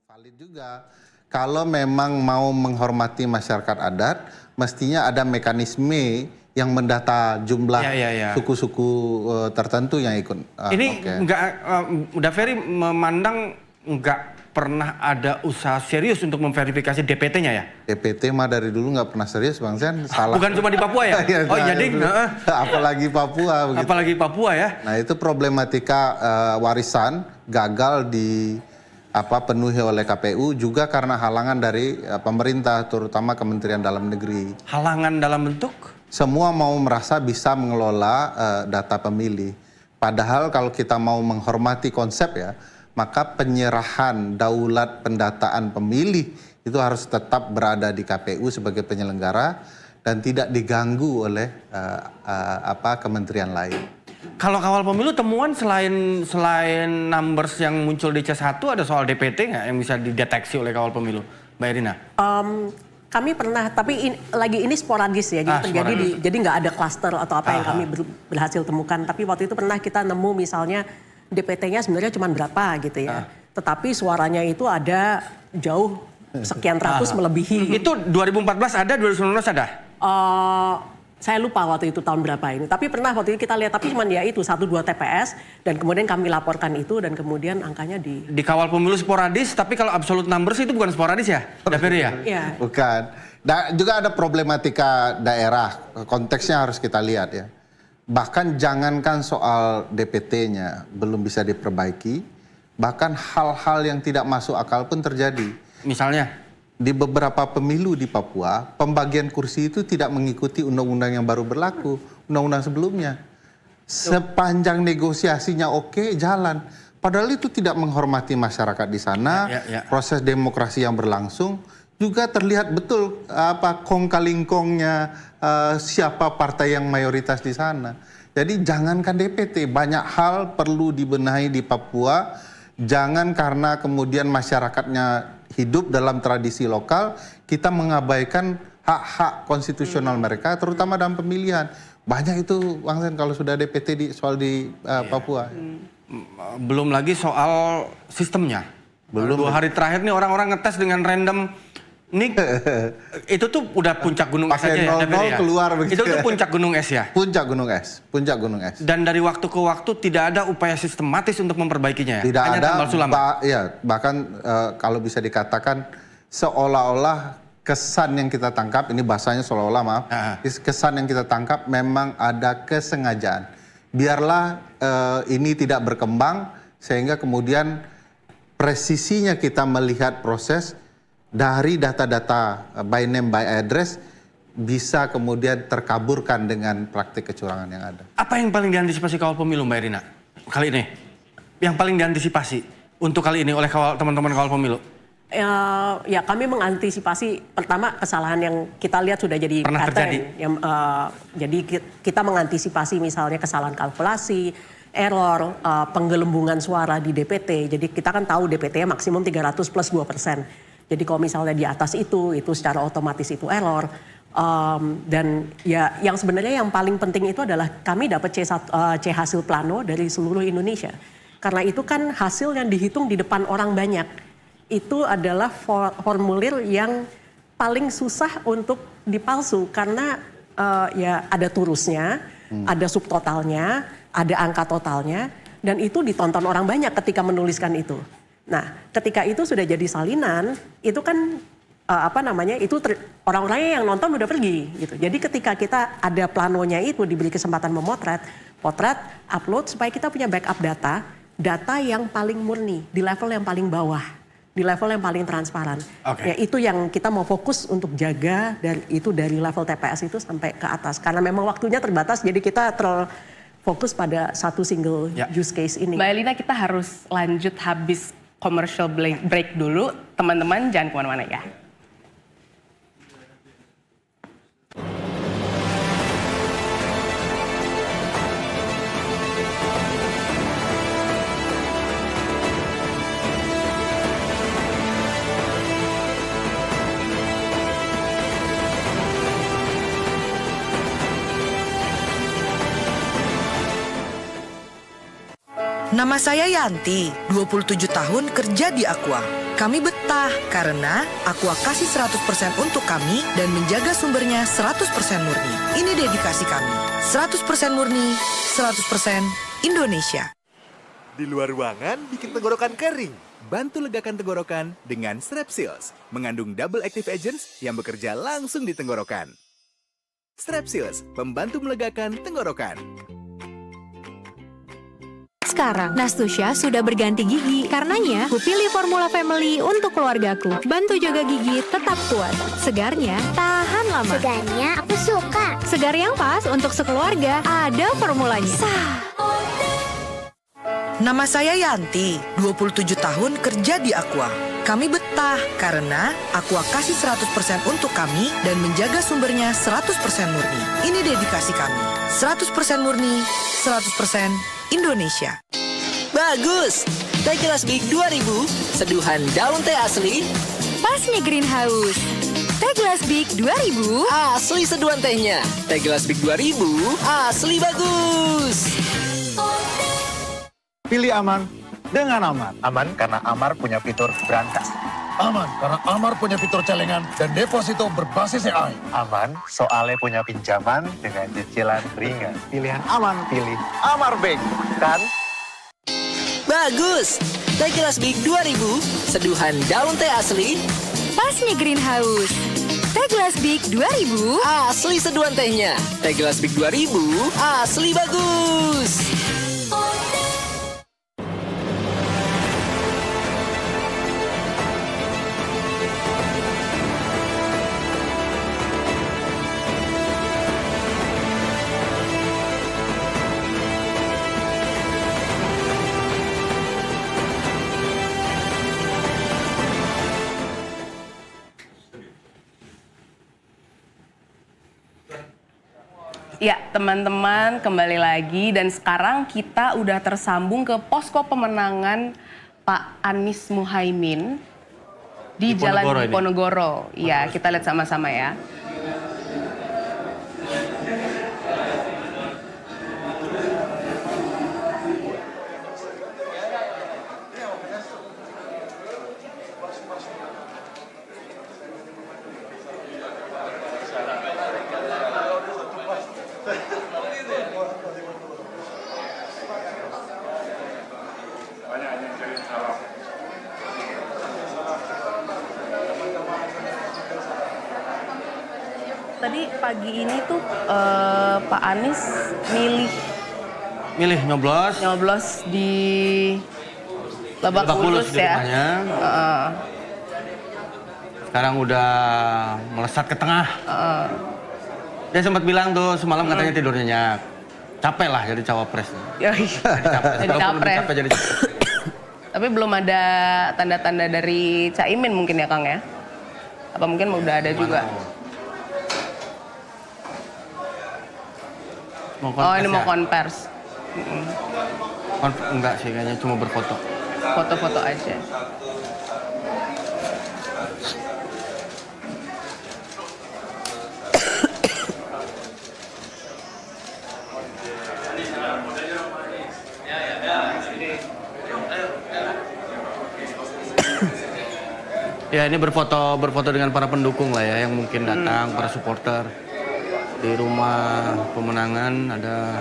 Valid juga. Kalau memang mau menghormati masyarakat adat, mestinya ada mekanisme yang mendata jumlah suku-suku tertentu yang ikut. Ini nggak, Daferi memandang nggak pernah ada usaha serius untuk memverifikasi DPT-nya ya? DPT mah dari dulu nggak pernah serius, Bang Sen. Salah. Bukan cuma di Papua ya? Oh jadi, apalagi Papua. Begitu. Apalagi Papua ya? Nah itu problematika warisan gagal penuhi oleh KPU juga karena halangan dari pemerintah, terutama Kementerian Dalam Negeri. Halangan dalam bentuk? Semua mau merasa bisa mengelola data pemilih. Padahal kalau kita mau menghormati konsep ya, maka penyerahan daulat pendataan pemilih itu harus tetap berada di KPU sebagai penyelenggara dan tidak diganggu oleh kementerian lain. Kalau kawal pemilu temuan selain numbers yang muncul di C1 ada soal DPT nggak yang bisa dideteksi oleh kawal pemilu, Mbak Irina? Kami pernah, tapi ini sporadis ya, jadi terjadi jadi nggak ada klaster atau apa yang kami berhasil temukan. Tapi waktu itu pernah kita nemu misalnya DPT-nya sebenarnya cuma berapa gitu ya, tetapi suaranya itu ada jauh sekian ratus melebihi. Itu 2014 ada, 2019 ada? Saya lupa waktu itu tahun berapa ini, tapi pernah waktu itu kita lihat, tapi cuman ya itu 1-2 TPS dan kemudian kami laporkan itu dan kemudian angkanya di kawal pemilu sporadis, tapi kalau absolute numbers itu bukan sporadis ya, Daferi ya? Iya. Bukan. Juga ada problematika daerah, konteksnya harus kita lihat ya. Bahkan jangankan soal DPT-nya belum bisa diperbaiki, bahkan hal-hal yang tidak masuk akal pun terjadi. Misalnya? Di beberapa pemilu di Papua, pembagian kursi itu tidak mengikuti undang-undang yang baru berlaku, undang-undang sebelumnya. Sepanjang negosiasinya oke, jalan. Padahal itu tidak menghormati masyarakat di sana, proses demokrasi yang berlangsung, juga terlihat betul kong kali kongnya siapa partai yang mayoritas di sana. Jadi jangankan DPT, banyak hal perlu dibenahi di Papua. Jangan karena kemudian masyarakatnya hidup dalam tradisi lokal, kita mengabaikan hak-hak konstitusional mereka, terutama dalam pemilihan. Banyak itu, Bang Sen, kalau sudah DPT soal di Papua. Belum lagi soal sistemnya. Belum. 2 hari terakhir nih orang-orang ngetes dengan random. Nih, itu tuh udah puncak gunung es aja ya, ya? Keluar begitu. Itu tuh puncak gunung es ya? Puncak gunung es, puncak gunung es. Dan dari waktu ke waktu tidak ada upaya sistematis untuk memperbaikinya ya? Tidak hanya ada, bahkan kalau bisa dikatakan seolah-olah kesan yang kita tangkap, ini bahasanya seolah-olah maaf, kesan yang kita tangkap memang ada kesengajaan. Biarlah ini tidak berkembang sehingga kemudian presisinya kita melihat proses dari data-data by name by address bisa kemudian terkaburkan dengan praktik kecurangan yang ada. Apa yang paling diantisipasi kawal pemilu, Mbak Irina, kali ini? Yang paling diantisipasi untuk kali ini oleh teman-teman kawal pemilu? Ya kami mengantisipasi pertama kesalahan yang kita lihat sudah jadi pernah terjadi. Jadi kita mengantisipasi misalnya kesalahan kalkulasi, error, penggelembungan suara di DPT. Jadi kita kan tahu DPT-nya maksimum 300 plus 2%. Jadi kalau misalnya di atas itu secara otomatis itu error. Dan ya yang sebenarnya yang paling penting itu adalah kami dapat C hasil plano dari seluruh Indonesia. Karena itu kan hasil yang dihitung di depan orang banyak. Itu adalah formulir yang paling susah untuk dipalsu karena ya ada turusnya, ada subtotalnya, ada angka totalnya, dan itu ditonton orang banyak ketika menuliskan itu. Nah, ketika itu sudah jadi salinan, itu kan orang-orangnya yang nonton udah pergi gitu. Jadi ketika kita ada planonya itu diberi kesempatan memotret, upload supaya kita punya backup data yang paling murni, di level yang paling bawah, di level yang paling transparan. Ya, itu yang kita mau fokus untuk jaga dari level TPS itu sampai ke atas. Karena memang waktunya terbatas, jadi kita fokus pada satu single use case ini. Mbak Elina, kita harus lanjut habis commercial break dulu. Teman-teman jangan kemana-mana ya. Nama saya Yanti, 27 tahun kerja di Aqua. Kami betah karena Aqua kasih 100% untuk kami dan menjaga sumbernya 100% murni. Ini dedikasi kami. 100% murni, 100% Indonesia. Di luar ruangan, bikin tenggorokan kering. Bantu legakan tenggorokan dengan Strepsils. Mengandung double active agents yang bekerja langsung di tenggorokan. Strepsils, membantu melegakan tenggorokan. Sekarang, Nastusha sudah berganti gigi. Karenanya, kupilih formula family untuk keluargaku. Bantu jaga gigi tetap kuat. Segarnya tahan lama. Segarnya aku suka. Segar yang pas untuk sekeluarga. Ada formulanya. Nama saya Yanti, 27 tahun kerja di Aqua. Kami betah karena Aqua kasih 100% untuk kami dan menjaga sumbernya 100% murni. Ini dedikasi kami. 100% murni, 100% Indonesia. Bagus! Teh gelas Big 2000, seduhan daun teh asli. Pas nih greenhouse. Teh gelas Big 2000. Asli seduhan tehnya. Teh gelas Big 2000, asli bagus! Pilih aman dengan Amar. Aman karena Amar punya fitur berangkas. Aman karena Amar punya fitur celengan dan deposito berbasis AI. Aman soalnya punya pinjaman dengan cicilan ringan. Pilihan aman. Pilih Amar Bank, kan? Bagus! Teh gelas Big 2000, seduhan daun teh asli. Pas nih greenhouse. Teh gelas Big 2000. Asli seduhan tehnya. Teh gelas Big 2000, asli bagus! Ya, teman-teman, kembali lagi dan sekarang kita udah tersambung ke posko pemenangan Pak Anies Muhaimin di Jalan Diponegoro. Iya, kita lihat sama-sama ya. Tadi pagi ini tuh Pak Anies Milih nyoblos di Lebak Bulus di ya. rumahnya. Sekarang udah melesat ke tengah. Dia sempat bilang tuh semalam katanya tidurnya nyenyak. Capek lah jadi cawapres. Jadi capres. Capek jadi capres. Tapi belum ada tanda-tanda dari Caimin mungkin ya Kang ya? Apa mungkin udah ada juga? Oh ini mau konvers. Enggak sih kayaknya cuma berfoto. Foto-foto aja. Ya ini berfoto dengan para pendukung lah ya yang mungkin datang, para supporter. Di rumah pemenangan ada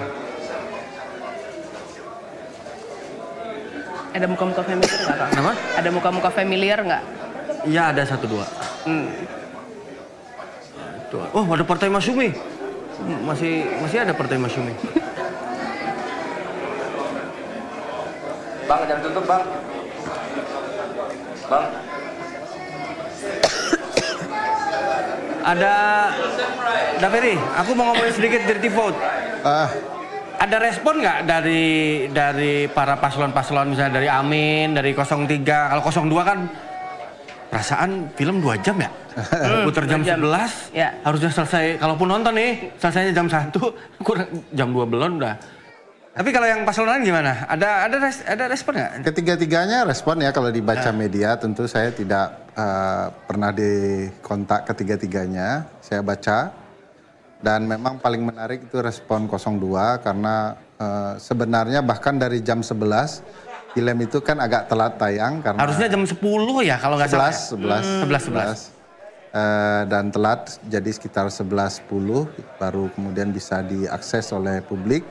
muka-muka familiar nggak Kang? Kenapa? Ada muka-muka familiar nggak? Iya ada 1-2. Oh ada Partai Masyumi. Masih ada Partai Masyumi. Bang, jangan tutup bang. Bang. Ada Daveri, aku mau ngomongin sedikit dirty vote. Ada respon nggak dari para paslon-paslon misalnya dari Amin, dari 03, kalau 02 kan perasaan film 2 jam ya? Putar jam 11, ya. Harusnya selesai, kalaupun nonton nih, selesainya jam 1, kurang jam 2 belum udah. Tapi kalau yang paslon lain gimana? Ada respon nggak? Ketiga-tiganya respon ya, kalau dibaca media tentu saya tidak pernah dikontak ketiga-tiganya, saya baca. Dan memang paling menarik itu respon 02 karena sebenarnya bahkan dari jam 11 film itu kan agak telat tayang karena Harusnya jam 10 ya kalau nggak salah. 11. Dan telat jadi sekitar 11.10 baru kemudian bisa diakses oleh publik.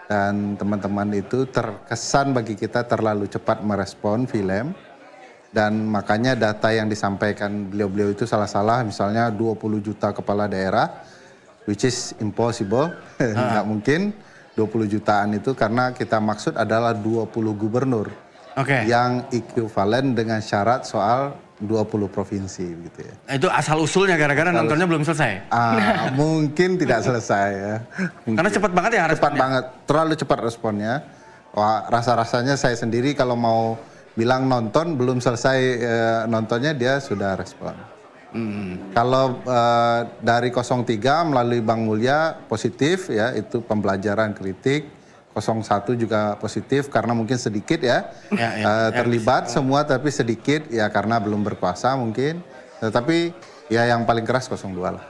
Dan teman-teman itu terkesan bagi kita terlalu cepat merespon film. Dan makanya data yang disampaikan beliau-beliau itu salah-salah, misalnya 20 juta kepala daerah, which is impossible, nggak mungkin 20 jutaan itu karena kita maksud adalah 20 gubernur yang ekuivalen dengan syarat soal 20 provinsi gitu ya. Itu asal usulnya gara-gara nontonnya belum selesai. Mungkin tidak selesai ya. Mungkin. Karena cepat banget ya responnya. Cepat banget, terlalu cepat responnya. Wah, rasa-rasanya saya sendiri kalau mau bilang nonton belum selesai nontonnya dia sudah respon. Kalau dari 03 melalui Bang Mulya positif ya, itu pembelajaran kritik. 01 juga positif karena mungkin sedikit ya, terlibat semua tapi sedikit ya karena belum berkuasa mungkin. Tetapi ya yang paling keras 02 lah.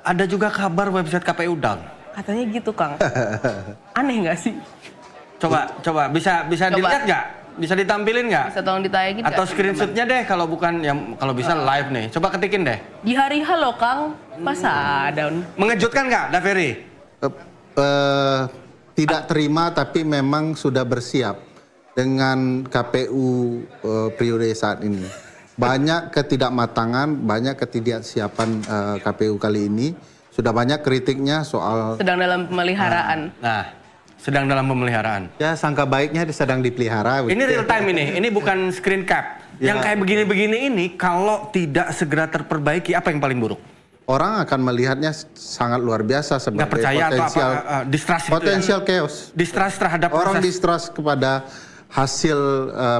Ada juga kabar website KPU down. Katanya gitu, Kang. Aneh nggak sih? Coba bisa dilihat nggak? Bisa ditampilin nggak? Bisa tolong ditayangin nggak? Atau screenshotnya deh kalau bukan yang kalau bisa live nih. Coba ketikin deh. Di hari H loh, Kang. Masa down? Mengejutkan nggak, Daveri? Tidak terima tapi memang sudah bersiap dengan KPU periode saat ini. Banyak ketidakmatangan, banyak ketidaksiapan KPU kali ini. Sudah banyak kritiknya soal Sedang dalam pemeliharaan. Sedang dalam pemeliharaan. ya sangka baiknya sedang dipelihara. Ini real time ini bukan screen cap. Yang kayak begini-begini ini kalau tidak segera terperbaiki apa yang paling buruk? Orang akan melihatnya sangat luar biasa sebagai potensial chaos. Distrust terhadap orang proses. distrust kepada hasil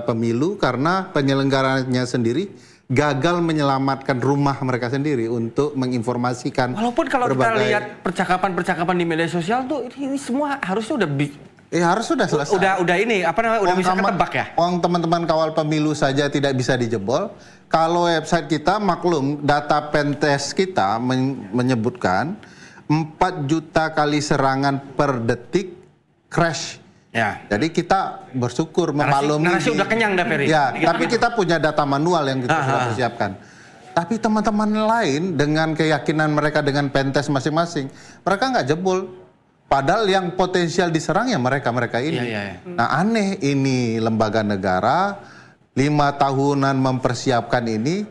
pemilu karena penyelenggaranya sendiri gagal menyelamatkan rumah mereka sendiri untuk menginformasikan. Walaupun kalau kita lihat percakapan-percakapan di media sosial tuh ini semua harusnya harus sudah selesai. Udah ini apa namanya udah bisa ketebak ya. Teman-teman kawal pemilu saja tidak bisa dijebol. Kalau website kita maklum data Pentest kita menyebutkan 4 juta kali serangan per detik crash. Ya. Jadi kita bersyukur memaklumi. Narasi udah kenyang dah Ferry. Ya, tapi kita punya data manual yang kita sudah persiapkan. Tapi teman-teman lain dengan keyakinan mereka dengan Pentest masing-masing, mereka nggak jebol. Padahal yang potensial diserang ya mereka-mereka ini. Nah aneh ini lembaga negara 5 tahunan mempersiapkan ini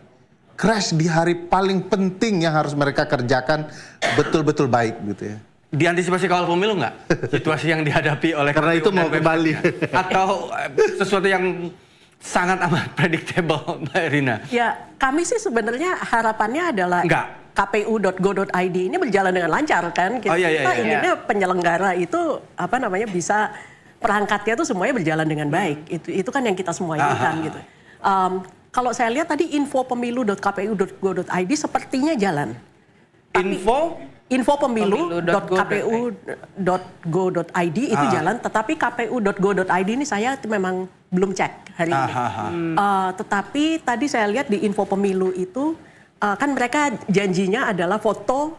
crash di hari paling penting yang harus mereka kerjakan betul-betul baik gitu ya. Diantisipasi kawal pemilu nggak situasi yang dihadapi oleh karena itu mau kembali atau sesuatu yang sangat amat predictable, Mbak Irina? Ya kami sih sebenarnya harapannya adalah kpu.go.id ini berjalan dengan lancar kan. Kita inginnya penyelenggara itu bisa perangkatnya tuh semuanya berjalan dengan baik. Itu kan yang kita semua inginkan gitu. Kalau saya lihat tadi info.pemilu.kpu.go.id sepertinya jalan. Info.pemilu.kpu.go.id itu jalan, tetapi kpu.go.id ini saya memang belum cek hari ini. Tetapi tadi saya lihat di info pemilu itu kan mereka janjinya adalah foto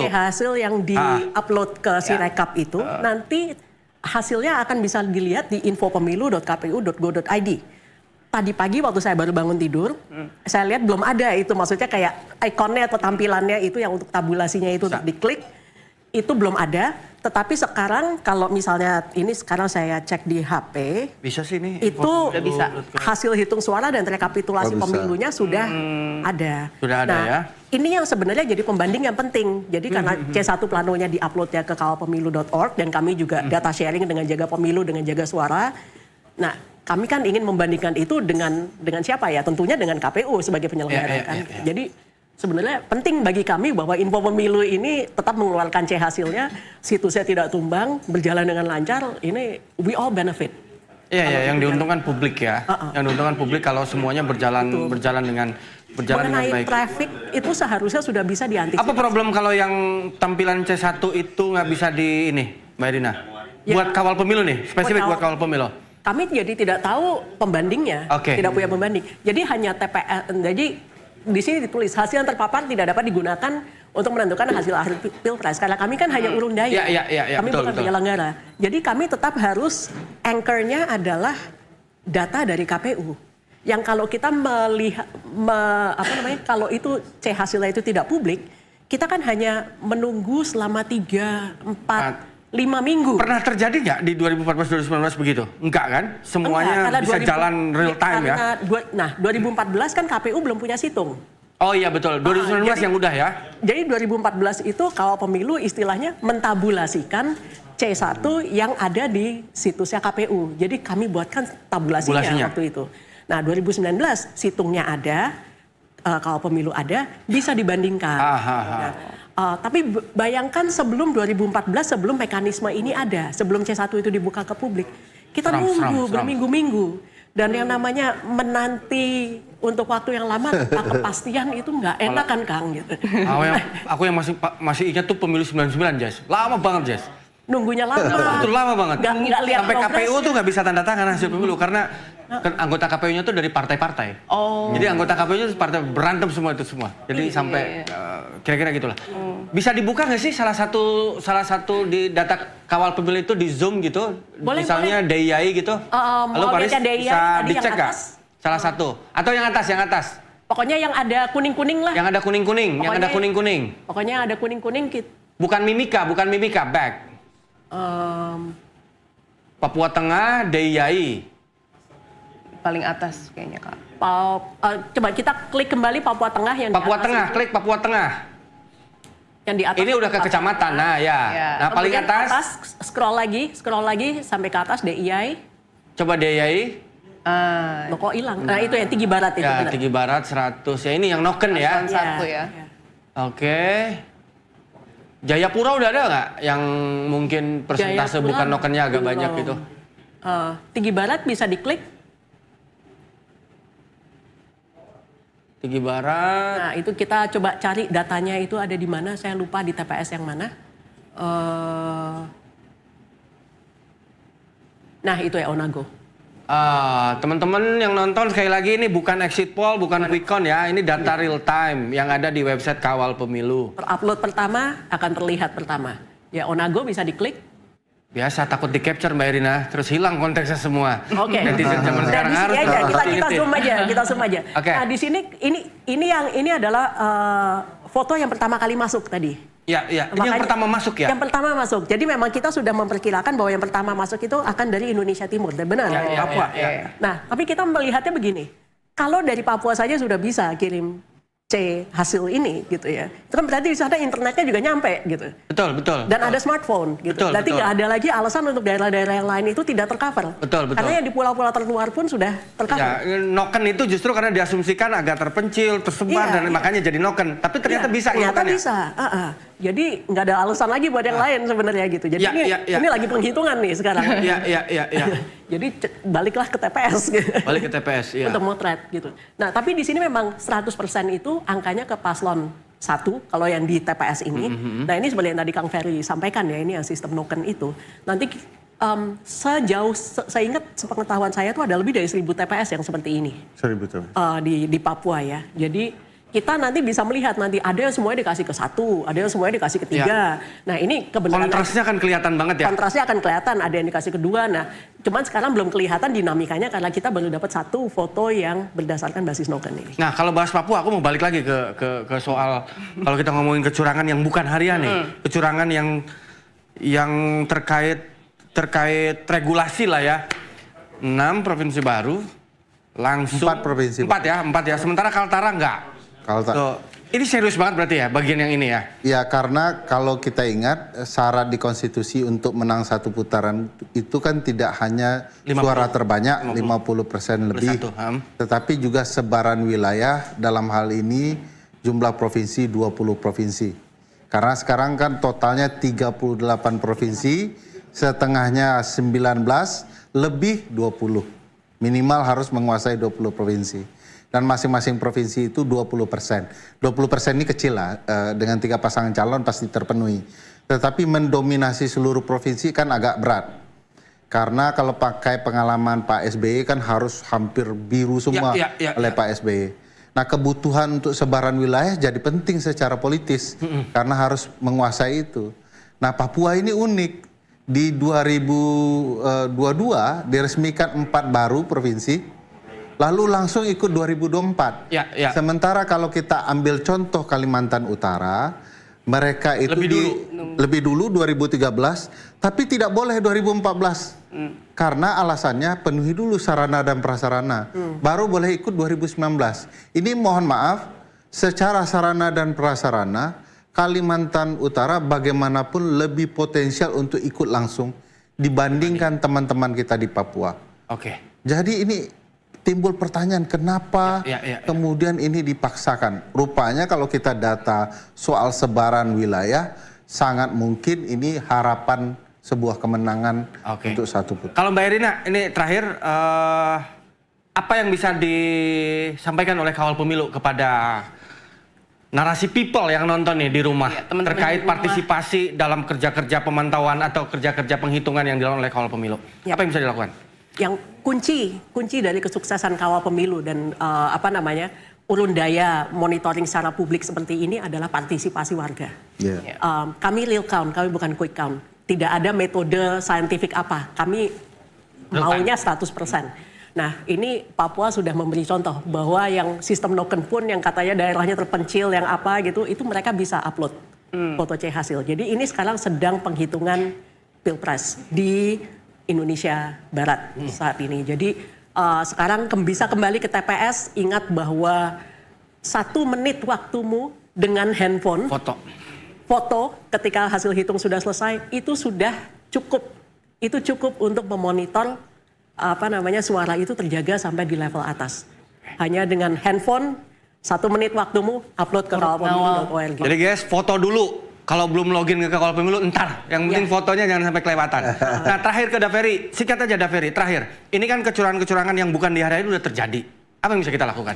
hasil yang di-upload ke Sirekap itu nanti hasilnya akan bisa dilihat di infopemilu.kpu.go.id. Tadi pagi waktu saya baru bangun tidur, saya lihat belum ada itu, maksudnya kayak ikonnya atau tampilannya itu yang untuk tabulasinya itu untuk diklik, itu belum ada. Tetapi sekarang kalau misalnya ini sekarang saya cek di HP, bisa sih nih, itu hasil hitung suara dan rekapitulasi pemilunya sudah ada. Sudah ada ya. Ini yang sebenarnya jadi pembanding yang penting. Jadi karena C1 planonya diuploadnya ke kawalpemilu.org dan kami juga data sharing dengan Jaga Pemilu, dengan Jaga Suara. Nah, kami kan ingin membandingkan itu dengan siapa ya? Tentunya dengan KPU sebagai penyelenggara kan. Jadi sebenarnya penting bagi kami bahwa info pemilu ini tetap mengeluarkan C hasilnya, situsnya tidak tumbang, berjalan dengan lancar. Ini we all benefit. Iya, yang diuntungkan publik ya. Yang diuntungkan publik kalau semuanya berjalan dengan mengenai baik. traffic itu seharusnya sudah bisa diantisipasi. Apa problem kalau yang tampilan C1 itu nggak bisa di ini, Mbak Irina? Buat kawal pemilu nih, spesifik buat kawal pemilu. Kami jadi tidak tahu pembandingnya, tidak punya pembanding. Jadi hanya TPS, jadi di sini ditulis hasil yang terpapar tidak dapat digunakan untuk menentukan hasil akhir pilpres. Karena kami kan hanya urung daya, kami betul, bukan betul. penyelenggara. Jadi kami tetap harus anchor-nya adalah data dari KPU. Yang kalau kita melihat, kalau itu hasilnya itu tidak publik, kita kan hanya menunggu selama 3, 4, 5 minggu. Pernah terjadi nggak di 2014-2019 begitu? Enggak kan? Semuanya Enggak, bisa jalan real time ya? Nah, 2014 kan KPU belum punya situng. Oh iya betul, 2019 yang udah ya? Jadi 2014 itu kawal pemilu istilahnya mentabulasikan C1 yang ada di situsnya KPU. Jadi kami buatkan tabulasinya waktu itu. Nah 2019 situngnya ada, kawal pemilu ada, bisa dibandingkan. Tapi bayangkan sebelum 2014, sebelum mekanisme ini ada, sebelum C1 itu dibuka ke publik, kita nunggu berminggu-minggu. Dan yang namanya menanti untuk waktu yang lama tanpa kepastian itu nggak enak kan Kang gitu. Aku yang masih ingat tuh pemilu 99 Jess. Lama banget Jess. Nunggunya lama. Itu lama banget. Nggak lihat sampai progresnya. KPU tuh nggak bisa tanda tangan hasil pemilu karena kan anggota KPU-nya tuh dari partai-partai. Jadi anggota KPU-nya partai berantem semua itu semua. Jadi sampai kira-kira gitulah. Bisa dibuka nggak sih salah satu di data kawal pemilu itu di Zoom gitu? Boleh, misalnya DIY gitu. Halo Paris, bisa dicek nggak? Salah satu atau yang atas? Pokoknya yang ada kuning-kuning lah. Yang ada kuning-kuning, Pokoknya yang ada kuning-kuning. Bukan mimika, back. Papua Tengah, DIY. Paling atas kayaknya Kak. Coba kita klik kembali Papua Tengah yang Papua di atas Tengah, itu. klik Papua Tengah. Yang di atas. Ini udah ke kecamatan, nah ya. Nah paling Kemudian atas. scroll lagi sampai ke atas DIY. Coba DIY. Loh kok hilang? Nah itu yang Tinggi Barat itu. Ya, benar. Tinggi Barat 100. Ya ini yang noken ya. Satu ya. Oke. Jayapura udah ada nggak? Yang mungkin persentase Jayapura bukan nokennya agak belum. banyak gitu. Tinggi Barat bisa diklik. Tinggi Barat. Nah itu kita coba cari datanya itu ada di mana. Saya lupa di TPS yang mana. Nah itu ya Onago. Teman-teman yang nonton sekali lagi ini bukan exit poll, bukan quick count ya. Ini data real time yang ada di website Kawal Pemilu. Upload pertama akan terlihat pertama. Ya Onago bisa diklik. Biasa takut di capture Mbak Irina, terus hilang konteksnya semua. Oke. Netizen zaman Dan sekarang di sini harus aja kita ingetin. zoom aja. Oke. Nah di sini ini adalah foto yang pertama kali masuk tadi. Ya. Ini yang pertama masuk ya? Yang pertama masuk. Jadi memang kita sudah memperkirakan bahwa yang pertama masuk itu akan dari Indonesia Timur. Dan benar, Papua. Ya. Nah, tapi kita melihatnya begini. Kalau dari Papua saja sudah bisa kirim C hasil ini gitu ya. Itu kan berarti di sana internetnya juga nyampe gitu. Betul. Dan ada smartphone gitu. Betul, Berarti betul. nggak ada lagi alasan untuk daerah-daerah yang lain itu tidak tercover. Betul. Karena yang di pulau-pulau terluar pun sudah tercover. Ya, noken itu justru karena diasumsikan agak terpencil, tersebar dan makanya jadi noken. Tapi ternyata bisa Ternyata nokennya. bisa. Jadi nggak ada alasan lagi buat yang lain sebenarnya gitu. Jadi ini lagi penghitungan nih sekarang. Iya. Jadi baliklah ke TPS gitu. Balik ke TPS, iya. Untuk motret gitu. Nah, tapi di sini memang 100% itu angkanya ke paslon 1 kalau yang di TPS ini. Nah, ini seperti yang tadi Kang Ferry sampaikan ya, ini yang sistem noken itu. Nanti sejauh saya ingat sepengetahuan saya itu ada lebih dari 1.000 TPS yang seperti ini. 1.000 di Papua ya. Jadi kita nanti bisa melihat nanti ada yang semuanya dikasih ke 1, ada yang semuanya dikasih ke 3. Nah ini kebenaran. Kontrasnya akan kelihatan banget ya? Kontrasnya akan kelihatan, ada yang dikasih ke 2. Nah cuman sekarang belum kelihatan dinamikanya karena kita baru dapat 1 foto yang berdasarkan basis noken ini. Nah kalau bahas Papua aku mau balik lagi ke soal kalau kita ngomongin kecurangan yang bukan harian nih. Kecurangan yang terkait regulasi lah ya. 6 provinsi baru langsung 4 provinsi. 4 ya. Sementara Kaltara enggak. Ini serius banget berarti ya bagian yang ini ya? Ya karena kalau kita ingat syarat di konstitusi untuk menang 1 putaran itu kan tidak hanya 50. suara terbanyak 50% lebih, tetapi juga sebaran wilayah dalam hal ini jumlah provinsi 20 provinsi. Karena sekarang kan totalnya 38 provinsi, setengahnya 19 lebih 20. Minimal harus menguasai 20 provinsi. Dan masing-masing provinsi itu 20%. 20% ini kecil lah, dengan 3 pasangan calon pasti terpenuhi. Tetapi mendominasi seluruh provinsi kan agak berat. Karena kalau pakai pengalaman Pak SBY kan harus hampir biru semua oleh Pak SBY. Nah, kebutuhan untuk sebaran wilayah jadi penting secara politis karena harus menguasai itu. Nah, Papua ini unik. Di 2022 diresmikan 4 baru provinsi, lalu langsung ikut 2024. Ya. Sementara kalau kita ambil contoh Kalimantan Utara, mereka itu lebih dulu 2013, tapi tidak boleh 2014. Karena alasannya penuhi dulu sarana dan prasarana. Baru boleh ikut 2019. Ini mohon maaf, secara sarana dan prasarana, Kalimantan Utara bagaimanapun lebih potensial untuk ikut langsung dibandingkan teman-teman kita di Papua. Oke. Jadi ini timbul pertanyaan kenapa kemudian ini dipaksakan. Rupanya kalau kita data soal sebaran wilayah, sangat mungkin ini harapan sebuah kemenangan untuk satu putaran. Kalau Mbak Erina, ini terakhir apa yang bisa disampaikan oleh Kawal Pemilu kepada narasi people yang nonton nih di rumah terkait partisipasi dalam kerja-kerja pemantauan atau kerja-kerja penghitungan yang dilakukan oleh Kawal Pemilu? Apa yang bisa dilakukan? Yang kunci dari kesuksesan Kawal Pemilu dan urun daya monitoring secara publik seperti ini adalah partisipasi warga. Kami real count, kami bukan quick count. Tidak ada metode saintifik apa. Kami maunya 100%. Nah, ini Papua sudah memberi contoh bahwa yang sistem noken pun yang katanya daerahnya terpencil yang apa gitu, itu mereka bisa upload foto C hasil. Jadi ini sekarang sedang penghitungan Pilpres di Indonesia Barat saat ini. Jadi sekarang bisa kembali ke TPS, ingat bahwa 1 menit waktumu dengan handphone foto ketika hasil hitung sudah selesai itu sudah cukup. Itu cukup untuk memonitor suara itu terjaga sampai di level atas. Hanya dengan handphone 1 menit waktumu upload ke kawalpemilu.org. Jadi guys, foto dulu. Kalau belum login ke Kawal Pemilu, entar. Yang penting fotonya jangan sampai kelewatan. Nah, terakhir ke Daveri, sikat aja Daveri. Terakhir, ini kan kecurangan-kecurangan yang bukan di hari ini udah terjadi. Apa yang bisa kita lakukan?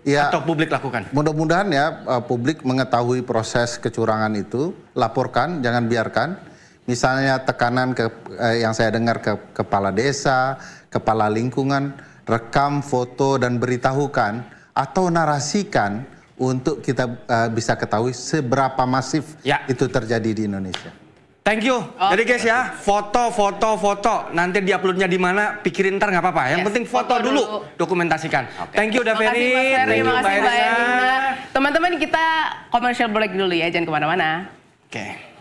Atau publik lakukan? Mudah-mudahan ya publik mengetahui proses kecurangan itu, laporkan, jangan biarkan. Misalnya tekanan yang saya dengar ke kepala desa, kepala lingkungan, rekam, foto, dan beritahukan atau narasikan untuk kita bisa ketahui seberapa masif itu terjadi di Indonesia. Thank you. Jadi guys ya, foto. Nanti diuploadnya di mana, pikirin ntar nggak apa-apa. Yang penting foto dulu, dokumentasikan. Thank you Daveri. Terima kasih Mbak Erina. Teman-teman kita commercial break dulu ya, jangan kemana-mana. Oke.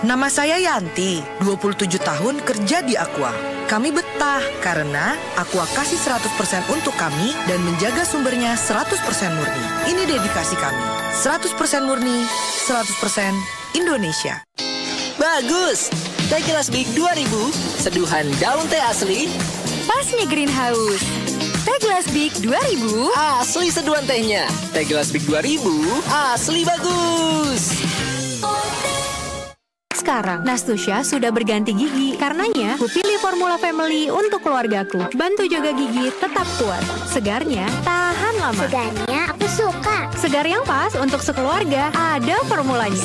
Nama saya Yanti, 27 tahun kerja di Aqua. Kami betah karena Aqua kasih 100% untuk kami dan menjaga sumbernya 100% murni. Ini dedikasi kami. 100% murni, 100% Indonesia. Bagus! Teh Gelas Big 2000, seduhan daun teh asli. Pas nih greenhouse. Teh Gelas Big 2000. Asli seduhan tehnya. Teh Gelas Big 2000, asli bagus. Sekarang, Nastusya sudah berganti gigi. Karenanya, aku pilih Formula Family untuk keluargaku. Bantu jaga gigi tetap kuat. Segarnya tahan lama. Segarnya aku suka. Segar yang pas untuk sekeluarga. Ada formulanya.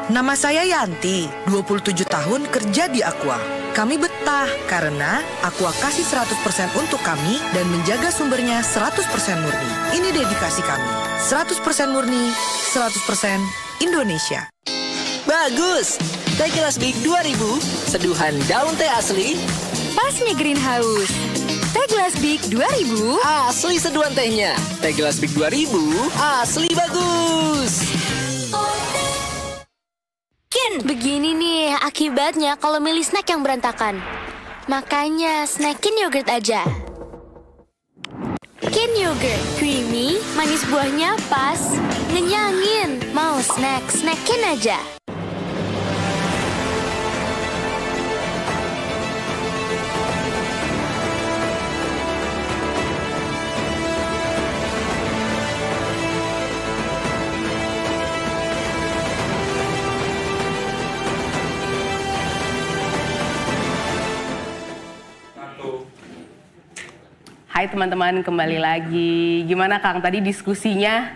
Nama saya Yanti, 27 tahun kerja di Aqua. Kami betah karena Aqua kasih 100% untuk kami dan menjaga sumbernya 100% murni. Ini dedikasi kami. 100% murni, 100% Indonesia. Bagus! Teh Gelas Big 2000, seduhan daun teh asli. Pas nih greenhouse. Teh Gelas Big 2000. Asli seduhan tehnya. Teh Gelas Big 2000, asli bagus. Kin, begini nih akibatnya kalau milih snack yang berantakan. Makanya snackin yogurt aja. Kin yogurt, creamy, manis buahnya pas, ngenyangin. Mau snack, snackin aja. Hai teman-teman, kembali lagi. Gimana Kang, tadi diskusinya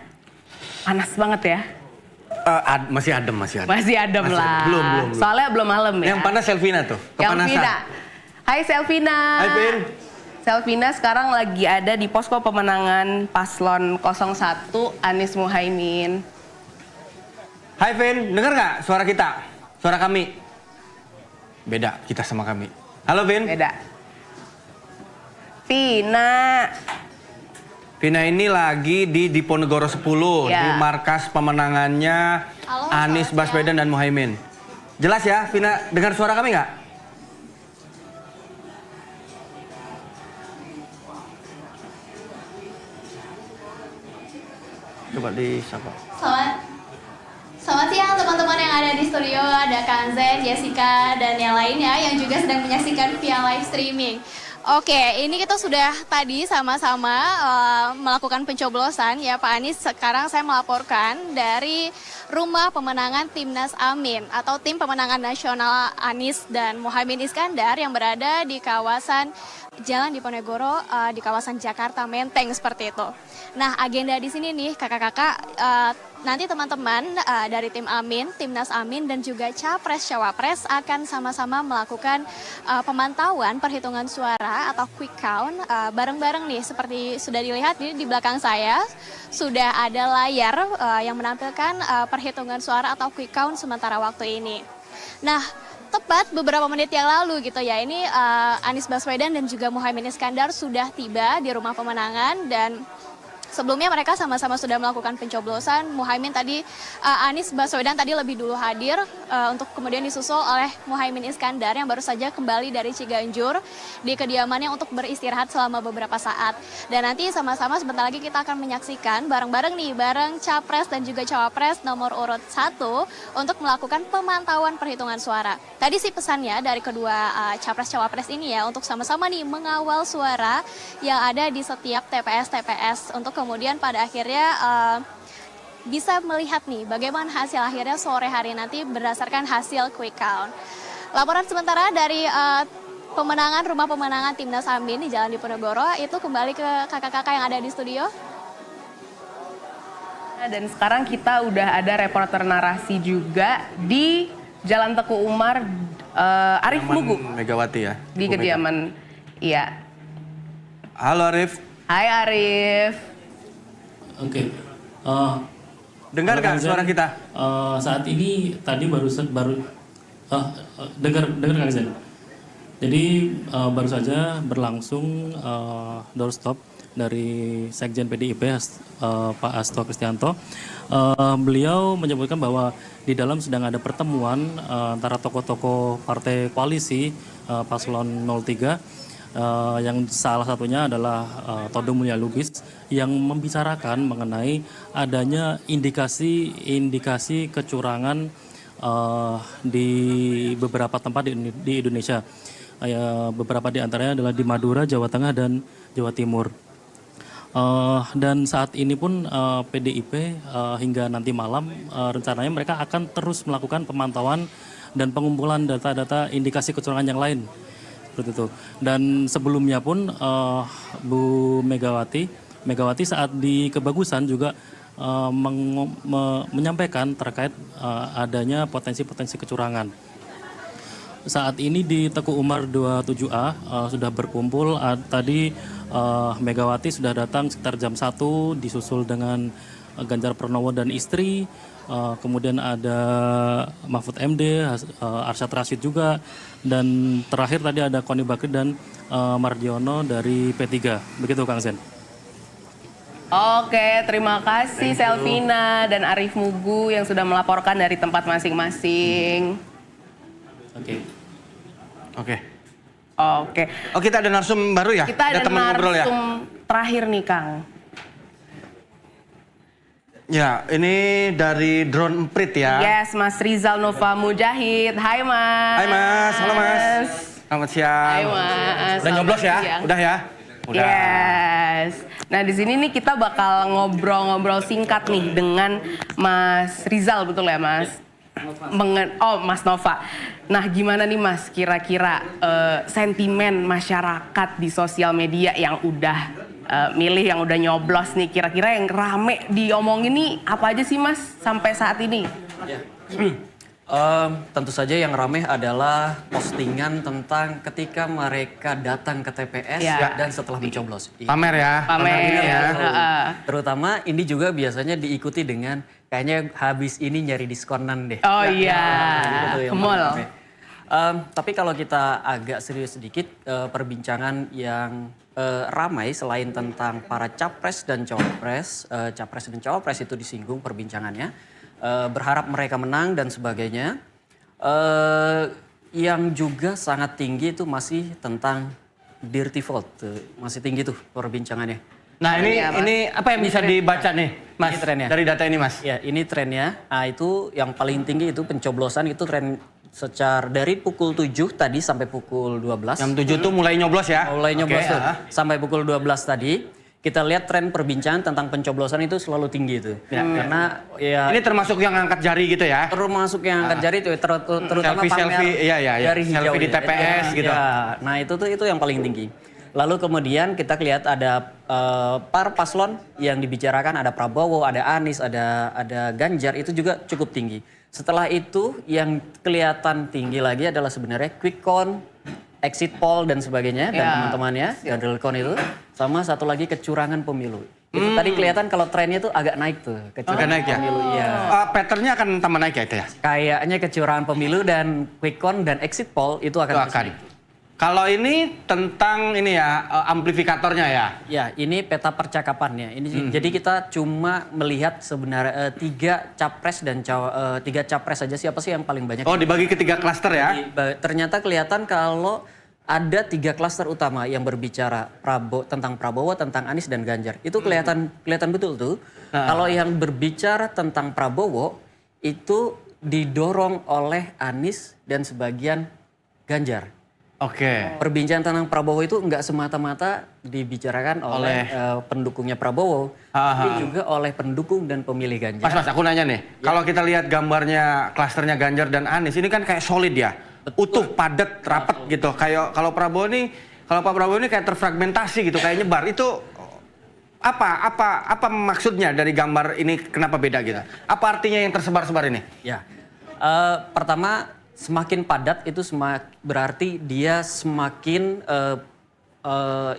panas banget ya? Masih adem. Masih adem lah. Belum. Soalnya belum malam ya. Yang panas Selvina tuh, kepanasan. Selvina. Hai Selvina. Hai Vin. Selvina sekarang lagi ada di posko pemenangan paslon 01 Anies Muhaimin. Hai Vin, denger nggak suara kita? Suara kami? Beda kita sama kami. Halo Vin. Beda. Vina ini lagi di Diponegoro 10, ya. di markas pemenangannya Anies Baswedan dan Muhaimin. Jelas ya, Vina dengar suara kami nggak? Coba disapa. Selamat siang teman-teman yang ada di studio, ada Kang Zen, Jessica, dan yang lainnya yang juga sedang menyaksikan via live streaming. Oke, ini kita sudah tadi sama-sama melakukan pencoblosan ya Pak Anies. Sekarang saya melaporkan dari rumah pemenangan Timnas Amin atau tim pemenangan nasional Anies dan Muhaimin Iskandar yang berada di kawasan Jalan Diponegoro di kawasan Jakarta Menteng seperti itu. Nah, agenda di sini nih kakak-kakak, nanti teman-teman dari tim Amin, Timnas Amin dan juga Capres Cawapres akan sama-sama melakukan pemantauan perhitungan suara atau quick count bareng-bareng nih, seperti sudah dilihat di belakang saya sudah ada layar yang menampilkan perhitungan suara atau quick count sementara waktu ini. Nah, tepat beberapa menit yang lalu gitu ya, ini Anies Baswedan dan juga Muhaimin Iskandar sudah tiba di rumah pemenangan dan sebelumnya mereka sama-sama sudah melakukan pencoblosan. Muhaimin tadi, Anies Baswedan tadi lebih dulu hadir untuk kemudian disusul oleh Muhaimin Iskandar yang baru saja kembali dari Ciganjur di kediamannya untuk beristirahat selama beberapa saat. Dan nanti sama-sama sebentar lagi kita akan menyaksikan bareng-bareng nih, bareng Capres dan juga Cawapres nomor urut 1 untuk melakukan pemantauan perhitungan suara. Tadi sih pesannya dari kedua Capres Cawapres ini ya, untuk sama-sama nih mengawal suara yang ada di setiap TPS-TPS untuk kemudian pada akhirnya bisa melihat nih bagaimana hasil akhirnya sore hari nanti berdasarkan hasil quick count. Laporan sementara dari pemenangan rumah pemenangan Timnas Amin di Jalan Diponegoro itu kembali ke kakak-kakak yang ada di studio. Dan sekarang kita udah ada reporter narasi juga di Jalan Teguh Umar, Arif Mugu. Megawati ya. Di kediaman, iya. Halo Arif. Hai Arif. Oke. Dengar nggak suara kita? Saat ini tadi baru dengar Kang Zen. Jadi baru saja berlangsung doorstop dari Sekjen PDIP Pak Hasto Kristianto. Beliau menyebutkan bahwa di dalam sedang ada pertemuan antara tokoh-tokoh partai koalisi paslon 03. Yang salah satunya adalah Todung Mulya Lubis yang membicarakan mengenai adanya indikasi kecurangan di beberapa tempat di Indonesia. Beberapa di antaranya adalah di Madura, Jawa Tengah, dan Jawa Timur. Dan saat ini pun PDIP hingga nanti malam rencananya mereka akan terus melakukan pemantauan dan pengumpulan data-data indikasi kecurangan yang lain. Seperti itu. Dan sebelumnya pun Bu Megawati saat di Kebagusan juga menyampaikan terkait adanya potensi-potensi kecurangan. Saat ini di Teguh Umar 27A sudah berkumpul. Tadi Megawati sudah datang sekitar jam 1 disusul dengan Ganjar Pranowo dan istri. Kemudian ada Mahfud MD, Arsyad Rashid juga, dan terakhir tadi ada Koni Bakri dan Mardiono dari P3. Begitu Kang Zen. Oke, terima kasih Selvina dan Arif Mugu yang sudah melaporkan dari tempat masing-masing. Oke. Oh, kita ada narsum baru ya? Kita ada narsum terakhir nih Kang. Ya, ini dari Drone Emprit ya. Yes, Mas Rizal Nova Mujahid. Hai Mas. Hai Mas, halo Mas. Selamat siang. Hai Mas. Udah nyoblos ya? Siang. Udah ya? Udah. Yes. Nah di sini nih kita bakal ngobrol-ngobrol singkat nih dengan Mas Rizal, betul ya Mas? Mas Nova. Nah, gimana nih Mas kira-kira sentimen masyarakat di sosial media yang udah milih, yang udah nyoblos nih, kira-kira yang rame diomongin nih apa aja sih Mas sampai saat ini? Ya. Tentu saja yang rame adalah postingan tentang ketika mereka datang ke TPS dan setelah mencoblos. Pamer ya. Pamer ya. Terutama ini juga biasanya diikuti dengan kayaknya habis ini nyari diskonan deh. Oh iya, ke mall. Tapi kalau kita agak serius sedikit, perbincangan yang ramai selain tentang para capres dan cawapres, capres dan cawapres itu disinggung perbincangannya, berharap mereka menang dan sebagainya. Yang juga sangat tinggi itu masih tentang dirty vote, masih tinggi tuh perbincangannya. Nah ini apa yang bisa dibaca nih Mas ini trennya. dari data ini Mas? Ya ini trennya, nah itu yang paling tinggi itu pencoblosan itu tren secara dari pukul 7 tadi sampai pukul 12. Jam 7 tuh mulai nyoblos ya? Mulai nyoblos tuh, sampai pukul 12 tadi. Kita lihat tren perbincangan tentang pencoblosan itu selalu tinggi itu. Karena ya... Ini termasuk yang angkat jari gitu ya? Termasuk yang angkat jari itu, terutama selfie, dari hijau selfie di TPS gitu. Ya, nah itu yang paling tinggi. Lalu kemudian kita lihat ada para paslon yang dibicarakan, ada Prabowo, ada Anies, ada Ganjar, itu juga cukup tinggi. Setelah itu yang kelihatan tinggi lagi adalah sebenarnya quick count, exit poll dan sebagainya dan teman-temannya, dan real count itu. Sama satu lagi kecurangan pemilu. Itu tadi kelihatan kalau trennya tuh agak naik tuh. Agak naik ya? Pemilu, iya. Patternnya akan tambah naik ya itu ya? Kayaknya kecurangan pemilu dan quick count dan exit poll itu akan terus naik. Kalau ini tentang ini ya, amplifikatornya ya? Ya, ini peta percakapannya. Ini jadi kita cuma melihat sebenarnya 3 capres dan 3 capres saja, siapa sih yang paling banyak. Oh, dibagi ke 3 klaster ya? Ternyata kelihatan kalau ada 3 klaster utama yang berbicara tentang Prabowo, tentang Anies dan Ganjar. Itu kelihatan betul tuh. Kalau yang berbicara tentang Prabowo itu didorong oleh Anies dan sebagian Ganjar. Oke. Perbincangan tentang Prabowo itu nggak semata-mata dibicarakan oleh pendukungnya Prabowo, tapi juga oleh pendukung dan pemilih Ganjar. Mas, aku nanya nih, kalau kita lihat gambarnya klasternya Ganjar dan Anies, ini kan kayak solid ya, utuh, padat, rapat gitu. Kayak kalau Pak Prabowo ini kayak terfragmentasi gitu, kayak nyebar. Itu apa maksudnya dari gambar ini? Kenapa beda gitu? Apa artinya yang tersebar-sebar ini? Ya, pertama, semakin padat itu berarti dia semakin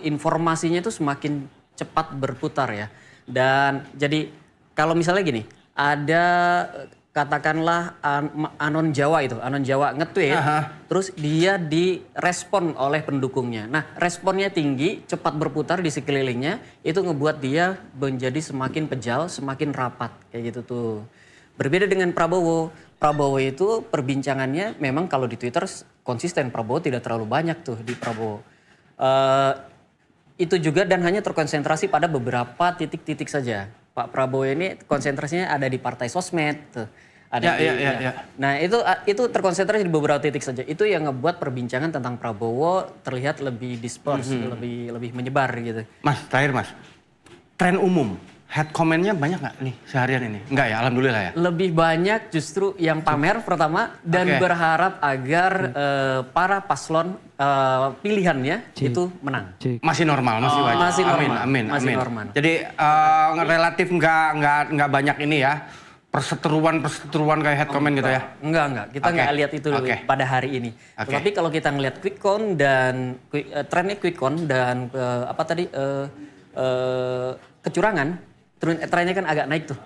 informasinya itu semakin cepat berputar ya. Dan jadi kalau misalnya gini, ada katakanlah Anon Jawa nge-tweet, terus dia direspon oleh pendukungnya. Nah, responnya tinggi, cepat berputar di sekelilingnya, itu ngebuat dia menjadi semakin pejal, semakin rapat kayak gitu tuh. Berbeda dengan Prabowo. Prabowo itu perbincangannya memang kalau di Twitter konsisten, Prabowo tidak terlalu banyak tuh di Prabowo. Itu juga dan hanya terkonsentrasi pada beberapa titik-titik saja. Pak Prabowo ini konsentrasinya ada di partai sosmed tuh. Nah itu terkonsentrasi di beberapa titik saja. Itu yang ngebuat perbincangan tentang Prabowo terlihat lebih disperse, lebih menyebar gitu. Mas, terakhir Mas, tren umum. Head comment-nya banyak nggak nih seharian ini? Enggak ya, alhamdulillah ya. Lebih banyak justru yang pamer pertama dan berharap agar para paslon pilihannya itu menang. Masih normal, masih wajar. Masih normal. Amin. Normal. Jadi relatif nggak banyak ini ya. Perseteruan kayak head comment gitu ya? Enggak. Kita nggak lihat itu pada hari ini. Tapi kalau kita ngelihat quick count dan trennya quick count dan kecurangan, trennya kan agak naik tuh.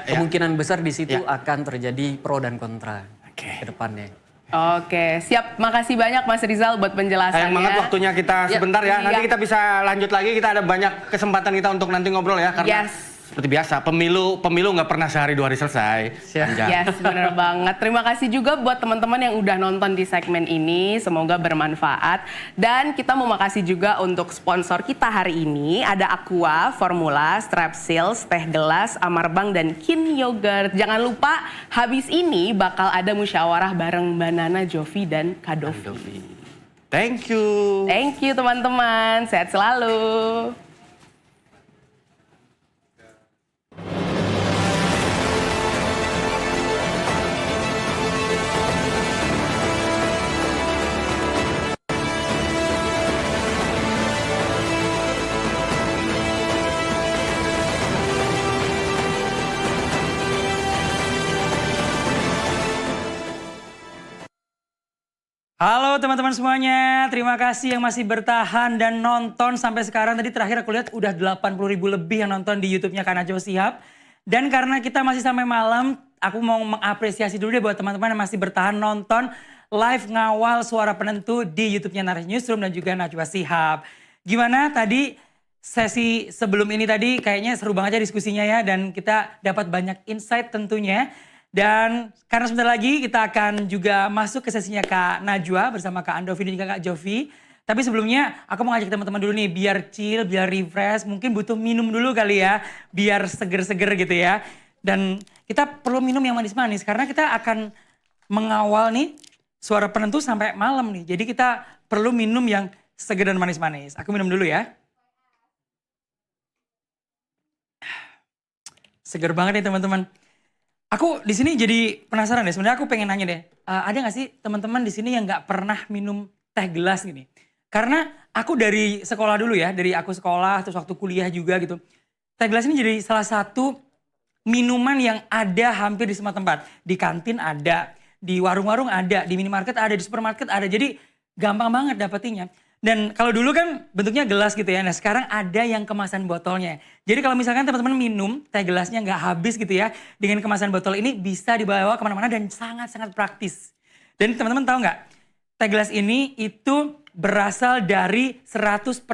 Kemungkinan besar di situ akan terjadi pro dan kontra ke depannya. Oke, siap. Makasih banyak Mas Rizal buat penjelasannya. Sayang banget waktunya kita sebentar ya. Nanti kita bisa lanjut lagi. Kita ada banyak kesempatan kita untuk nanti ngobrol ya. Karena seperti biasa, pemilu nggak pernah sehari 2 hari selesai. Yes, bener banget. Terima kasih juga buat teman-teman yang udah nonton di segmen ini. Semoga bermanfaat. Dan kita mau makasih juga untuk sponsor kita hari ini. Ada Aqua, Formula, Strepsils, Teh Gelas, Amarbang, dan Kin Yogurt. Jangan lupa, habis ini bakal ada musyawarah bareng Mbak Nana, Jovi, dan Kadovi. Thank you. Thank you teman-teman. Sehat selalu. Halo teman-teman semuanya, terima kasih yang masih bertahan dan nonton sampai sekarang. Tadi terakhir aku lihat udah 80.000 lebih yang nonton di YouTube-nya Kak Najwa Shihab. Dan karena kita masih sampai malam, aku mau mengapresiasi dulu deh buat teman-teman yang masih bertahan nonton live ngawal suara penentu di YouTube-nya Narasi Newsroom dan juga Najwa Shihab. Gimana tadi sesi sebelum ini tadi kayaknya seru banget aja diskusinya ya. Dan kita dapat banyak insight tentunya. Dan karena sebentar lagi kita akan juga masuk ke sesinya Kak Najwa bersama Kak Andovi dan juga Kak Jovi. Tapi sebelumnya aku mau ngajak teman-teman dulu nih biar chill, biar refresh. Mungkin butuh minum dulu kali ya, biar seger-seger gitu ya. Dan kita perlu minum yang manis-manis karena kita akan mengawal nih suara penentu sampai malam nih. Jadi kita perlu minum yang seger dan manis-manis. Aku minum dulu ya. Seger banget nih teman-teman. Aku di sini jadi penasaran deh. Sebenarnya aku pengen nanya deh, ada nggak sih teman-teman di sini yang nggak pernah minum teh gelas gini? Karena aku dari sekolah dulu ya, dari aku sekolah terus waktu kuliah juga gitu. Teh gelas ini jadi salah satu minuman yang ada hampir di semua tempat. Di kantin ada, di warung-warung ada, di minimarket ada, di supermarket ada. Jadi gampang banget dapetinnya. Dan kalau dulu kan bentuknya gelas gitu ya. Nah sekarang ada yang kemasan botolnya. Jadi kalau misalkan teman-teman minum teh gelasnya nggak habis gitu ya. Dengan kemasan botol ini bisa dibawa kemana-mana dan sangat-sangat praktis. Dan teman-teman tahu nggak? Teh gelas ini itu berasal dari 100%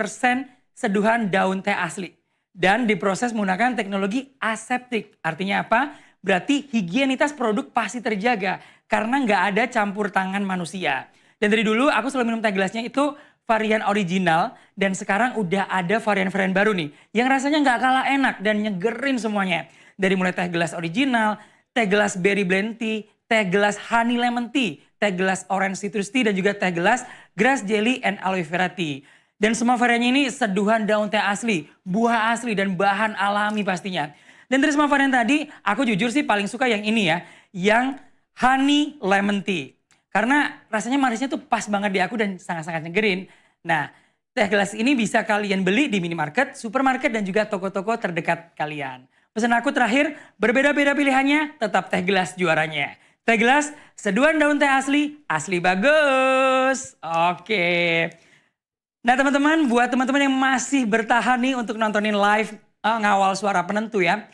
seduhan daun teh asli. Dan diproses menggunakan teknologi aseptik. Artinya apa? Berarti higienitas produk pasti terjaga. Karena nggak ada campur tangan manusia. Dan dari dulu aku selalu minum teh gelasnya itu varian original dan sekarang udah ada varian-varian baru nih yang rasanya nggak kalah enak dan nyegerin semuanya. Dari mulai teh gelas original, teh gelas berry blend tea, teh gelas honey lemon tea, teh gelas orange citrus tea dan juga teh gelas grass jelly and aloe vera tea. Dan semua variannya ini seduhan daun teh asli, buah asli dan bahan alami pastinya. Dan dari semua varian tadi, aku jujur sih paling suka yang ini ya, yang honey lemon tea. Karena rasanya manisnya tuh pas banget di aku dan sangat-sangat nyegerin. Nah, teh gelas ini bisa kalian beli di minimarket, supermarket, dan juga toko-toko terdekat kalian. Pesan aku terakhir, berbeda-beda pilihannya, tetap teh gelas juaranya. Teh gelas, seduhan daun teh asli, asli bagus. Oke. Nah teman-teman, buat teman-teman yang masih bertahan nih untuk nontonin live ngawal suara penentu ya.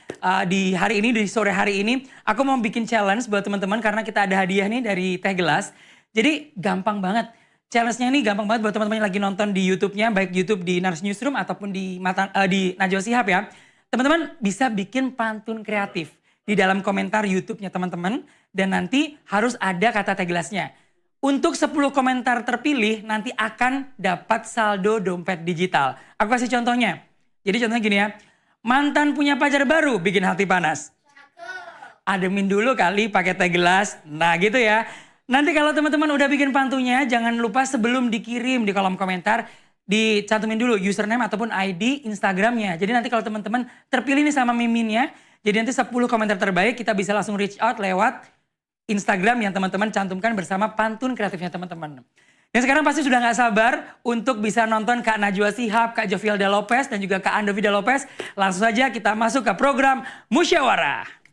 Di hari ini, di sore hari ini, aku mau bikin challenge buat teman-teman karena kita ada hadiah nih dari teh gelas. Jadi gampang banget. Challenge-nya ini gampang banget buat teman-teman yang lagi nonton di YouTube-nya, baik YouTube di Narasi Newsroom ataupun di Najwa Shihab ya. Teman-teman bisa bikin pantun kreatif di dalam komentar YouTube-nya teman-teman. Dan nanti harus ada kata teh gelasnya. Untuk 10 komentar terpilih nanti akan dapat saldo dompet digital. Aku kasih contohnya. Jadi contohnya gini ya. Mantan punya pacar baru bikin hati panas. Ademin dulu kali pakai teh gelas. Nah gitu ya. Nanti kalau teman-teman udah bikin pantunya, jangan lupa sebelum dikirim di kolom komentar, dicantumin dulu username ataupun ID Instagramnya. Jadi nanti kalau teman-teman terpilih nih sama miminnya, jadi nanti 10 komentar terbaik kita bisa langsung reach out lewat Instagram yang teman-teman cantumkan bersama pantun kreatifnya teman-teman. Dan sekarang pasti sudah nggak sabar untuk bisa nonton Kak Najwa Shihab, Kak Jovialda Lopez, dan juga Kak Andovida Lopez. Langsung saja kita masuk ke program Musyawarah.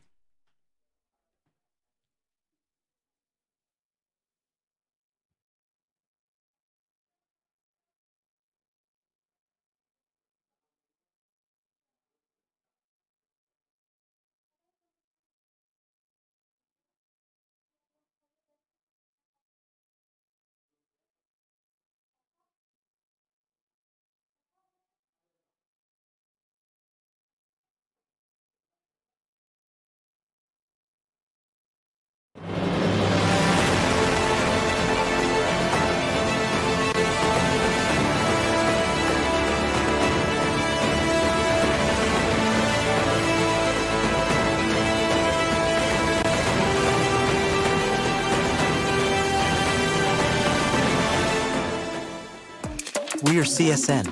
We are CSN,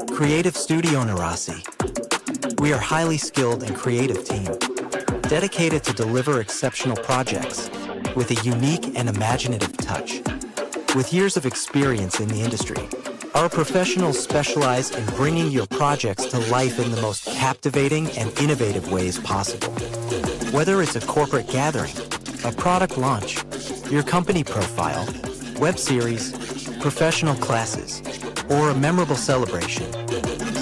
Creative Studio Narasi. We are a highly skilled and creative team, dedicated to deliver exceptional projects with a unique and imaginative touch. With years of experience in the industry, our professionals specialize in bringing your projects to life in the most captivating and innovative ways possible. Whether it's a corporate gathering, a product launch, your company profile, web series, professional classes, or a memorable celebration.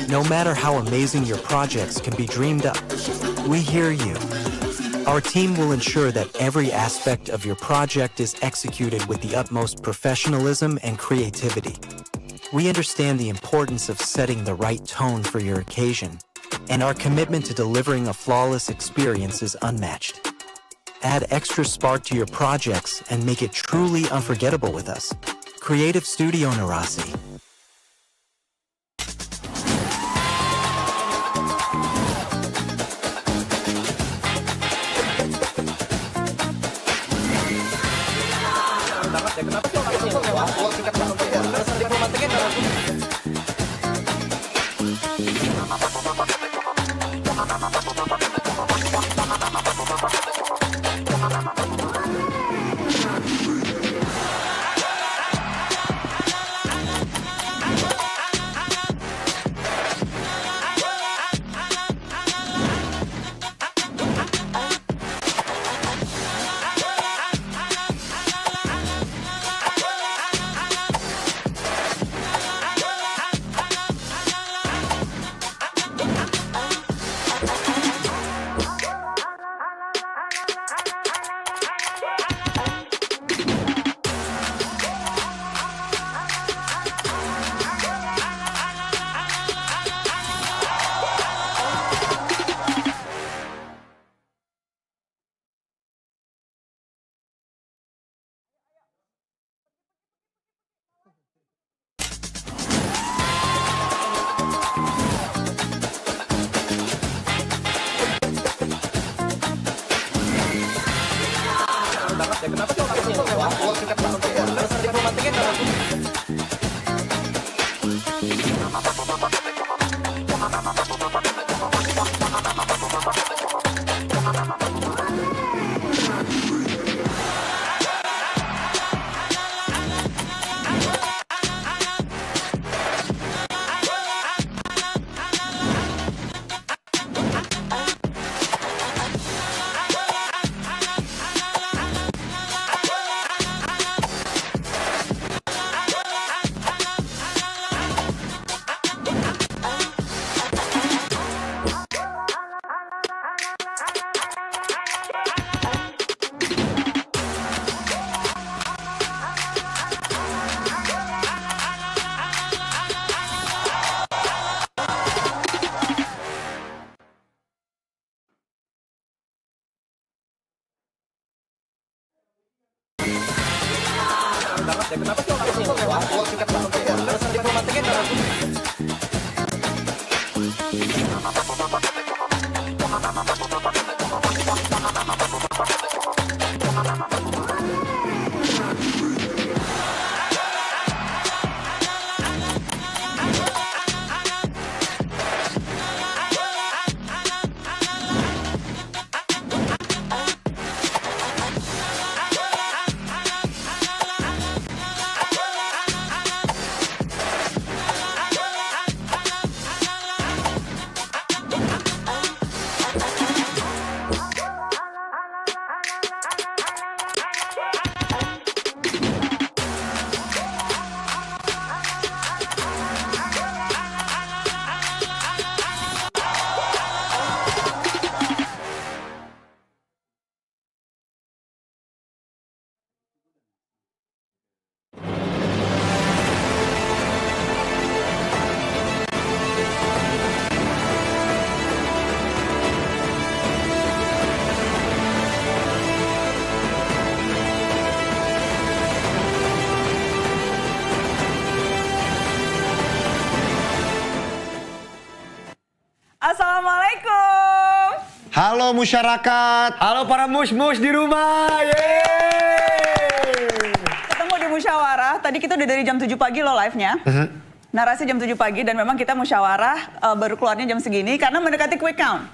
No matter how amazing your projects can be dreamed up, we hear you. Our team will ensure that every aspect of your project is executed with the utmost professionalism and creativity. We understand the importance of setting the right tone for your occasion, and our commitment to delivering a flawless experience is unmatched. Add extra spark to your projects and make it truly unforgettable with us. Creative Studio Narasi. Assalamualaikum. Halo masyarakat. Halo para mus-mus di rumah. Yeay. Ketemu di musyawarah. Tadi kita udah dari jam 7 pagi loh live-nya. Narasi jam 7 pagi dan memang kita musyawarah baru keluarnya jam segini karena mendekati quick count.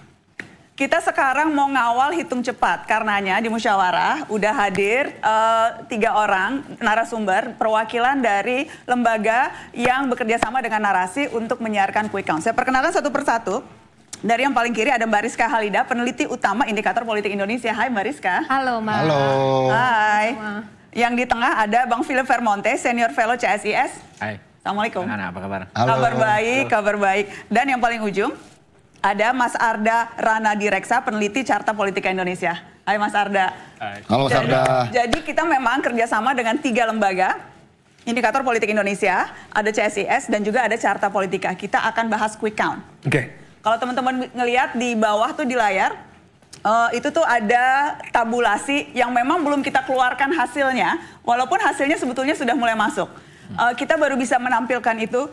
Kita sekarang mau ngawal hitung cepat, karenanya di musyawarah udah hadir 3 orang narasumber perwakilan dari lembaga yang bekerja sama dengan Narasi untuk menyiarkan quick count. Saya perkenalkan satu persatu. Dari yang paling kiri ada Mbak Rizka Halida, peneliti utama Indikator Politik Indonesia. Hai Mbak Rizka. Halo Mbak. Halo. Hai. Yang di tengah ada Bang Philip Vermonte, Senior Fellow CSIS. Hai. Assalamualaikum. Apa kabar? Kabar baik. Dan yang paling ujung ada Mas Arda Rana Direksa, peneliti Carta Politika Indonesia. Hai Mas Arda. Hai. Halo Mas Arda. Jadi kita memang kerjasama dengan 3 lembaga. Indikator Politik Indonesia, ada CSIS, dan juga ada Carta Politika. Kita akan bahas quick count. Oke. Kalau teman-teman ngelihat di bawah tuh di layar, itu tuh ada tabulasi yang memang belum kita keluarkan hasilnya, walaupun hasilnya sebetulnya sudah mulai masuk. Kita baru bisa menampilkan itu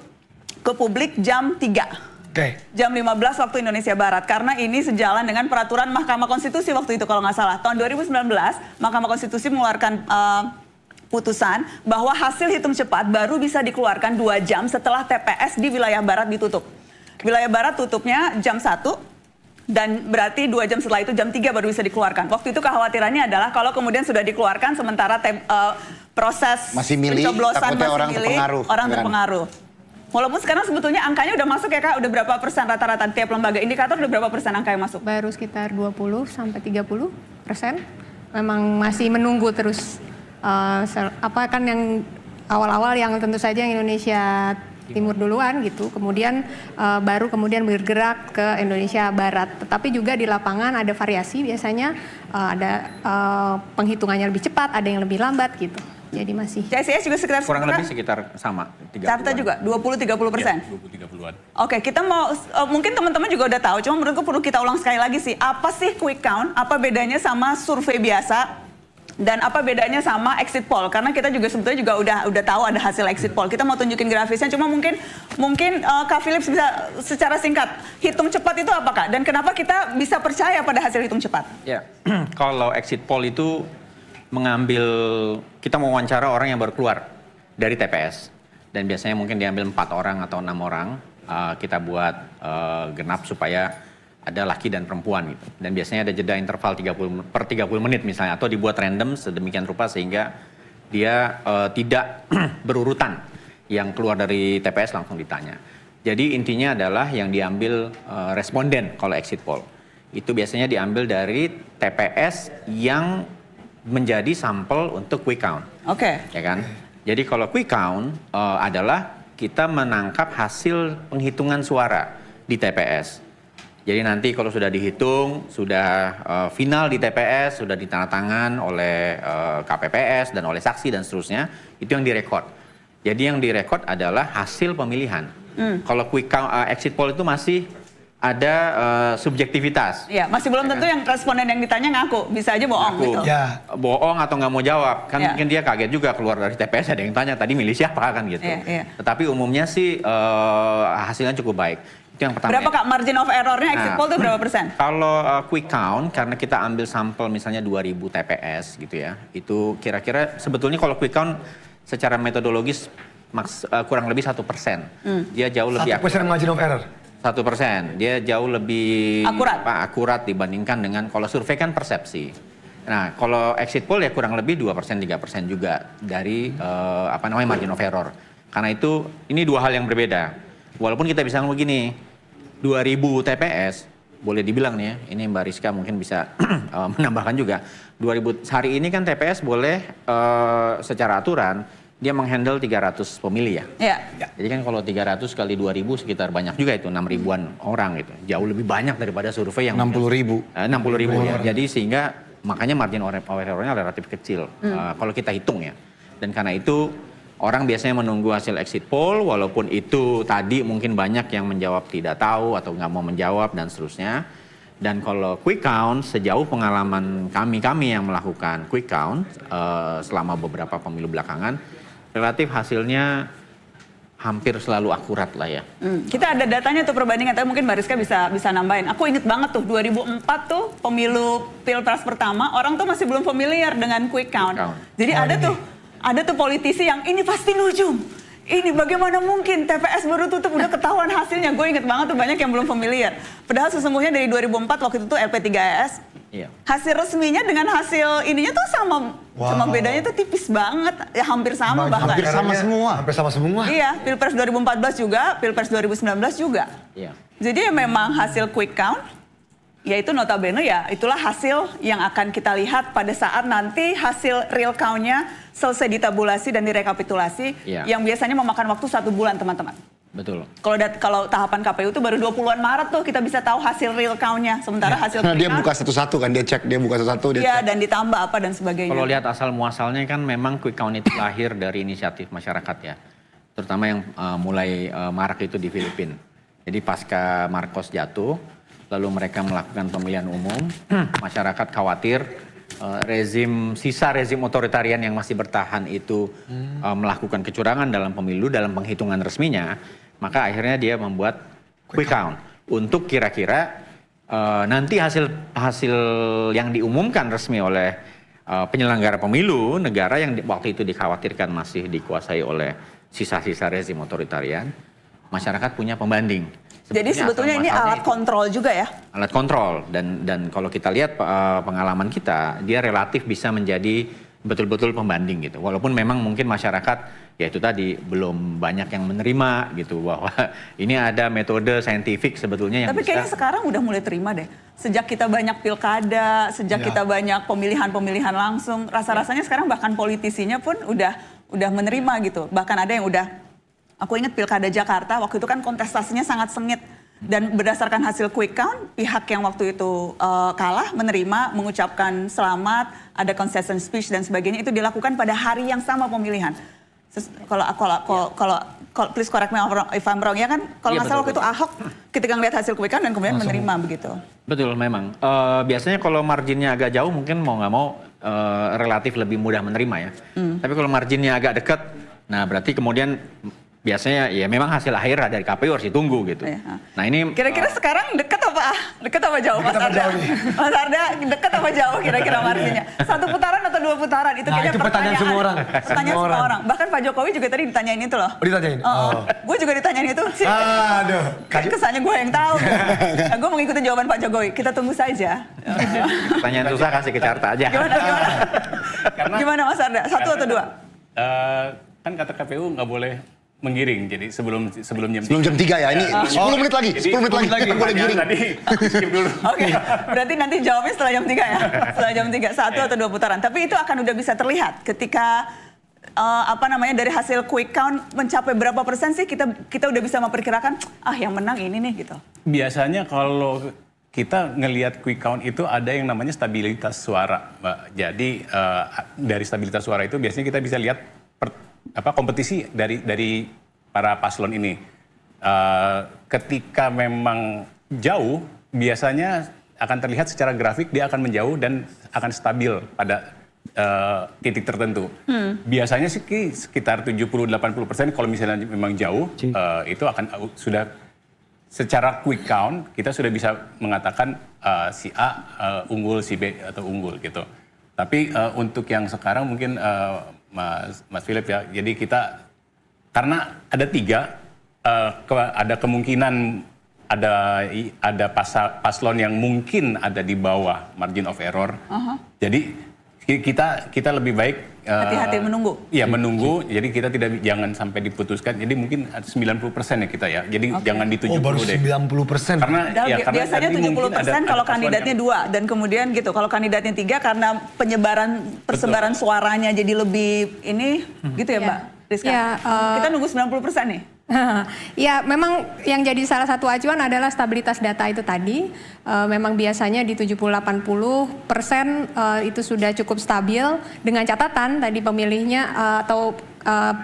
ke publik jam 3. Jam 15 waktu Indonesia Barat, karena ini sejalan dengan peraturan Mahkamah Konstitusi waktu itu kalau nggak salah. Tahun 2019, Mahkamah Konstitusi mengeluarkan putusan bahwa hasil hitung cepat baru bisa dikeluarkan 2 jam setelah TPS di wilayah Barat ditutup. Wilayah Barat tutupnya jam 1, dan berarti 2 jam setelah itu jam 3 baru bisa dikeluarkan. Waktu itu kekhawatirannya adalah kalau kemudian sudah dikeluarkan sementara proses masih milih, pencoblosan takutnya masih orang milih, terpengaruh. orang Kan? terpengaruh. Walaupun sekarang sebetulnya angkanya udah masuk ya Kak, udah berapa persen rata-rata tiap lembaga indikator udah berapa persen angka yang masuk? Baru sekitar 20-30%. Memang masih menunggu terus apa kan yang awal-awal yang tentu saja yang Indonesia Timur duluan gitu, kemudian baru kemudian bergerak ke Indonesia Barat. Tetapi juga di lapangan ada variasi, biasanya ada penghitungannya lebih cepat, ada yang lebih lambat gitu. Jadi masih. CSIS juga sekitar kurang lebih sekitar sama. Carta juga 20-30%. 20-30-an. Oke, kita mau mungkin teman-teman juga udah tahu, cuma menurutku perlu kita ulang sekali lagi sih. Apa sih quick count? Apa bedanya sama survei biasa? Dan apa bedanya sama exit poll? Karena kita juga sebetulnya juga udah tahu ada hasil exit poll. Kita mau tunjukin grafisnya, cuma mungkin Kak Philips bisa secara singkat hitung cepat itu apa Kak? Dan kenapa kita bisa percaya pada hasil hitung cepat? Ya, kalau exit poll itu mengambil, kita mau wawancara orang yang baru keluar dari TPS. Dan biasanya mungkin diambil 4 orang atau 6 orang. Kita buat genap supaya ada laki dan perempuan gitu. Dan biasanya ada jeda interval 30 menit misalnya, atau dibuat random sedemikian rupa sehingga dia tidak berurutan. Yang keluar dari TPS langsung ditanya. Jadi intinya adalah yang diambil responden kalau exit poll. Itu biasanya diambil dari TPS yang menjadi sampel untuk quick count. Oke. Ya kan? Jadi kalau quick count adalah kita menangkap hasil penghitungan suara di TPS. Jadi nanti kalau sudah dihitung, sudah final di TPS, sudah ditandatangan oleh KPPS dan oleh saksi dan seterusnya, itu yang direkod. Jadi yang direkod adalah hasil pemilihan. Kalau quick count, exit poll itu masih ada subjektivitas. Iya, masih belum tentu yang responden yang ditanya ngaku, bisa aja bohong gitu. Ya. Bohong atau nggak mau jawab, kan mungkin dia kaget juga keluar dari TPS ada yang tanya tadi milih siapa kan gitu. Tetapi umumnya sih hasilnya cukup baik. Itu yang pertama. Berapa Kak margin of errornya exit poll itu berapa persen? Kalau quick count, karena kita ambil sampel misalnya 2000 TPS gitu ya, itu kira-kira sebetulnya kalau quick count secara metodologis kurang lebih 1%. Dia jauh lebih 1% margin of error? 1%. Dia jauh lebih akurat dibandingkan dengan kalau survei kan persepsi. Nah, kalau exit poll ya kurang lebih 2%, 3% juga dari margin of error. Karena itu ini 2 hal yang berbeda. Walaupun kita bisa ngomong begini, 2000 TPS, boleh dibilang nih ya, ini Mbak Rizka mungkin bisa menambahkan juga. 2000 hari ini kan TPS boleh secara aturan dia menghandle 300 pemilih ya. Jadi kan kalau 300 kali 2000 sekitar banyak juga itu 6 ribuan orang gitu. Jauh lebih banyak daripada survei yang 60 ribu. 60 ribu ya. Jadi sehingga makanya margin of error-nya relatif kecil kalau kita hitung ya. Dan karena itu orang biasanya menunggu hasil exit poll, walaupun itu tadi mungkin banyak yang menjawab tidak tahu atau nggak mau menjawab dan seterusnya. Dan kalau quick count, sejauh pengalaman kami yang melakukan quick count selama beberapa pemilu belakangan, relatif hasilnya hampir selalu akurat lah ya. Kita ada datanya tuh perbandingan, tapi mungkin Mbak Rizka bisa nambahin. Aku inget banget tuh 2004 tuh pemilu Pilpres pertama, orang tuh masih belum familiar dengan quick count. Jadi ada tuh politisi yang ini pasti nujum. Ini bagaimana mungkin TPS baru tutup udah ketahuan hasilnya. Gue inget banget tuh banyak yang belum familiar. Padahal sesungguhnya dari 2004 waktu itu tuh LP3S. Hasil resminya dengan hasil ininya tuh sama. Cuma bedanya tuh tipis banget. Ya hampir sama bahkan. Hampir sama semua. Iya, Pilpres 2014 juga, Pilpres 2019 juga. Jadi memang hasil quick count yaitu notabene ya itulah hasil yang akan kita lihat pada saat nanti hasil real count-nya selesai ditabulasi dan direkapitulasi, yang biasanya memakan waktu 1 bulan teman-teman. Betul. Kalau tahapan KPU itu baru 20-an Maret tuh kita bisa tahu hasil real count-nya. Sementara hasil dia buka satu-satu kan, dia cek, dia buka satu-satu. Iya, dan ditambah apa dan sebagainya. Kalau lihat asal muasalnya kan memang quick count itu lahir dari inisiatif masyarakat ya. Terutama yang mulai marak itu di Filipina. Jadi pasca Marcos jatuh, lalu mereka melakukan pemilihan umum, masyarakat khawatir sisa rezim otoritarian yang masih bertahan itu melakukan kecurangan dalam pemilu, dalam penghitungan resminya, maka akhirnya dia membuat quick count untuk kira-kira nanti hasil yang diumumkan resmi oleh penyelenggara pemilu negara yang waktu itu dikhawatirkan masih dikuasai oleh sisa-sisa rezim otoritarian, masyarakat punya pembanding. Jadi sebetulnya ini alat kontrol juga ya? Alat kontrol, dan kalau kita lihat pengalaman kita, dia relatif bisa menjadi betul-betul pembanding gitu. Walaupun memang mungkin masyarakat, ya itu tadi, belum banyak yang menerima gitu, bahwa ini ada metode saintifik sebetulnya yang Tapi kayaknya sekarang udah mulai terima deh. Sejak kita banyak pilkada, sejak kita banyak pemilihan-pemilihan langsung, rasa-rasanya sekarang bahkan politisinya pun udah menerima gitu. Bahkan ada yang udah... Aku ingat pilkada Jakarta, waktu itu kan kontestasinya sangat sengit. Dan berdasarkan hasil quick count, pihak yang waktu itu kalah menerima, mengucapkan selamat, ada concession speech dan sebagainya, itu dilakukan pada hari yang sama pemilihan. Kalau please correct me if I'm wrong, ya kan? Kalau nggak salah waktu itu Ahok ketika ngeliat hasil quick count dan kemudian menerima begitu. Betul, memang. Biasanya kalau marginnya agak jauh, mungkin mau nggak mau relatif lebih mudah menerima ya. Tapi kalau marginnya agak dekat, nah berarti kemudian... Biasanya ya memang hasil akhir dari KPU harus ditunggu gitu. Nah ini kira-kira sekarang dekat apa jauh Mas Arda? Mas Arda dekat apa jauh kira-kira marginnya? 1 putaran atau 2 putaran? Itu kayaknya pertanyaan semua orang. Pertanyaan semua orang. Bahkan Pak Jokowi juga tadi ditanyain itu loh. Ditanyain? Gue juga ditanyain itu. Aduh. Kesannya gue yang tahu. Nah, gue mengikuti jawaban Pak Jokowi. Kita tunggu saja. Pertanyaan susah kasih ke Carta aja. Gimana Mas Arda? 1 atau 2? Kan kata KPU nggak boleh menggiring, jadi sebelum jam 3. Sebelum jam 3 ya, ini 10 menit lagi, 10 menit lagi. Boleh giring. Tadi skip dulu. Oke, berarti nanti jawabnya setelah jam 3 ya? Setelah jam 3, 1 atau 2 putaran. Tapi itu akan udah bisa terlihat ketika, dari hasil quick count mencapai berapa persen sih kita udah bisa memperkirakan, yang menang ini nih gitu. Biasanya kalau kita ngelihat quick count itu ada yang namanya stabilitas suara, Mbak. Jadi dari stabilitas suara itu biasanya kita bisa lihat kompetisi dari para paslon ini. Ketika memang jauh, biasanya akan terlihat secara grafik dia akan menjauh dan akan stabil pada titik tertentu. Biasanya sih sekitar 70-80% kalau misalnya memang jauh, itu akan sudah secara quick count kita sudah bisa mengatakan si A unggul, si B atau unggul gitu. Tapi untuk yang sekarang mungkin Mas Philip ya, jadi kita karena ada 3, ada kemungkinan ada paslon yang mungkin ada di bawah margin of error. Jadi kita lebih baik hati-hati menunggu. Iya, menunggu. Jadi kita jangan sampai diputuskan. Jadi mungkin 90% ya kita ya. Jadi jangan di 70 baru deh. 90%. Karena biasanya 70% kalau kandidatnya 2 dan kemudian gitu. Kalau kandidatnya 3 karena persebaran suaranya jadi lebih ini gitu ya Mbak Rizka. Kita nunggu 90% nih. Ya, memang yang jadi salah satu acuan adalah stabilitas data itu tadi. Memang biasanya di 70-80% itu sudah cukup stabil dengan catatan tadi pemilihnya atau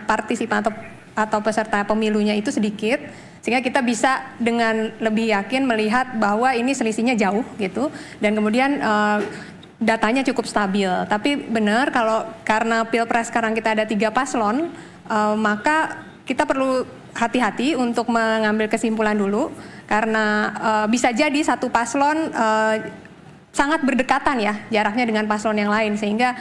partisipan atau peserta pemilunya itu sedikit. Sehingga kita bisa dengan lebih yakin melihat bahwa ini selisihnya jauh gitu. Dan kemudian datanya cukup stabil. Tapi benar kalau karena Pilpres sekarang kita ada 3 paslon, maka kita perlu hati-hati untuk mengambil kesimpulan dulu karena bisa jadi satu paslon sangat berdekatan ya jaraknya dengan paslon yang lain sehingga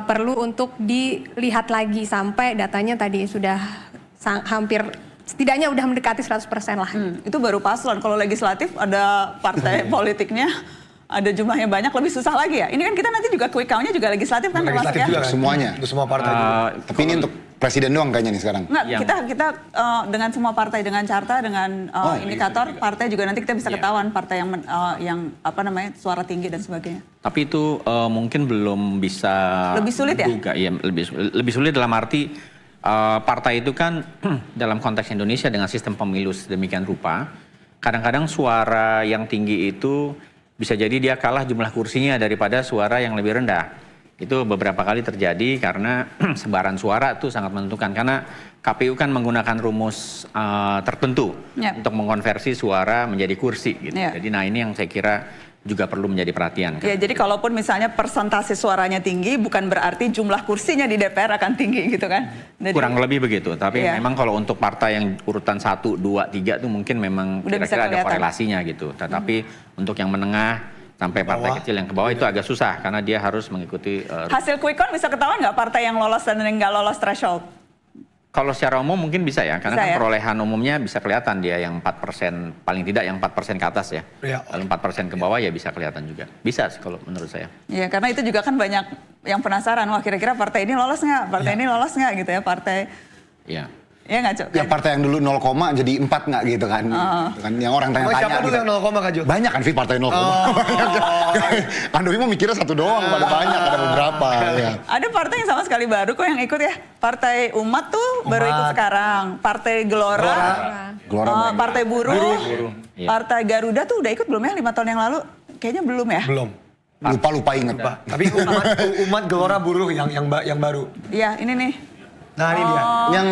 perlu untuk dilihat lagi sampai datanya tadi sudah hampir setidaknya udah mendekati 100% lah. Itu baru paslon. Kalau legislatif ada partai politiknya ada jumlahnya banyak lebih susah lagi ya. Ini kan kita nanti juga quick count-nya juga legislatif kan termasuk ya? Juga, semuanya. Untuk semua partai. Tapi ini untuk presiden doang kayaknya nih sekarang. Enggak, kita dengan semua partai, dengan carta, dengan indikator partai juga nanti kita bisa ketahuan partai yang apa namanya suara tinggi dan sebagainya. Tapi itu mungkin belum bisa Lebih sulit ya? Iya, lebih sulit dalam arti partai itu kan dalam konteks Indonesia dengan sistem pemilu sedemikian rupa, kadang-kadang suara yang tinggi itu bisa jadi dia kalah jumlah kursinya daripada suara yang lebih rendah. Itu beberapa kali terjadi karena sebaran suara itu sangat menentukan. Karena KPU kan menggunakan rumus tertentu untuk mengkonversi suara menjadi kursi. Gitu. Jadi ini yang saya kira juga perlu menjadi perhatian. Ya, jadi kalaupun misalnya persentase suaranya tinggi, bukan berarti jumlah kursinya di DPR akan tinggi gitu kan? Jadi, kurang lebih begitu. Tapi memang kalau untuk partai yang urutan 1, 2, 3 itu mungkin memang kira-kira ada korelasinya gitu. Tetapi untuk yang menengah sampai partai kecil yang ke bawah itu agak susah karena dia harus mengikuti hasil quick count bisa ketahuan nggak partai yang lolos dan yang nggak lolos threshold? Kalau secara umum mungkin bisa ya, karena bisa, kan perolehan umumnya bisa kelihatan dia yang 4%, paling tidak yang 4% ke atas ya. Lalu 4% ke bawah ya bisa kelihatan juga. Bisa sih kalau menurut saya. Iya, karena itu juga kan banyak yang penasaran, wah kira-kira partai ini lolos nggak, partai ini lolos nggak gitu ya, partai. Iya. Iya nggak, Cok? Ya partai yang dulu 0, jadi 4 nggak gitu kan. Kan yang orang tanya-tanya Siapa dulu gitu. yang 0, Kak Jo? Banyak kan partai 0, Andovi mau mikirnya 1 doang, pada banyak, ada beberapa. Ya. Ada partai yang sama sekali baru kok yang ikut ya. Partai Umat tuh baru ikut sekarang. Partai Gelora. Partai Buruh. Partai Garuda tuh udah ikut belum ya 5 tahun yang lalu? Kayaknya belum ya? Belum. Lupa inget. Tapi umat Gelora Buruh yang baru. Iya, ini nih. Nah ini dia. Yang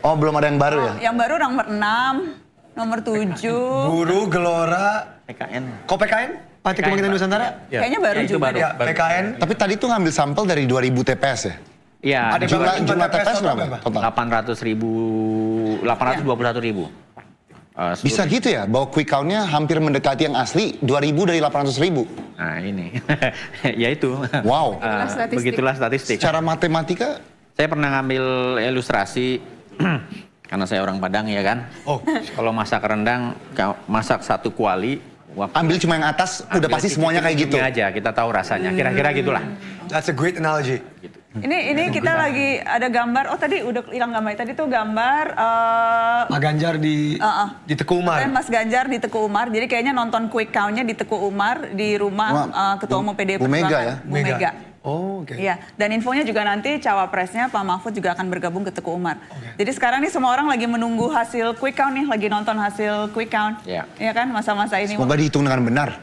oh belum ada yang baru ya? Yang baru nomor 6, nomor 7. Buruh, Gelora, PKN. Kok PKN? Partai Kebangkitan Nusantara? Kayaknya baru juga. Ya, PKN. Tapi tadi tuh ngambil sampel dari 2000 TPS ya? Iya. Jumlah TPS berapa? Total? 821.000. Bisa gitu ya? Bahwa quick count-nya hampir mendekati yang asli 2.000 dari 800.000. Nah ini, ya itu. Wow. Begitulah statistik. Secara matematika? Saya pernah ngambil ilustrasi, karena saya orang Padang ya kan. Kalau masak rendang, masak 1 kuali. Ambil cuma yang atas, udah pasti semuanya kayak gitu. Aja, kita tahu rasanya. Kira-kira gitulah. That's a great analogy. Gitu. Ini kita lagi ada gambar. Oh tadi udah hilang gambar. Tadi tuh gambar. Mas Ganjar di Teguh Umar. Mas Ganjar di Teguh Umar. Jadi kayaknya nonton quick count-nya di Teguh Umar di rumah Ketua Umum PDI Perjuangan. Bu Mega ya? Bu Mega. Oh, oke. Iya, dan infonya juga nanti cawapresnya Pak Mahfud juga akan bergabung ke Teguh Umar. Jadi sekarang nih semua orang lagi menunggu hasil quick count nih, lagi nonton hasil quick count. Iya kan masa-masa ini. Semoga dihitung dengan benar.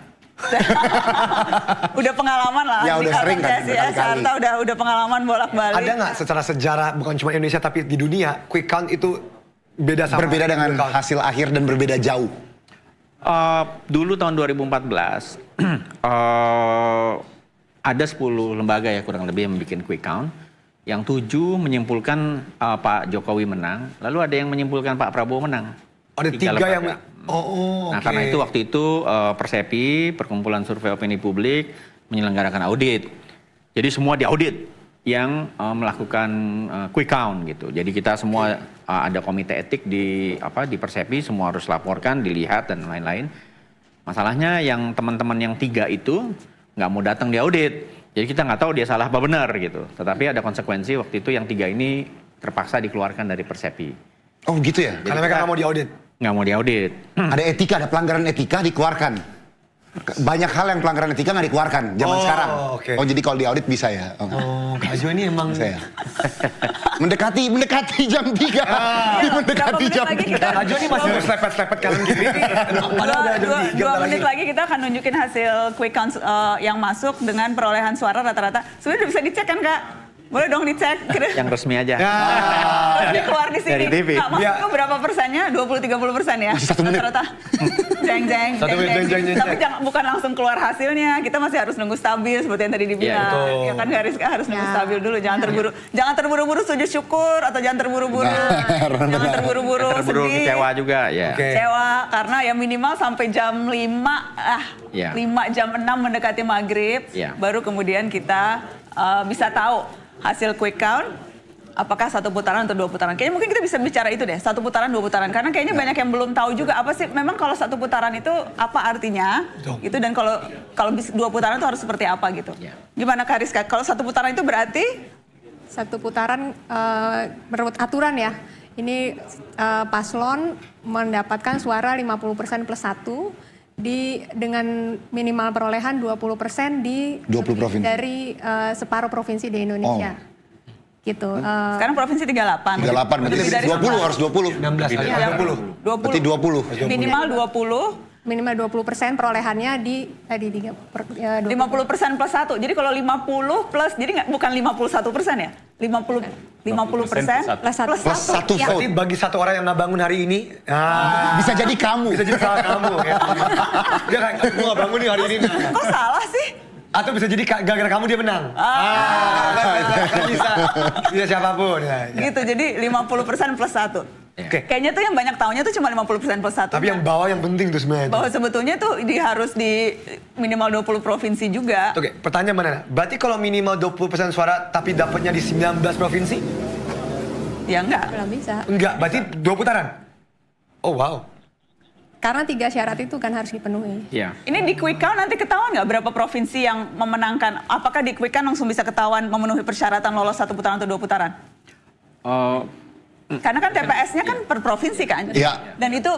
Udah pengalaman lah. Ya udah sering kan. Carta udah pengalaman bolak-balik. Ada nggak secara sejarah bukan cuma Indonesia tapi di dunia quick count itu beda sama? Berbeda dengan hasil akhir dan berbeda jauh. Dulu tahun 2014 ada 10 lembaga ya kurang lebih yang membuat quick count. Yang 7 menyimpulkan Pak Jokowi menang, lalu ada yang menyimpulkan Pak Prabowo menang. Ada 3 yang Nah karena itu waktu itu Persepi, Perkumpulan Survei Opini Publik menyelenggarakan audit. Jadi semua diaudit yang melakukan quick count gitu. Jadi kita semua ada komite etik di Persepi, semua harus laporkan, dilihat dan lain-lain. Masalahnya yang teman-teman yang 3 itu nggak mau datang di audit. Jadi kita nggak tahu dia salah apa benar gitu. Tetapi ada konsekuensi waktu itu yang 3 ini terpaksa dikeluarkan dari Persepi. Oh gitu ya? Karena mereka nggak mau diaudit? Nggak mau diaudit. Ada etika, ada pelanggaran etika dikeluarkan. Banyak hal yang pelanggaran etika nggak dikeluarkan zaman sekarang. Okay. Oh jadi kalau diaudit bisa ya? Kak Jo ini emang... Bisa ya? mendekati jam 3. Mendekati jam 3. Kak Jo ini masih slepet-slepet kanan gini. Padahal udah jam 3. 2 menit lagi kita akan nunjukin hasil quick count yang masuk dengan perolehan suara rata-rata. Sebenarnya udah bisa dicek kan Kak? Boleh dong dicek. Yang resmi aja. Terus keluar di sini. Dari TV. Nggak masuk berapa persennya? 20-30% ya? 1 menit. Rata-rata. Jeng-jeng. Tapi bukan langsung keluar hasilnya. Kita masih harus nunggu stabil seperti yang tadi dibilang. Ya kan harus nunggu stabil dulu. Jangan terburu-buru sujud syukur atau jangan terburu-buru. Jangan terburu-buru sedih. Kecewa juga ya. Kecewa karena ya minimal sampai jam 5 jam 6 mendekati maghrib baru kemudian kita bisa tahu hasil quick count Apakah 1 putaran atau 2 putaran? Kayaknya mungkin kita bisa bicara itu deh, 1 putaran, 2 putaran. Karena kayaknya banyak yang belum tahu juga apa sih, memang kalau 1 putaran itu apa artinya, gitu. Dan kalau 2 putaran itu harus seperti apa gitu. Gimana Kak Rizka? Kalau 1 putaran itu berarti? 1 putaran menurut aturan ya, ini paslon mendapatkan suara 50% plus 1 dengan minimal perolehan 20% di 20 provinsi. dari separuh provinsi di Indonesia. Gitu. Sekarang provinsi 38. 38, berarti 20 harus 20. 16. Iya. 20. Berarti 20. Minimal 20. Minimal 20% perolehannya di tadi 50% plus 1. Jadi kalau 50 plus, jadi bukan 51% ya? 50% plus 1. Ya. Berarti bagi 1 orang yang nggak bangun hari ini, bisa jadi kamu. Bisa jadi salah kamu. Ya. Dia kayak, gue nggak bangun nih hari ini. Kok salah sih? Atau bisa jadi gara-gara kamu dia menang. Bisa siapapun. Ya. Gitu, jadi 50% plus 1. Kayaknya tuh yang banyak tahunya tuh cuma 50% plus 1. Tapi yang bawah yang penting tuh sebenarnya. Bahwa sebetulnya tuh harus di minimal 20 provinsi juga. Oke, pertanyaan mana? Berarti kalau minimal 20% suara tapi dapatnya di 19 provinsi? Ya enggak. Belum bisa. Enggak, berarti 2 putaran? Oh wow. Karena 3 syarat itu kan harus dipenuhi. Iya. Ini di quick count nanti ketahuan nggak berapa provinsi yang memenangkan? Apakah di quick count langsung bisa ketahuan memenuhi persyaratan lolos 1 putaran atau 2 putaran? Karena kan TPS-nya kan per provinsi kan? Iya. Dan itu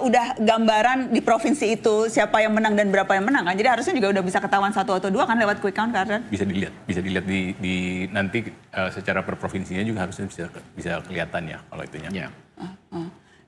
udah gambaran di provinsi itu siapa yang menang dan berapa yang menang kan? Jadi harusnya juga udah bisa ketahuan 1 atau 2 kan lewat quick count kan? Bisa dilihat di nanti secara per provinsinya juga harusnya bisa kelihatan ya kalau itunya.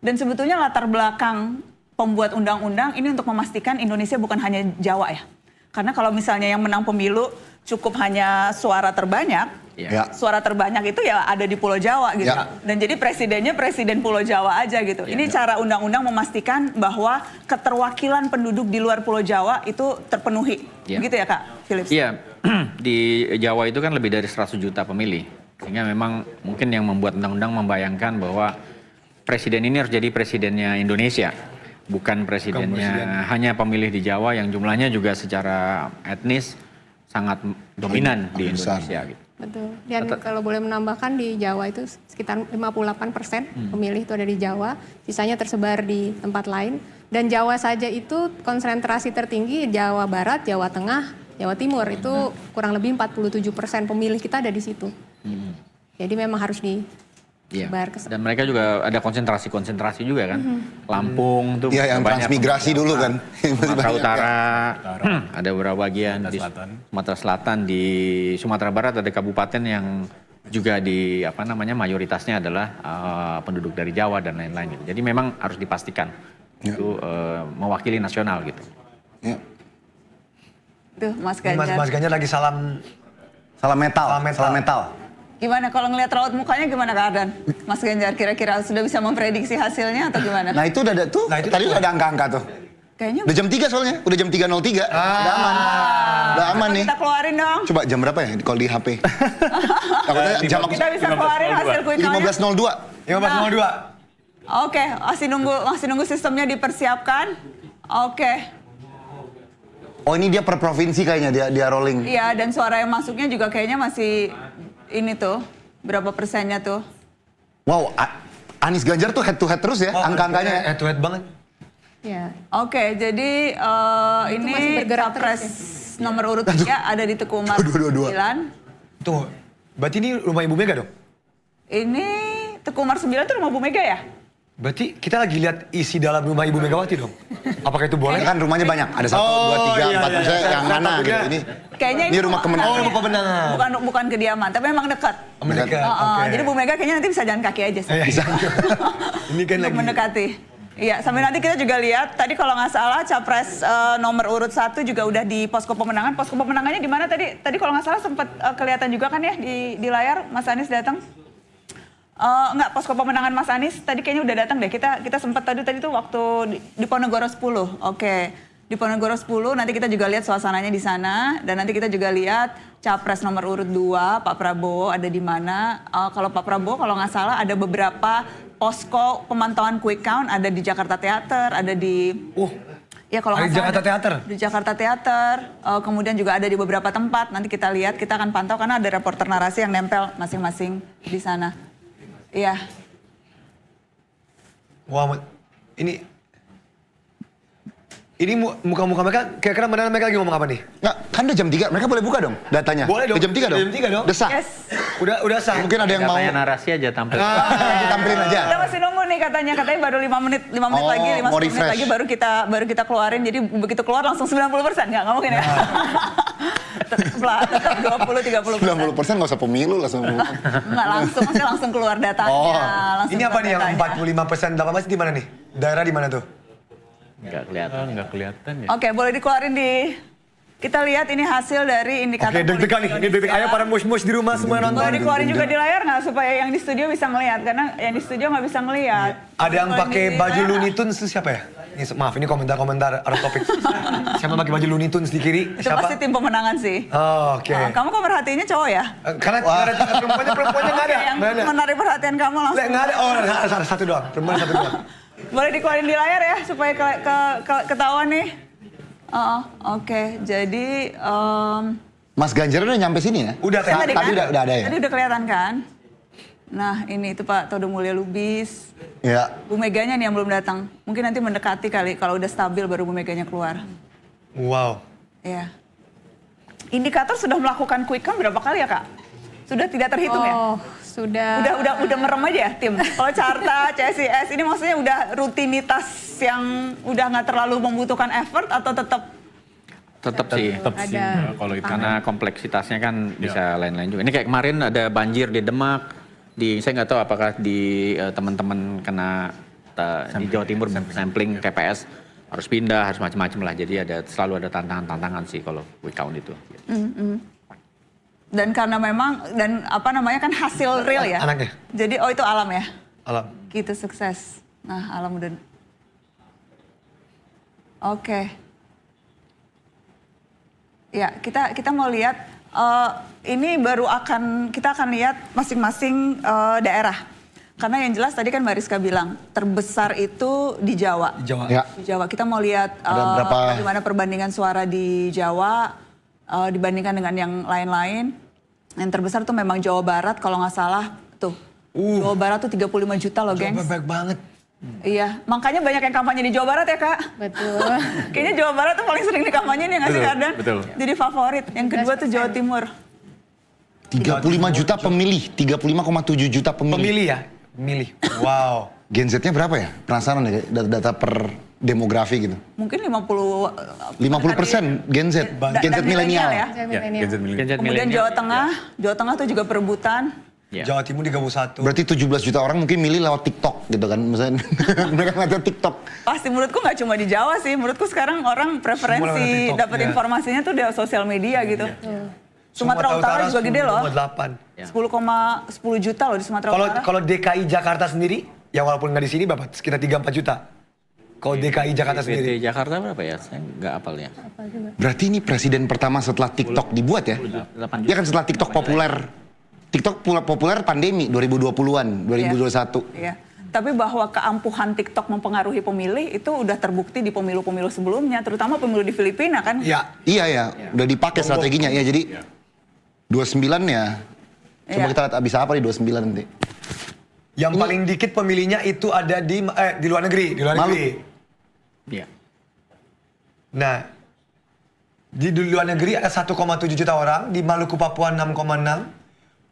Dan sebetulnya latar belakang pembuat undang-undang ini untuk memastikan Indonesia bukan hanya Jawa ya. Karena kalau misalnya yang menang pemilu cukup hanya suara terbanyak, suara terbanyak itu ya ada di Pulau Jawa gitu. Dan jadi presidennya presiden Pulau Jawa aja gitu. Ini cara undang-undang memastikan bahwa keterwakilan penduduk di luar Pulau Jawa itu terpenuhi. Gitu ya Kak Philips? Iya, di Jawa itu kan lebih dari 100 juta pemilih. Sehingga memang mungkin yang membuat undang-undang membayangkan bahwa presiden ini harus jadi presidennya Indonesia. Bukan presidennya hanya pemilih di Jawa yang jumlahnya juga secara etnis sangat dominan di Indonesia. Gitu. Betul. Dan kalau boleh menambahkan di Jawa itu sekitar 58% pemilih itu ada di Jawa, sisanya tersebar di tempat lain. Dan Jawa saja itu konsentrasi tertinggi Jawa Barat, Jawa Tengah, Jawa Timur itu kurang lebih 47% pemilih kita ada di situ. Jadi memang harus disebar ke sana. Dan mereka juga ada konsentrasi juga kan. Lampung tuh yang transmigrasi dulu kan. Sumatera Utara, ada beberapa bagian di Sumatera Selatan, di Sumatera Barat ada kabupaten yang juga mayoritasnya adalah penduduk dari Jawa dan lain-lain gitu. Jadi memang harus dipastikan itu mewakili nasional gitu. Tuh Mas Ganjar. Mas Ganjar lagi salam metal. Gimana kalau ngelihat raut mukanya gimana keadaan? Mas Ganjar kira-kira sudah bisa memprediksi hasilnya atau gimana? Nah itu udah ada tuh, tadi udah ada angka-angka tuh. Kayaknya udah jam 3 soalnya, udah jam 3.03. Udah aman. Udah aman nih. Kita keluarin dong. Coba jam berapa ya kalau di HP? Kita bisa keluarin hasil quick count-nya. 15.02. Oke, masih nunggu sistemnya dipersiapkan. Oke. Oh ini dia per provinsi kayaknya dia rolling. Iya, dan suara yang masuknya juga kayaknya masih ini tuh, berapa persennya tuh? Wow, Anies Ganjar tuh head to head terus ya, angka-angkanya. Head to head banget. Ya. Oke, jadi ini capres nomor urut 3 ada di Teguh Umar 9. Tuh, berarti ini rumah Ibu Mega dong? Ini Teguh Umar 9 itu rumah Bu Mega ya? Berarti kita lagi lihat isi dalam rumah Ibu Megawati dong? Apakah itu boleh? Kan rumahnya banyak, ada 1, 2, 3, 4, misalnya yang mana gitu. Kayaknya ini rumah kemenangan. Oh, rumah kemenangan. Bukan kediaman, tapi memang dekat. Mendekat. Jadi Bu Mega kayaknya nanti bisa jalan kaki aja sih. Bisa. Ini kan lagi mendekati. Iya, sambil nanti kita juga lihat, tadi kalau nggak salah capres nomor urut 1 juga udah di posko pemenangan. Posko pemenangannya di mana tadi? Tadi kalau nggak salah sempat kelihatan juga kan ya di layar Mas Anies datang. Enggak, posko pemenangan Mas Anies tadi kayaknya udah datang deh. Kita sempat tadi tuh waktu di Ponegoro 10. Oke. Di Ponegoro 10 nanti kita juga lihat suasananya di sana dan nanti kita juga lihat capres nomor urut 2 Pak Prabowo ada di mana. Kalau Pak Prabowo kalau nggak salah ada beberapa posko pemantauan quick count ada di Jakarta Theater, ada di Ya kalau Di nggak salah Jakarta ada- Theater? Di Jakarta Theater, kemudian juga ada di beberapa tempat. Nanti kita lihat, kita akan pantau karena ada reporter narasi yang nempel masing-masing di sana. Iya. Wah, ini muka-muka mereka, kira-kira mana mereka lagi ngomong apa nih? Nggak, kan udah jam 3, mereka boleh buka dong datanya? Boleh dong. Udah jam 3 dong? Jam 3 dong. Udah sah? Yes. Udah sah. Mungkin ada yang mau... Katanya narasi aja tampil. Ditampilin aja. Kita masih nunggu nih katanya baru 5 menit Oh, lagi, 5 mau menit refresh. lagi baru kita keluarin. Jadi begitu keluar langsung 90%, nggak mungkin ya. Tetap 20-30%. 90% nggak usah pemilu langsung. Nggak langsung keluar datanya. Oh. Langsung Ini apa keluar nih yang datanya. 45% 18 di mana nih? Daerah di mana tuh? Nggak kelihatan ya. Oke, boleh dikeluarin di... Kita lihat ini hasil dari indikator Oke, deg-degan nih. politik Ini deg-degan. Ayo para mus-mus di rumah semua nonton. Boleh dikeluarin juga di layar nggak supaya yang di studio bisa ngelihat, karena yang di studio nggak bisa ngelihat. Ada yang Kalau pakai di baju layar Looney Tunes itu siapa ya? Ini, maaf, ini komentar-komentar out of topic. Siapa pakai baju Looney Tunes di kiri? itu Siapa? pasti tim pemenangan sih. Oh, oke. Kamu kok merhatiinnya cowok ya? Karena perempuannya nggak ada. Yang Nggak ada. menarik perhatian kamu langsung. Nggak ada. Oh, ada satu doang. Perempuan satu doang. Boleh dikeluarin di layar ya supaya ketahuan nih. Oke. Jadi Mas Ganjar udah nyampe sini ya? Udah tadi kan? udah ada ya? Tadi udah kelihatan kan? Nah, ini itu Pak Todo Mulya Lubis. Ya. Bu Meganya nih yang belum datang. Mungkin nanti mendekati kali, kalau udah stabil baru Bu Meganya keluar. Wow. Iya. Indikator sudah melakukan quick count berapa kali ya, Kak? Sudah tidak terhitung ya? Oh, sudah. Udah merem aja ya tim. Kalau Carta, CSIS ini maksudnya udah rutinitas yang udah nggak terlalu membutuhkan effort atau tetap Tetap sih. Ada Kalau itu karena kompleksitasnya kan bisa lain-lain juga. Ini kayak kemarin ada banjir di Demak. Saya nggak tahu apakah di teman-teman kena di Jawa Timur sampling KPS harus pindah, harus macam-macam lah. Jadi selalu ada tantangan-tantangan sih kalau quick count itu. dan karena memang kan hasil real ya. Anaknya. Jadi itu alam ya. Alam. Gitu sukses. Nah, alam udah. Oke. Ya, kita mau lihat ini kita akan lihat masing-masing daerah. Karena yang jelas tadi kan Mbak Rizka bilang terbesar itu di Jawa. Di Jawa. Ya. Di Jawa kita mau lihat bagaimana perbandingan suara di Jawa dibandingkan dengan yang lain-lain. Yang terbesar tuh memang Jawa Barat kalau nggak salah tuh. Jawa Barat tuh 35 juta loh, gengs. Baik banget. Iya, makanya banyak yang kampanye di Jawa Barat ya, Kak. Betul. Kayaknya Jawa Barat tuh paling sering dikampanye nih nggak sih, Kardan? Betul. Jadi favorit. Yang kedua tuh Jawa Timur. 35 juta pemilih, 35,7 juta pemilih. Pemilih ya? Pemilih. Wow. Gen Z-nya berapa ya? Penasaran ya, data per demografi gitu. Mungkin 50... 50% Gen Z, Gen Z milenial. ya. Gen Z milenial. Kemudian Jawa Tengah tuh juga perebutan. Jawa Timur 31. Berarti 17 juta orang mungkin milih lewat TikTok gitu kan. Misalnya mereka ngeliat TikTok. Pasti menurutku nggak cuma di Jawa sih. Menurutku sekarang orang preferensi dapat informasinya tuh di sosial media gitu. Sumatera Utara juga gede loh. 10,8. 10,10 juta loh di Sumatera Utara. Kalau DKI Jakarta sendiri, ya walaupun nggak di sini berapa? Sekitar 3-4 juta. Kalau DKI Jakarta sendiri. Jakarta berapa ya? Saya nggak hafal ya. Berarti ini presiden pertama setelah TikTok dibuat ya? Ya kan setelah TikTok populer. TikTok populer pandemi 2020-an, 2021. Iya. Tapi bahwa keampuhan TikTok mempengaruhi pemilih itu udah terbukti di pemilu-pemilu sebelumnya, terutama pemilu di Filipina kan. Iya. Iya ya, udah dipakai strateginya ya. Jadi 29 ya. Coba kita lihat bisa apa di 29 nanti. Yang paling dikit pemilihnya itu ada di luar negeri, Iya. Nah, di luar negeri ada 1,7 juta orang, di Maluku Papua 6,6.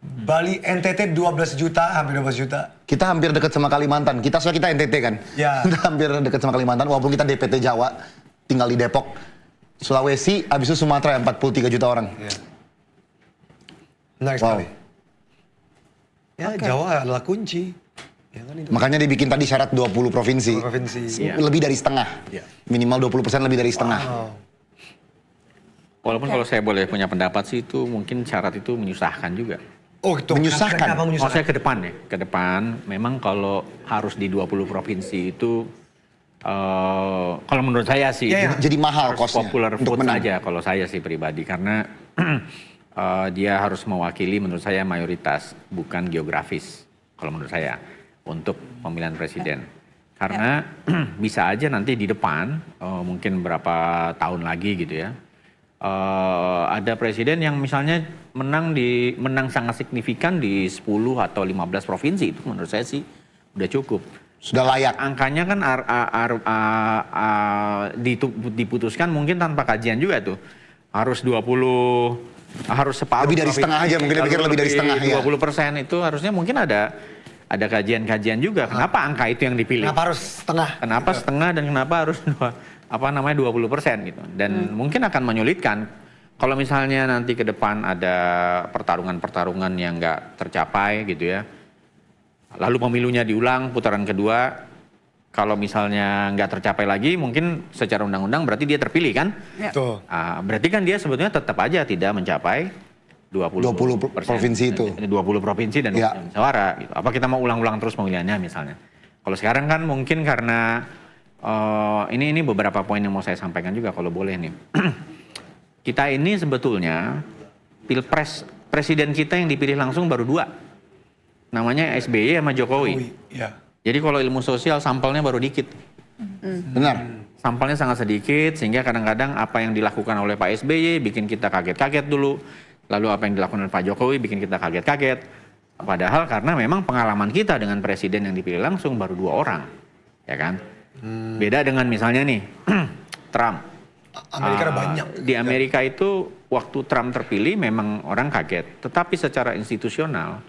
Bali NTT 12 juta, hampir 12 juta. Kita hampir dekat sama Kalimantan. Kita NTT kan. Ya. Kita hampir dekat sama Kalimantan walaupun kita DPT Jawa, tinggal di Depok. Sulawesi, habis itu Sumatera 43 juta orang. Ya. Menarik sekali. Ya, Jawa adalah kunci. Ya, kan itu. Makanya dibikin tadi syarat 20 provinsi. Lebih dari setengah. Minimal 20% lebih dari setengah. Walaupun kalau saya boleh punya pendapat sih itu mungkin syarat itu menyusahkan juga. Oh, itu menyusahkan. Saya ke depan ya. Ke depan memang kalau harus di 20 provinsi itu kalau menurut saya sih jadi mahal kosnya popular vote saja kalau saya sih pribadi karena dia harus mewakili menurut saya mayoritas bukan geografis kalau menurut saya untuk pemilihan presiden. Karena bisa aja nanti di depan, mungkin berapa tahun lagi gitu ya, ada presiden yang misalnya menang sangat signifikan di 10 atau 15 provinsi. Itu menurut saya sih udah cukup. Sudah layak. Angkanya kan diputuskan mungkin tanpa kajian juga tuh. Harus 20, harus separuh. Lebih dari setengah aja, mungkin dipikir lebih dari setengah ya. 20% itu harusnya mungkin ada kajian-kajian juga. Kenapa angka itu yang dipilih? Kenapa harus setengah? Kenapa setengah dan kenapa harus 20% gitu. Dan mungkin akan menyulitkan. Kalau misalnya nanti ke depan ada pertarungan-pertarungan yang nggak tercapai gitu ya. Lalu pemilunya diulang putaran kedua. Kalau misalnya nggak tercapai lagi, mungkin secara undang-undang berarti dia terpilih kan? Ya. Berarti kan dia sebetulnya tetap aja tidak mencapai 20 provinsi itu. 20 provinsi dan musyawarah. Gitu. Apa kita mau ulang-ulang terus pemilihannya misalnya? Kalau sekarang kan mungkin karena ini beberapa poin yang mau saya sampaikan juga kalau boleh nih. Kita ini sebetulnya pilpres presiden kita yang dipilih langsung baru 2. Namanya SBY sama Jokowi. Ya. Jadi kalau ilmu sosial sampelnya baru dikit. Benar. Sampelnya sangat sedikit sehingga kadang-kadang apa yang dilakukan oleh Pak SBY bikin kita kaget-kaget dulu. Lalu apa yang dilakukan oleh Pak Jokowi bikin kita kaget-kaget. Padahal karena memang pengalaman kita dengan presiden yang dipilih langsung baru 2 orang. Ya kan? Beda dengan misalnya nih Trump. Amerika ada banyak. Di Amerika itu waktu Trump terpilih memang orang kaget. Tetapi secara institusional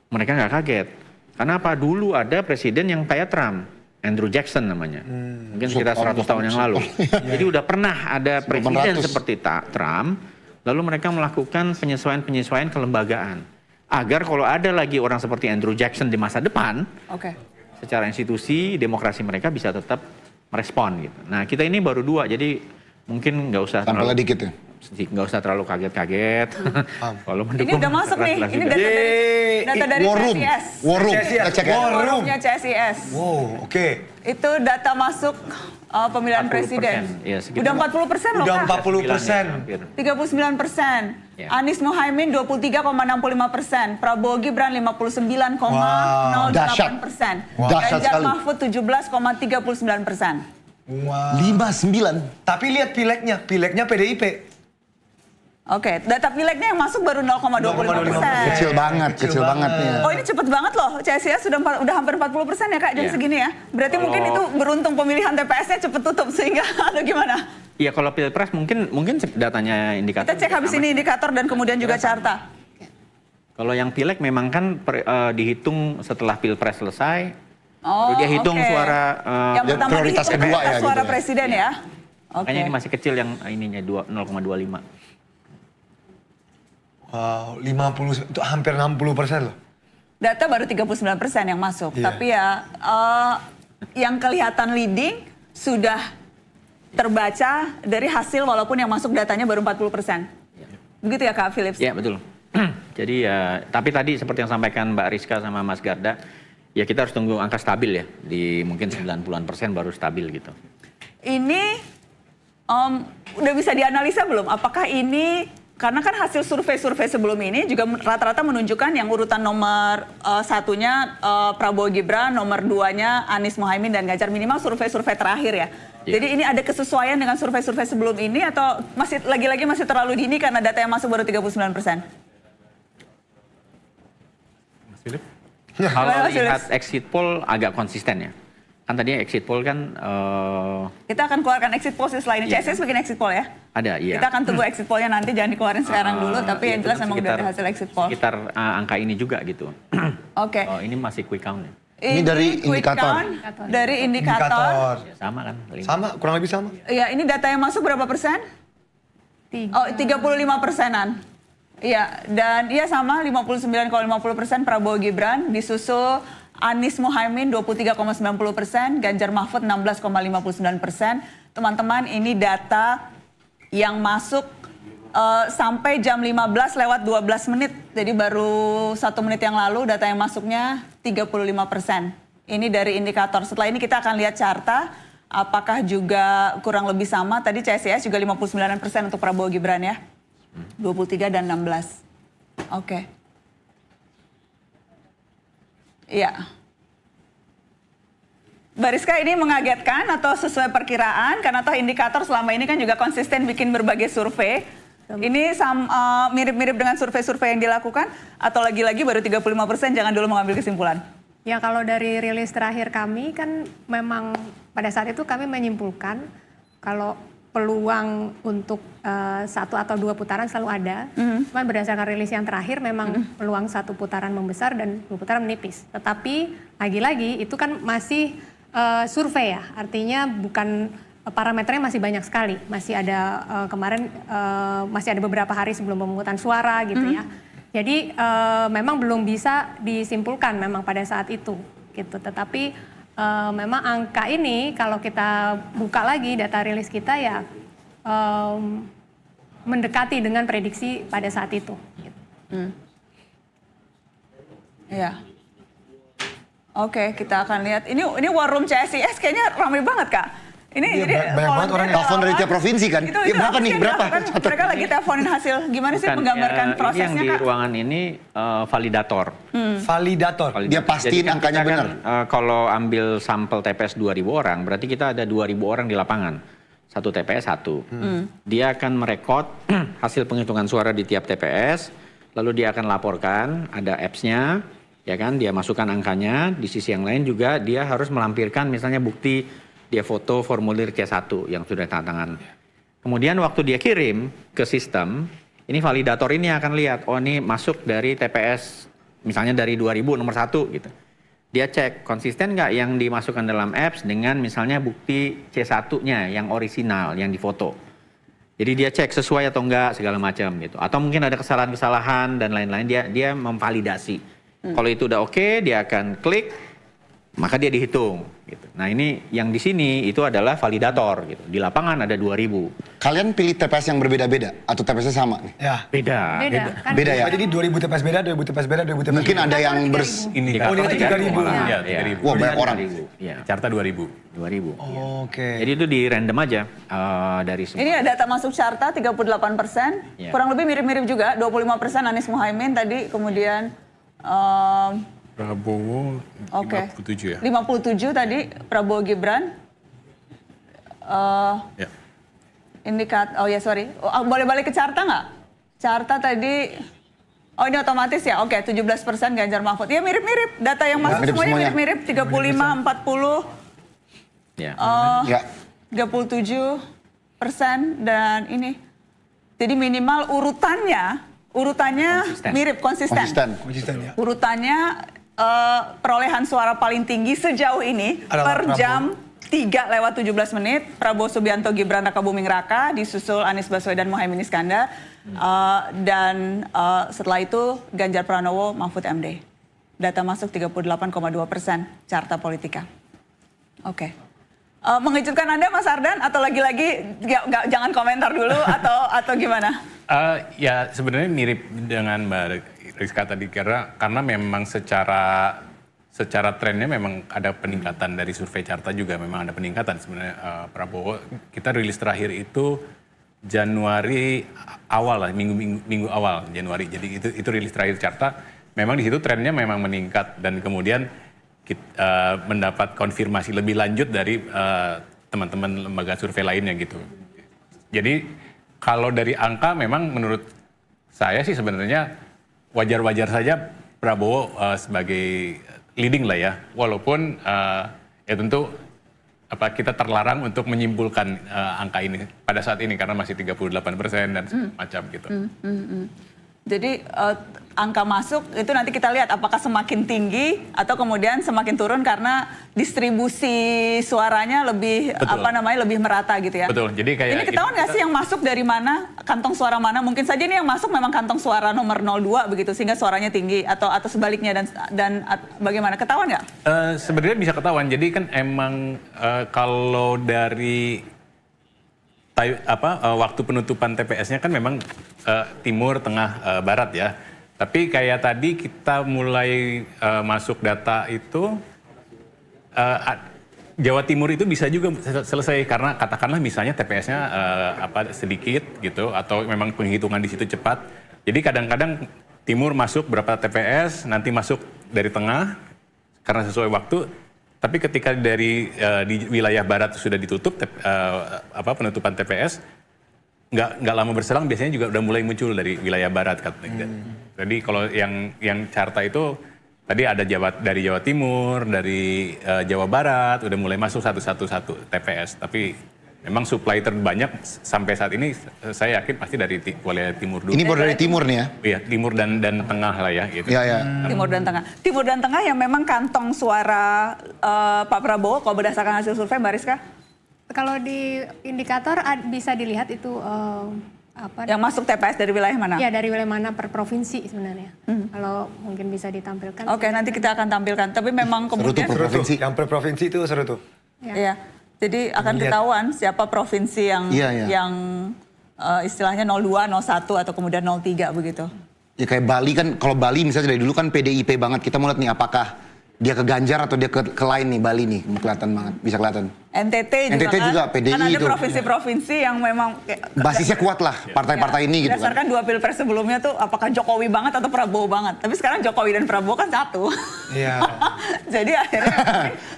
mereka nggak kaget. Karena apa? Dulu ada presiden yang kayak Trump. Andrew Jackson namanya. Mungkin sekitar 100 tahun yang lalu. Jadi udah pernah ada presiden seperti Trump. Lalu mereka melakukan penyesuaian-penyesuaian kelembagaan. Agar kalau ada lagi orang seperti Andrew Jackson di masa depan. Secara institusi, demokrasi mereka bisa tetap merespon gitu. Nah kita ini baru 2, jadi mungkin nggak usah sampelnya dikit ya. Nggak usah terlalu kaget-kaget. Kalau Ini udah masuk nih, ini data dari CSIS. War Room-nya CSIS. Wow, oke. Itu data masuk pemilihan presiden. Ya, udah 40% loh Udah Kak. 40%. 39%. Anies Muhaimin 23,65%. Prabowo Gibran 59,08%. Ganjar Mahfud 17,39%. Wow. 59. Tapi lihat pileknya PDIP. Oke, data pileknya yang masuk baru 0,25%. Kecil banget nih. Oh ini cepet banget loh, CSIS udah hampir 40% ya Kak jam segini ya. Berarti mungkin itu beruntung pemilihan TPS-nya cepet tutup sehingga atau gimana? Iya kalau pilpres mungkin datanya indikator. Kita cek habis ini indikator dan kemudian juga carta. Kalau yang pileg memang kan dihitung setelah pilpres selesai. Baru dia hitung suara yang pertama prioritas dihitung kedua ya. Suara gitu presiden ya. Makanya ini masih kecil yang ininya 0,25. Wow, 50 itu hampir 60% loh. Data baru 39% yang masuk, tapi ya yang kelihatan leading sudah terbaca dari hasil walaupun yang masuk datanya baru 40%. Begitu ya Kak Philips? Ya betul. Jadi ya, tapi tadi seperti yang sampaikan Mbak Rizka sama Mas Garda, ya kita harus tunggu angka stabil ya, di mungkin 90-an% baru stabil gitu. Ini udah bisa dianalisa belum? Apakah ini, karena kan hasil survei-survei sebelum ini juga rata-rata menunjukkan yang urutan nomor 1-nya Prabowo Gibran, nomor 2-nya Anies Muhaimin dan Ganjar, minimal survei-survei terakhir ya. Jadi ini ada kesesuaian dengan survei-survei sebelum ini atau masih lagi-lagi masih terlalu dini karena data yang masuk baru 39%? Kalau lihat exit poll agak konsisten ya. Kan tadi exit poll kan... Kita akan keluarkan exit poll setelah ini. CSIS bikin exit poll ya? Ada, iya. Kita akan tunggu exit pollnya nanti, jangan dikeluarin sekarang dulu. Tapi yang jelas memang udah ada hasil exit poll. Sekitar angka ini juga gitu. Oke. Ini masih quick count ya. Ini dari indikator. Dari indikator. Ya, sama kan? Sama, kurang lebih sama. Iya, ini data yang masuk berapa persen? 35%-an. Iya, dan iya sama 59,50% Prabowo Gibran, disusul Anies Muhaimin 23,90%, Ganjar Mahfud 16,59%. Teman-teman, ini data yang masuk sampai jam 15 lewat 12 menit. Jadi baru 1 menit yang lalu data yang masuknya 35%. Ini dari indikator. Setelah ini kita akan lihat carta, apakah juga kurang lebih sama. Tadi CSIS juga 59% untuk Prabowo Gibran ya. 23 dan 16. Oke. Iya. Bariska, ini mengagetkan atau sesuai perkiraan? Karena toh indikator selama ini kan juga konsisten bikin berbagai survei. Ini mirip-mirip dengan survei-survei yang dilakukan? Atau lagi-lagi baru 35%, jangan dulu mengambil kesimpulan? Ya kalau dari rilis terakhir kami kan memang pada saat itu kami menyimpulkan kalau peluang untuk 1 atau 2 putaran selalu ada. Cuman berdasarkan rilis yang terakhir memang peluang 1 putaran membesar dan 2 putaran menipis. Tetapi lagi-lagi itu kan masih survei ya, artinya bukan parameternya masih banyak sekali. Masih ada kemarin masih ada beberapa hari sebelum pemungutan suara gitu ya. Jadi memang belum bisa disimpulkan memang pada saat itu gitu. Tetapi memang angka ini kalau kita buka lagi data rilis kita ya mendekati dengan prediksi pada saat itu. Iya. Oke, kita akan lihat. Ini war room CSIS kayaknya ramai banget, Kak. Ini banyak banget orang telepon dari tiap provinsi kan. Itu Berapa nih? Berapa? Mereka lagi teleponin hasil. Gimana sih menggambarkan prosesnya, Kak? Ini yang di ruangan ini validator. Validator. Dia pastiin angkanya benar. Kalau ambil sampel TPS 2.000 orang, berarti kita ada 2.000 orang di lapangan. 1 TPS 1. Dia akan merekod hasil penghitungan suara di tiap TPS, lalu dia akan laporkan, ada apps-nya, ya kan? Dia masukkan angkanya. Di sisi yang lain juga dia harus melampirkan misalnya bukti dia foto formulir C1 yang sudah tanda tangan. Kemudian waktu dia kirim ke sistem, ini validator ini akan lihat, oh ini masuk dari TPS, misalnya dari 2000 nomor 1 gitu. Dia cek konsisten nggak yang dimasukkan dalam apps dengan misalnya bukti C1-nya yang orisinal, yang difoto. Jadi dia cek sesuai atau enggak segala macam gitu. Atau mungkin ada kesalahan-kesalahan dan lain-lain, dia memvalidasi. Kalau itu udah oke, dia akan klik, maka dia dihitung. Gitu. Nah ini yang di sini itu adalah validator. Gitu. Di lapangan ada 2.000. Kalian pilih TPS yang berbeda-beda atau TPS-nya sama nih? Ya. Beda. Beda ya? Jadi 2.000 TPS beda, 2.000 TPS beda, 2.000 TPS Mungkin beda. ada yang Oh, ini 3.000. Ya, 3.000. Wah, banyak orang. Ya. Carta 2.000. 2.000. Oke. Jadi itu di random aja dari semua. Ini data masuk Carta 38%, Ya. kurang lebih mirip-mirip juga, 25% Anies Muhaimin tadi, kemudian Prabowo 57 ya. 57 tadi Prabowo Gibran. Ya. Boleh balik ke Carta nggak? Carta tadi, oh ini otomatis ya, oke 17% Ganjar Mahfud. Ya mirip-mirip, data yang masuk semuanya mirip-mirip, 35, 40, Ya. 37% dan ini. Jadi minimal urutannya mirip, konsisten. Ya. Urutannya perolehan suara paling tinggi sejauh ini adalah per jam 3:17 Prabowo Subianto Gibran Raka Buming Raka, disusul Anies Baswedan Muhaimin Iskandar, dan setelah itu Ganjar Pranowo Mahfud MD. Data masuk 38,2% Carta Politika. Oke. Mengejutkan Anda Mas Ardan atau lagi-lagi jangan komentar dulu atau gimana? Ya sebenarnya mirip dengan Mbak Rizka tadi karena memang secara trennya memang ada peningkatan dari survei Carta juga memang ada peningkatan sebenarnya Prabowo. Kita rilis terakhir itu Januari awal lah, minggu awal Januari. Jadi itu rilis terakhir Carta. Memang di situ trennya memang meningkat dan kemudian kita mendapat konfirmasi lebih lanjut dari teman-teman lembaga survei lainnya gitu. Jadi kalau dari angka memang menurut saya sih sebenarnya wajar-wajar saja Prabowo sebagai leading lah ya. Walaupun ya tentu kita terlarang untuk menyimpulkan angka ini pada saat ini karena masih 38% dan macam gitu. Jadi angka masuk itu nanti kita lihat apakah semakin tinggi atau kemudian semakin turun karena distribusi suaranya lebih lebih merata gitu ya. Betul. Jadi kayak ini ketahuan nggak sih yang masuk dari mana, kantong suara mana? Mungkin saja ini yang masuk memang kantong suara nomor 02 begitu sehingga suaranya tinggi atau sebaliknya dan bagaimana? Ketahuan nggak? Sebenarnya bisa ketahuan. Jadi kan emang kalau dari waktu penutupan TPS-nya kan memang timur, tengah, barat ya. Tapi kayak tadi kita mulai masuk data itu Jawa Timur itu bisa juga selesai karena katakanlah misalnya TPS-nya sedikit gitu atau memang penghitungan di situ cepat. Jadi kadang-kadang timur masuk berapa TPS, nanti masuk dari tengah karena sesuai waktu. Tapi ketika di wilayah barat sudah ditutup penutupan TPS, nggak lama berselang biasanya juga udah mulai muncul dari wilayah barat. Jadi kalau yang carta itu tadi ada dari Jawa Timur, dari Jawa Barat, udah mulai masuk satu TPS. Tapi memang supply terbanyak sampai saat ini saya yakin pasti dari wilayah timur dulu. Ini baru dari timur nih ya? Iya, timur dan tengah lah ya. Gitu. Iya. Timur dan tengah. Timur dan tengah yang memang kantong suara Pak Prabowo kalau berdasarkan hasil survei, Mbak Rizka? Kalau di indikator bisa dilihat itu yang masuk TPS dari wilayah mana? Ya, dari wilayah mana per provinsi sebenarnya. Kalau mungkin bisa ditampilkan. Oke, nanti kita akan tampilkan. Tapi memang kemudian seru tuh. Yang per provinsi itu seru tuh. Iya. Jadi akan ketahuan siapa provinsi yang istilahnya 02, 01 atau kemudian 03 begitu. Ya kayak Bali kan, kalau Bali misalnya dari dulu kan PDIP banget. Kita mau lihat nih apakah dia ke Ganjar atau dia ke lain nih, Bali nih. Kelihatan banget, bisa kelihatan. NTT juga PDI kan ada itu. provinsi-provinsi yang memang basisnya kuat lah, partai-partai ini gitu kan. Berdasarkan 2 pilpres sebelumnya tuh apakah Jokowi banget atau Prabowo banget. Tapi sekarang Jokowi dan Prabowo kan satu. Iya. Jadi akhirnya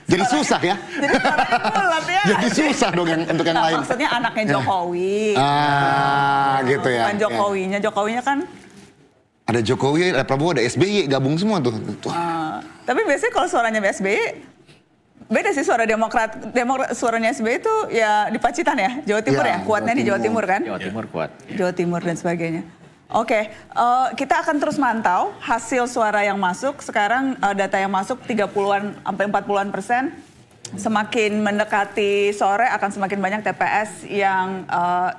jadi susah ya. Jadi suaranya bulat ya. Jadi susah dong untuk yang lain. Maksudnya anaknya Jokowi. Gitu ya. Bukan Jokowinya kan. Ada Jokowi, ada Prabowo, ada SBY, gabung semua tuh. Tapi biasanya kalau suaranya SBY beda sih suara Demokrat suaranya SBY itu ya di Pacitan ya, Jawa Timur ya, kuatnya di Jawa Timur kan? Jawa Timur kuat. Jawa Timur dan sebagainya. Oke, kita akan terus mantau hasil suara yang masuk. Sekarang data yang masuk 30-an sampai 40-an%. Semakin mendekati sore akan semakin banyak TPS yang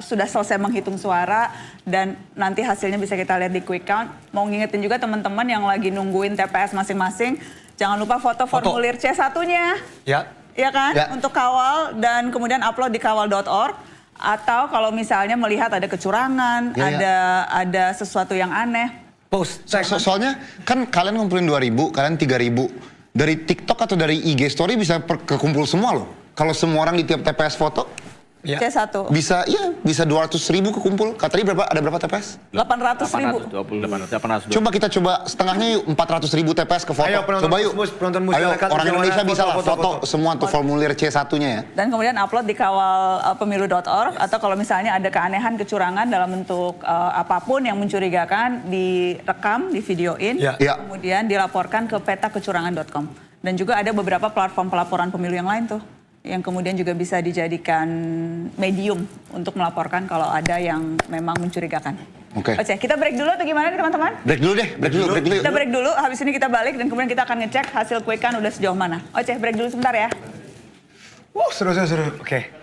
sudah selesai menghitung suara dan nanti hasilnya bisa kita lihat di quick count. Mau ngingetin juga teman-teman yang lagi nungguin TPS masing-masing, jangan lupa foto formulir C1-nya. Ya. Ya kan? Ya. Untuk kawal dan kemudian upload di kawal.org. Atau kalau misalnya melihat ada kecurangan, ada sesuatu yang aneh. Post. Soalnya kan kalian ngumpulin 2.000, kalian 3.000. Dari TikTok atau dari IG story bisa kekumpul semua loh. Kalau semua orang di tiap TPS foto, C1. Bisa 200.000 kekumpul. Tadi ada berapa TPS? 800.000. 820. Coba kita coba setengahnya yuk, 400.000 TPS ke foto. Ayo, penonton coba yuk. Ayo, orang Indonesia bisa lah foto semua tuh formulir C1-nya ya. Dan kemudian upload di kawalpemilu.org atau kalau misalnya ada keanehan, kecurangan dalam bentuk apapun yang mencurigakan, direkam, divideoin, kemudian dilaporkan ke petakecurangan.com. Dan juga ada beberapa platform pelaporan pemilu yang lain tuh, yang kemudian juga bisa dijadikan medium untuk melaporkan kalau ada yang memang mencurigakan. Oke. Kita break dulu atau gimana nih teman-teman? Break dulu deh, break dulu. Kita break dulu, habis ini kita balik dan kemudian kita akan ngecek hasil quick count udah sejauh mana. Break dulu sebentar ya. Seru. Oke.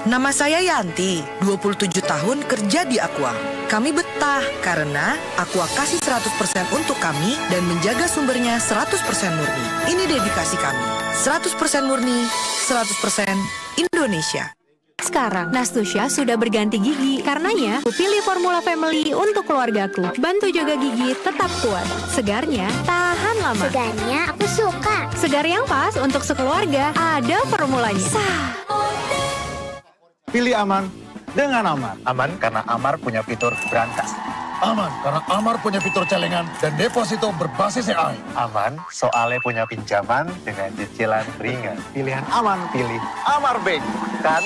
Nama saya Yanti, 27 tahun kerja di Aqua. Kami betah karena Aqua kasih 100% untuk kami dan menjaga sumbernya 100% murni. Ini dedikasi kami. 100% murni, 100% Indonesia. Sekarang, Nastusya sudah berganti gigi. Karenanya, aku pilih Formula Family untuk keluargaku. Bantu jaga gigi tetap kuat. Segarnya tahan lama. Segarnya aku suka. Segar yang pas untuk sekeluarga, ada formulanya. Pilih aman dengan Amar. Aman karena Amar punya fitur berangkas. Aman karena Amar punya fitur celengan dan deposito berbasis AI. Aman soalnya punya pinjaman dengan cicilan ringan. Pilihan aman, pilih Amar Bank. Kan?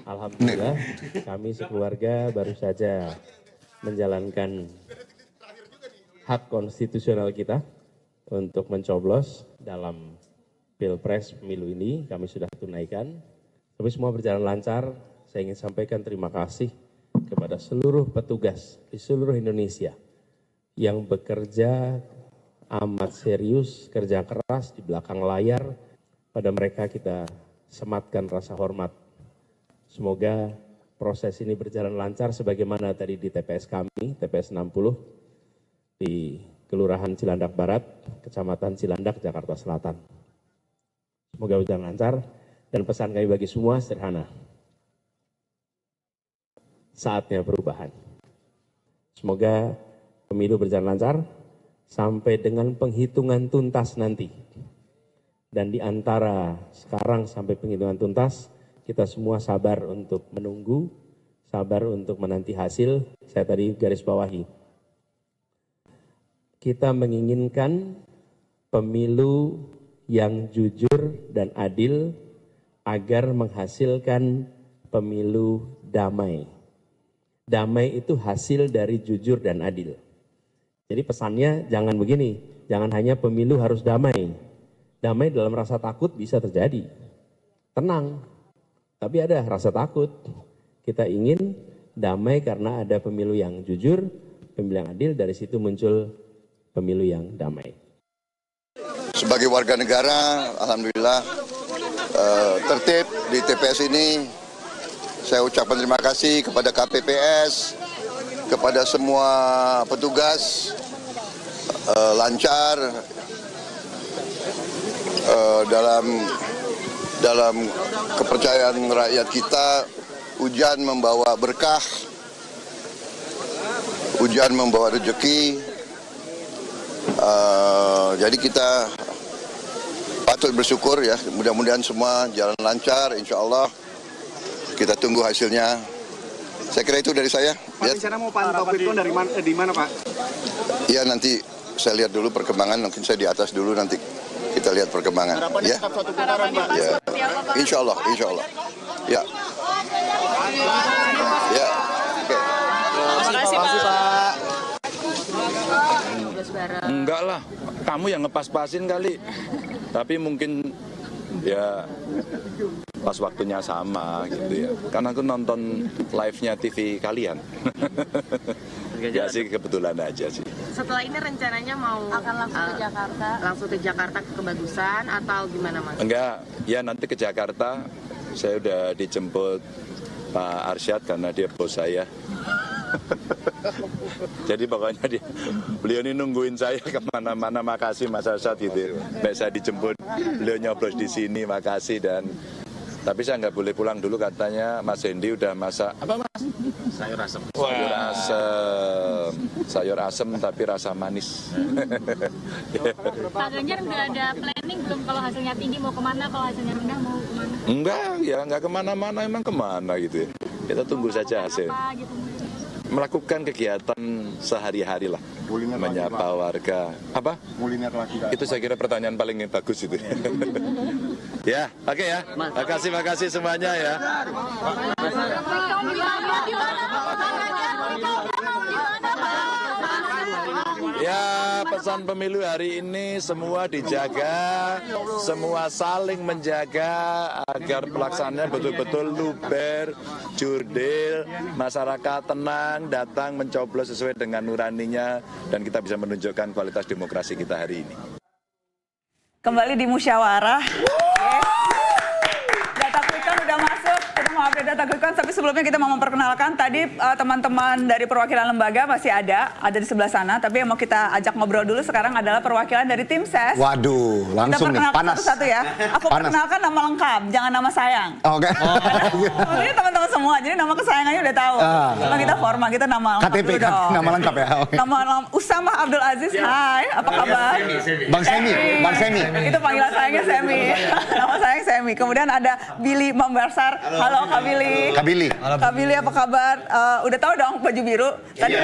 Alhamdulillah, kami sekeluarga baru saja menjalankan hak konstitusional kita untuk mencoblos dalam Pilpres pemilu ini. Kami sudah tunaikan, tapi semua berjalan lancar. Saya ingin sampaikan terima kasih kepada seluruh petugas di seluruh Indonesia yang bekerja amat serius, kerja keras di belakang layar. Pada mereka kita sematkan rasa hormat. Semoga proses ini berjalan lancar sebagaimana tadi di TPS kami, TPS 60 di Kelurahan Cilandak Barat, Kecamatan Cilandak, Jakarta Selatan. Semoga berjalan lancar dan pesan kami bagi semua sederhana. Saatnya perubahan. Semoga pemilu berjalan lancar sampai dengan penghitungan tuntas nanti. Dan di antara sekarang sampai penghitungan tuntas, kita semua sabar untuk menunggu, sabar untuk menanti hasil. Saya tadi garis bawahi. Kita menginginkan pemilu yang jujur dan adil agar menghasilkan pemilu damai. Damai itu hasil dari jujur dan adil. Jadi pesannya jangan begini, jangan hanya pemilu harus damai. Damai dalam rasa takut bisa terjadi. Tenang, tapi ada rasa takut. Kita ingin damai karena ada pemilu yang jujur, pemilu yang adil, dari situ muncul pemilu yang damai. Sebagai warga negara, alhamdulillah tertib di TPS ini. Saya ucapkan terima kasih kepada KPPS, kepada semua petugas, lancar dalam kepercayaan rakyat kita. Hujan membawa berkah, hujan membawa rezeki. Jadi kita patut bersyukur ya, mudah-mudahan semua jalan lancar, insya Allah. Kita tunggu hasilnya. Saya kira itu dari saya. Pak, rencana mau pantau quick count di mana Pak? Ya nanti saya lihat dulu perkembangan, mungkin saya di atas dulu, nanti kita lihat perkembangan. Harapannya Ya. tetap satu putaran Pak? Ya. Insya Allah, insya Allah. Ya. Ya. Oke. Terima kasih Pak. Enggak lah, kamu yang ngepas-pasin kali. Tapi mungkin ya pas waktunya sama gitu ya. Karena aku nonton live-nya TV kalian. Ya sih kebetulan aja sih. Setelah ini rencananya mau akan langsung ke Jakarta? Langsung ke Jakarta ke Kebagusan atau gimana Mas? Enggak, ya nanti ke Jakarta. Saya udah dijemput Pak Arsyad karena dia bos saya. Jadi pokoknya beliau ini nungguin saya kemana-mana. Makasih Mas Arsyad gitu. Baik saya dijemput, beliau nyoblos di sini, makasih. Dan tapi saya nggak boleh pulang dulu, katanya Mas Hendy udah masak apa Mas? Sayur asem. Sayur asem, sayur asem tapi rasa manis. Pak Ganjar udah ada planning belum kalau hasilnya tinggi mau kemana, kalau hasilnya rendah mau kemana? Enggak, ya nggak kemana-mana, emang kemana gitu ya. Kita tunggu saja hasil. Melakukan kegiatan sehari-hari lah, menyapa warga. Apa? Itu saya kira pertanyaan paling bagus itu. Ya, oke ya. Makasih semuanya ya. Ya, pesan pemilu hari ini semua dijaga, semua saling menjaga agar pelaksanaannya betul-betul luber, jurdil, masyarakat tenang, datang mencoblos sesuai dengan nuraninya, dan kita bisa menunjukkan kualitas demokrasi kita hari ini. Kembali di musyawarah. Data quick count udah masuk. Kita mau update data quick count, tapi sebelumnya kita mau memperkenalkan tadi teman-teman dari perwakilan lembaga masih ada di sebelah sana. Tapi yang mau kita ajak ngobrol dulu sekarang adalah perwakilan dari tim SES. Waduh, langsung nih, panas. Satu-satu ya. Aku perkenalkan nama lengkap, jangan nama sayang. Oke. Ini teman-teman semua, jadi nama kesayangannya udah tahu. Cuma kita formal, kita nama lengkap KTP, dulu dong. nama lengkap ya. Okay. Nama Usamah Abdul Aziz, hai, apa kabar? Bang Semi. Itu panggilan sayangnya Semi. Nama sayang Semi. Kemudian ada Billy Mambarsar. Halo Kak Billy. Kak Billy apa kabar? Udah tahu dong baju biru. Tadi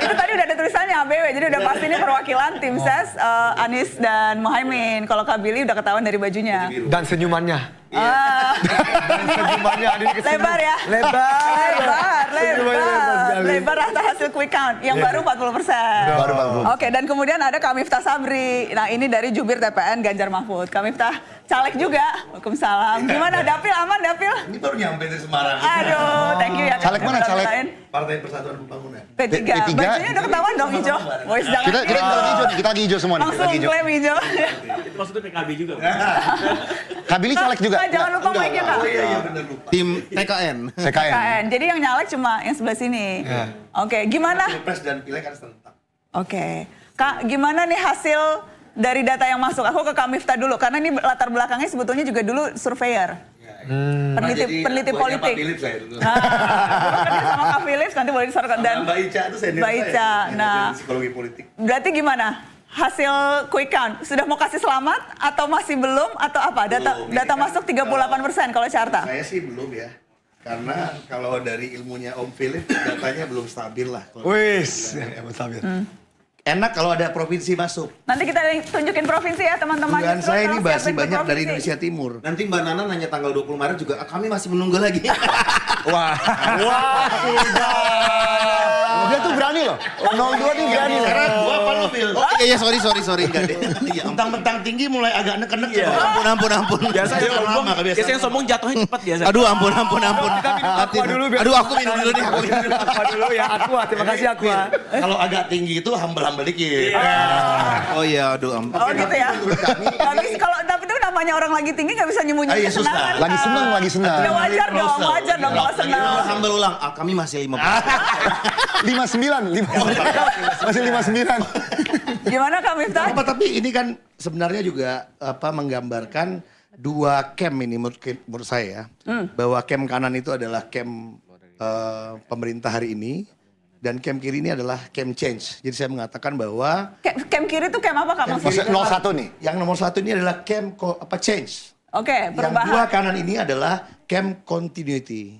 itu tadi udah ada tulisannya ABW. Jadi udah pasti ini perwakilan tim SES Anies dan Muhaimin. Kalau Kak Billy udah ketahuan dari bajunya. Dan senyumannya. Senyumannya ada di kesini. Lebar ya? Lebar rata hasil quick count. Yang baru 40%. Baru 40%. Oke, dan kemudian ada Kak Miftah Sabri. Nah, ini dari jubir TPN Ganjar Mahfud. Kak Miftah, caleg juga. Waalaikumsalam. Gimana Dapil, aman Dapil? Ini baru nyampe dari Semarang. Aduh, thank you ya. Caleg mana caleg? Partai Persatuan Pembangunan. P3. Bajunya udah ketahuan dong hijau. Boys, jangan Kita lagi hijau nih, kita lagi hijau semua nih. langsung klaim hijau. Maksudnya PKB juga. Kak Billy caleg juga? Jangan lupa mic-nya, Kak. Iya benar lupa. Tim TKN. TKN. Jadi yang nyalek cuma yang sebelah sini. Oke, gimana? Pilpres dan pileg kan serentak. Oke. Kak, gimana nih hasil dari data yang masuk? Aku ke Kak Miftah dulu, karena ini latar belakangnya sebetulnya juga dulu surveyor. Peneliti politik. Pak Philip saya dulu. Kerja sama Kak Philip, nanti boleh disorot. Dan Mbak Ica itu senior Mbak Ica. saya. Nah, Psikologi politik. berarti gimana? Hasil quick count, sudah mau kasih selamat atau masih belum atau apa? Data masuk 38% kalau carta. Saya sih belum ya. Karena kalau dari ilmunya Om Philip, datanya belum stabil lah. Wis, stabil. Enak kalau ada provinsi masuk. Nanti kita tunjukin provinsi ya teman-teman. Dugaan saya ini masih Siapin banyak dari provinsi. Indonesia Timur. Nanti Mbak Nana nanya tanggal 20 Maret juga, kami masih menunggu lagi. Wah. Dia tuh berani loh. 02 nih berani loh. Karena gua apa lu, Phil? Oh iya, sorry. Enggak deh. Mentang-mentang tinggi mulai agak neken-neken. Iya. Ampun. Biasanya yang sombong jatuhnya cepat biasa. Aduh, ampun. Aduh, aku minum dulu nih. Aqua dulu ya, Aqua. Terima kasih Aqua. Kalau agak tinggi itu humble dikit. Oh iya, aduh ampun. Oh gitu ya. Tapi kalau tapi itu namanya orang lagi tinggi nggak bisa nyembunyiin Iya, susah. kesenangan. Lagi seneng. Ya wajar dong kalau senang. Humble ulang. Kami masih 5. 59. Masih 59. Gimana Kak Miftah? Tapi ini kan sebenarnya juga menggambarkan dua camp ini menurut saya. Bahwa camp kanan itu adalah camp pemerintah hari ini. Dan camp kiri ini adalah camp change. Jadi saya mengatakan bahwa Camp kiri itu camp apa Kak maksudnya? 01 nih. Yang nomor 1 ini adalah camp change. Oke, Yang perubahan. dua kanan ini adalah camp continuity.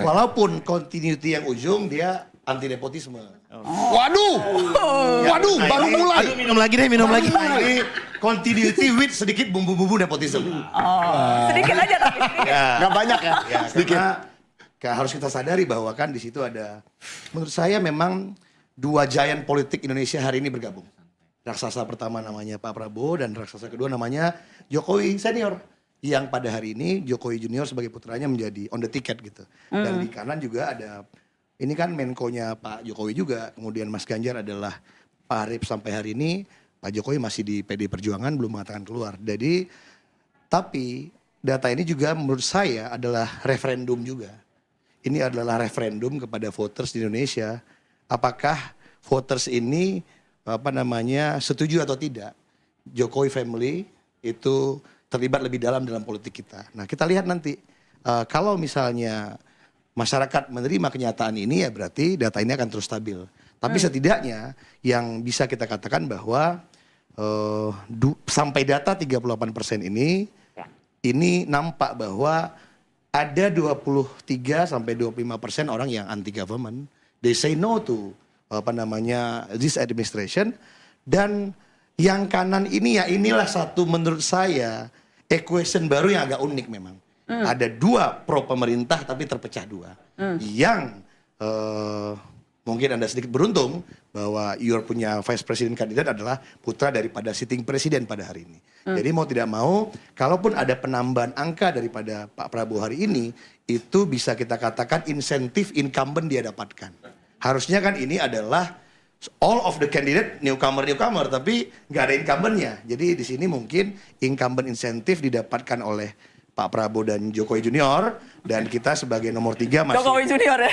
Walaupun continuity yang ujung dia anti nepotisme. Waduh, baru mulai. Aduh, minum lagi. Ini continuity with sedikit bumbu-bumbu nepotisme. Sedikit aja tapi. Nggak banyak ya, sedikit. Karena harus kita sadari bahwa kan di situ ada, menurut saya memang dua giant politik Indonesia hari ini bergabung. Raksasa pertama namanya Pak Prabowo dan raksasa kedua namanya Jokowi senior. Yang pada hari ini Jokowi junior sebagai putranya menjadi on the ticket gitu. Dan di kanan juga ada, ini kan Menko-nya Pak Jokowi juga. Kemudian Mas Ganjar adalah Pak Arief sampai hari ini. Pak Jokowi masih di PD Perjuangan belum mengatakan keluar. Jadi, tapi data ini juga menurut saya adalah referendum juga. Ini adalah referendum kepada voters di Indonesia. Apakah voters ini setuju atau tidak Jokowi family itu terlibat lebih dalam politik kita. Nah kita lihat nanti kalau misalnya masyarakat menerima kenyataan ini ya berarti data ini akan terus stabil. Tapi setidaknya yang bisa kita katakan bahwa sampai data 38% ini nampak bahwa ada 23-25% orang yang anti government. They say no to this administration. Dan yang kanan ini ya inilah satu menurut saya equation baru yang agak unik memang. Ada dua pro pemerintah tapi terpecah dua. Yang mungkin Anda sedikit beruntung bahwa your punya vice president kandidat adalah putra daripada sitting presiden pada hari ini. Jadi mau tidak mau, kalaupun ada penambahan angka daripada Pak Prabowo hari ini, itu bisa kita katakan insentif incumbent dia dapatkan. Harusnya kan ini adalah all of the candidate newcomer, tapi nggak ada incumbentnya. Jadi di sini mungkin incumbent insentif didapatkan oleh Pak Prabowo dan Jokowi Junior, dan kita sebagai nomor 3 Jokowi Junior ya?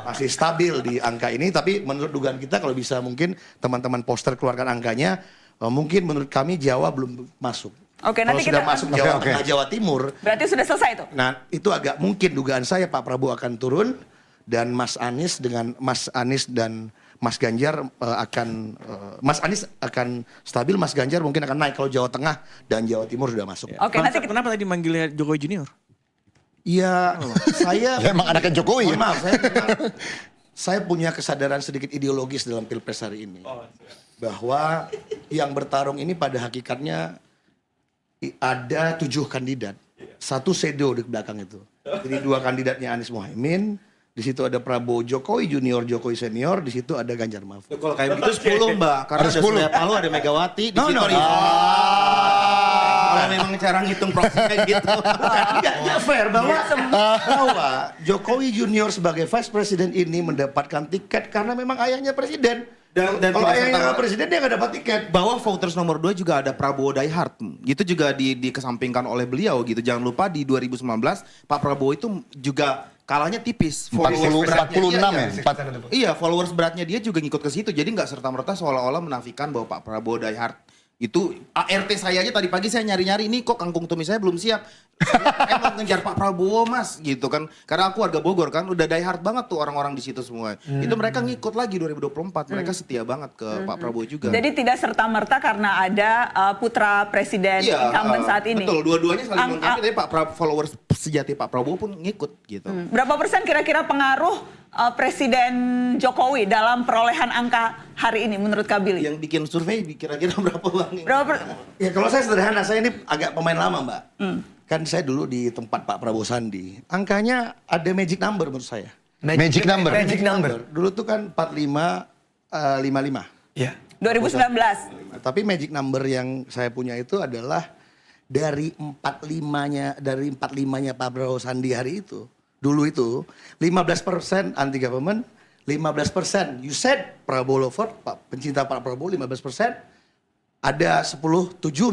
masih stabil di angka ini. Tapi menurut dugaan kita kalau bisa mungkin teman-teman poster keluarkan angkanya, mungkin menurut kami Jawa belum masuk. Oke, Kalau nanti sudah kita masuk Jawa Tengah, Jawa Timur, berarti sudah selesai itu. nah itu agak mungkin dugaan saya Pak Prabowo akan turun dan Mas Anies dan Mas Ganjar Mas Anies akan stabil, Mas Ganjar mungkin akan naik kalau Jawa Tengah dan Jawa Timur sudah masuk. Oke, nanti Kenapa tadi manggilnya Jokowi Junior? Iya, saya emang anaknya Jokowi ya? Maaf, saya punya kesadaran sedikit ideologis dalam Pilpres hari ini. Bahwa yang bertarung ini pada hakikatnya ada 7 kandidat. 1 sedo di belakang itu. Jadi 2 kandidatnya Anies Mohaimin, di situ ada Prabowo Jokowi Junior, Jokowi Senior, di situ ada Ganjar Mahfud. Kalau kayak gitu 10 Mbak, karena ada Surya Paloh, ada Megawati, di situ ada Kalau memang cara ngitung prosesnya gitu. Nggak fair bahwa Jokowi Junior sebagai Vice President ini mendapatkan tiket karena memang ayahnya presiden. Dan Kalau tidak yang serta- presiden dia nggak dapat tiket. Bahwa voters nomor 2 juga ada Prabowo diehard. Itu juga dikesampingkan oleh beliau gitu. Jangan lupa di 2019 Pak Prabowo itu juga kalahnya tipis. 46 ya? Iya, followers beratnya dia juga ngikut ke situ. Jadi nggak serta-merta seolah-olah menafikan bahwa Pak Prabowo diehard. Itu ART saya aja tadi pagi saya nyari-nyari ini kok kangkung tumis saya belum siap. Saya mau ngejar Pak Prabowo mas gitu kan. Karena aku warga Bogor kan udah diehard banget tuh orang-orang di situ semua. Itu mereka ngikut lagi 2024. Mereka setia banget ke Pak Prabowo juga. Jadi tidak serta-merta karena ada putra presiden incumbent saat ini. Betul, dua-duanya saling melengkapi tapi followers sejati Pak Prabowo pun ngikut gitu. Berapa persen kira-kira pengaruh Presiden Jokowi dalam perolehan angka hari ini menurut Kak Billy? Yang bikin survei kira-kira berapa bang? Ya kalau saya sederhana, saya ini agak pemain lama Mbak. Kan saya dulu di tempat Pak Prabowo Sandi. Angkanya ada magic number menurut saya. Magic number. Magic number. Dulu tuh kan 45-55. Iya. 2019. Tapi magic number yang saya punya itu adalah dari 45-nya Pak Prabowo Sandi hari itu. Dulu itu 15% anti government, 15% you said Prabowo lover, pencinta Pak Prabowo 15%. Ada 7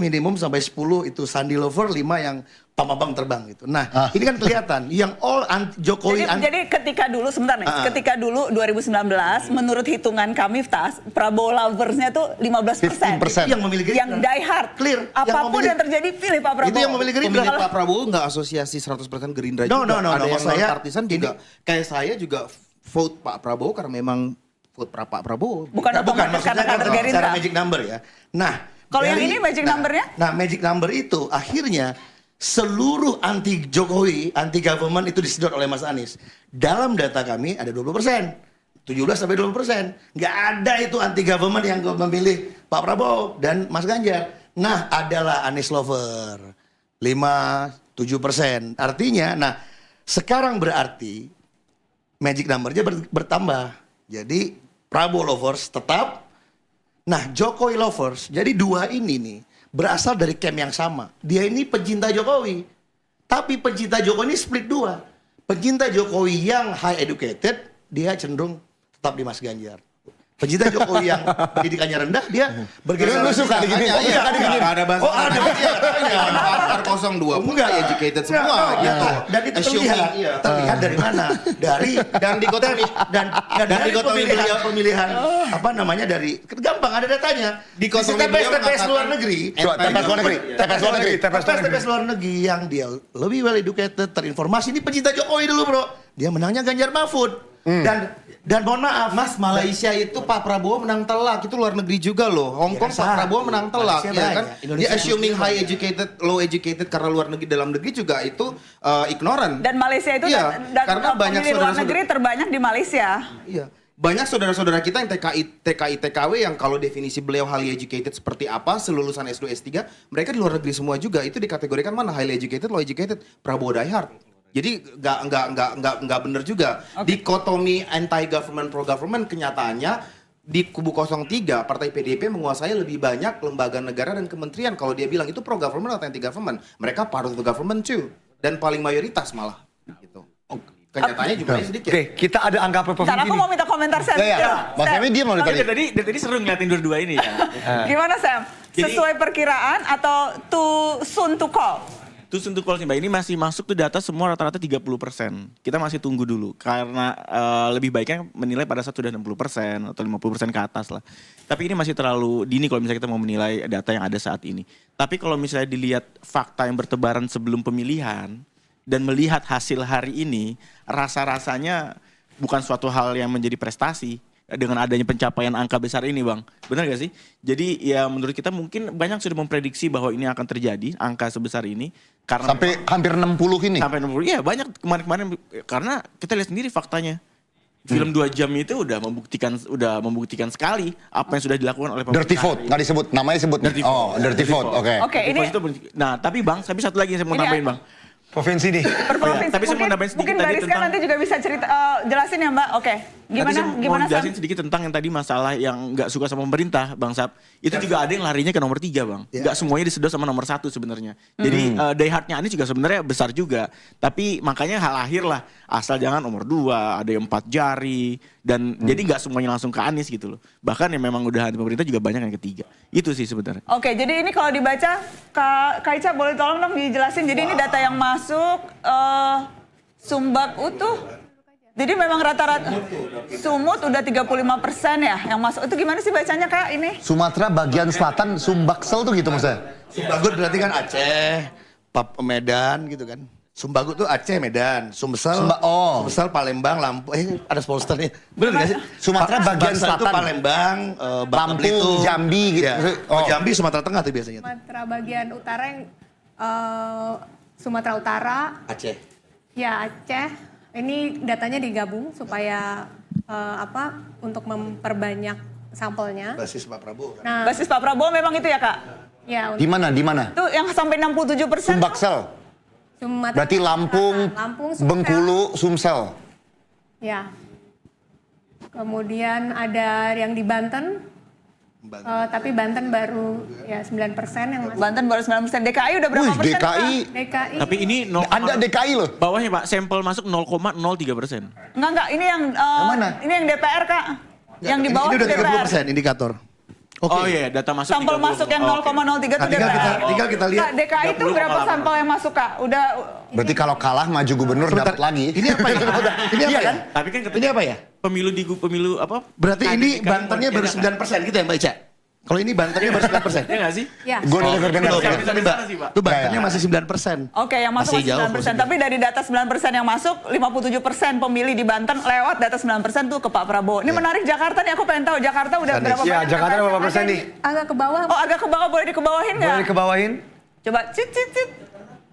minimum sampai 10 itu Sandi lover, 5 yang pam-pam terbang gitu. Nah, ini kan kelihatan yang all Jokowi jadi ketika dulu sebentar nih, ketika dulu 2019 menurut hitungan kami Tas, Prabowo loversnya tuh 15%. yang memilih Gerindra. Yang die hard. Clear. Apapun yang terjadi pilih Pak Prabowo. Itu yang memilih Gerindra. Pemilih Pak Prabowo nggak asosiasi 100% Gerindra No, juga. no, Ada yang saya non-partisan juga. Kayak saya juga vote Pak Prabowo karena memang vote Pak Prabowo. Bukan otomatis karena kader Gerindra. Secara magic number ya. Nah, kalau yang ini magic numbernya? Nah, magic number itu akhirnya seluruh anti Jokowi, anti government itu disedot oleh Mas Anies. Dalam data kami ada 20%. 17-20%. Nggak ada itu anti government yang memilih Pak Prabowo dan Mas Ganjar. Nah, adalah Anies lover. 5-7%. Artinya, nah sekarang berarti magic numbernya bertambah. Jadi Prabowo lovers tetap. Nah, Jokowi lovers, jadi dua ini nih berasal dari camp yang sama. Dia ini pencinta Jokowi. Tapi pencinta Jokowi ini split dua. Pencinta Jokowi yang high educated, dia cenderung tetap di Mas Ganjar. Pencinta Jokowi yang pendidikannya rendah, dia bergerak. Lu suka digini? Iya, ada bahasa. Oh, ada. Pakar 02 pun nggak educated semua gitu. Dan itu terlihat dari mana? Dari dan dikotomi dan dari pemilihan apa namanya dari gampang ada datanya. Dikotomi TPS luar negeri. TPS luar negeri yang dia lebih well educated, terinformasi. Ini pencinta Jokowi dulu, Bro. Dia menangnya Ganjar Mahfud. Dan mohon maaf, Mas, Malaysia itu Pak Prabowo menang telak, itu luar negeri juga loh. Hong Kong Pak Prabowo menang telak, ya kan? Dia assuming high educated, low educated karena luar negeri, dalam negeri juga itu ignorant. Dan Malaysia itu karena banyak luar negeri terbanyak di Malaysia. Iya. Banyak saudara-saudara kita yang TKW yang kalau definisi beliau highly educated seperti apa, selulusan S2, S3, mereka di luar negeri semua juga. Itu dikategorikan mana highly educated, low educated, Prabowo diehard. Jadi nggak benar juga. Dikotomi anti-government, pro-government, kenyataannya di kubu 03, Partai PDIP menguasai lebih banyak lembaga negara dan kementerian. Kalau dia bilang itu pro-government atau anti-government, mereka part of the government too. Dan paling mayoritas malah. Gitu. Kenyataannya juga sedikit. Oke, kita ada angka per provinsi. Aku mau minta komentar Sam. Mas Emi dia mau ditanya. Dari tadi seru ngeliatin dua-dua ini ya. Gimana Sam? Sesuai perkiraan atau too soon to call? Terus untuk call sih Mbak, ini masih masuk tuh data semua rata-rata 30%. Kita masih tunggu dulu karena lebih baiknya menilai pada saat sudah 60% atau 50% ke atas lah. Tapi ini masih terlalu dini kalau misalnya kita mau menilai data yang ada saat ini. Tapi kalau misalnya dilihat fakta yang bertebaran sebelum pemilihan dan melihat hasil hari ini, rasa-rasanya bukan suatu hal yang menjadi prestasi dengan adanya pencapaian angka besar ini Bang. Benar gak sih? Jadi ya menurut kita mungkin banyak sudah memprediksi bahwa ini akan terjadi, angka sebesar ini. Karena sampai hampir 60 ini? Sampai 60, iya banyak kemarin-kemarin. Karena kita lihat sendiri faktanya. Film 2 jam itu udah membuktikan sekali apa yang sudah dilakukan oleh pemerintah. Dirty vote, nggak disebut, namanya sebut. Dirty vote, oke. Oke, ini. Nah tapi Bang, tapi satu lagi yang saya mau tambahin Bang. Provinsi nih. Provinsi. Tapi saya mau nambahin sedikit mungkin tadi Bariska nanti juga bisa cerita, jelasin ya Mbak. Oke. Gimana mau jelasin sedikit tentang yang tadi masalah yang nggak suka sama pemerintah, Bang Sap. Itu juga ada yang larinya ke nomor 3, Bang. Nggak semuanya disedot sama nomor 1 sebenarnya. Jadi die hardnya Anies juga sebenarnya besar juga. Tapi makanya hal akhir lah, asal jangan nomor 2, ada yang 4 jari. Dan jadi nggak semuanya langsung ke Anies gitu loh. Bahkan yang memang udah anti pemerintah juga banyak yang ketiga. Itu sih sebenarnya. Oke, jadi ini kalau dibaca, Kak Ica boleh tolong dong dijelasin. Jadi ini data yang masuk Sumbak utuh. Jadi memang rata-rata Sumut udah 35% ya yang masuk. Itu gimana sih bacanya Kak ini? Sumatera bagian selatan, Sumbaksel tuh gitu maksudnya? Sumbagut berarti kan Aceh, Medan gitu kan. Sumbagut tuh Aceh, Medan, Sumsel, Sumsel, Palembang, Lampung. Ada sponsornya. Bener gak sih? Sumatera bagian Sumsel selatan. itu Palembang, Lampung, Jambi gitu. Ya. Jambi, Sumatera Tengah tuh biasanya. Sumatera bagian utara yang Sumatera Utara. Aceh. Ya Aceh. Ini datanya digabung supaya untuk memperbanyak sampelnya. Basis Pak Prabowo. Nah, Basis Pak Prabowo memang itu ya Kak? Ya. Di mana? Di mana? Itu yang sampai 67%. Sumbaksel. Sumatera Berarti Lampung, Lampung, Sumsel. Bengkulu, Sumsel. Ya. Kemudian ada yang di Banten. Tapi Banten baru ya 9% yang masuk. Banten baru 9%. DKI udah berapa persen? DKI. Tapi ini ada DKI loh. Bawahnya Pak, sampel masuk 0,03%. Enggak, ini yang ini yang DPR Kak. Yang di bawah ini udah DPR. 30% indikator. Oh iya, data masuk Sampel 30. masuk yang 0,03 itu DPR. Tinggal kita lihat. Kak, DKI itu berapa sampel yang masuk Kak? Udah. Berarti kalau kalah maju gubernur dapat lagi. Ini apa ya? Ini apa ya? Tapi kan Ini apa ya? Pemilu apa? Berarti ini Bantennya baru 9% gitu ya Mbak Ica? Kalau ini Bantennya baru 9%. Iya nggak sih? Ya. Gue dengar. Itu Bantennya masih 9%. Oke, yang masuk masih 9%. Tapi dari data 9% yang masuk, 57% pemilih di Banten lewat data 9% tuh ke Pak Prabowo. Ini menarik Jakarta nih, aku pengen tahu Jakarta udah berapa Iya, banyak? Jakarta berapa persen nih? Agak ke bawah. Oh, agak ke bawah, boleh dikebawahin nggak? Boleh dikebawahin? Coba cit.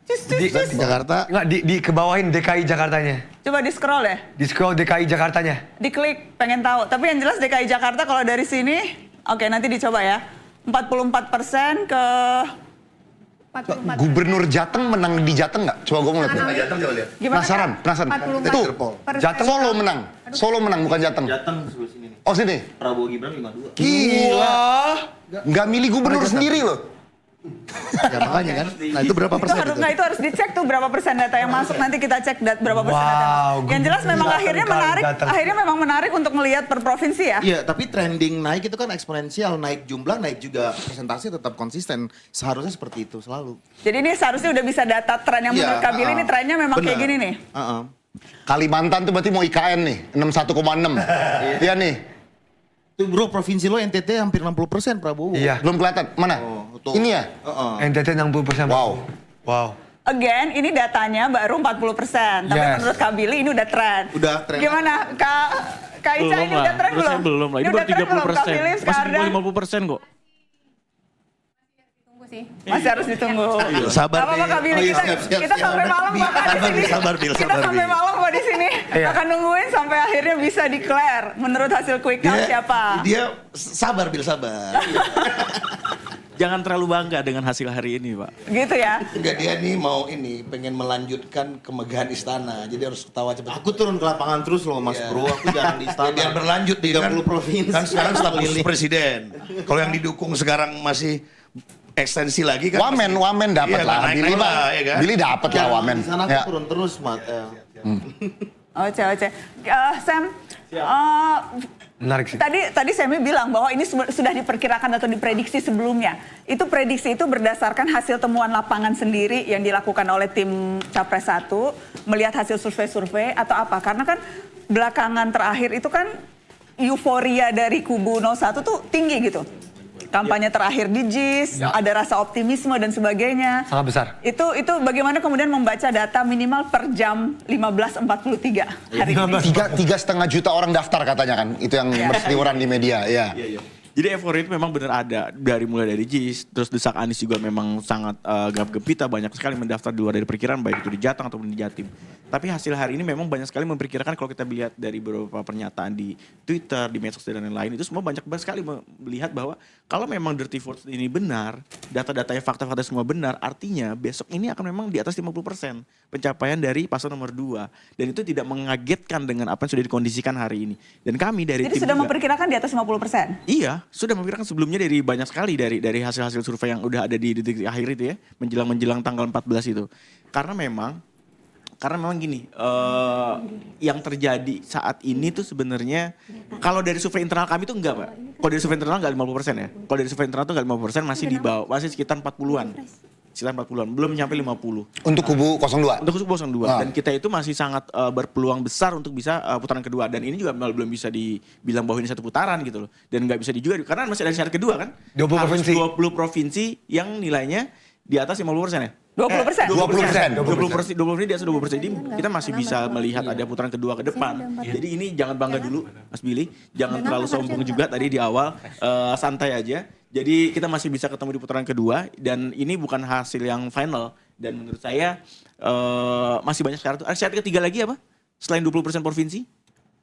Di Jakarta. Enggak, dikebawahin DKI Jakartanya. Coba di scroll ya. Di scroll DKI Jakartanya. Diklik, pengen tahu. Tapi yang jelas DKI Jakarta kalau dari sini, oke nanti dicoba ya. 44% ke... 44%. Gubernur Jateng menang di Jateng nggak? Coba gue mau lihat. Jateng coba lihat. Gimana? Penasaran. 44%. Tuh, Jateng Solo menang, bukan Jateng. Jateng sebelah sini nih. Oh sini. Prabowo Gibran 52. Gila. Nggak milih gubernur sendiri loh. Ya makanya kan. Nah itu berapa persen itu? Nah itu harus dicek tuh berapa persen data yang masuk. Nanti kita cek berapa persen data yang masuk. Yang jelas memang akhirnya menarik. Akhirnya memang menarik untuk melihat per provinsi ya. Iya, tapi trending naik itu kan eksponensial. Naik jumlah, naik juga persentase tetap konsisten. Seharusnya seperti itu selalu. Jadi ini seharusnya udah bisa data tren yang menurut Kak Billy ini trennya memang kayak gini nih. Kalimantan tuh berarti mau IKN nih, 61,6. Iya nih. Itu bro, provinsi lo NTT hampir 60% Prabowo. Iya. Belum kelihatan. Mana? Ini ya? NTT 60%. Wow. Again, ini datanya baru 40%. Tapi menurut Kak Billy ini udah tren. Udah tren. Gimana? Kak Ica ini udah tren belum? Belum lah, ini baru 30%. Masih di bawah 50% kok. Masih harus ditunggu. Sabar Gak apa-apa Kak Billy, kita sampai malam Bapak di sini. Kita sampai malam Bapak di sini. Akan nungguin sampai akhirnya bisa declare menurut hasil quick count siapa. Dia sabar sabar. Jangan terlalu bangga dengan hasil hari ini, Pak. Gitu ya? Enggak, dia nih mau pengen melanjutkan kemegahan istana. Jadi harus ketawa cepat. Aku turun ke lapangan terus loh Mas Bro, aku jarang di istana. Biar berlanjut di 30 provinsi. Kan sekarang staf khusus presiden. Kalau yang didukung sekarang masih ekstensi lagi kan. Wamen dapat lah. Billy ya kan? Billy dapat lah wamen. Di sana aku turun terus, Mat. Oce. Sam, menarik sih. Tadi Sammy bilang bahwa ini sudah diperkirakan atau diprediksi sebelumnya. Itu prediksi itu berdasarkan hasil temuan lapangan sendiri yang dilakukan oleh tim Capres 1, melihat hasil survei-survei atau apa? Karena kan belakangan terakhir itu kan euforia dari kubu 01 tuh tinggi gitu. Kampanye terakhir di JIS, ada rasa optimisme dan sebagainya. Sangat besar. Itu bagaimana kemudian membaca data minimal per jam 15.43 hari ini. 3,5 juta orang daftar katanya kan. Itu yang berseliweran di media. Ya. Jadi euforia itu memang benar ada. Mulai dari JIS, terus desak Anies juga memang sangat gap-gepita. Banyak sekali mendaftar di luar dari perkiraan, baik itu di Jateng ataupun di Jatim. Tapi hasil hari ini memang banyak sekali memperkirakan kalau kita lihat dari beberapa pernyataan di Twitter, di medsos dan lain-lain. Itu semua banyak sekali melihat bahwa kalau memang dirty votes ini benar, data-datanya, fakta-fakta semua benar, artinya besok ini akan memang di atas 50% pencapaian dari paslon nomor 2. Dan itu tidak mengagetkan dengan apa yang sudah dikondisikan hari ini. Dan kami dari Jadi tim sudah juga, memperkirakan di atas 50%? Iya, sudah memperkirakan sebelumnya dari banyak sekali dari hasil-hasil survei yang udah ada di detik akhir itu ya, menjelang tanggal 14 itu. Karena memang Karena memang gini, yang terjadi saat ini tuh sebenarnya kalau dari survei internal kami tuh enggak, Pak. Kalau dari survei internal enggak 50% ya. Kalau dari survei internal tuh enggak 50%, masih di bawah, masih sekitar 40-an. Sekitar 40-an, belum nyampe 50. Untuk kubu 02? Untuk kubu 02. Dan kita itu masih sangat berpeluang besar untuk bisa putaran kedua. Dan ini juga belum bisa dibilang bahwa ini satu putaran gitu loh. Dan nggak bisa juga, karena masih ada syarat kedua kan. 20 provinsi. 20 provinsi yang nilainya di atas 50% ya? 20%. 20% di atas 20%. Jadi kita masih bisa melihat ada putaran kedua ke depan. Jadi ini jangan bangga dulu Mas Billy. Jangan terlalu sombong juga tadi di awal. Santai aja. Jadi kita masih bisa ketemu di putaran kedua. Dan ini bukan hasil yang final. Dan menurut saya masih banyak syarat. Syarat ketiga lagi apa? Selain 20% provinsi?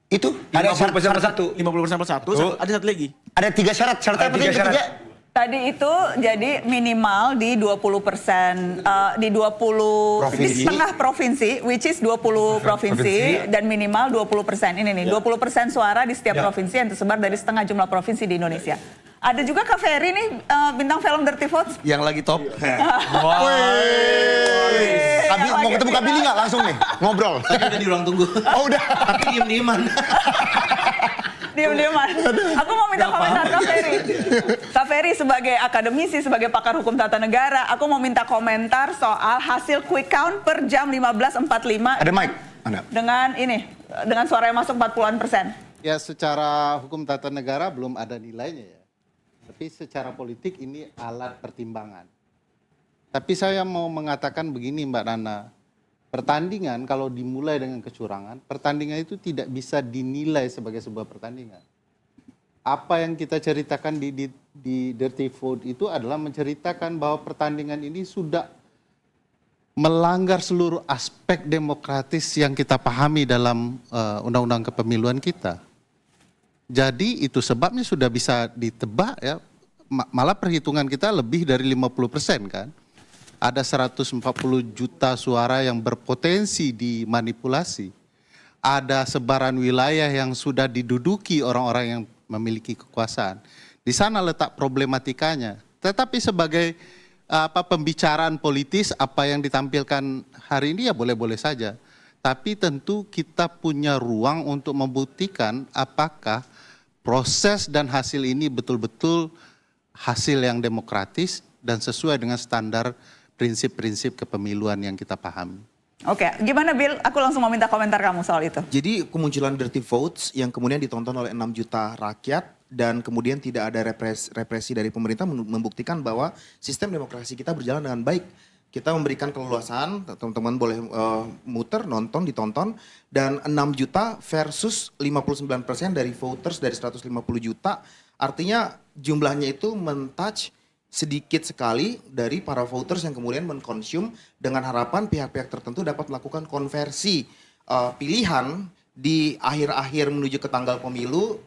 Itu ada 50% per satu. 50% per satu. Ada satu lagi. Ada 3 syarat. Syaratnya apa sih ketiga? Tadi itu jadi minimal di 20%, di 20, Provinsi. di setengah provinsi, which is 20 provinsi, dan minimal 20%. Ini nih, 20% suara di setiap provinsi yang tersebar dari setengah jumlah provinsi di Indonesia. Ada juga Kak Ferry nih, bintang film Dirty Votes. Yang lagi top. Mau ketemu Kak Billy nggak langsung nih? Ngobrol. Tadi udah di ruang tunggu. Oh udah. Tapi diem-dieman. Diam-diaman. Aku mau minta komentar Kak Ferry. Kak Ferry sebagai akademisi, sebagai pakar hukum tata negara, aku mau minta komentar soal hasil quick count per jam 15.45. Ada mic? Ada. Dengan suara yang masuk 40%. Ya secara hukum tata negara belum ada nilainya ya. Tapi secara politik ini alat pertimbangan. Tapi saya mau mengatakan begini Mbak Nana. Pertandingan kalau dimulai dengan kecurangan, pertandingan itu tidak bisa dinilai sebagai sebuah pertandingan. Apa yang kita ceritakan di Dirty Vote itu adalah menceritakan bahwa pertandingan ini sudah melanggar seluruh aspek demokratis yang kita pahami dalam undang-undang kepemiluan kita. Jadi itu sebabnya sudah bisa ditebak ya, malah perhitungan kita lebih dari 50% kan. Ada 140 juta suara yang berpotensi dimanipulasi. Ada sebaran wilayah yang sudah diduduki orang-orang yang memiliki kekuasaan. Di sana letak problematikanya. Tetapi sebagai pembicaraan politis, apa yang ditampilkan hari ini ya boleh-boleh saja. Tapi tentu kita punya ruang untuk membuktikan apakah proses dan hasil ini betul-betul hasil yang demokratis dan sesuai dengan standar prinsip-prinsip kepemiluan yang kita pahami. Oke, gimana Bill? Aku langsung mau minta komentar kamu soal itu. Jadi kemunculan Dirty Votes yang kemudian ditonton oleh 6 juta rakyat dan kemudian tidak ada represi dari pemerintah membuktikan bahwa sistem demokrasi kita berjalan dengan baik. Kita memberikan keleluasaan, teman-teman boleh muter, nonton, ditonton. Dan 6 juta versus 59% dari voters dari 150 juta. Artinya jumlahnya itu mentouch sedikit sekali dari para voters yang kemudian mengkonsum dengan harapan pihak-pihak tertentu dapat melakukan konversi pilihan di akhir-akhir menuju ke tanggal pemilu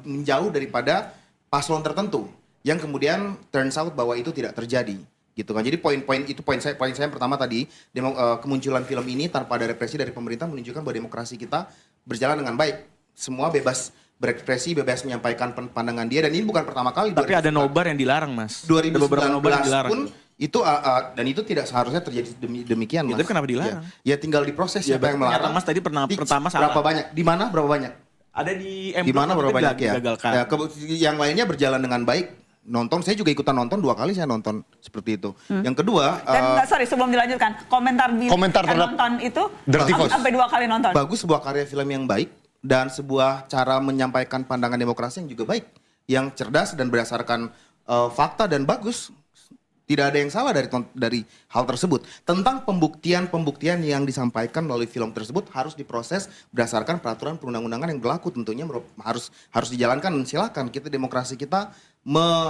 menjauh daripada paslon tertentu yang kemudian turns out bahwa itu tidak terjadi gitu kan. Jadi poin saya yang pertama tadi kemunculan film ini tanpa ada represi dari pemerintah menunjukkan bahwa demokrasi kita berjalan dengan baik. Semua bebas berekspresi, bebas menyampaikan pandangan dia, dan ini bukan pertama kali. Tapi ada nobar yang dilarang, Mas. 2019 dilarang pun itu dan itu tidak seharusnya terjadi demikian, Mas. Itu kenapa dilarang? Ya tinggal diproses siapa yang melarang. Mas tadi pertama salah. Berapa banyak? Di mana berapa banyak? Ada di Di mana berapa banyak ya? Digagalkan. Yang lainnya berjalan dengan baik. Nonton, saya juga ikutan nonton 2 kali saya nonton seperti itu. Yang kedua, dan sorry sebelum dilanjutkan, komentar terhadap nonton itu Dirty Votes. sampai 2 kali nonton. Bagus, sebuah karya film yang baik dan sebuah cara menyampaikan pandangan demokrasi yang juga baik, yang cerdas dan berdasarkan fakta dan bagus. Tidak ada yang salah dari hal tersebut. Tentang pembuktian yang disampaikan melalui film tersebut harus diproses berdasarkan peraturan perundang-undangan yang berlaku, tentunya harus dijalankan, dan silakan kita demokrasi kita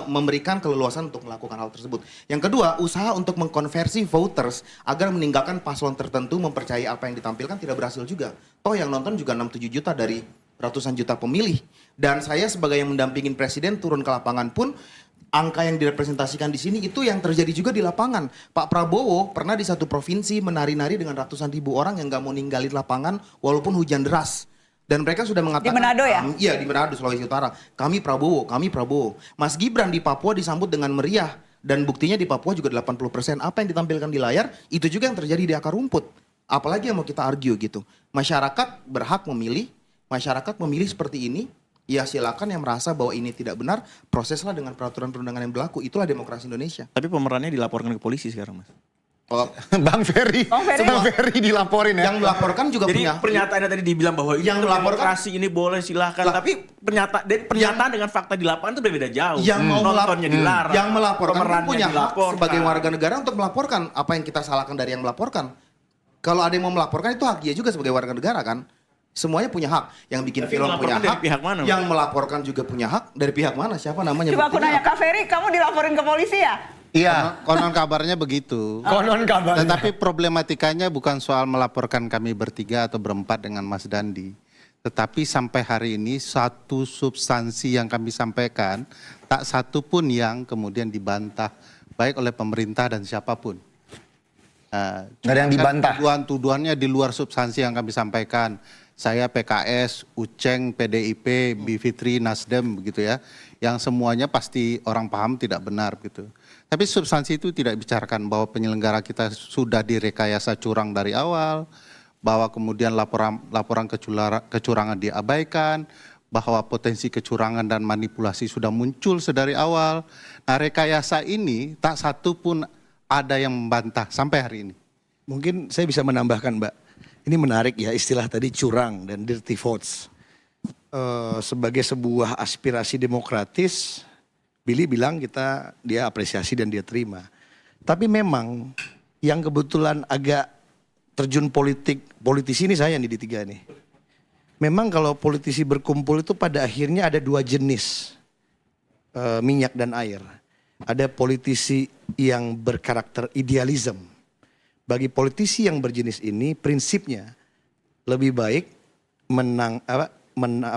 memberikan keleluasan untuk melakukan hal tersebut. Yang kedua, usaha untuk mengkonversi voters agar meninggalkan paslon tertentu mempercayai apa yang ditampilkan tidak berhasil juga. Toh yang nonton juga 6-7 juta dari ratusan juta pemilih. Dan saya sebagai yang mendampingin presiden turun ke lapangan pun, angka yang direpresentasikan di sini itu yang terjadi juga di lapangan. Pak Prabowo pernah di satu provinsi menari-nari dengan ratusan ribu orang yang gak mau ninggalin lapangan walaupun hujan deras. Dan mereka sudah mengatakan... Di Manado ya? Iya, di Manado, Sulawesi Utara. Kami Prabowo, kami Prabowo. Mas Gibran di Papua disambut dengan meriah. Dan buktinya di Papua juga 80%. Apa yang ditampilkan di layar, itu juga yang terjadi di akar rumput. Apalagi yang mau kita argue gitu. Masyarakat berhak memilih, masyarakat memilih seperti ini, ya silakan yang merasa bahwa ini tidak benar, proseslah dengan peraturan perundangan yang berlaku. Itulah demokrasi Indonesia. Tapi pemerannya dilaporkan ke polisi sekarang, Mas. Oh. Bang Ferry dilaporin ya. Yang melaporkan juga Jadi punya. pernyataannya tadi dibilang bahwa yang demokrasi ini boleh silahkan, tapi pernyataan dengan fakta di lapangan itu berbeda jauh. Yang mau nontonnya dilarang, yang melaporkan pemerannya punya hak dilaporkan. sebagai warga negara untuk melaporkan apa yang kita salahkan dari yang melaporkan. Kalau ada yang mau melaporkan itu hak dia juga sebagai warga negara kan. Semuanya punya hak. Yang bikin Tapi film punya melaporkan dari hak. pihak mana, Mas? Yang melaporkan juga punya hak. Dari pihak mana? Siapa namanya? Coba aku Buktinya nanya Kak Ferry, kamu dilaporin ke polisi ya? Iya. Konon kabarnya begitu. Konon kabarnya. Tetapi problematikanya bukan soal melaporkan kami bertiga atau berempat dengan Mas Dandi. Tetapi sampai hari ini satu substansi yang kami sampaikan, tak satu pun yang kemudian dibantah, baik oleh pemerintah dan siapapun. Nggak ada yang dibantah. Tuduhan-tuduhannya di luar substansi yang kami sampaikan. Saya PKS, Uceng, PDIP, Bivitri, Nasdem begitu ya. Yang semuanya pasti orang paham tidak benar gitu. Tapi substansi itu tidak bicarakan bahwa penyelenggara kita sudah direkayasa curang dari awal, bahwa kemudian laporan kecurangan diabaikan, bahwa potensi kecurangan dan manipulasi sudah muncul sedari awal. Nah, rekayasa ini tak satu pun ada yang membantah sampai hari ini. Mungkin saya bisa menambahkan, Mbak. Ini menarik ya istilah tadi curang dan dirty votes. Sebagai sebuah aspirasi demokratis, Billy bilang dia apresiasi dan dia terima. Tapi memang yang kebetulan agak terjun politisi ini saya nih di tiga nih. Memang kalau politisi berkumpul itu pada akhirnya ada dua jenis minyak dan air. Ada politisi yang berkarakter idealisme. Bagi politisi yang berjenis ini prinsipnya lebih baik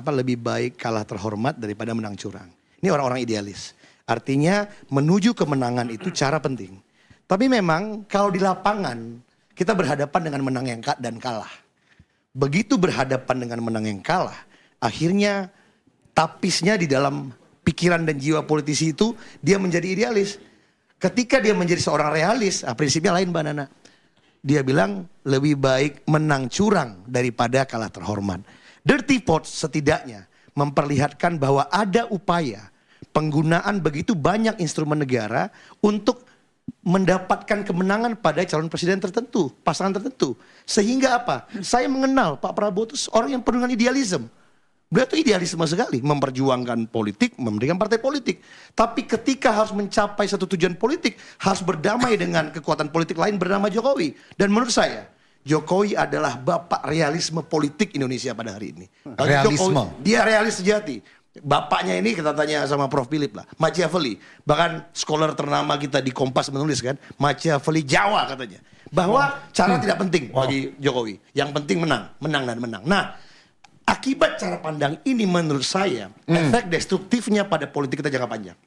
lebih baik kalah terhormat daripada menang curang. Ini orang-orang idealis. Artinya menuju kemenangan itu cara penting. Tapi memang kalau di lapangan kita berhadapan dengan menang yang dan kalah. Begitu berhadapan dengan menang yang kalah, akhirnya tapisnya di dalam pikiran dan jiwa politisi itu dia menjadi idealis. Ketika dia menjadi seorang realis, prinsipnya lain Mbak Nana. Dia bilang lebih baik menang curang daripada kalah terhormat. Dirty votes setidaknya memperlihatkan bahwa ada upaya penggunaan begitu banyak instrumen negara untuk mendapatkan kemenangan pada calon presiden tertentu, pasangan tertentu. Sehingga apa? Saya mengenal Pak Prabowo itu orang yang penuh dengan idealisme. Beliau itu idealisme sekali, memperjuangkan politik, mendirikan partai politik. Tapi ketika harus mencapai satu tujuan politik, harus berdamai dengan kekuatan politik lain bernama Jokowi. Dan menurut saya, Jokowi adalah bapak realisme politik Indonesia pada hari ini. Realisme. Jokowi, dia realis sejati. Bapaknya ini kita tanya sama Prof. Philip lah, Machiavelli. Bahkan scholar ternama kita di Kompas menulis kan, Machiavelli Jawa katanya. Bahwa cara tidak penting bagi Jokowi. Yang penting menang dan menang. Nah, akibat cara pandang ini menurut saya, efek destruktifnya pada politik kita jangka panjang.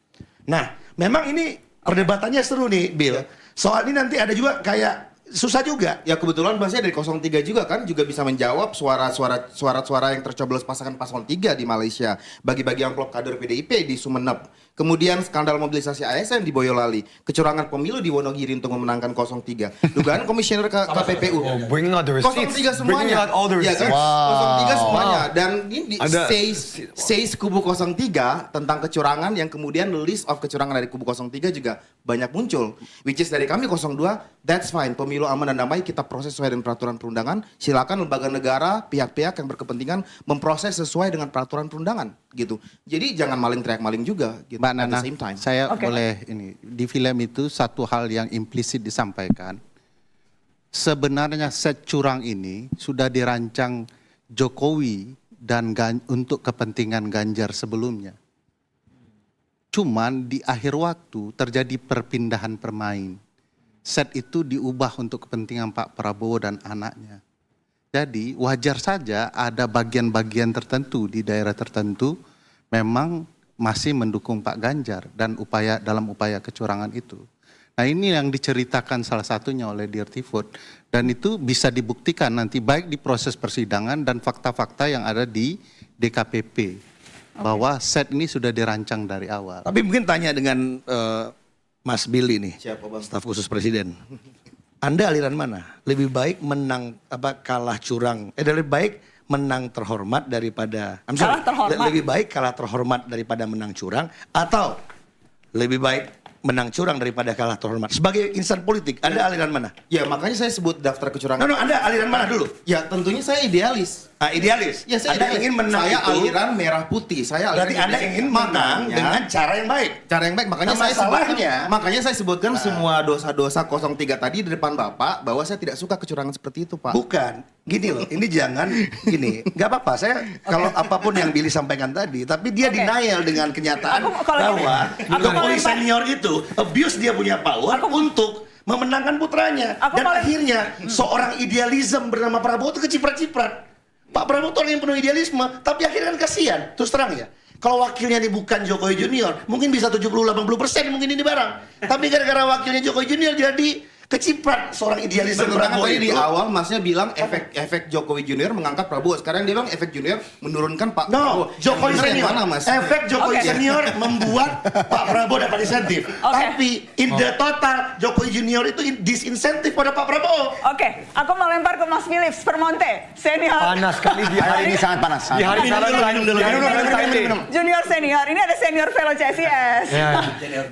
Nah, memang ini perdebatannya seru nih, Bill. Soal ini nanti ada juga kayak susah juga. Ya kebetulan bahasanya dari 03 juga kan juga bisa menjawab suara-suara yang tercoblos pasangan paslon 3 di Malaysia. Bagi-bagi amplop kader PDIP di Sumeneb. Kemudian skandal mobilisasi ASN di Boyolali. Kecurangan pemilu di Wonogiri untuk memenangkan 03. Dugaan komisioner KPPU. Bringing out the receipts. 03 semuanya. Bringing out all the Ya receipts. kan? 03 semuanya. Dan ini Ada- says kubu 03 tentang kecurangan yang kemudian list of kecurangan dari kubu 03 juga banyak muncul. Which is dari kami 02, that's fine. Pemilu aman dan damai kita proses sesuai dengan peraturan perundangan. Silakan lembaga negara, pihak-pihak yang berkepentingan memproses sesuai dengan peraturan perundangan gitu. Jadi jangan maling teriak maling juga gitu. Mbak At Nana, the same time. saya boleh ini di film itu satu hal yang implisit disampaikan. Sebenarnya set curang ini sudah dirancang Jokowi dan untuk kepentingan Ganjar sebelumnya. Cuman di akhir waktu terjadi perpindahan permain. Set itu diubah untuk kepentingan Pak Prabowo dan anaknya. Jadi wajar saja ada bagian-bagian tertentu di daerah tertentu memang masih mendukung Pak Ganjar dan dalam upaya kecurangan itu. Nah ini yang diceritakan salah satunya oleh Dirty Vote dan itu bisa dibuktikan nanti baik di proses persidangan dan fakta-fakta yang ada di DKPP bahwa set ini sudah dirancang dari awal. Tapi mungkin tanya dengan Mas Billy nih, Siapa, Bang? staf khusus presiden. Anda aliran mana? Lebih baik menang kalah curang. Lebih baik menang terhormat daripada lebih baik kalah terhormat daripada menang curang, atau lebih baik menang curang daripada kalah terhormat? Sebagai insan politik, Anda aliran mana? Ya makanya saya sebut daftar kecurangan. Anda aliran mana dulu? Ya tentunya saya idealis. Idealis. Ya saya Anda ingin menang saya itu, aliran merah putih. Saya berarti Anda ingin menang dengan cara yang baik. Cara yang baik. Makanya saya sebutkan semua dosa-dosa 03 tadi di depan Bapak bahwa saya tidak suka kecurangan seperti itu, Pak. Bukan. Gini loh, ini jangan gini. Nggak apa-apa. Saya kalau apapun yang Billy sampaikan tadi, tapi dia denial dengan kenyataan bahwa Jokowi senior itu abuse dia punya power untuk memenangkan putranya. Dan akhirnya seorang idealisme bernama Prabowo itu keciprat-ciprat. Pak Prabowo itu orang yang penuh idealisme, tapi akhirnya kan kasihan. Terus terang ya, kalau wakilnya ini bukan Jokowi Junior, mungkin bisa 70-80% mungkin ini barang. Tapi gara-gara wakilnya Jokowi Junior jadi keciprat seorang idealisme Prabowo Di itu. awal Masnya bilang efek Jokowi Junior mengangkat Prabowo. Sekarang dia bilang efek Junior menurunkan Pak Prabowo. Jokowi senior. Mana, Mas? Efek Jokowi senior membuat Pak Prabowo dapat insentif. Tapi in the total Jokowi Junior itu disinsentif pada Pak Prabowo. Oke, aku mau lempar ke Mas Philips Permonte, senior. Panas sekali di hari ini, sangat panas. Di hari minum. Junior senior, ini ada senior fellow CSIS.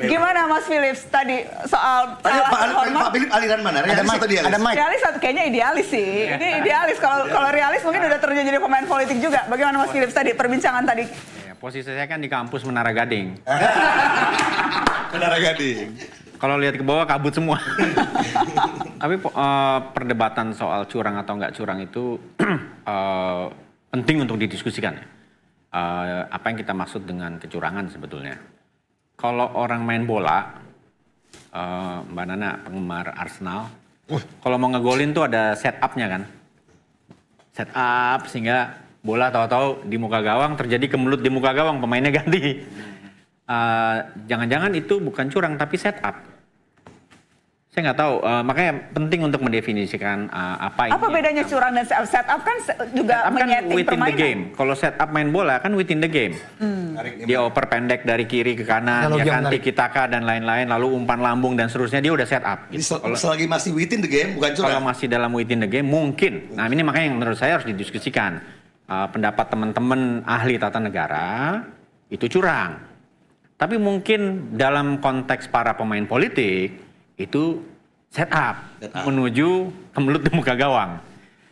Gimana Mas Philips tadi soal Pak Philips aliran mana? Realis atau idealis? Realis atau kayaknya idealis sih. Ini idealis. Kalau realis mungkin udah terjadi pemain politik juga. Bagaimana Mas Philips tadi perbincangan tadi? Ya, posisi saya kan di kampus Menara Gading. Menara Gading. Kalau lihat ke bawah kabut semua. Tapi perdebatan soal curang atau nggak curang itu penting untuk didiskusikan. Apa yang kita maksud dengan kecurangan sebetulnya? Kalau orang main bola, Mbak Nana penggemar Arsenal, kalau mau ngegolin tuh ada setup-nya kan, setup sehingga bola tahu-tahu di muka gawang terjadi kemelut di muka gawang, pemainnya ganti. Jangan-jangan itu bukan curang tapi setup. Saya nggak tahu, makanya penting untuk mendefinisikan apa ini. Apa bedanya curang dan setup kan juga menyeting within permainan. the game. Kalau setup main bola kan within the game. Dia oper pendek dari kiri ke kanan, dia kan tiki-taka dan lain-lain, lalu umpan lambung dan seterusnya, dia udah setup. Gitu. Selagi masih within the game, bukan curang. Kalau masih dalam within the game, mungkin. Nah ini makanya yang menurut saya harus didiskusikan. Pendapat teman-teman ahli tata negara, itu curang. Tapi mungkin dalam konteks para pemain politik, itu setup menuju kemelut di muka gawang.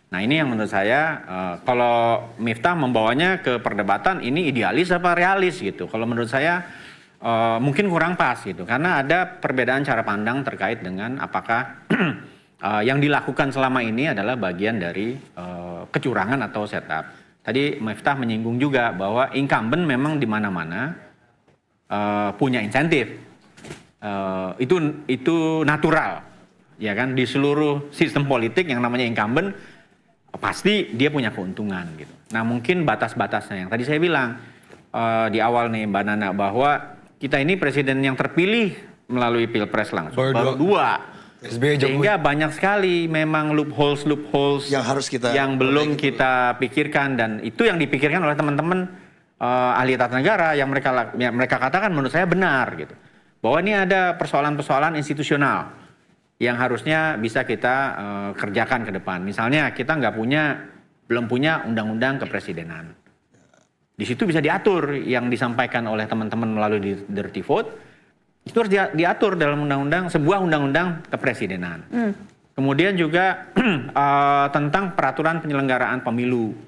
Nah ini yang menurut saya, kalau Miftah membawanya ke perdebatan ini idealis apa realis gitu. Kalau menurut saya mungkin kurang pas gitu. Karena ada perbedaan cara pandang terkait dengan apakah yang dilakukan selama ini adalah bagian dari kecurangan atau setup. Tadi Miftah menyinggung juga bahwa incumbent memang di mana-mana punya insentif. Itu natural, ya kan, di seluruh sistem politik yang namanya incumbent pasti dia punya keuntungan gitu. Nah mungkin batas-batasnya yang tadi saya bilang di awal nih Mbak Nana, bahwa kita ini presiden yang terpilih melalui pilpres langsung baru dua, sehingga banyak sekali memang loopholes yang harus kita belum kita pikirkan, dan itu yang dipikirkan oleh teman-teman ahli tata negara yang mereka katakan menurut saya benar gitu. Bahwa ini ada persoalan-persoalan institusional yang harusnya bisa kita kerjakan ke depan. Misalnya kita belum punya undang-undang kepresidenan. Di situ bisa diatur yang disampaikan oleh teman-teman melalui dirty vote, itu harus diatur dalam sebuah undang-undang kepresidenan. Kemudian juga tentang peraturan penyelenggaraan pemilu.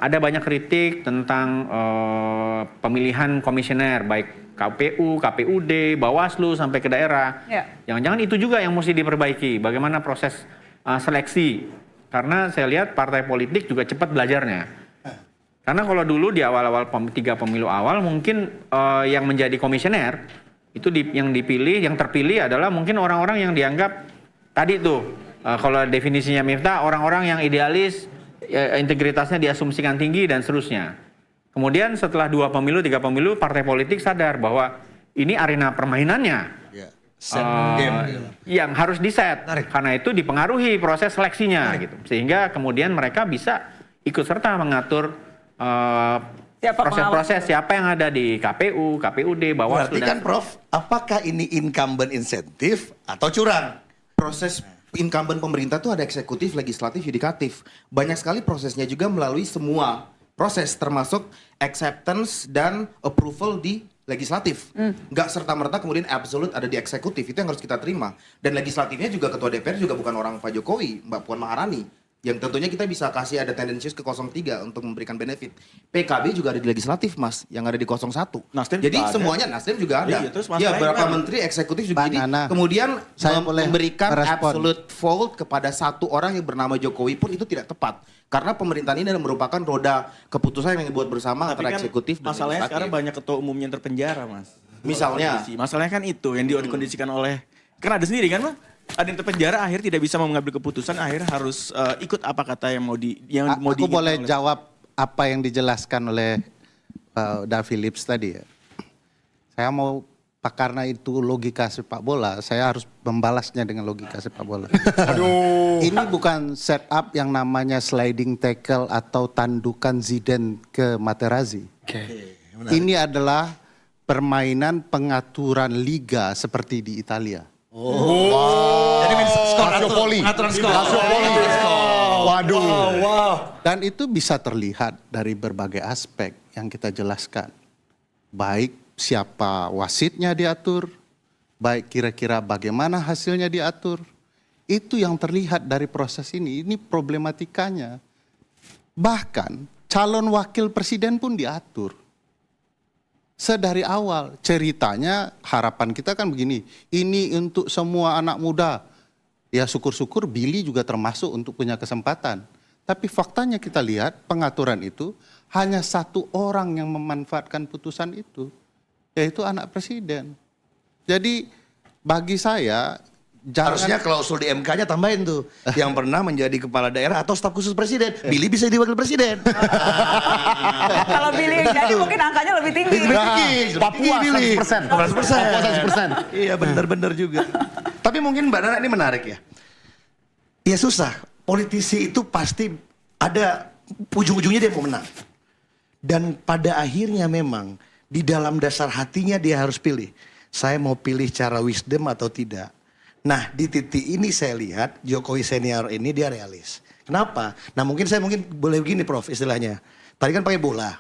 Ada banyak kritik tentang pemilihan komisioner, baik KPU, KPUD, Bawaslu sampai ke daerah. Jangan-jangan itu juga yang mesti diperbaiki. Bagaimana proses seleksi? Karena saya lihat partai politik juga cepat belajarnya. Karena kalau dulu di awal-awal 3 pemilu awal mungkin yang menjadi komisioner itu yang terpilih adalah mungkin orang-orang yang dianggap tadi tuh kalau definisinya Miftah, orang-orang yang idealis, integritasnya diasumsikan tinggi dan seterusnya. Kemudian setelah 2 pemilu, 3 pemilu, partai politik sadar bahwa ini arena permainannya yang harus diset. Karena itu dipengaruhi proses seleksinya gitu. Sehingga kemudian mereka bisa ikut serta mengatur proses-proses siapa yang ada di KPU, KPUD, Bawaslu. Berarti kan Prof, apakah ini incumbent insentif atau curang? Proses incumbent pemerintah tuh ada eksekutif, legislatif, yudikatif. Banyak sekali prosesnya juga melalui semua proses termasuk acceptance dan approval di legislatif. Nggak serta-merta kemudian absolute ada di eksekutif, itu yang harus kita terima. Dan legislatifnya juga ketua DPR juga bukan orang Pak Jokowi, Mbak Puan Maharani. Yang tentunya kita bisa kasih ada tendensius ke 03 untuk memberikan benefit. PKB juga ada di legislatif, Mas, yang ada di 01. Jadi semuanya Nasdem juga ada. Ya, beberapa menteri eksekutif juga jadi. Kemudian saya boleh memberikan merespon. absolute fault kepada satu orang yang bernama Jokowi pun itu tidak tepat. Karena pemerintahan ini merupakan roda keputusan yang dibuat bersama antara eksekutif dan masalahnya legislatif. sekarang banyak ketua umumnya yang terpenjara, Mas. Misalnya? Masalahnya kan itu yang dikondisikan oleh, kan ada sendiri kan, Mas? Ada yang terpenjara, akhir tidak bisa mengambil keputusan, akhir harus ikut apa kata yang mau Aku boleh jawab apa yang dijelaskan oleh Da Philips tadi ya. Saya mau, karena itu logika sepak bola, saya harus membalasnya dengan logika sepak bola. Ini bukan setup yang namanya sliding tackle atau tandukan Zidane ke Materazzi. Ini adalah permainan pengaturan liga seperti di Italia. Jadi Pengaturan skor. Waduh. Dan itu bisa terlihat dari berbagai aspek yang kita jelaskan. Baik siapa wasitnya diatur, baik kira-kira bagaimana hasilnya diatur. Itu yang terlihat dari proses ini. Ini problematikanya. Bahkan calon wakil presiden pun diatur. Sedari awal ceritanya harapan kita kan begini, ini untuk semua anak muda. Ya syukur-syukur Billy juga termasuk untuk punya kesempatan. Tapi faktanya kita lihat pengaturan itu hanya satu orang yang memanfaatkan putusan itu, yaitu anak presiden. Jadi bagi saya Harusnya klausul di MK-nya tambahin tuh. Yang pernah menjadi kepala daerah atau staf khusus presiden. Billy bisa jadi wakil presiden. Kalau Billy yang jadi mungkin angkanya lebih tinggi. Papua 100%. 100%. Iya benar-benar juga. Tapi mungkin Mbak Nana ini menarik ya. Ya susah. Politisi itu pasti ada ujung-ujungnya dia mau menang. Dan pada akhirnya memang di dalam dasar hatinya dia harus pilih. Saya mau pilih cara wisdom atau tidak. Nah di titik ini saya lihat Jokowi senior ini dia realis. Kenapa? Nah mungkin boleh begini Prof istilahnya. Tadi kan pakai bola.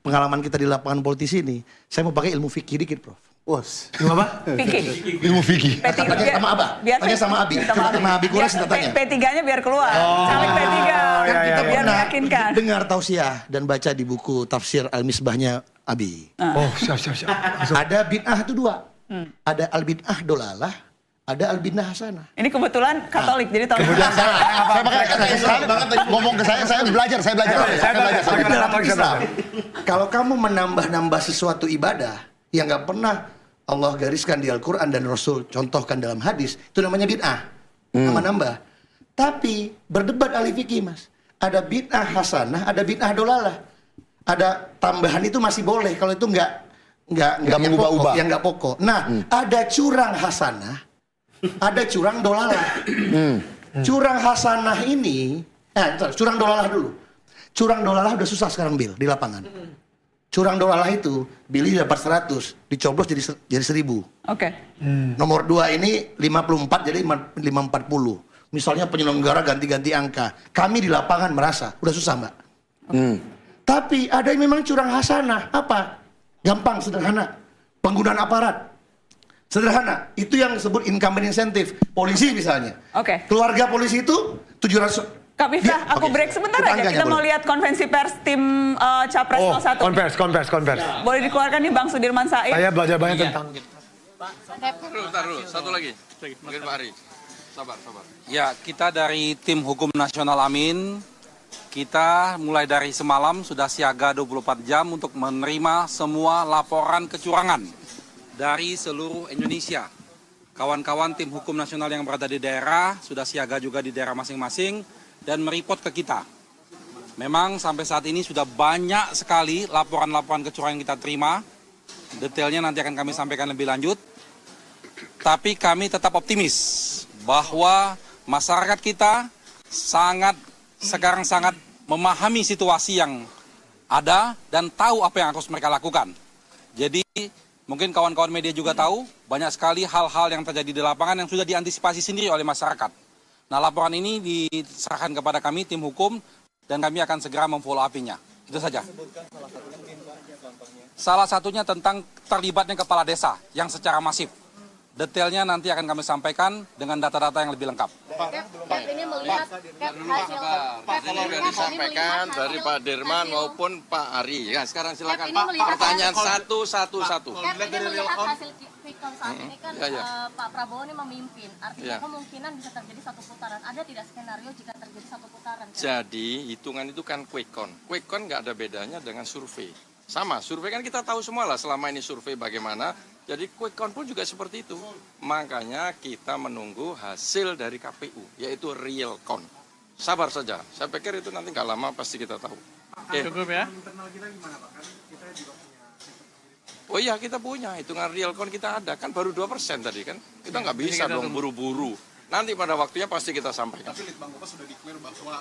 Pengalaman kita di lapangan politisi ini. Saya mau pakai ilmu fikih dikit Prof. Wos. Ilmu apa? Fikih. Ilmu fikih. P3 sama Abah. Tanya sama Abi. Sama Abi Kuras kita tanya. P3-nya biar keluar. Caleg P3. Kan kita biar pernah meyakinkan. dengar tausiah dan baca di buku tafsir Al-Misbahnya Abi. Oh siap. Ada bid'ah itu dua. Ada al-bid'ah dolalah, ada al-bid'ah hasanah. Ini kebetulan Katolik, jadi tahun ngomong ke saya belajar. Tapi dalam Islam, kalau kamu menambah-nambah sesuatu ibadah yang nggak pernah Allah gariskan di Al-Quran dan Rasul contohkan dalam hadis, itu namanya bid'ah. Nambah. Tapi berdebat ahli fikih Mas. Ada bid'ah hasanah, ada bid'ah dolalah. Ada tambahan itu masih boleh kalau itu nggak mengubah-ubah, yang nggak pokok. Nah, ada curang hasanah, ada curang dolalah. Curang hasanah ini, curang dolalah dulu. Curang dolalah udah susah sekarang Bil di lapangan. Curang dolalah itu Billy dapat 100, dicoblos jadi 1000. Oke. Nomor 2 ini 54 jadi 540. Misalnya penyelenggara ganti-ganti angka. Kami di lapangan merasa udah susah Mbak. Tapi ada yang memang curang hasanah. Apa? Gampang, sederhana. Penggunaan aparat. Sederhana. Itu yang disebut incumbent incentive. Polisi misalnya. Oke. Keluarga polisi itu 700... Kak Miftah, aku break sebentar aja. Kita mau lihat konvensi pers tim Capres 01. Konvers. Boleh dikeluarkan nih Bang Sudirman Said. Saya belajar banyak tentang... Taruh, satu lagi. Mungkin Pak Ari. Sabar. Ya, kita dari tim Hukum Nasional Amin, kita mulai dari semalam sudah siaga 24 jam untuk menerima semua laporan kecurangan dari seluruh Indonesia. Kawan-kawan tim Hukum Nasional yang berada di daerah sudah siaga juga di daerah masing-masing dan mereport ke kita. Memang sampai saat ini sudah banyak sekali laporan-laporan kecurangan yang kita terima. Detailnya nanti akan kami sampaikan lebih lanjut. Tapi kami tetap optimis bahwa masyarakat kita sekarang sangat memahami situasi yang ada dan tahu apa yang harus mereka lakukan. Jadi mungkin kawan-kawan media juga tahu banyak sekali hal-hal yang terjadi di lapangan yang sudah diantisipasi sendiri oleh masyarakat. Nah, laporan ini diserahkan kepada kami, tim hukum, dan kami akan segera memfollow up-nya. Itu saja. Salah satunya tentang terlibatnya kepala desa yang secara masif. Detailnya nanti akan kami sampaikan dengan data-data yang lebih lengkap. Ini melihat Ini sudah disampaikan dari Pak Dirman maupun Pak Ari. Ya, sekarang silakan Pak, pertanyaan satu-satu. Ini melihat hasil quick count saat ini kan Pak Prabowo ini memimpin. Artinya kemungkinan bisa terjadi satu putaran. Ada tidak skenario jika terjadi satu putaran? Jadi hitungan itu kan quick count. Quick count nggak ada bedanya dengan survei. Sama, survei kan kita tahu semua lah selama ini survei bagaimana. Jadi quick count pun juga seperti itu. Makanya kita menunggu hasil dari KPU, yaitu real count. Sabar saja, saya pikir itu nanti nggak lama pasti kita tahu. Cukup ya? Oh iya, kita punya hitungan real count, kita ada. Kan baru 2% tadi kan. Kita nggak bisa dong buru-buru. Nanti pada waktunya pasti kita sampaikan. Tapi Litbang Bapak sudah declare bahwa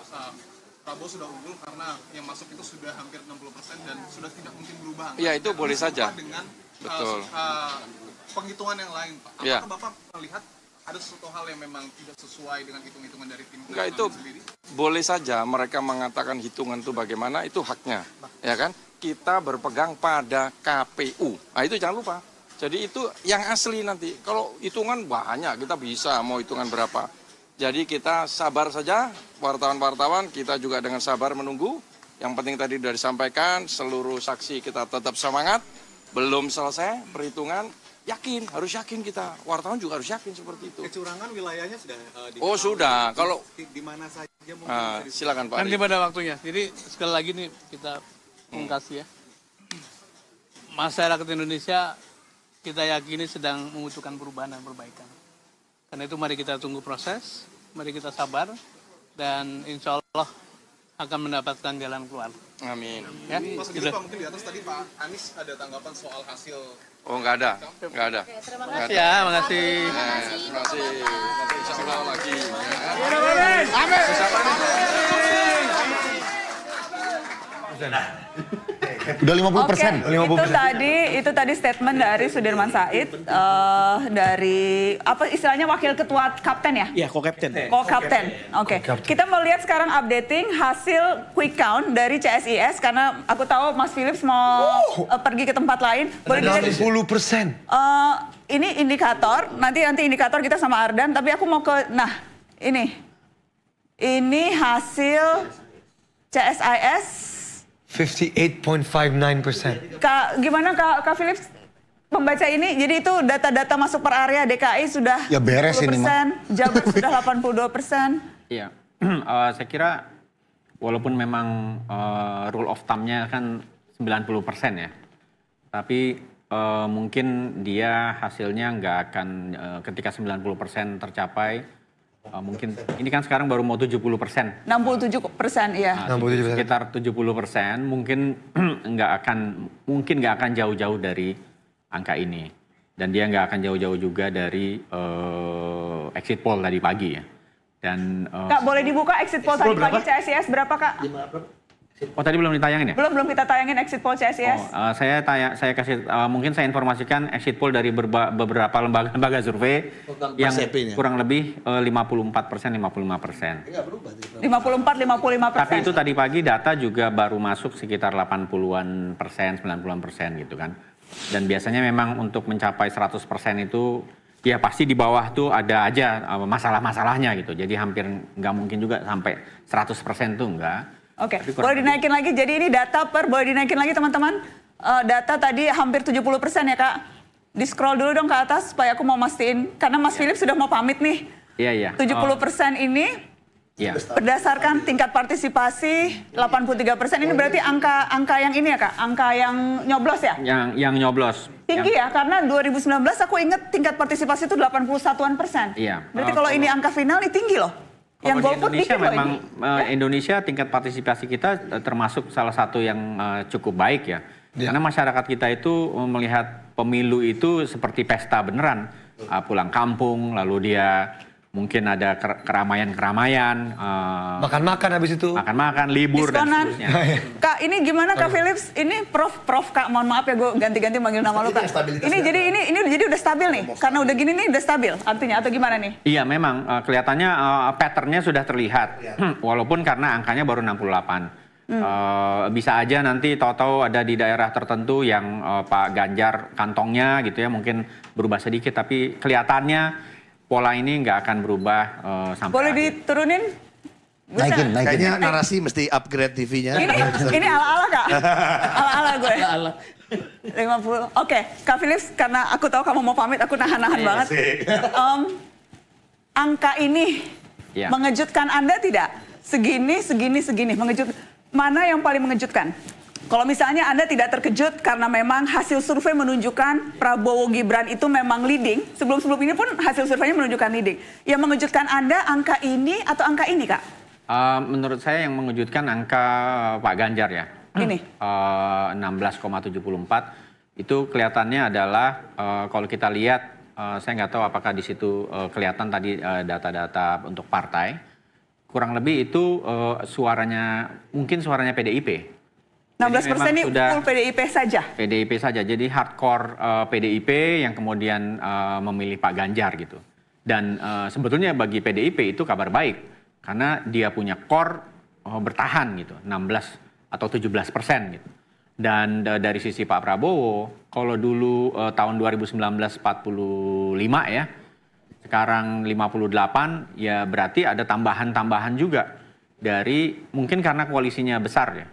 Prabowo sudah unggul karena yang masuk itu sudah hampir 60% dan sudah tidak mungkin berubah. Iya, itu boleh saja. Dengan betul. Penghitungan yang lain, Pak. Apakah Ya. Bapak melihat ada sesuatu hal yang memang tidak sesuai dengan hitung-hitungan dari tim Enggak, itu sendiri? boleh saja mereka mengatakan hitungan itu bagaimana, itu haknya. Ya kan? Kita berpegang pada KPU. Nah, itu jangan lupa. Jadi itu yang asli nanti. Kalau hitungan banyak, kita bisa mau hitungan berapa. Jadi kita sabar saja, wartawan-wartawan, kita juga dengan sabar menunggu. Yang penting tadi sudah disampaikan, seluruh saksi kita tetap semangat. Belum selesai perhitungan, yakin, harus yakin kita. Wartawan juga harus yakin seperti itu. Kecurangan wilayahnya sudah Oh sudah, kalau di mana saja mungkin bisa silakan Pak. Nanti pada waktunya. Jadi sekali lagi nih kita mengkasih ya. Masyarakat Indonesia kita yakini sedang membutuhkan perubahan dan perbaikan. Karena itu mari kita tunggu proses, mari kita sabar, dan insya Allah akan mendapatkan jalan keluar. Amin. Ya, Mas Gibran, Pak, mungkin di atas tadi Pak Anies ada tanggapan soal hasil. Oh nggak ada, nggak ada. Terima kasih ya, makasih. Terima kasih. Nanti insya Allah lagi. Udah 50%. Itu tadi statement dari Sudirman Said, dari apa istilahnya wakil ketua kapten ya? Iya, co-captain. Co-captain. Oke. Kita mau lihat sekarang updating hasil quick count dari CSIS karena aku tahu Mas Philips mau pergi ke tempat lain. Boleh dilihat? 60%. Ini indikator, nanti indikator kita sama Ardan, tapi aku mau ke, ini hasil CSIS 58.59%. Gimana Kak Philips membaca ini? Jadi itu data-data masuk per area DKI sudah ya beres 10%, ini mah. Jabar sudah 82%. Iya, saya kira walaupun memang rule of thumb-nya kan 90% ya, tapi mungkin dia hasilnya nggak akan ketika 90% tercapai. Mungkin ini kan sekarang baru mau 70%. 67%, iya. Sekitar 70%, mungkin nggak akan jauh-jauh dari angka ini. Dan dia nggak akan jauh-jauh juga dari exit poll tadi pagi ya. Dan Kak, boleh dibuka exit poll tadi pagi CSIS berapa, Kak? Oh, tadi belum ditayangin ya? Belum kita tayangin exit poll CSIS. Saya kasih mungkin saya informasikan exit poll dari beberapa lembaga survei yang kurang lebih 54%, 55%. 54, 55%. Tapi itu tadi pagi data juga baru masuk sekitar 80-an persen, 90-an persen gitu kan. Dan biasanya memang untuk mencapai 100% itu ya pasti di bawah tuh ada aja masalah-masalahnya gitu. Jadi hampir nggak mungkin juga sampai 100% tuh enggak. Oke, boleh dinaikin lagi. Jadi ini data boleh dinaikin lagi teman-teman. Data tadi hampir 70% ya Kak. Di scroll dulu dong ke atas supaya aku mau mastiin. Karena Mas Philips sudah mau pamit nih. Iya. 70% ini berdasarkan tingkat partisipasi 83%. Ini berarti angka yang ini ya Kak? Angka yang nyoblos ya? Yang nyoblos. Tinggi ya, karena 2019 aku ingat tingkat partisipasi itu 81%. Iya. Berarti kalau ini angka final ini tinggi loh. Yang Kalau di golput Indonesia dikit loh memang ini. Indonesia tingkat partisipasi kita termasuk salah satu yang cukup baik ya. Karena masyarakat kita itu melihat pemilu itu seperti pesta beneran. Pulang kampung lalu dia mungkin ada keramaian-keramaian, makan-makan habis itu, makan-makan, libur dan Diskonan. seterusnya. Kak, ini gimana Kak Philips? Ini Prof Kak, mohon maaf ya gue ganti-ganti manggil nama lo Kak. Ini jadi udah stabil nih, karena udah gini nih udah stabil artinya atau gimana nih? Iya memang kelihatannya patternnya sudah terlihat, walaupun karena angkanya baru 68. Bisa aja nanti tahu-tahu ada di daerah tertentu yang Pak Ganjar kantongnya gitu ya mungkin berubah sedikit, tapi kelihatannya pola ini nggak akan berubah sampai Boleh akhir. diturunin? Naikin. Kayaknya narasi mesti upgrade TV-nya. Ini ala-ala Kak, ala-ala gue. 50. Oke, Kak Philips, karena aku tahu kamu mau pamit, aku nahan-nahan banget. Angka ini mengejutkan Anda tidak? Segini, mengejutkan. Mana yang paling mengejutkan? Kalau misalnya Anda tidak terkejut karena memang hasil survei menunjukkan Prabowo Gibran itu memang leading. Sebelum ini pun hasil surveinya menunjukkan leading. Yang mengejutkan Anda angka ini atau angka ini, Kak? Menurut saya yang mengejutkan angka Pak Ganjar ya. Ini? 16,74. Itu kelihatannya adalah kalau kita lihat, saya nggak tahu apakah di situ kelihatan tadi data-data untuk partai. Kurang lebih itu mungkin suaranya PDIP. 16% ini full PDIP saja? PDIP saja, jadi hardcore PDIP yang kemudian memilih Pak Ganjar gitu. Dan sebetulnya bagi PDIP itu kabar baik, karena dia punya core bertahan gitu, 16 atau 17% gitu. Dan dari sisi Pak Prabowo, kalau dulu tahun 2019 45 ya, sekarang 58 ya berarti ada tambahan-tambahan juga dari mungkin karena koalisinya besar ya.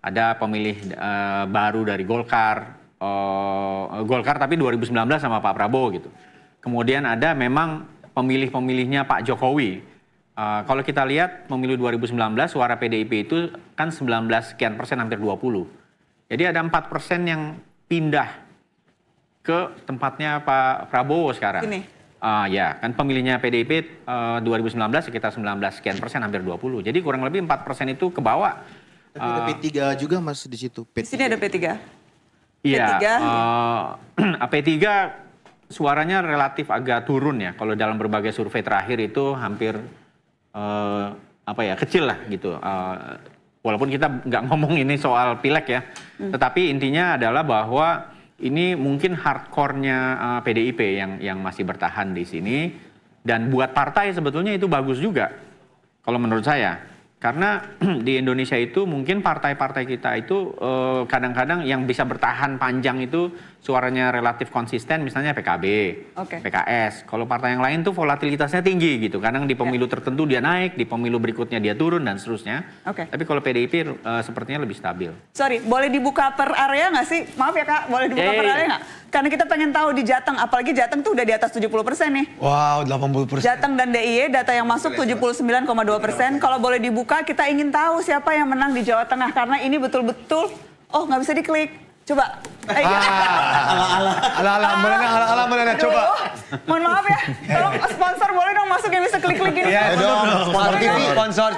Ada pemilih baru dari Golkar tapi 2019 sama Pak Prabowo gitu. Kemudian ada memang pemilih-pemilihnya Pak Jokowi. Kalau kita lihat pemilu 2019 suara PDIP itu kan 19 sekian persen, hampir 20. Jadi ada 4% yang pindah ke tempatnya Pak Prabowo sekarang. Ini. Ya, kan pemilihnya PDIP 2019 sekitar 19 sekian persen, hampir 20. Jadi kurang lebih 4% itu ke bawah. Tapi ada P3 juga Mas di situ. Di sini ada P3. Iya. P3. P3 suaranya relatif agak turun ya. Kalau dalam berbagai survei terakhir itu hampir kecil lah gitu. Walaupun kita nggak ngomong ini soal pileg ya. Tetapi intinya adalah bahwa ini mungkin hardcore-nya PDIP yang masih bertahan di sini. Dan buat partai sebetulnya itu bagus juga. Kalau menurut saya. Karena di Indonesia itu mungkin partai-partai kita itu kadang-kadang yang bisa bertahan panjang itu suaranya relatif konsisten, misalnya PKB, PKS. Kalau partai yang lain tuh volatilitasnya tinggi gitu. Kadang di pemilu tertentu dia naik, di pemilu berikutnya dia turun dan seterusnya. Tapi kalau PDIP sepertinya lebih stabil. Sorry, boleh dibuka per area nggak sih? Maaf ya Kak, boleh dibuka per area nggak? Karena kita pengen tahu di Jateng, apalagi Jateng tuh udah di atas 70% nih. Wow, 80%. Jateng dan DIY data yang masuk 79,2%. Kalau boleh dibuka, kita ingin tahu siapa yang menang di Jawa Tengah. Karena ini betul-betul, nggak bisa diklik. Coba. Ala-ala, coba. Mohon maaf ya, tolong sponsor boleh dong masuk yang bisa klik-klik gini. Iya dong, sponsor.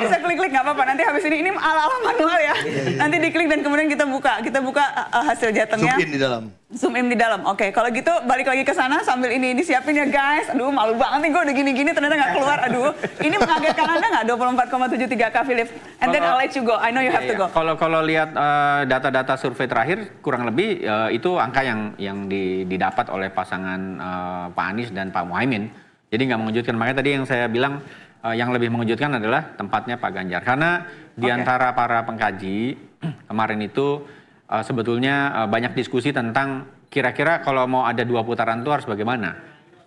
Bisa klik-klik nggak apa-apa, nanti habis ini ala-ala manual ya. Nanti diklik dan kemudian kita buka hasil Jatengnya. Zoom in di dalam. Oke, kalau gitu balik lagi ke sana sambil ini disiapin ya guys. Aduh malu banget nih gue udah gini-gini ternyata nggak keluar. Aduh, ini mengagetkan Anda nggak 24,73 Kak Philips? And then I'll let you go. I know you have to go. Kalau lihat data-data survei terakhir kurang lebih itu angka yang didapat oleh pasangan Pak Anies dan Pak Muhaimin. Jadi nggak mengejutkan. Makanya tadi yang saya bilang yang lebih mengejutkan adalah tempatnya Pak Ganjar. Karena di antara para pengkaji kemarin itu sebetulnya banyak diskusi tentang kira-kira kalau mau ada 2 putaran itu harus bagaimana.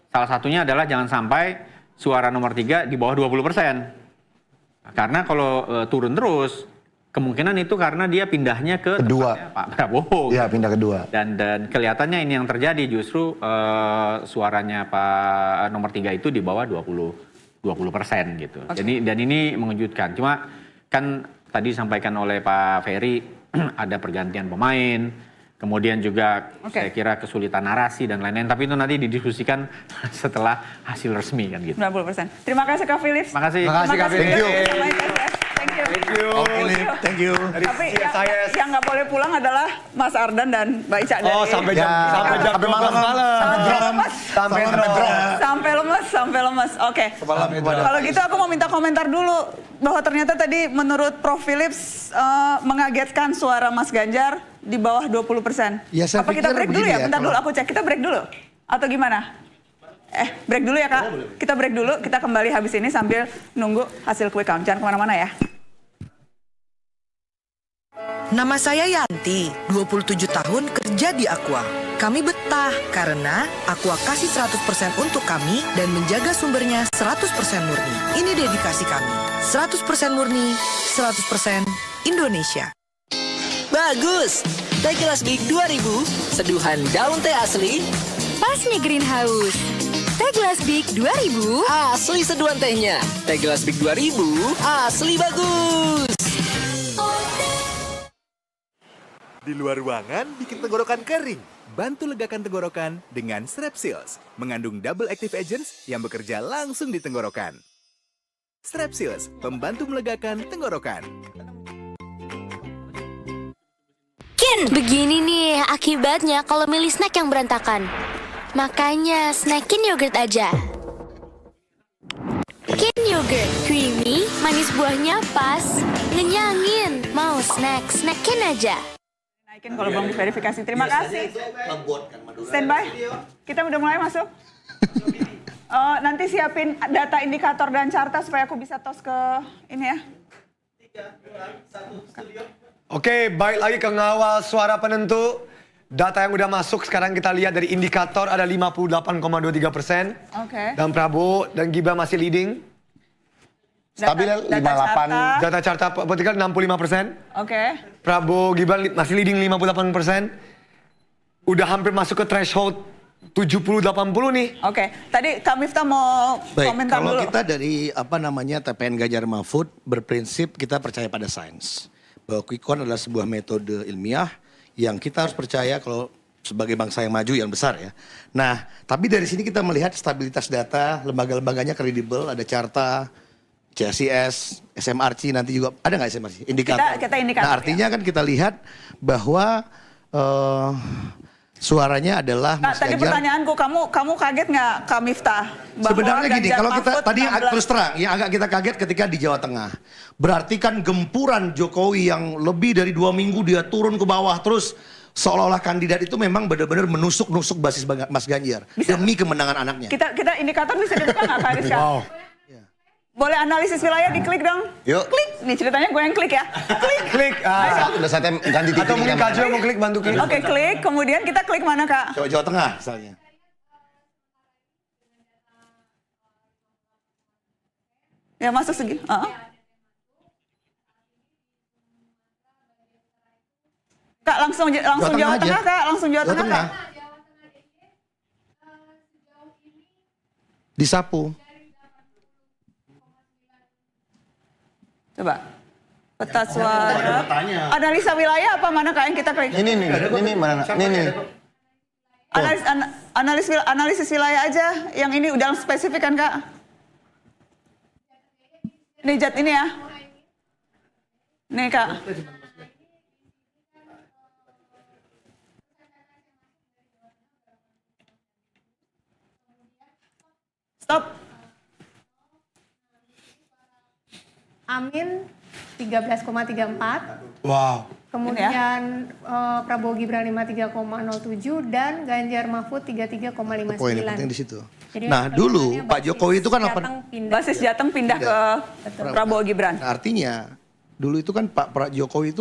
Salah satunya adalah jangan sampai suara nomor 3 di bawah 20%. Karena kalau turun terus, kemungkinan itu karena dia pindahnya ke kedua Pak Prabowo. Iya, pindah kedua. Dan kelihatannya ini yang terjadi justru suaranya Pak nomor 3 itu di bawah 20% gitu. Jadi dan ini mengejutkan. Cuma kan tadi disampaikan oleh Pak Ferry ada pergantian pemain, kemudian juga saya kira kesulitan narasi dan lain-lain. Tapi itu nanti didiskusikan setelah hasil resmi kan gitu. 90%. Terima kasih Kak Philips. Makasih. Makasih Kak Philips. Thank you. Thank you. Thank you. Tapi yang nggak boleh pulang adalah Mas Ardan dan Mbak Ica dari... Oh, sampai jam malam. Sampai lemes. Oke. Kalau gitu aku mau minta komentar dulu bahwa ternyata tadi menurut Prof Philips mengagetkan suara Mas Ganjar di bawah 20%. Ya, saya apa kita break dulu begini ya? Bentar dulu aku cek. Kita break dulu atau gimana? Break dulu ya Kak. Kita break dulu. Kita kembali habis ini sambil nunggu hasil quick count. Jangan kemana-mana ya. Nama saya Yanti, 27 tahun kerja di Aqua. Kami betah karena Aqua kasih 100% untuk kami dan menjaga sumbernya 100% murni. Ini dedikasi kami. 100% murni, 100% Indonesia. Bagus! Teh Gelas Big 2000, seduhan daun teh asli. Pas nih greenhouse. Teh Gelas Big 2000. Asli seduhan tehnya. Teh Gelas Big 2000, asli bagus! Di luar ruangan, bikin tenggorokan kering. Bantu legakan tenggorokan dengan Strepsils. Mengandung double active agents yang bekerja langsung di tenggorokan. Strepsils, membantu melegakan tenggorokan. Begini nih akibatnya kalau milih snack yang berantakan. Makanya snackin yogurt aja. Kin yogurt, creamy, manis buahnya pas, ngenyangin. Mau snackin aja. Naikin kalau belum diverifikasi. Terima kasih. Standby. Kita udah mulai masuk. Nanti siapin data indikator dan carta supaya aku bisa tos ke ini ya. 3, 2, 1, studio. Oke, balik lagi ke ngawal suara penentu. Data yang udah masuk sekarang kita lihat dari indikator ada 58,23%. Oke. Dan Prabowo dan Gibran masih leading. Stabil 58. Data carta politika 65%. Oke. Prabowo Gibran masih leading 58%. Udah hampir masuk ke threshold 70-80 nih. Oke. Tadi Kak Miftah mau komentar kalau dulu. kita dari TPN Ganjar Mahfud berprinsip kita percaya pada sains. Bahwa quick count adalah sebuah metode ilmiah yang kita harus percaya kalau sebagai bangsa yang maju yang besar ya. Nah, tapi dari sini kita melihat stabilitas data, lembaga-lembaganya kredibel, ada carta, CSIS, SMRC nanti juga ada nggak SMRC? Indikator. Kita indikator. Nah, artinya kan kita lihat bahwa suaranya adalah Mas Tadi Ganjar. pertanyaanku, kamu kaget nggak Kak Miftah? Sebenarnya gini, Ganjar kalau kita Mahfud tadi 16. terus terang, yang agak kita kaget ketika di Jawa Tengah. Berarti kan gempuran Jokowi yang lebih dari 2 minggu dia turun ke bawah terus seolah-olah kandidat itu memang benar-benar menusuk-nusuk basis Mas Ganjar demi kemenangan anaknya. Kita indikator bisa dibuka nggak Kak Rizka? Wow. Boleh analisis wilayah diklik dong. Yuk. Klik. Nih ceritanya gue yang klik ya. Klik. Udah saatnya ganti titik. Atau mungkin Kak Jo mau klik, bantu klik. Oke, klik. Kemudian kita klik mana Kak? Jawa Tengah misalnya. Ya masuk segini. Kak langsung Jawa Tengah Kak, langsung Jawa Tengah Kak. Disapu. Coba. Peta suara. Analisa wilayah apa mana Kak yang kita klik? Ini mana? Ini. Analisis wilayah aja. Yang ini udah spesifik kan Kak? Nih Jat ini ya. Nih Kak. Stop. Amin 13,34. Wow. Kemudian Prabowo Gibran 53,07 dan Ganjar Mahfud 33,59. Poin yang penting di situ. Jadi Nah dulu Pak Jokowi itu kan basis Jateng pindah ke Prabowo Gibran. Nah, artinya dulu itu kan Pak Jokowi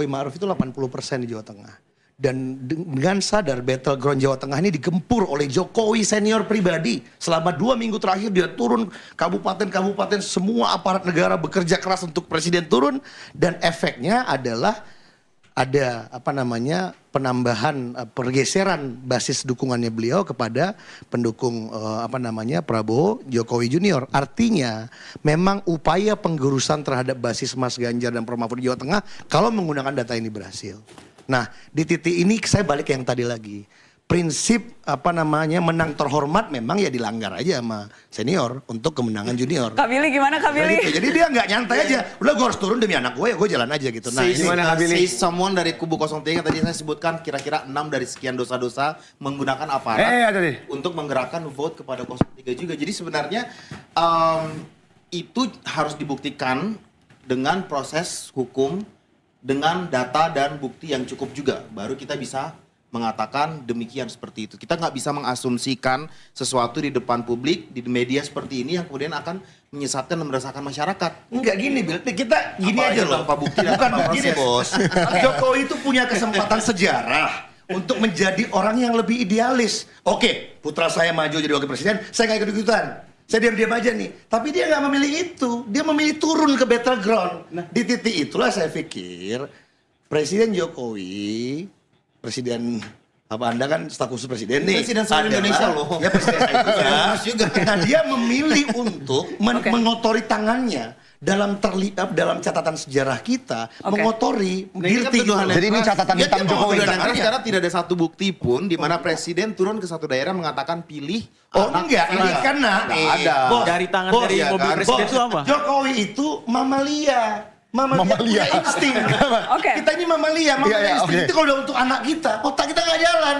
Ma'ruf itu 80% di Jawa Tengah. Dan dengan sadar battleground Jawa Tengah ini digempur oleh Jokowi senior pribadi. Selama 2 minggu terakhir dia turun kabupaten-kabupaten, semua aparat negara bekerja keras untuk presiden turun. Dan efeknya adalah ada penambahan pergeseran basis dukungannya beliau kepada pendukung Prabowo Jokowi Junior. Artinya memang upaya penggerusan terhadap basis Mas Ganjar dan Prof Mahfud di Jawa Tengah kalau menggunakan data ini berhasil. Nah di titik ini saya balik ke yang tadi lagi. prinsip menang terhormat memang ya dilanggar aja sama senior untuk kemenangan junior. Kak Billy gimana Kak Billy? Gitu. Jadi dia nggak nyantai aja. Udah gue harus turun demi anak gue ya gue jalan aja gitu. Nah si someone dari kubu 03 tadi saya sebutkan kira-kira 6 dari sekian dosa-dosa menggunakan aparat untuk menggerakkan vote kepada 03 juga. Jadi sebenarnya itu harus dibuktikan dengan proses hukum, dengan data dan bukti yang cukup juga. Baru kita bisa mengatakan demikian seperti itu. Kita nggak bisa mengasumsikan sesuatu di depan publik, di media seperti ini yang kemudian akan menyesatkan dan meresahkan masyarakat. Enggak gini, Bil. Kita gini aja loh. Tanpa bukti dan Bukan tanpa begini, proses. Bos. Jokowi itu punya kesempatan sejarah untuk menjadi orang yang lebih idealis. Oke, putra saya maju jadi wakil presiden, saya nggak ikut-ikutan. Saya diam-diam aja nih. Tapi dia nggak memilih itu. Dia memilih turun ke battleground. Di titik itulah saya pikir Presiden Jokowi, Presiden Anda kan staf khusus presiden nih. Presiden seluruh Indonesia loh. Ya presiden juga. Nah dia memilih untuk mengotori tangannya dalam catatan sejarah kita mengotori dirty. Jadi ini catatan hitam Jokowi. Karena tidak ada satu bukti pun di mana presiden turun ke satu daerah mengatakan pilih. Oh enggak, ini karena ada. Dari tangan dari mobil presiden itu apa? Jokowi itu mamalia. Mamalia insting. Kita ini mamalia insting itu kalau udah untuk anak kita, otak kita nggak jalan.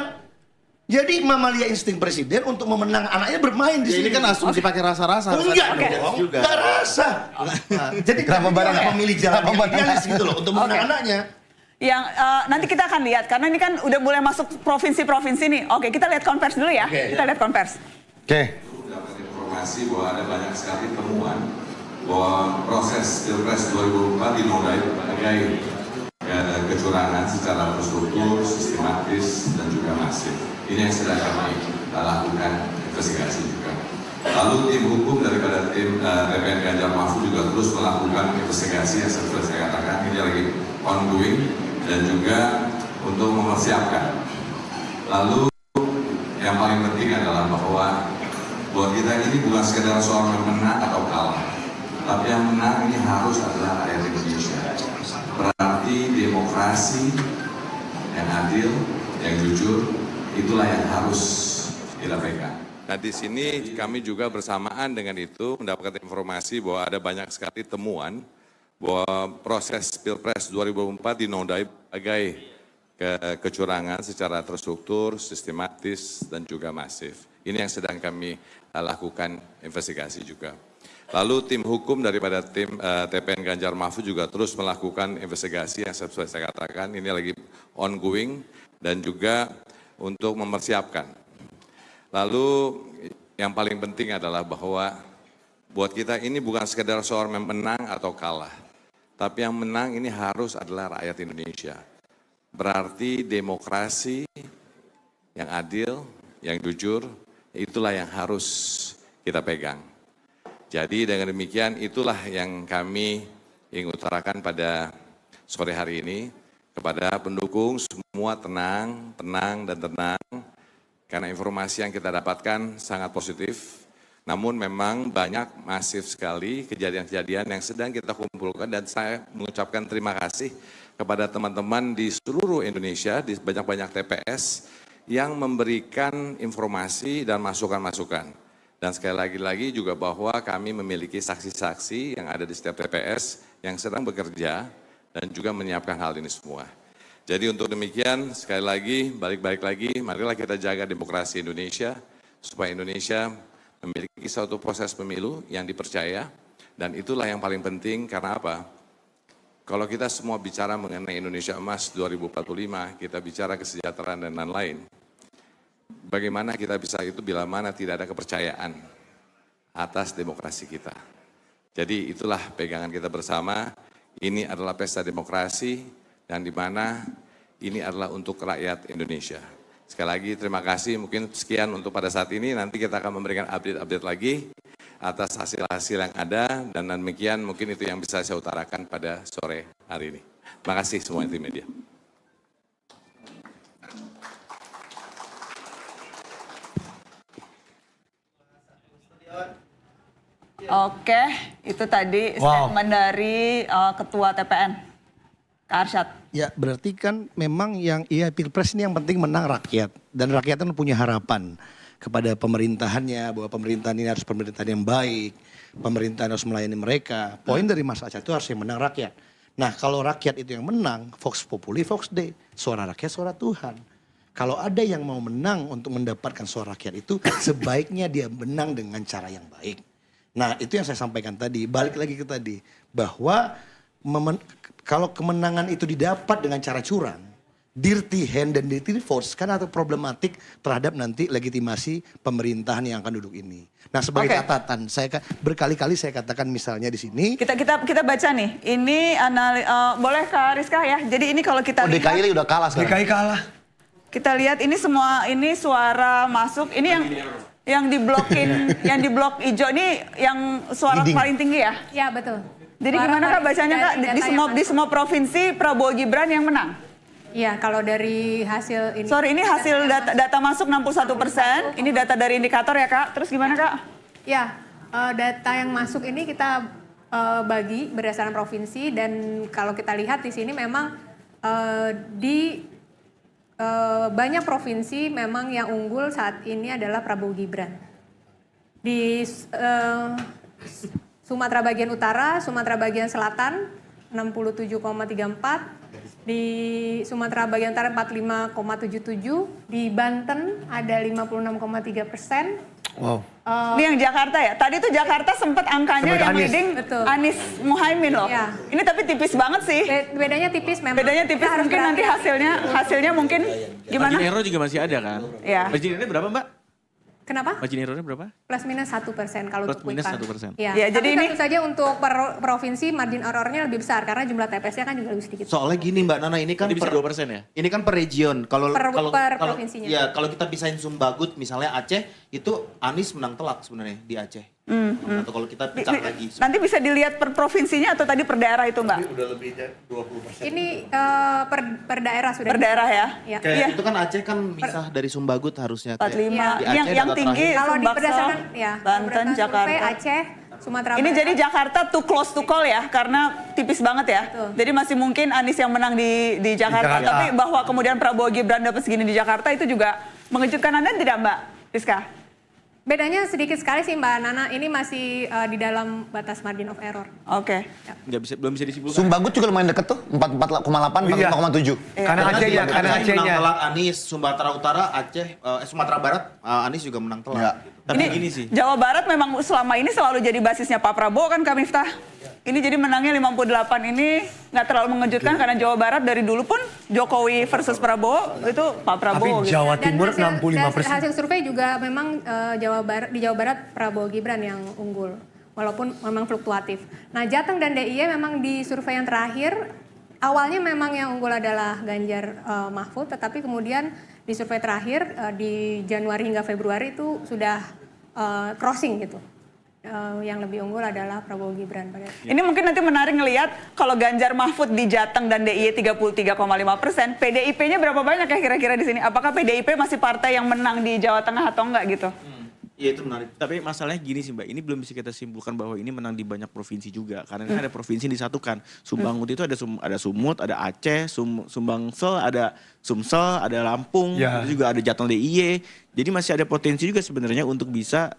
Jadi mamalia insting presiden untuk memenang anaknya bermain di sini. Ini kan asumsi pakai rasa-rasa. Enggak dong, nggak rasa. Jadi kenapa dia memilih jalan yang idealis gitu loh untuk memenang anaknya. Yang nanti kita akan lihat karena ini kan udah mulai masuk provinsi-provinsi nih. Oke, kita lihat konvers dulu ya. Kita lihat konvers. Dapat informasi bahwa ada banyak sekali temuan bahwa proses Pilpres 2004 dinodai berbagai kecurangan secara terstruktur, sistematis, dan juga masif. Ini yang sedang kami lakukan investigasi juga. Lalu tim hukum daripada tim TPN Ganjar Mahfud juga terus melakukan investigasi yang seperti saya katakan ini lagi ongoing dan juga untuk mempersiapkan. Lalu yang paling penting adalah bahwa buat kita ini bukan sekedar soal menang atau kalah. Tapi yang menang ini harus adalah rakyat Indonesia. Berarti demokrasi yang adil, yang jujur, itulah yang harus kita pegang. Nah di sini kami juga bersamaan dengan itu mendapatkan informasi bahwa ada banyak sekali temuan bahwa proses Pilpres 2004 dinodai berbagai kecurangan secara terstruktur, sistematis, dan juga masif. Ini yang sedang kami lakukan investigasi juga. Lalu tim hukum daripada tim TPN Ganjar Mahfud juga terus melakukan investigasi yang seperti saya katakan ini lagi ongoing dan juga untuk mempersiapkan. Lalu yang paling penting adalah bahwa buat kita ini bukan sekedar soal menang atau kalah. Tapi yang menang ini harus adalah rakyat Indonesia. Berarti demokrasi yang adil, yang jujur, itulah yang harus kita pegang. Jadi dengan demikian itulah yang kami ingin utarakan pada sore hari ini kepada pendukung semua tenang dan tenang karena informasi yang kita dapatkan sangat positif. Namun memang banyak masif sekali kejadian-kejadian yang sedang kita kumpulkan dan saya mengucapkan terima kasih kepada teman-teman di seluruh Indonesia di banyak-banyak TPS yang memberikan informasi dan masukan-masukan. Dan sekali lagi juga bahwa kami memiliki saksi-saksi yang ada di setiap TPS yang sedang bekerja dan juga menyiapkan hal ini semua. Jadi untuk demikian sekali lagi balik lagi marilah kita jaga demokrasi Indonesia supaya Indonesia memiliki suatu proses pemilu yang dipercaya dan itulah yang paling penting karena apa? Kalau kita semua bicara mengenai Indonesia Emas 2045, kita bicara kesejahteraan dan lain-lain. Bagaimana kita bisa itu bila mana tidak ada kepercayaan atas demokrasi kita. Jadi itulah pegangan kita bersama, ini adalah pesta demokrasi yang dimana ini adalah untuk rakyat Indonesia. Sekali lagi terima kasih, mungkin sekian untuk pada saat ini, nanti kita akan memberikan update-update lagi atas hasil-hasil yang ada dan demikian mungkin itu yang bisa saya utarakan pada sore hari ini. Terima kasih semua tim media. Oke, itu tadi statement dari Ketua TPN. Kak Arsyad. Ya berarti kan memang yang pilpres ini yang penting menang rakyat. Dan rakyat kan punya harapan kepada pemerintahannya bahwa pemerintahan ini harus pemerintahan yang baik. Pemerintahan harus melayani mereka. Poin dari Mas Arsyad itu harus yang menang rakyat. Nah kalau rakyat itu yang menang, Vox Populi, Vox Dei. Suara rakyat, suara Tuhan. Kalau ada yang mau menang untuk mendapatkan suara rakyat itu, sebaiknya dia menang dengan cara yang baik. Nah itu yang saya sampaikan tadi, balik lagi ke tadi. Bahwa kalau kemenangan itu didapat dengan cara curang, dirty hand dan dirty votes kan ada problematik terhadap nanti legitimasi pemerintahan yang akan duduk ini. Nah sebagai catatan, saya berkali-kali saya katakan misalnya di sini. Kita baca nih, ini boleh Kak Rizka ya. Jadi ini kalau kita lihat. DKI udah kalah sekarang. DKI kalah. Kita lihat ini semua, ini suara masuk, ini yang diblokin, yang diblok hijau ini yang suara paling tinggi ya? Ya betul. Jadi gimana Kak bacanya Kak, di semua provinsi Prabowo Gibran yang menang? Iya, kalau dari hasil ini. Sorry, ini hasil data masuk 61%, ini data dari indikator ya Kak, terus gimana Kak? Ya, data yang masuk ini kita bagi berdasarkan provinsi dan kalau kita lihat di sini memang banyak provinsi memang yang unggul saat ini adalah Prabowo Gibran. Di Sumatera bagian utara, Sumatera bagian selatan 67,34, di Sumatera bagian utara 45,77, di Banten ada 56,3%. Wow. Ini yang Jakarta ya? Tadi tuh Jakarta sempat angkanya yang leading Anies Muhaimin loh. Ya. Ini tapi tipis banget sih. Bedanya tipis memang. Bedanya tipis, mungkin nanti hasilnya mungkin gimana? Margin error juga masih ada kan? Iya. Margin error berapa Mbak? Kenapa? Margin errornya berapa? Plus minus 1% kalau untuk Plus minus quick count. 1%. Ya, jadi tapi ini tentu saja untuk per provinsi margin errornya lebih besar karena jumlah TPS-nya kan juga lebih sedikit. Soalnya gini Mbak Nana, ini kan Jadi bisa 2% ya? Ini kan per region. Kalau Per provinsinya. Ya, kalau kita pisahin Sumbagut misalnya Aceh, itu Anies menang telak sebenarnya di Aceh. Atau kalau kita pecah lagi. Nanti bisa dilihat per provinsinya atau tadi per daerah itu Mbak? Udah lebih dari 20%. Ini per daerah sudah. Per daerah ya? Ya. Kayak itu kan Aceh kan misah dari Sumbagut harusnya. 45. Yang tinggi kalau di Sumbaksel, berdasarkan ya, Banten, Jakarta. Aceh, Sumatera Ini Barat. jadi Jakarta too close to call ya, karena tipis banget ya. Betul. Jadi masih mungkin Anies yang menang di Jakarta. Tapi bahwa kemudian Prabowo Gibran dapat segini di Jakarta itu juga mengejutkan Anda tidak Mbak Rizka? Bedanya sedikit sekali sih Mbak Nana, ini masih di dalam batas margin of error. Oke. Belum bisa disimpulkan. Sumbagut juga lumayan deket tuh, 44,8, 45,7. Karena Aceh ya, karena menang Acehnya. telak Anies, Sumatera Utara, Aceh, Sumatera Barat, Anies juga menang telak. Tapi Ini gini sih. Jawa Barat memang selama ini selalu jadi basisnya Pak Prabowo kan Kak Miftah? Ini jadi menangnya 58 ini nggak terlalu mengejutkan karena Jawa Barat dari dulu pun Jokowi versus Prabowo itu Pak Prabowo. Tapi Jawa gitu. Timur Dan 65%. hasil survei juga memang di Jawa Barat Prabowo Gibran yang unggul, walaupun memang fluktuatif. Nah Jateng dan DIY memang di survei yang terakhir, awalnya memang yang unggul adalah Ganjar Mahfud, tetapi kemudian di survei terakhir di Januari hingga Februari itu sudah crossing gitu. Yang lebih unggul adalah Prabowo Gibran. Ini mungkin nanti menarik ngelihat kalau Ganjar Mahfud di Jateng dan DIY 33,5%, PDIP-nya berapa banyak ya kira-kira di sini? Apakah PDIP masih partai yang menang di Jawa Tengah atau enggak gitu? Iya itu menarik. Tapi masalahnya gini sih Mbak, ini belum bisa kita simpulkan bahwa ini menang di banyak provinsi juga. Karena kan ada provinsi yang disatukan. Sumbangut itu ada Sumut, ada Aceh, Sumbangsel, ada Sumsel, ada Lampung, itu juga ada Jateng DIY. Jadi masih ada potensi juga sebenarnya untuk bisa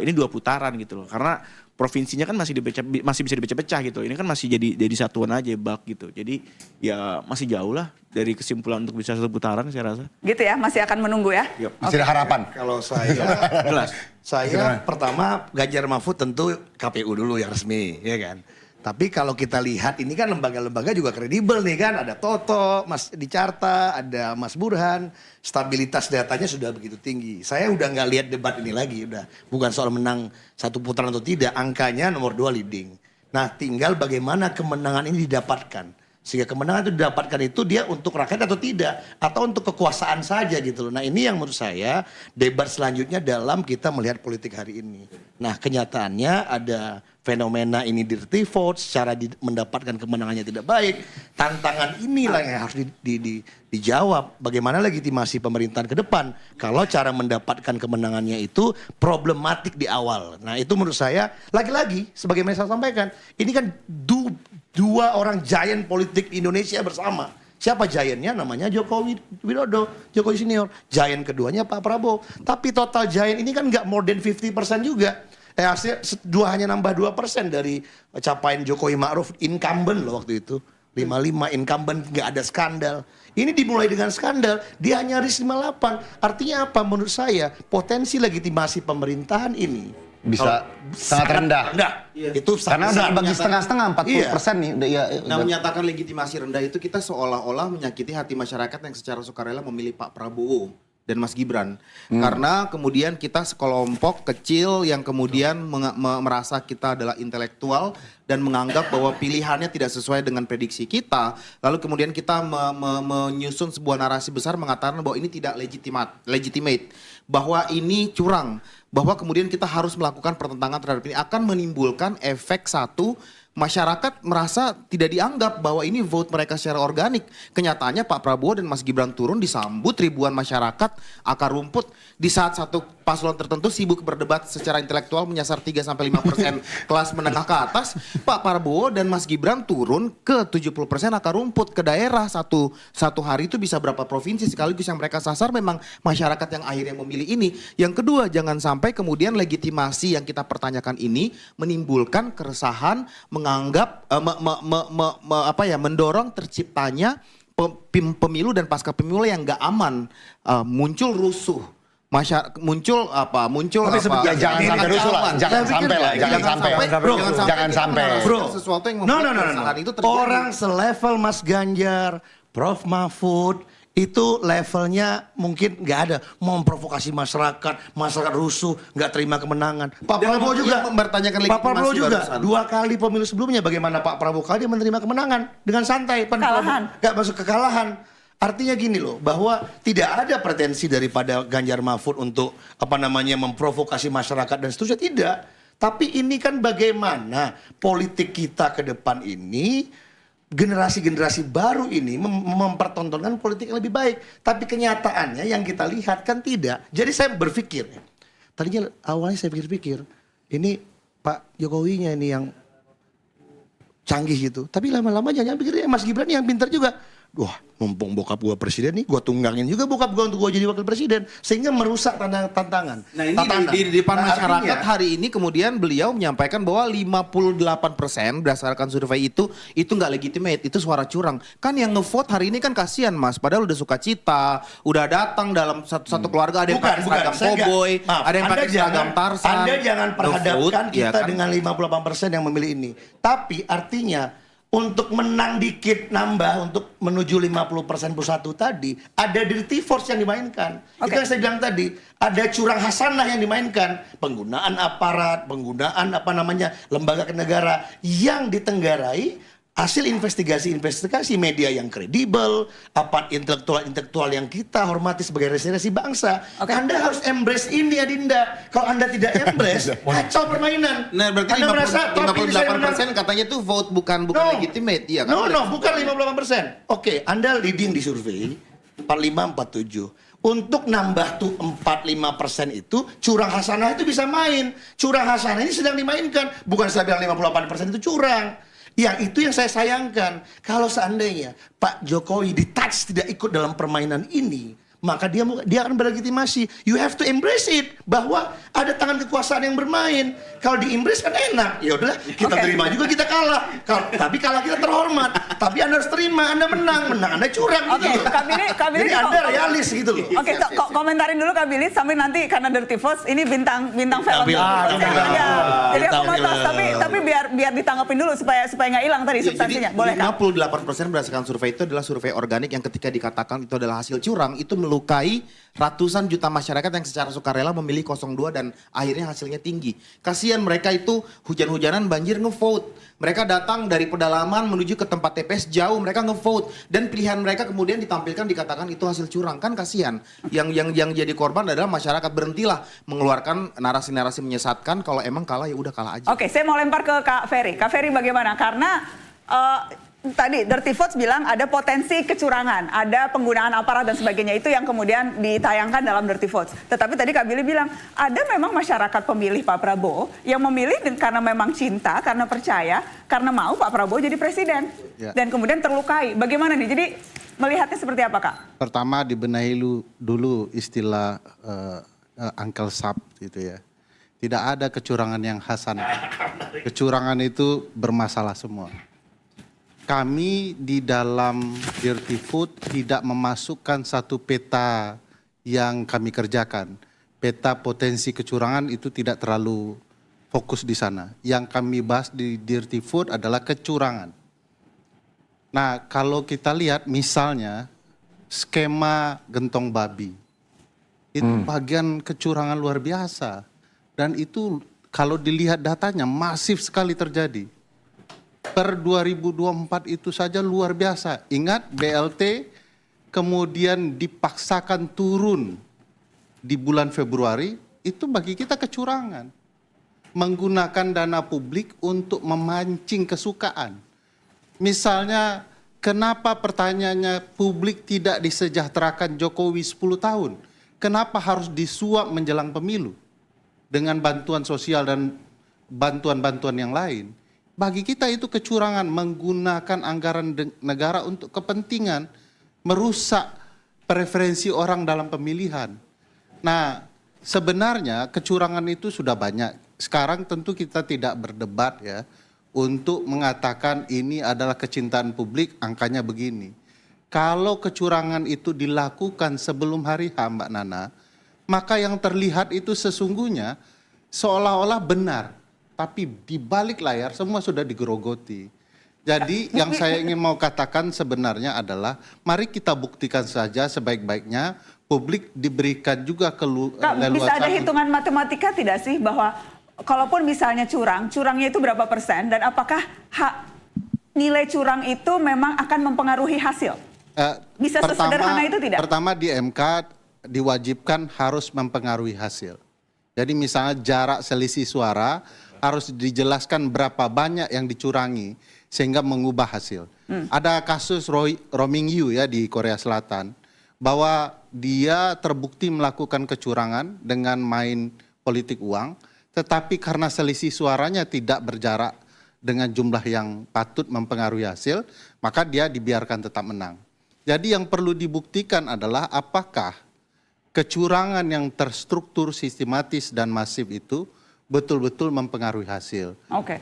ini 2 putaran gitu loh. Karena provinsinya kan masih bisa dipecah-pecah gitu. Ini kan masih jadi satuan aja bak gitu. Jadi ya masih jauh lah dari kesimpulan untuk bisa 1 putaran saya rasa. Gitu ya, masih akan menunggu ya. Masih ada harapan. Kalau saya, jelas. Saya pertama Ganjar Mahfud tentu KPU dulu yang resmi, ya kan. Tapi kalau kita lihat ini kan lembaga-lembaga juga kredibel nih kan. Ada Toto, Mas Dicarta, ada Mas Burhan. Stabilitas datanya sudah begitu tinggi. Saya udah nggak lihat debat ini lagi. Udah bukan soal menang 1 putaran atau tidak. Angkanya nomor 2 leading. Nah tinggal bagaimana kemenangan ini didapatkan. Sehingga kemenangan itu didapatkan itu dia untuk rakyat atau tidak. Atau untuk kekuasaan saja gitu loh. Nah ini yang menurut saya debat selanjutnya dalam kita melihat politik hari ini. Nah kenyataannya ada fenomena ini dirty vote, cara mendapatkan kemenangannya tidak baik. Tantangan inilah yang harus dijawab. Bagaimana legitimasi pemerintahan ke depan. Kalau cara mendapatkan kemenangannya itu problematik di awal. Nah itu menurut saya, lagi-lagi sebagaimana saya sampaikan, ini kan dua orang giant politik Indonesia bersama. Siapa giantnya? Namanya Jokowi Widodo, Jokowi senior. Giant keduanya Pak Prabowo. Tapi total giant ini kan nggak more than 50% juga. Hasil hanya nambah 2% dari capaian Jokowi Ma'ruf incumbent loh waktu itu. 55 incumbent, nggak ada skandal. Ini dimulai dengan skandal, dia nyaris 58. Artinya apa menurut saya? Potensi legitimasi pemerintahan ini bisa sangat rendah. Iya. Itu karena udah bagi setengah-setengah 40% nih. Nah, menyatakan legitimasi rendah itu kita seolah-olah menyakiti hati masyarakat yang secara sukarela memilih Pak Prabowo dan Mas Gibran. Karena kemudian kita sekelompok kecil yang kemudian merasa kita adalah intelektual dan menganggap bahwa pilihannya tidak sesuai dengan prediksi kita. Lalu kemudian kita menyusun sebuah narasi besar mengatakan bahwa ini tidak legitimate, bahwa ini curang, bahwa kemudian kita harus melakukan pertentangan terhadap ini akan menimbulkan efek satu. Masyarakat merasa tidak dianggap bahwa ini vote mereka secara organik. Kenyataannya Pak Prabowo dan Mas Gibran turun disambut ribuan masyarakat akar rumput di saat satu paslon tertentu sibuk berdebat secara intelektual menyasar 3-5% kelas menengah ke atas. Pak Prabowo dan Mas Gibran turun ke 70% akar rumput ke daerah. Satu hari itu bisa berapa provinsi sekaligus yang mereka sasar memang masyarakat yang akhirnya memilih ini. Yang kedua, jangan sampai kemudian legitimasi yang kita pertanyakan ini menimbulkan keresahan, menganggap mendorong terciptanya pemilu dan pasca pemilu yang nggak aman, muncul rusuh, muncul jangan sampai rusuh lah, jangan sampai bro, sesuatu yang membuat keresahan itu terjadi. Orang selevel Mas Ganjar, Prof Mahfud itu levelnya mungkin nggak ada memprovokasi masyarakat rusuh, nggak terima kemenangan. Pak Prabowo juga mempertanyakan Pak Prabowo juga barusan. 2 kali pemilu sebelumnya bagaimana Pak Prabowo kali dia menerima kemenangan dengan santai, nggak masuk kekalahan. Artinya gini loh, bahwa tidak ada pretensi daripada Ganjar Mahfud untuk memprovokasi masyarakat dan seterusnya, tidak. Tapi ini kan bagaimana politik kita ke depan ini, generasi-generasi baru ini mempertontonkan politik yang lebih baik. Tapi kenyataannya yang kita lihat kan tidak. Jadi saya berpikir, tadinya awalnya saya pikir-pikir, ini Pak Jokowinya ini yang canggih gitu. Tapi lama-lama jangan pikir Mas Gibran yang pintar juga. Wah, mumpung bokap gua presiden nih, gua tunggangin juga bokap gua untuk gua jadi wakil presiden. Sehingga merusak tantangan. Nah ini di depan masyarakat hari ini kemudian beliau menyampaikan bahwa 58% berdasarkan survei itu nggak legitimate, itu suara curang. Kan yang ngevote hari ini kan kasihan Mas, padahal udah suka cita, udah datang dalam satu keluarga, ada yang pakai seragam cowboy, ada yang pakai seragam Tarzan. Anda jangan perhadapkan kita dengan 58% yang memilih ini. Tapi artinya untuk menang dikit nambah untuk menuju 50% plus 1 tadi, ada dirty force yang dimainkan. Itu yang saya bilang tadi, ada curang hasanah yang dimainkan, penggunaan aparat, penggunaan lembaga negara yang ditenggarai hasil investigasi media yang kredibel, intelektual yang kita hormati sebagai representasi bangsa. Anda harus embrace ini, Adinda. Kalau Anda tidak embrace, kacau permainan. Nah, berarti 58% katanya tuh vote bukan legitimate, iya kan? Bukan 58%. Oke, Anda leading di survei 45-47. Untuk nambah tuh 45% itu, curang hasanah itu bisa main. Curang hasanah ini sedang dimainkan. Bukan saya bilang 58% itu curang. Yang itu yang saya sayangkan. Kalau seandainya Pak Jokowi tidak ikut dalam permainan ini, maka dia akan berlegitimasi. You have to embrace it, bahwa ada tangan kekuasaan yang bermain. Kalau di-embrace kan enak. Ya udahlah, kita terima juga kita kalah. Tapi kalah kita terhormat. Tapi Anda harus terima, Anda menang Anda curang gitu. Jadi Anda realis gitu loh. Oke, komentarin dulu Kak Billy sampai nanti karena Dirty Force ini bintang film. Jadi aku mau tapi biar ditanggapin dulu supaya nggak hilang tadi substansinya. Boleh Kak? 58% berdasarkan survei itu adalah survei organik yang ketika dikatakan itu adalah hasil curang, itu melukai ratusan juta masyarakat yang secara sukarela memilih 02 dan akhirnya hasilnya tinggi. Kasihan mereka itu hujan-hujanan banjir ngevote. Mereka datang dari pedalaman menuju ke tempat TPS jauh, mereka ngevote dan pilihan mereka kemudian ditampilkan dikatakan itu hasil curang. Kan kasihan. Yang jadi korban adalah masyarakat. Berhentilah mengeluarkan narasi-narasi menyesatkan. Kalau emang kalah ya udah kalah aja. Oke, saya mau lempar ke Kak Ferry. Kak Ferry bagaimana? Karena tadi Dirty Votes bilang ada potensi kecurangan, ada penggunaan aparat dan sebagainya, itu yang kemudian ditayangkan dalam Dirty Votes. Tetapi tadi Kak Billy bilang ada memang masyarakat pemilih Pak Prabowo yang memilih karena memang cinta, karena percaya, karena mau Pak Prabowo jadi presiden. Ya. Dan kemudian terlukai. Bagaimana nih? Jadi melihatnya seperti apa, Kak? Pertama dibenahi dulu istilah Uncle Sap gitu ya. Tidak ada kecurangan yang hasanah. Kecurangan itu bermasalah semua. Kami di dalam Dirty Vote tidak memasukkan satu peta yang kami kerjakan. Peta potensi kecurangan itu tidak terlalu fokus di sana. Yang kami bahas di Dirty Vote adalah kecurangan. Nah, kalau kita lihat misalnya skema gentong babi. Itu bagian kecurangan luar biasa. Dan itu kalau dilihat datanya masif sekali terjadi. Per 2024 itu saja luar biasa. Ingat BLT kemudian dipaksakan turun di bulan Februari, itu bagi kita kecurangan. Menggunakan dana publik untuk memancing kesukaan. Misalnya, kenapa pertanyaannya publik tidak disejahterakan Jokowi 10 tahun? Kenapa harus disuap menjelang pemilu? Dengan bantuan sosial dan bantuan-bantuan yang lain. Bagi kita itu kecurangan, menggunakan anggaran negara untuk kepentingan, merusak preferensi orang dalam pemilihan. Nah, sebenarnya kecurangan itu sudah banyak. Sekarang tentu kita tidak berdebat ya, untuk mengatakan ini adalah kecintaan publik, angkanya begini. Kalau kecurangan itu dilakukan sebelum hari H, Mbak Nana, maka yang terlihat itu sesungguhnya seolah-olah benar. Tapi di balik layar semua sudah digerogoti. Jadi yang saya ingin mau katakan sebenarnya adalah mari kita buktikan saja sebaik-baiknya, publik diberikan juga Kak, bisa ada hitungan matematika tidak sih bahwa kalaupun misalnya curangnya itu berapa persen dan apakah nilai curang itu memang akan mempengaruhi hasil? Bisa sesederhana itu tidak? Pertama di MK diwajibkan harus mempengaruhi hasil. Jadi misalnya jarak selisih suara harus dijelaskan berapa banyak yang dicurangi sehingga mengubah hasil. Ada kasus Ro Ming-yu ya di Korea Selatan bahwa dia terbukti melakukan kecurangan dengan main politik uang, tetapi karena selisih suaranya tidak berjarak dengan jumlah yang patut mempengaruhi hasil, maka dia dibiarkan tetap menang. Jadi yang perlu dibuktikan adalah apakah kecurangan yang terstruktur, sistematis dan masif itu betul-betul mempengaruhi hasil. Oke.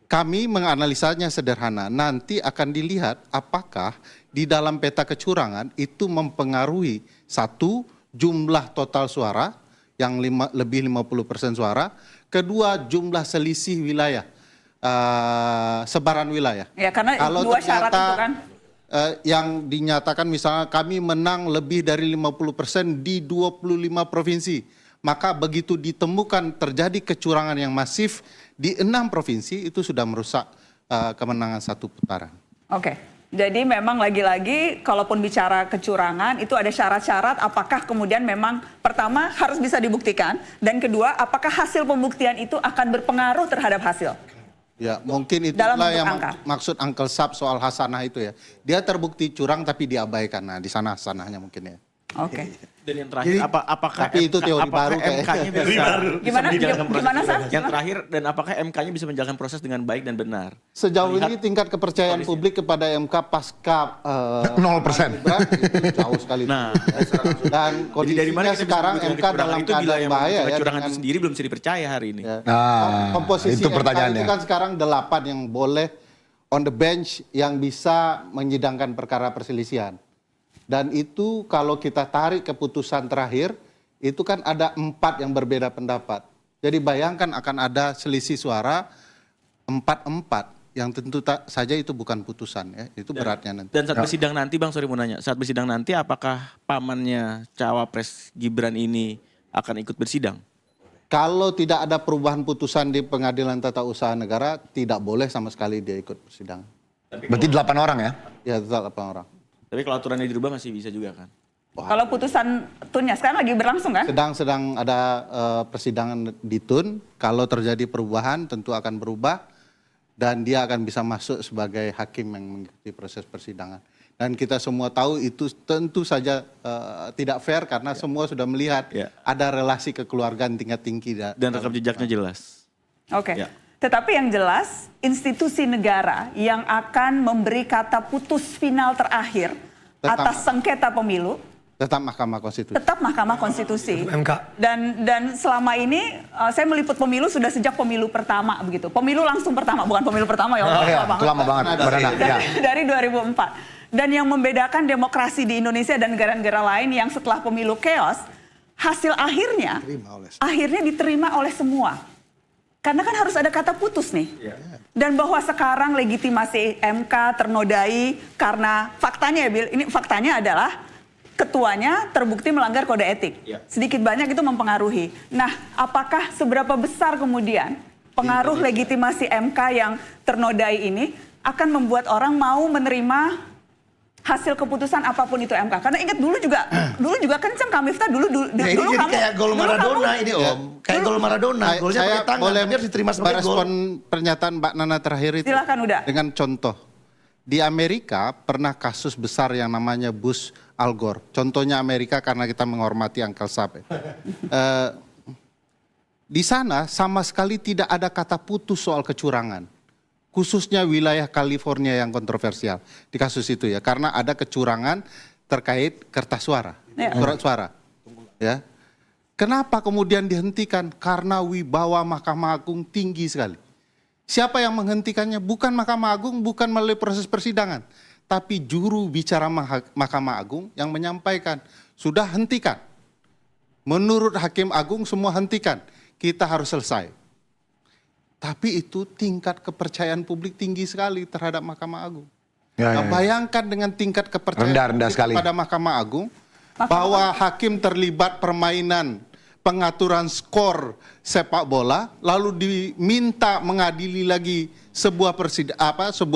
Kami menganalisanya sederhana. Nanti akan dilihat apakah di dalam peta kecurangan itu mempengaruhi satu, jumlah total suara yang lebih 50% suara. Kedua, jumlah selisih wilayah, sebaran wilayah. Ya, karena kalau dua syarat itu kan. Yang dinyatakan misalnya kami menang lebih dari 50% di 25 provinsi. Maka begitu ditemukan terjadi kecurangan yang masif di 6 provinsi, itu sudah merusak kemenangan satu putaran. Oke, jadi memang lagi-lagi kalaupun bicara kecurangan itu ada syarat-syarat apakah kemudian memang pertama harus bisa dibuktikan dan kedua apakah hasil pembuktian itu akan berpengaruh terhadap hasil. Ya, mungkin itulah yang maksud Uncle Sap soal hasanah itu ya. Dia terbukti curang tapi diabaikan. Nah, di sana hasanahnya mungkin ya. Oke. Dan yang terakhir, apakah tapi itu teori baru MK-nya bisa menjalankan proses? Gimana, Sar? Yang terakhir, dan apakah MK-nya bisa menjalankan proses dengan baik dan benar? Sejauh ini tingkat kepercayaan publik kepada MK pasca 0%. Itu jauh sekali. Nah, dan kondisinya sekarang MK dalam keadaan bahaya ya. Kecurangan itu sendiri belum bisa dipercaya hari ini. Ya. Nah, komposisi itu MK pertanyaannya. itu kan sekarang 8 yang boleh on the bench yang bisa menyidangkan perkara perselisihan. Dan itu kalau kita tarik keputusan terakhir, itu kan ada 4 yang berbeda pendapat. Jadi bayangkan akan ada selisih suara 4-4 yang tentu saja itu bukan putusan ya, itu beratnya nanti. Dan saat bersidang nanti, Bang, sorry mau nanya, saat bersidang nanti apakah pamannya Cawapres Gibran ini akan ikut bersidang? Kalau tidak ada perubahan putusan di Pengadilan Tata Usaha Negara, tidak boleh sama sekali dia ikut bersidang. Berarti 8 orang ya? Ya, tetap 8 orang. Tapi kalau aturannya dirubah masih bisa juga kan? Kalau putusan tunnya sekarang lagi berlangsung kan? Sedang ada persidangan di Tun. Kalau terjadi perubahan tentu akan berubah. dan dia akan bisa masuk sebagai hakim yang mengikuti proses persidangan. Dan kita semua tahu itu tentu saja tidak fair karena semua sudah melihat ada relasi kekeluargaan tingkat tinggi. Dan rekam jejaknya jelas. Oke. Tetapi yang jelas, institusi negara yang akan memberi kata putus final terakhir atas sengketa pemilu tetap Mahkamah Konstitusi. Tetap Mahkamah Konstitusi. MK. Dan selama ini saya meliput pemilu sudah sejak pemilu pertama begitu. Pemilu langsung pertama, bukan pemilu pertama ya. Lama banget. Dari 2004. Dan yang membedakan demokrasi di Indonesia dan negara-negara lain yang setelah pemilu chaos, hasil akhirnya diterima oleh semua. Karena kan harus ada kata putus nih. Dan bahwa sekarang legitimasi MK ternodai karena faktanya ya Bill, ini faktanya adalah ketuanya terbukti melanggar kode etik. Sedikit banyak itu mempengaruhi. Nah, apakah seberapa besar kemudian pengaruh legitimasi MK yang ternodai ini akan membuat orang mau menerima hasil keputusan apapun itu MK? Karena ingat dulu juga kenceng Kak Miftah dulu ini jadi kayak gol Maradona ini Om. Kayak gol Maradona, golnya Saya pakai tangan, boleh tapi harus diterima sebagai gol. merespon pernyataan Mbak Nana terakhir itu. Silakan udah. Dengan contoh. Di Amerika pernah kasus besar yang namanya Bush Al Gore. Contohnya Amerika karena kita menghormati Uncle Sam. Di sana sama sekali tidak ada kata putus soal kecurangan. Khususnya wilayah California yang kontroversial di kasus itu ya. Karena ada kecurangan terkait kertas suara, surat suara. Ya. Kenapa kemudian dihentikan? Karena wibawa Mahkamah Agung tinggi sekali. Siapa yang menghentikannya? Bukan Mahkamah Agung, bukan melalui proses persidangan. Tapi juru bicara Mahkamah Agung yang menyampaikan, sudah hentikan. Menurut Hakim Agung semua hentikan. Kita harus selesai. Tapi itu tingkat kepercayaan publik tinggi sekali terhadap Mahkamah Agung. Bayangkan dengan tingkat kepercayaan rendah sekali pada Mahkamah Agung, bahwa hakim terlibat permainan pengaturan skor sepak bola, lalu diminta mengadili lagi sebuah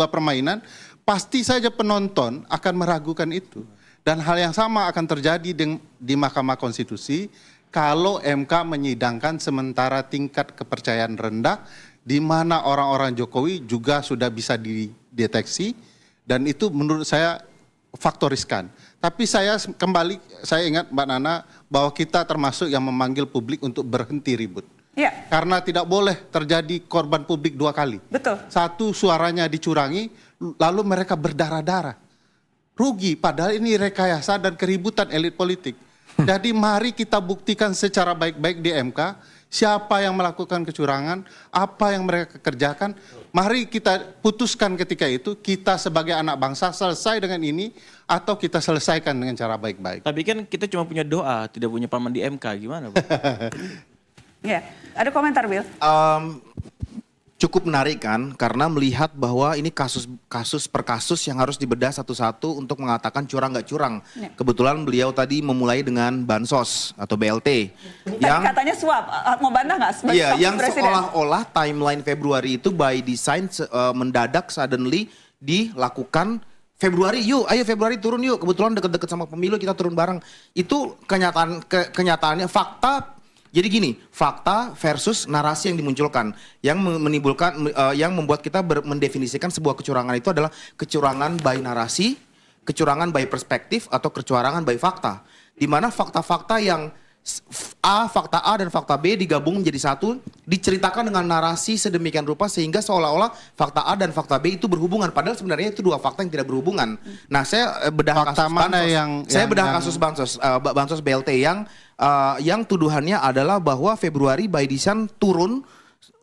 permainan, pasti saja penonton akan meragukan itu. Dan hal yang sama akan terjadi di Mahkamah Konstitusi kalau MK menyidangkan sementara tingkat kepercayaan rendah, di mana orang-orang Jokowi juga sudah bisa dideteksi, dan itu menurut saya faktor riskan. Tapi saya ingat Mbak Nana bahwa kita termasuk yang memanggil publik untuk berhenti ribut. Karena tidak boleh terjadi korban publik dua kali. Betul. Satu, suaranya dicurangi, lalu mereka berdarah-darah. Rugi, padahal ini rekayasa dan keributan elit politik. Jadi mari kita buktikan secara baik-baik di MK, siapa yang melakukan kecurangan, apa yang mereka kerjakan. Mari kita putuskan ketika itu, kita sebagai anak bangsa selesai dengan ini, atau kita selesaikan dengan cara baik-baik. Tapi kan kita cuma punya doa, tidak punya paman di MK, gimana Pak? Ya, ada komentar Bill? Cukup menarik kan, karena melihat bahwa ini kasus per kasus yang harus dibedah satu-satu untuk mengatakan curang nggak curang. Kebetulan beliau tadi memulai dengan bansos atau BLT. Yang katanya suap, mau bantah nggak? Iya, yang seolah-olah timeline Februari itu by design mendadak suddenly dilakukan. Februari, yuk, ayo Februari turun yuk. Kebetulan deket-deket sama pemilu kita turun bareng. Itu kenyataannya fakta. Jadi gini, fakta versus narasi yang dimunculkan, yang menimbulkan, yang membuat kita mendefinisikan sebuah kecurangan itu adalah kecurangan by narasi, kecurangan by perspektif, atau kecurangan by fakta. Di mana fakta-fakta yang fakta A dan fakta B digabung menjadi satu, diceritakan dengan narasi sedemikian rupa sehingga seolah-olah fakta A dan fakta B itu berhubungan, padahal sebenarnya itu dua fakta yang tidak berhubungan. Nah, saya bedah kasus bansos, bansos BLT yang tuduhannya adalah bahwa Februari by design turun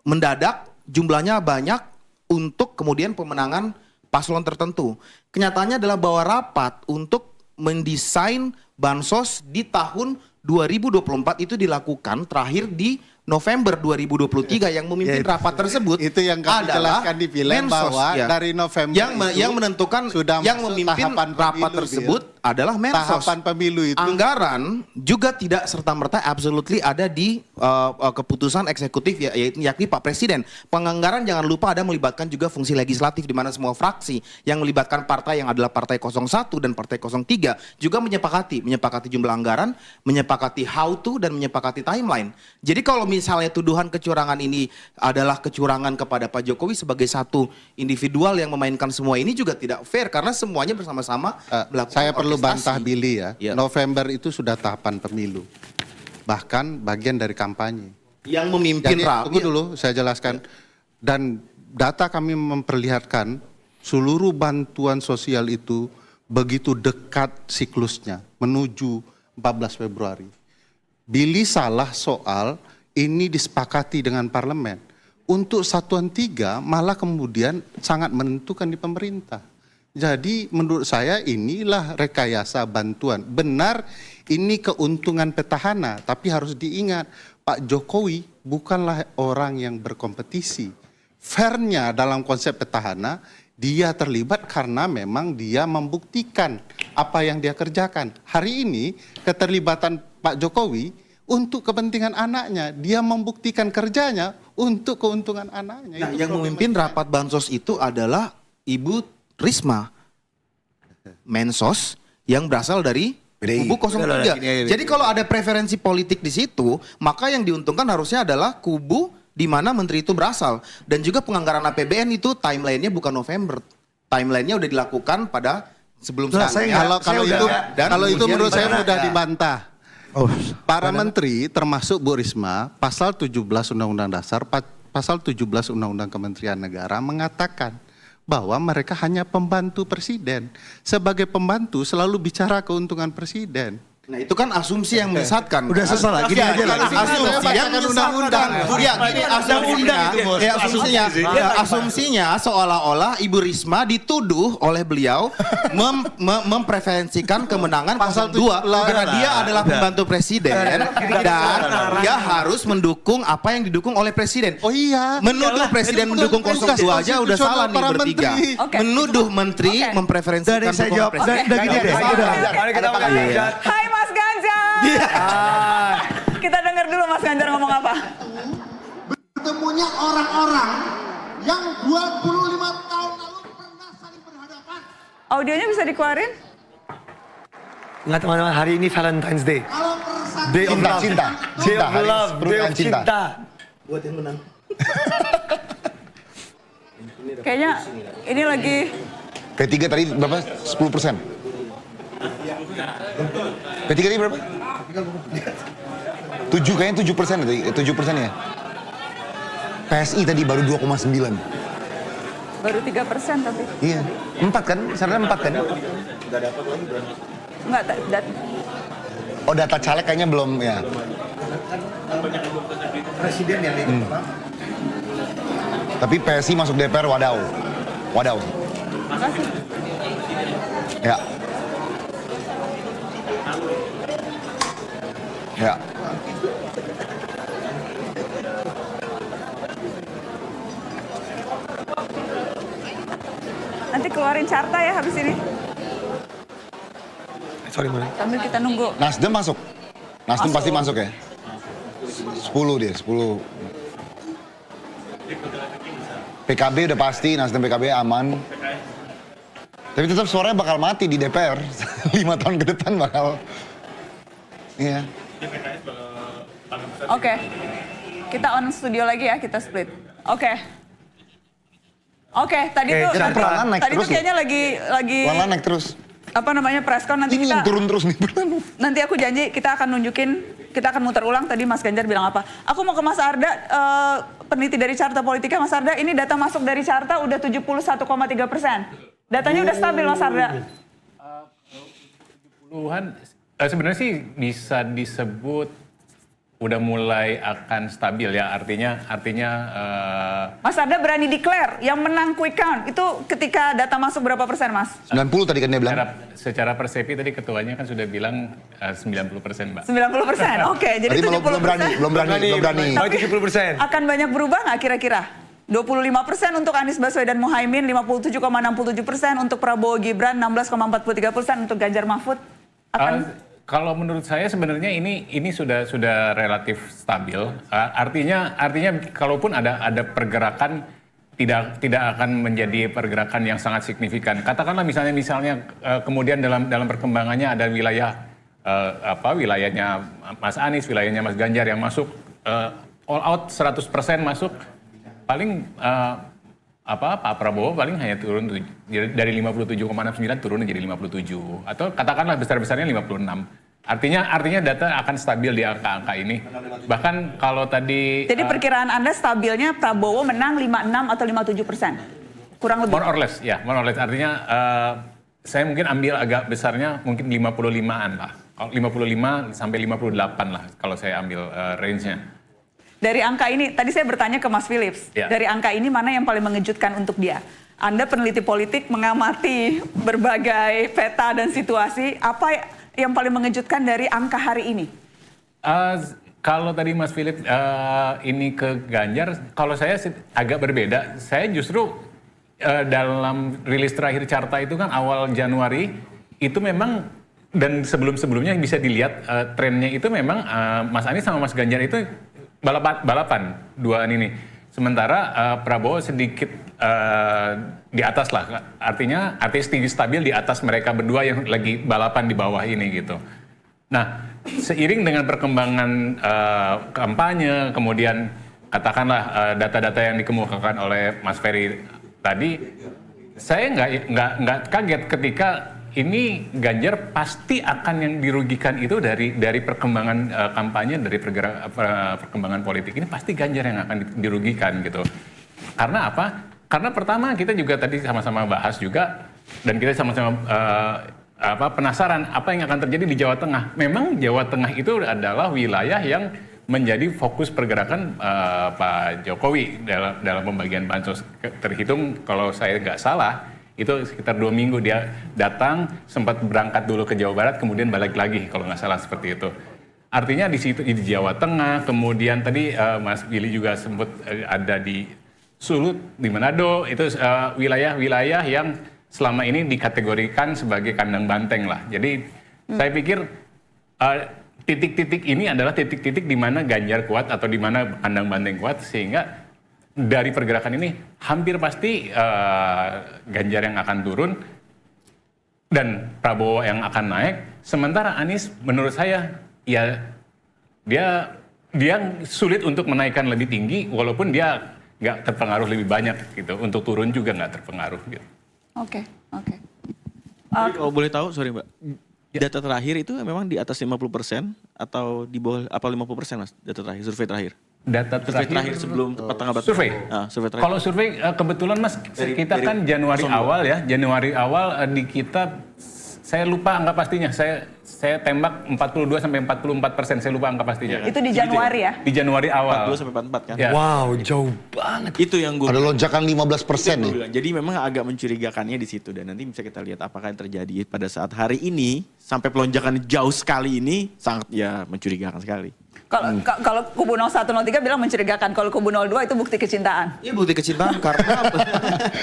mendadak, jumlahnya banyak untuk kemudian pemenangan paslon tertentu. Kenyataannya adalah bahwa rapat untuk mendesain bansos di tahun 2024 itu dilakukan terakhir di November 2023 yang memimpin rapat tersebut itu yang kami jelaskan di film bahwa dari November yang menentukan yang memimpin rapat tersebut adalah Mensos. Tahapan pemilu itu. Anggaran juga tidak serta-merta absolutely ada di keputusan eksekutif yakni Pak Presiden. Penganggaran jangan lupa ada melibatkan juga fungsi legislatif di mana semua fraksi yang melibatkan partai yang adalah Partai 01 dan Partai 03 juga menyepakati jumlah anggaran, menyepakati how to dan menyepakati timeline. Jadi kalau misalnya tuduhan kecurangan ini adalah kecurangan kepada Pak Jokowi sebagai satu individual yang memainkan semua ini juga tidak fair karena semuanya bersama-sama melakukan Saya perlu orkestrasi. bantah Billy ya. November itu sudah tahapan pemilu. Bahkan bagian dari kampanye. Yang memimpin Tunggu dulu, saya jelaskan. Dan data kami memperlihatkan seluruh bantuan sosial itu begitu dekat siklusnya menuju 14 Februari. Billy salah soal ini disepakati dengan parlemen. Untuk satuan 3 malah kemudian sangat menentukan di pemerintah. Jadi menurut saya inilah rekayasa bantuan. Benar ini keuntungan petahana, tapi harus diingat Pak Jokowi bukanlah orang yang berkompetisi. Fairnya dalam konsep petahana, dia terlibat karena memang dia membuktikan apa yang dia kerjakan. Hari ini keterlibatan Pak Jokowi untuk kepentingan anaknya, dia membuktikan kerjanya untuk keuntungan anaknya. Nah, Itu yang problem. memimpin rapat bansos itu adalah Ibu Risma, Mensos yang berasal dari kubu 03. Jadi kalau ada preferensi politik di situ, maka yang diuntungkan harusnya adalah kubu di mana menteri itu berasal. Dan juga penganggaran APBN itu timeline-nya bukan November. Timeline-nya udah dilakukan pada sebelum Kalau itu menurut saya mudah dibantah. Para menteri termasuk Bu Risma, pasal 17 Undang-Undang Dasar, pasal 17 Undang-Undang Kementerian Negara mengatakan bahwa mereka hanya pembantu presiden. Sebagai pembantu selalu bicara keuntungan presiden. Nah itu kan asumsi yang menyesatkan. Udah selesai lah, gini aja lah. Asumsi yang undang-undang. Ya gini asumsinya seolah-olah Ibu Risma dituduh oleh beliau mempreferensikan kemenangan pasal 2 karena dia adalah pembantu presiden dan dia harus mendukung apa yang didukung oleh presiden. Oh iya. Menuduh presiden mendukung 02 aja udah salah nih bertiga. Menuduh menteri mempreferensikan dukungan presiden. Hai Mas Ganjar. Kita dengar dulu Mas Ganjar ngomong apa. Bertemunya orang-orang yang 25 tahun lalu pernah saling berhadapan. Audionya bisa dikeluarin? Ingat teman-teman, hari ini Valentine's Day. Day of love. Cinta. Day of Hari love. Day of cinta. cinta. Buat yang menang. Kayaknya ini lagi P3 tadi berapa? 10%. P3 tadi berapa? 7 kayaknya 7% tadi, 7% ya. PSI tadi baru 2,9. baru 3% tapi. Iya, 4 kan? Sarannya 4 kan? Gak dapat lagi berarti. Enggak, Oh data caleg kayaknya belum ya. Presiden yang pertama. Tapi PSI masuk DPR wadaw. Wadaw. Makasih. Ya. Ya. Nanti keluarin carta ya habis ini. Sorry, Mari. Sambil kita nunggu. Nasdem masuk. Nasdem pasti masuk ya. 10 dia, 10. PKB udah pasti, Nasdem PKB aman. Tapi tetap suaranya bakal mati di DPR. 5 tahun ke depan bakal. Iya. Oke. Kita on studio lagi ya, kita split. Oke. Oke, tadi tuh perlahan naik tadi terus tuh kayaknya lagi Perlahan naik terus. apa namanya preskon nanti Ini kita turun terus nih. nanti aku janji kita akan nunjukin, kita akan muter ulang tadi Mas Ganjar bilang apa. Aku mau ke Mas Arda, peneliti dari Carta Politika. Mas Arda, ini data masuk dari Carta udah 71,3%. Datanya udah stabil Mas Arda. 70-an sebenarnya sih bisa disebut udah mulai akan stabil ya, artinya Mas Arda berani declare yang menang quick count itu ketika data masuk berapa persen Mas? 90 tadi kan dia bilang. secara persepi tadi ketuanya kan sudah bilang 90% Mbak. 90%, oke. Jadi 70%. Belum berani. Oh, 70%. Akan banyak berubah nggak kira-kira? 25% untuk Anies Baswedan Muhaimin, 57,67% untuk Prabowo Gibran, 16,43% untuk Ganjar Mahfud. Kalau menurut saya sebenarnya ini sudah relatif stabil. Artinya kalaupun ada pergerakan tidak akan menjadi pergerakan yang sangat signifikan. Katakanlah misalnya kemudian dalam perkembangannya ada wilayahnya Mas Anies, wilayahnya Mas Ganjar yang masuk all out 100% masuk, paling Pak Prabowo paling hanya turun dari 57,69 turun jadi 57 atau katakanlah besar-besarnya 56. Artinya data akan stabil di angka-angka ini. Bahkan kalau tadi Jadi perkiraan Anda stabilnya Prabowo menang 56 atau 57%? Kurang lebih. More or less. Artinya saya mungkin ambil agak besarnya mungkin 55-an lah. Kalau 55 sampai 58 lah kalau saya ambil range-nya. Dari angka ini, tadi saya bertanya ke Mas Philips, dari angka ini mana yang paling mengejutkan untuk dia? Anda peneliti politik mengamati berbagai peta dan situasi, apa yang paling mengejutkan dari angka hari ini? Kalau tadi Mas Philips ini ke Ganjar, kalau saya agak berbeda. Saya justru dalam rilis terakhir carta itu kan awal Januari, itu memang dan sebelum-sebelumnya bisa dilihat trennya itu memang Mas Anies sama Mas Ganjar itu balapan duaan ini. Sementara Prabowo sedikit di atas lah. Artinya stabil di atas mereka berdua yang lagi balapan di bawah ini gitu. Nah, seiring dengan perkembangan kampanye, kemudian katakanlah data-data yang dikemukakan oleh Mas Ferry tadi, saya nggak kaget ketika ini Ganjar pasti akan yang dirugikan itu dari perkembangan kampanye, dari perkembangan politik ini pasti Ganjar yang akan dirugikan gitu. Karena apa? Karena pertama kita juga tadi sama-sama bahas juga dan kita sama-sama penasaran apa yang akan terjadi di Jawa Tengah. Memang Jawa Tengah itu adalah wilayah yang menjadi fokus pergerakan Pak Jokowi dalam pembagian bansos. Terhitung kalau saya nggak salah itu sekitar 2 minggu dia datang, sempat berangkat dulu ke Jawa Barat, kemudian balik lagi kalau nggak salah seperti itu. Artinya di situ di Jawa Tengah, kemudian tadi Mas Billy juga sempat ada di Sulut, di Manado, itu wilayah-wilayah yang selama ini dikategorikan sebagai kandang banteng lah. Jadi saya pikir titik-titik ini adalah titik-titik di mana Ganjar kuat atau di mana kandang banteng kuat, sehingga dari pergerakan ini hampir pasti Ganjar yang akan turun dan Prabowo yang akan naik. Sementara Anies menurut saya ya dia sulit untuk menaikkan lebih tinggi walaupun dia nggak terpengaruh lebih banyak gitu. Untuk turun juga nggak terpengaruh gitu. Oke. Jadi kalau boleh tahu, sorry Mbak, data terakhir itu memang di atas 50% atau di bawah apa 50% Mas? Data terakhir, survei terakhir. Data terakhir sebelum tanggal batas. Survei. Survei terakhir. Kalau survei kebetulan Mas kita kan Januari awal di kita saya lupa angka pastinya. Saya tembak 42 sampai 44%, saya lupa angka pastinya. Itu di Januari ya? Di Januari awal. 42 sampai 44 kan? Ya. Wow, jauh banget. Itu yang gue ada lonjakan 15% nih. Jadi memang agak mencurigakannya di situ dan nanti bisa kita lihat apakah yang terjadi pada saat hari ini sampai pelonjakan jauh sekali ini sangat ya mencurigakan sekali. Kalau kubu 01, 03 bilang mencurigakan, kalau kubu 02 itu bukti kecintaan. Iya, bukti kecintaan karena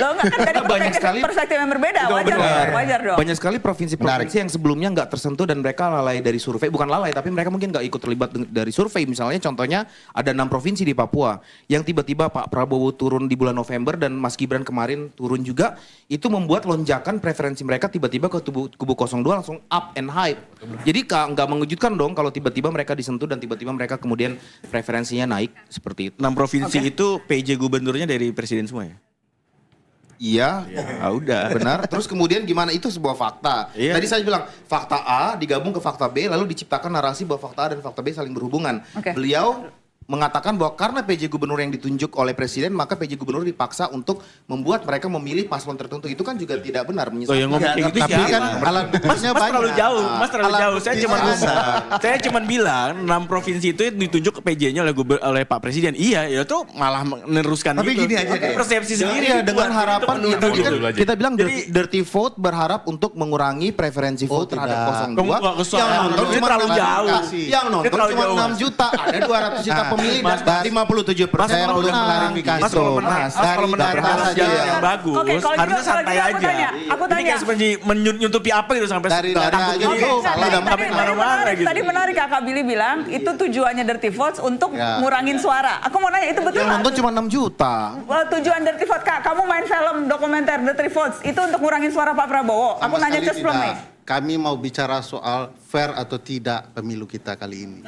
Loh, kan dari perspektif yang berbeda, wajar dong. Banyak sekali provinsi-provinsi yang sebelumnya nggak tersentuh dan mereka lalai dari survei, bukan lalai tapi mereka mungkin nggak ikut terlibat dari survei. Misalnya contohnya ada 6 provinsi di Papua yang tiba-tiba Pak Prabowo turun di bulan November dan Mas Gibran kemarin turun juga, itu membuat lonjakan preferensi mereka tiba-tiba ke kubu 02 langsung up and high. Jadi nggak mengejutkan dong kalau tiba-tiba mereka disentuh dan tiba-tiba mereka kemudian preferensinya naik seperti itu. 6 provinsi itu PJ gubernurnya dari presiden semua ya? Iya, udah. Benar. Terus kemudian gimana itu sebuah fakta. Iya. Tadi saya bilang fakta A digabung ke fakta B lalu diciptakan narasi bahwa fakta A dan fakta B saling berhubungan. Beliau mengatakan bahwa karena PJ gubernur yang ditunjuk oleh presiden maka PJ gubernur dipaksa untuk membuat mereka memilih paslon tertentu. Itu kan juga tidak benar menyesatkan. yang ngomong kayak gitu Tapi siapa? kan alat buktinya Mas terlalu banyak. jauh, Mas terlalu Alat jauh. Saya cuma buktinya bilang 6 provinsi itu ditunjuk ke PJ-nya oleh Pak Presiden. Iya, ya itu malah meneruskan Tapi gitu. gini aja deh. Persepsi sendiri dengan harapan itu kan kita bilang dirty vote berharap untuk mengurangi preferensi vote terhadap 02. Yang nonton cuma terlalu jauh. Yang nonton cuma 6 juta. Ada 200 juta pemilih dan 57% udah klarifikasi. Mas kalau menarik yang bagus, harusnya santai aja. Aku tanya. Ini kayak seperti menyutupi apa gitu sampai Tadi menarik Kakak Billy bilang itu tujuannya dirty votes untuk ngurangin suara. Aku mau nanya itu betul Yang nonton cuma 6 juta. Tujuan dirty vote Kak, kamu main film dokumenter dirty votes itu untuk ngurangin suara Pak Prabowo. Aku nanya cesplong nih. Kami mau bicara soal fair atau tidak pemilu kita kali ini.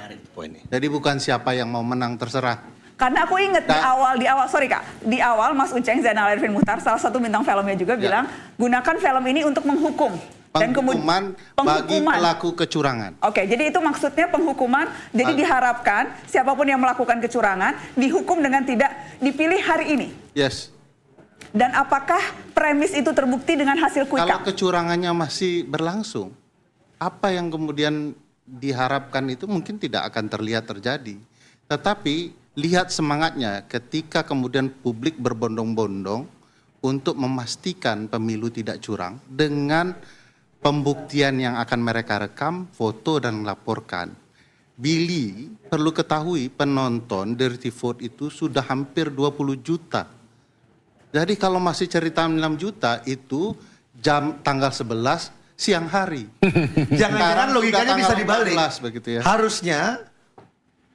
Jadi bukan siapa yang mau menang terserah. Karena aku inget di awal Mas Uceng Zainal Arifin Muchtar, salah satu bintang filmnya juga bilang, gunakan film ini untuk menghukum. Dan Penghukuman bagi pelaku kecurangan. Oke, jadi itu maksudnya penghukuman. Jadi diharapkan siapapun yang melakukan kecurangan dihukum dengan tidak dipilih hari ini. Yes. Dan apakah premis itu terbukti dengan hasil quick Kalau count? kecurangannya masih berlangsung, apa yang kemudian diharapkan itu mungkin tidak akan terlihat terjadi. Tetapi lihat semangatnya ketika kemudian publik berbondong-bondong untuk memastikan pemilu tidak curang dengan pembuktian yang akan mereka rekam, foto dan laporkan. Billy, perlu ketahui penonton Dirty Vote itu sudah hampir 20 juta. Jadi kalau masih cerita 6 juta itu tanggal 11 siang hari. Jangan-jangan logikanya bisa dibalik. Begitu ya. Harusnya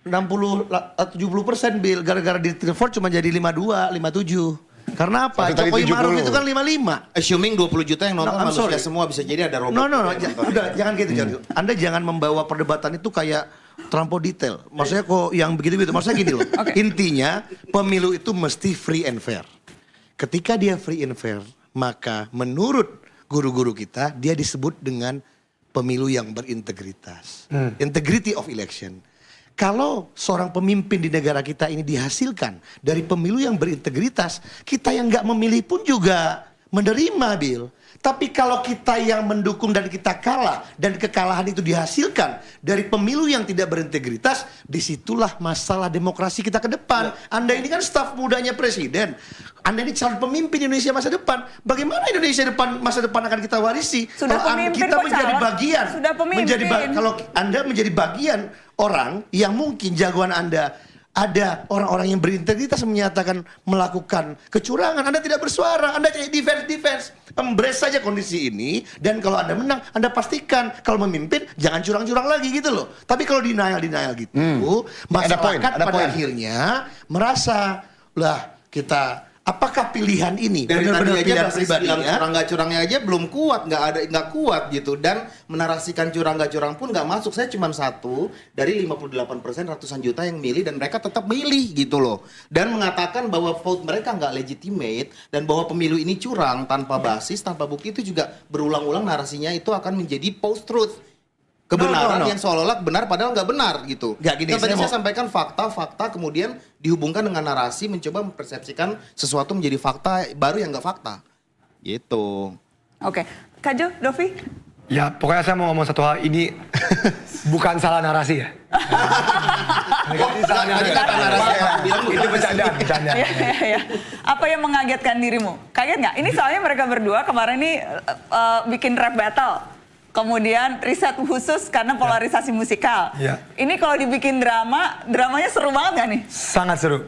60-70% Bill, gara-gara di Dirty cuma jadi 52, 57. Karena apa? Jokowi Maruf itu kan 55. Assuming 20 juta yang nonton manusia semua, bisa jadi ada robot. Udah, jangan gitu, Anda jangan membawa perdebatan itu kayak terlampau detail. Maksudnya kok yang begitu-begitu. Maksudnya gini loh. Intinya pemilu itu mesti free and fair. Ketika dia free and fair, maka menurut guru-guru kita, dia disebut dengan pemilu yang berintegritas. Integrity of election. Kalau seorang pemimpin di negara kita ini dihasilkan dari pemilu yang berintegritas, kita yang nggak memilih pun juga menerima, Bill. Tapi kalau kita yang mendukung dan kita kalah, dan kekalahan itu dihasilkan dari pemilu yang tidak berintegritas, disitulah masalah demokrasi kita ke depan. Anda ini kan staf mudanya presiden. Anda ini calon pemimpin Indonesia masa depan. Bagaimana Indonesia masa depan akan kita warisi? Sudah Kalau pemimpin kita kok, menjadi calon. bagian, Sudah pemimpin. kalau Anda menjadi bagian orang yang mungkin jagoan Anda ada orang-orang yang berintegritas menyatakan melakukan kecurangan, Anda tidak bersuara, Anda jadi defense, embrace saja kondisi ini, dan kalau Anda menang, Anda pastikan kalau memimpin jangan curang-curang lagi gitu loh. Tapi kalau denial gitu, masyarakat pada akhirnya merasa lah kita apakah pilihan ini Dari tadi aja pilihan basis bilang pribadinya? curang nggak curangnya aja belum kuat, nggak kuat gitu, dan menarasikan curang nggak curang pun nggak masuk. Saya cuma satu dari 58% ratusan juta yang milih dan mereka tetap milih gitu loh, dan mengatakan bahwa vote mereka nggak legitimate dan bahwa pemilu ini curang tanpa basis, tanpa bukti, itu juga berulang-ulang narasinya itu akan menjadi post truth. Kebenaran yang seolah-olah benar padahal nggak benar gitu. Gini, Tadi saya sampaikan fakta-fakta kemudian dihubungkan dengan narasi, mencoba mempersepsikan sesuatu menjadi fakta baru yang nggak fakta. Gitu. Oke, Kak Jo, Dovi? Ya, pokoknya saya mau ngomong satu hal, ini bukan salah narasi ya. Ini salah narasi. Itu bercanda. Iya. Apa yang mengagetkan dirimu? Kaget nggak? Ini soalnya mereka berdua kemarin ini bikin rap battle. Kemudian riset khusus karena polarisasi musikal. Ya. Ini kalau dibikin dramanya seru banget gak nih? Sangat seru.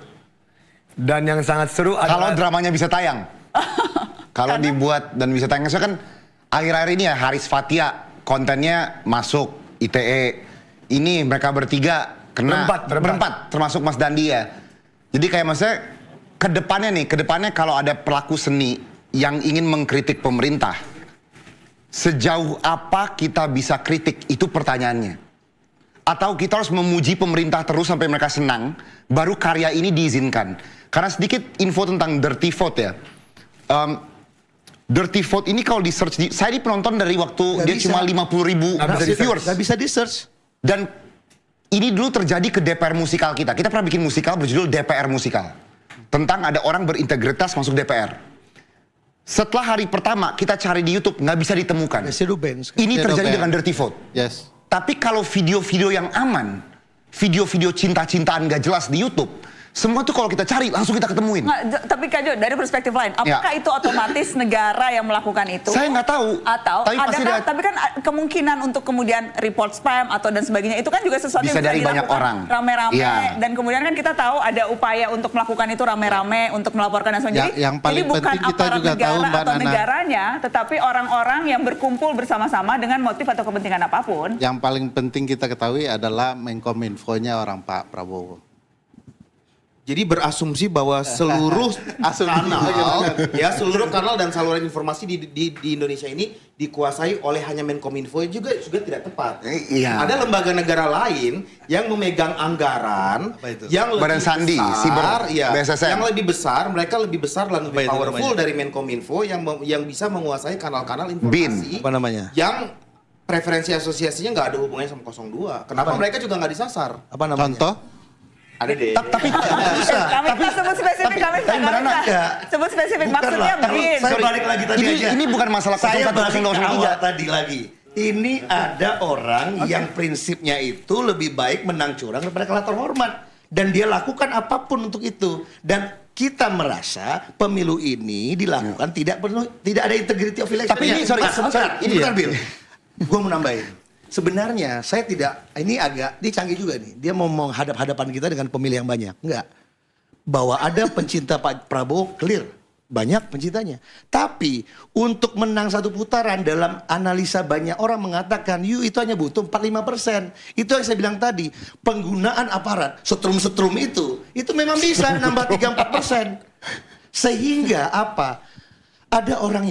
Dan yang sangat seru adalah... Kalau dramanya bisa tayang. Kalau dibuat dan bisa tayang. Soalnya kan akhir-akhir ini ya Haris Fathia kontennya masuk ITE. Ini mereka bertiga kena berempat termasuk Mas Dandi ya. Jadi kayak maksudnya kedepannya kalau ada pelaku seni yang ingin mengkritik pemerintah, sejauh apa kita bisa kritik, itu pertanyaannya. Atau kita harus memuji pemerintah terus sampai mereka senang, baru karya ini diizinkan. Karena sedikit info tentang Dirty Vote ya. Dirty Vote ini kalau di search, saya ini penonton dari waktu dia cuma 50.000 viewers. Gak bisa di search. Dan ini dulu terjadi ke DPR musikal kita. Kita pernah bikin musikal berjudul DPR Musikal. Tentang ada orang berintegritas masuk DPR. Setelah hari pertama kita cari di YouTube nggak bisa ditemukan. Ini terjadi dengan Dirty Vote. Yes. Tapi kalau video-video yang aman, video-video cinta-cintaan nggak jelas di YouTube, semua tuh kalau kita cari langsung kita ketemuin. Nggak, tapi Kak Jo, dari perspektif lain, apakah itu otomatis negara yang melakukan itu? Saya nggak tahu. Atau tapi kan kemungkinan untuk kemudian report spam atau dan sebagainya itu kan juga sesuatu bisa yang dari banyak orang rame-rame. Dan kemudian kan kita tahu ada upaya untuk melakukan itu rame-rame untuk melaporkan dan sebagainya. Yang paling jadi bukan penting kita aparat juga negara tahu, Mbak atau Nana, negaranya, tetapi orang-orang yang berkumpul bersama-sama dengan motif atau kepentingan apapun. Yang paling penting kita ketahui adalah Menkominfo-nya orang Pak Prabowo. Jadi berasumsi bahwa seluruh kanal dan saluran informasi di Indonesia ini dikuasai oleh hanya Menkominfo juga tidak tepat. Iya. Ada lembaga negara lain yang memegang anggaran yang lebih Badan Sandi, besar, Siber, BSSN. yang lebih besar, mereka lebih besar dan lebih powerful dari Menkominfo yang bisa menguasai kanal-kanal informasi. Apa namanya? Yang preferensi asosiasinya nggak ada hubungannya sama 02. Kenapa mereka juga nggak disasar? Apa namanya? Contoh? Ada deh. Tapi bisa. Kami sebut spesifik, kami sebut spesifik maksudnya BIN. Saya balik lagi tadi aja. Ini bukan masalah saya 01, balik 03. awal tadi lagi. Ini ada orang yang prinsipnya itu lebih baik menang curang daripada kalah terhormat. Dan dia lakukan apapun untuk itu. Dan kita merasa pemilu ini dilakukan tidak ada integrity of election. Tapi ini, sorry, bentar, Bill. Gue mau nambahin. Sebenarnya saya tidak, dia canggih juga nih. Dia mau menghadap-hadapan kita dengan pemilih yang banyak. Enggak. Bahwa ada pencinta Pak Prabowo, clear. Banyak pencintanya. Tapi untuk menang satu putaran dalam analisa banyak orang mengatakan, itu hanya butuh 45%. Itu yang saya bilang tadi. Penggunaan aparat, setrum-setrum itu memang bisa nambah 3-4%. Sehingga apa? Ada orang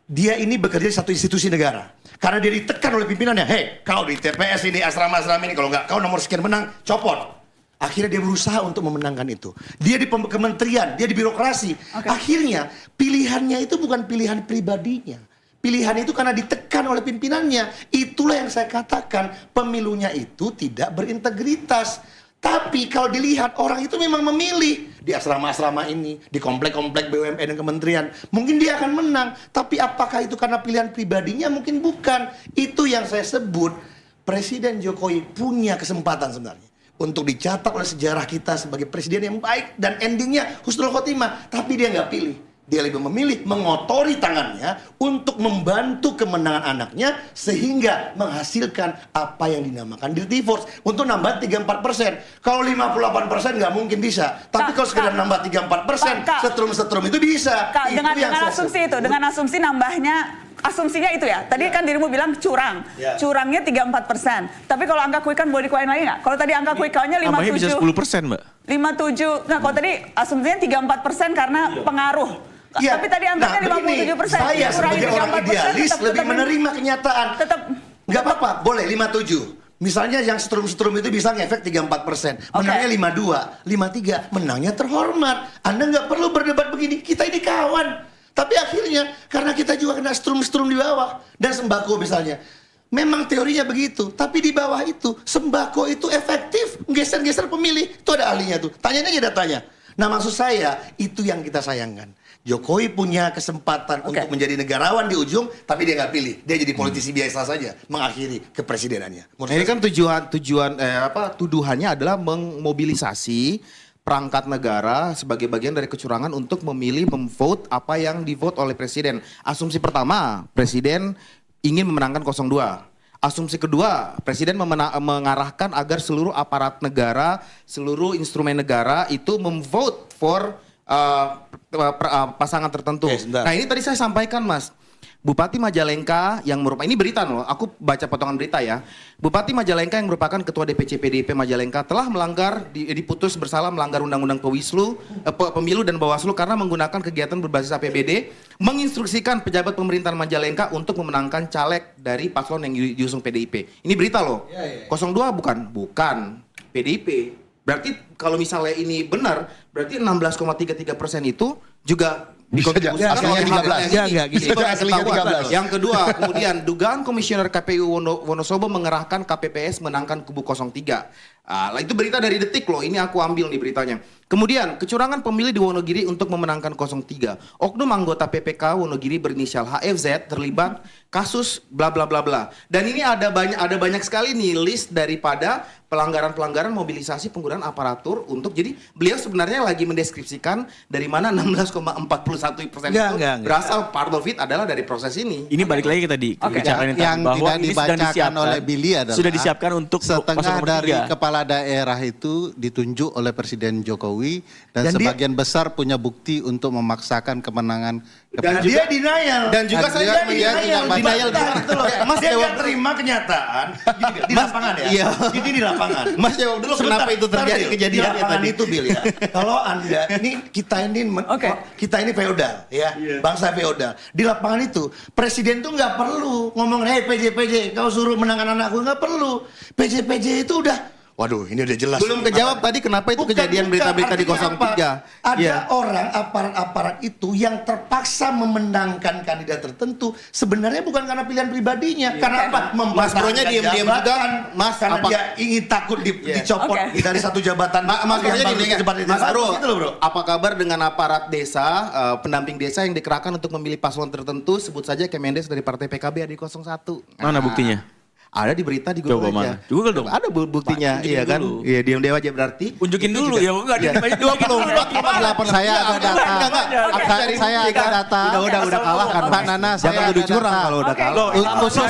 dia ini bekerja di satu institusi negara. Karena dia ditekan oleh pimpinannya, kau di TPS ini, asrama-asrama ini, kalau nggak kau nomor sekian menang, copot. Akhirnya dia berusaha untuk memenangkan itu. Dia di kementerian, dia di birokrasi. Akhirnya pilihannya itu bukan pilihan pribadinya. Pilihan itu karena ditekan oleh pimpinannya. Itulah yang saya katakan, pemilunya itu tidak berintegritas. Tapi kalau dilihat orang itu memang memilih di asrama-asrama ini, di komplek-komplek BUMN dan kementerian, mungkin dia akan menang. Tapi apakah itu karena pilihan pribadinya? Mungkin bukan. Itu yang saya sebut Presiden Jokowi punya kesempatan sebenarnya untuk dicatat oleh sejarah kita sebagai presiden yang baik dan endingnya husnul khotimah. Tapi dia nggak pilih. Dia lebih memilih mengotori tangannya untuk membantu kemenangan anaknya sehingga menghasilkan apa yang dinamakan dirty force untuk nambah 3-4%. Kalau 58% nggak mungkin bisa. Tapi kalau sekedar nambah 3-4%, setrum-setrum itu bisa. Kak, dengan asumsi itu, dengan asumsi nambahnya, asumsinya itu ya. Tadi kan dirimu bilang curang. Curangnya 3-4%. Tapi kalau angka quick count boleh dikuain lagi nggak? Kalau tadi angka quick count-nya 57. Tambahnya bisa 10%, Mbak. 57. Nah, kalau tadi asumsinya 3-4% karena pengaruh. Tapi tadi angkanya 57%. Saya sebagai orang idealis lebih menerima kenyataan. Nggak apa-apa, boleh 57. Misalnya yang setrum-setrum itu bisa ngefek 3-4%. Menangnya 52, 53. Menangnya terhormat. Anda nggak perlu berdebat begini. Kita ini kawan. Tapi akhirnya karena kita juga kena strum-strum di bawah. Dan sembako misalnya. Memang teorinya begitu. Tapi di bawah itu, sembako itu efektif. Geser-geser pemilih. Itu ada ahlinya tuh. Tanyanya aja datanya. Nah maksud saya, itu yang kita sayangkan. Jokowi punya kesempatan untuk menjadi negarawan di ujung, tapi dia nggak pilih. Dia jadi politisi biasa saja, mengakhiri kepresidenannya. Nah, ini kan tuduhannya adalah memobilisasi perangkat negara sebagai bagian dari kecurangan untuk memilih memvote apa yang divote oleh presiden. Asumsi pertama, presiden ingin memenangkan 02. Asumsi kedua, presiden mengarahkan agar seluruh aparat negara, seluruh instrumen negara itu memvote for pasangan tertentu. Nah ini tadi saya sampaikan Mas, Bupati Majalengka yang merupakan, ini berita loh, aku baca potongan berita ya. Bupati Majalengka yang merupakan Ketua DPC PDIP Majalengka telah melanggar, diputus bersalah melanggar Undang-Undang Pemilu dan Bawaslu karena menggunakan kegiatan berbasis APBD, menginstruksikan pejabat pemerintahan Majalengka untuk memenangkan caleg dari paslon yang diusung PDIP. Ini berita loh. 02 bukan? Bukan. PDIP. Berarti kalau misalnya ini benar, berarti 16,33% itu juga dikontribusikan oleh aslinya 13. Yang kedua, kemudian dugaan Komisioner KPU Wonosobo mengerahkan KPPS menangkan kubu 03. Itu berita dari Detik loh, ini aku ambil nih beritanya. Kemudian, kecurangan pemilih di Wonogiri untuk memenangkan 03. Oknum anggota PPK Wonogiri berinisial HFZ terlibat kasus bla bla bla bla. Dan ini ada banyak sekali nih list daripada pelanggaran-pelanggaran mobilisasi penggunaan aparatur untuk, jadi beliau sebenarnya lagi mendeskripsikan dari mana 16,41% itu berasal, part of it adalah dari proses ini. Ini balik lagi tadi yang bahwa tidak dibacakan oleh Billy adalah sudah disiapkan untuk setengah dari kepala kepala daerah itu ditunjuk oleh Presiden Jokowi dan, Dan dia- sebagian besar punya bukti untuk memaksakan kemenangan. Dan dia denial. Dan juga saya denial denial gitu loh. Mas Dia jawab nggak terima kenyataan di lapangan ya. Iya. Ini di lapangan. Mas jawab dulu kenapa itu terjadi Bil. kejadian di lapangan tadi. itu Bil ya. Kalau Anda kita ini feodal ya, bangsa feodal. Di lapangan itu presiden tuh nggak perlu ngomong, "Hei PJ kau suruh menangan anakku," nggak perlu. PJ itu udah, waduh ini udah jelas. Belum kejawab tadi kenapa itu kejadian berita-berita di 03. Ada Iya. orang aparat-aparat itu yang terpaksa memenangkan kandidat tertentu sebenarnya bukan karena pilihan pribadinya. Karena apa? Mas Bronya diam-diam juga. Mas, karena apa- dia ingin takut dicopot dari satu jabatan. Mas Bronya yang gini, baru cepat itu. Mas Bro, Gitu loh, Bro. apa kabar dengan aparat desa, pendamping desa yang dikerahkan untuk memilih paslon tertentu, sebut saja Kemendes dari Partai PKB di 01. Mana buktinya? Ada di berita di Google Coba aja. mana? Google dong. Ada buktinya, Pak, iya kan? dulu. Iya, diam-diam aja berarti. Unjukin dulu ya, enggak Iya. 20. Saya ada data. Saya ada data. Udah kalah kan. Pak Nana, saya ada curang kalau udah kalah. Khusus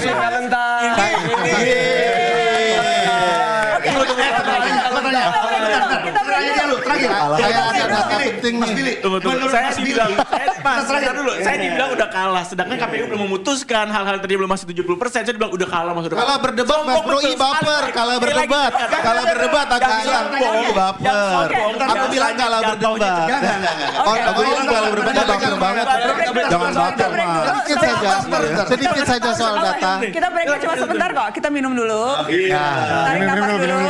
Terakhir. Saya ada data penting Mas nih. Billy. Tunggu. Menurut Saya Mas Billy. dibilang, Terakhir dulu. Saya dibilang udah kalah. Sedangkan KPU belum memutuskan hal-hal yang tadi belum masih 70%. Saya dibilang udah kalah maksudnya. Kalah berdebat Mas Bro, baper. Kalah berdebat agak baper. Aku bilang kalah berdebat. Aku bilang kalah berdebat baper banget. Jangan baper Mas. Sedikit saja soal data. Kita breaknya cuma sebentar kok. Kita minum dulu. Tarik nafas dulu.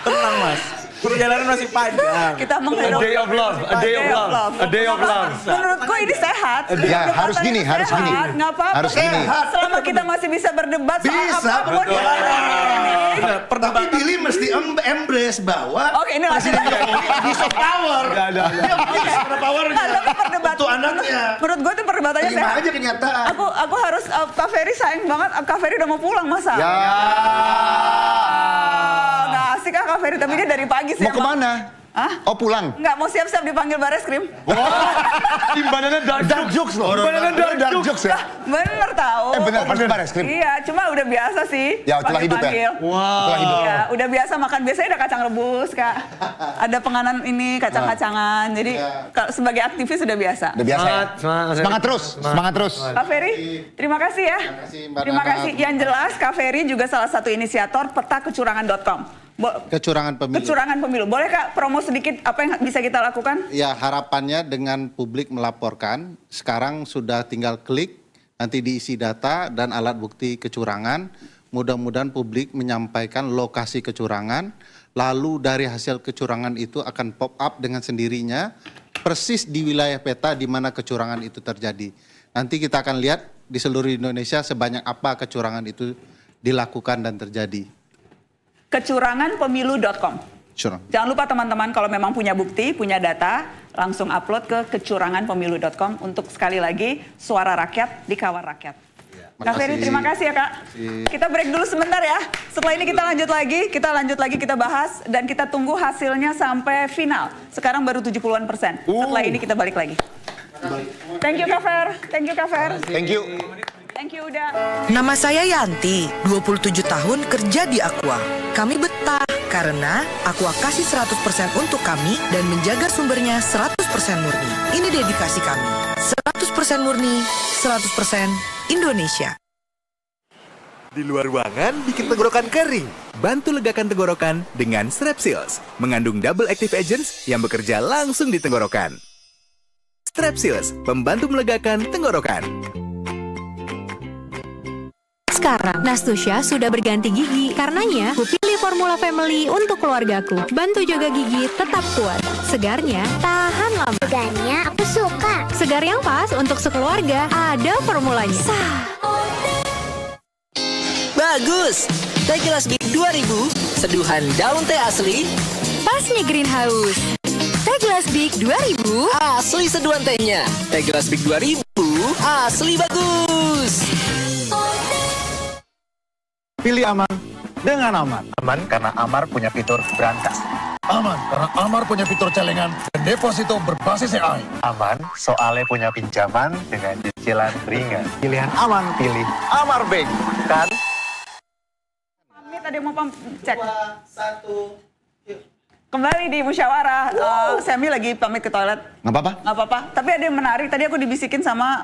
Tenang Mas. Perjalanan masih panjang. Kita menghirup. A day of love, a day of love, a day of love. Menurutku ini sehat. Ya, harus gini, harus Sehat, gini. nggak apa-apa. Harus gini. Selama kita masih bisa berdebat soal Bisa, apapun. Tapi Billy mesti embrace bahwa Oke, ini lanjut. Presiden Jokowi abuse of power. Dia abuse pada powernya. Tapi perdebatan. Untuk anaknya. Menurut gue tuh perdebatannya Terima sehat. aja kenyataan. Aku harus Kak Ferry sayang banget. Kak Ferry udah mau pulang masa? Ya. Nggak asik Kak Ferry, tapi dia dari pagi sih. Mau kemana? Hah? Oh pulang. Nggak mau siap-siap dipanggil Bareskrim. Timbangannya dark jokes loh. Timbangannya dark jokes ya. Bener tahu. Bener harus Bareskrim. Iya, cuma udah biasa sih. Ya, setelah hidup ya? panggil-panggil. Setelah hidup. Iya, udah biasa makan. Biasanya ada kacang rebus, Kak. Ada penganan ini, kacang-kacangan. Jadi sebagai aktivis sudah biasa. Udah biasa ya? Semangat terus, semangat terus. Kak Ferry, terima kasih ya. Terima kasih. Yang jelas, Kak Ferry juga salah satu inisiator petakecurangan.com. Kecurangan pemilu. Kecurangan pemilu. Boleh Kak promo sedikit apa yang bisa kita lakukan? Ya, harapannya dengan publik melaporkan, sekarang sudah tinggal klik, nanti diisi data dan alat bukti kecurangan. Mudah-mudahan publik menyampaikan lokasi kecurangan, lalu dari hasil kecurangan itu akan pop up dengan sendirinya, persis di wilayah peta di mana kecurangan itu terjadi. Nanti kita akan lihat di seluruh Indonesia sebanyak apa kecurangan itu dilakukan dan terjadi. Kecuranganpemilu.com. Curang. Jangan lupa teman-teman kalau memang punya bukti, punya data, langsung upload ke kecuranganpemilu.com untuk sekali lagi suara rakyat dikawal rakyat. Kak Ferry, terima kasih ya Kak. Kita break dulu sebentar ya. Setelah ini kita lanjut lagi, kita bahas dan kita tunggu hasilnya sampai final. Sekarang baru 70-an%. Setelah ini kita balik lagi. Thank you Kak Fer. Thank you Kak Fer. Thank you. Thank you udah. Nama saya Yanti, 27 tahun kerja di Aqua. Kami betah karena Aqua kasih 100% untuk kami dan menjaga sumbernya 100% murni. Ini dedikasi kami. 100% murni, 100% Indonesia. Di luar ruangan, bikin tenggorokan kering. Bantu legakan tenggorokan dengan Strepsils. Mengandung double active agents yang bekerja langsung di tenggorokan. Strepsils, membantu melegakan tenggorokan. Sekarang, Nastusha sudah berganti gigi. Karenanya, ku pilih Formula Family untuk keluargaku. Bantu jaga gigi tetap kuat. Segarnya tahan lama. Segarnya aku suka. Segar yang pas untuk sekeluarga. Ada formulanya. Bagus! Teh gelas Big 2000, seduhan daun teh asli. Pas nih greenhouse. Teh gelas Big 2000. Asli seduhan tehnya. Teh gelas Big 2000, asli bagus. Pilih aman dengan Amar. Aman karena Amar punya fitur berangkas. Aman karena Amar punya fitur celengan dan deposito berbasis AI. Aman soalnya punya pinjaman dengan cicilan ringan. Pilihan aman, pilih Amar Bank. Kan? Ada yang mau cek? 2, 1. Kembali di musyawarah, Semi lagi pamit ke toilet. Nggak apa-apa? Nggak apa-apa, tapi ada yang menarik, tadi aku dibisikin sama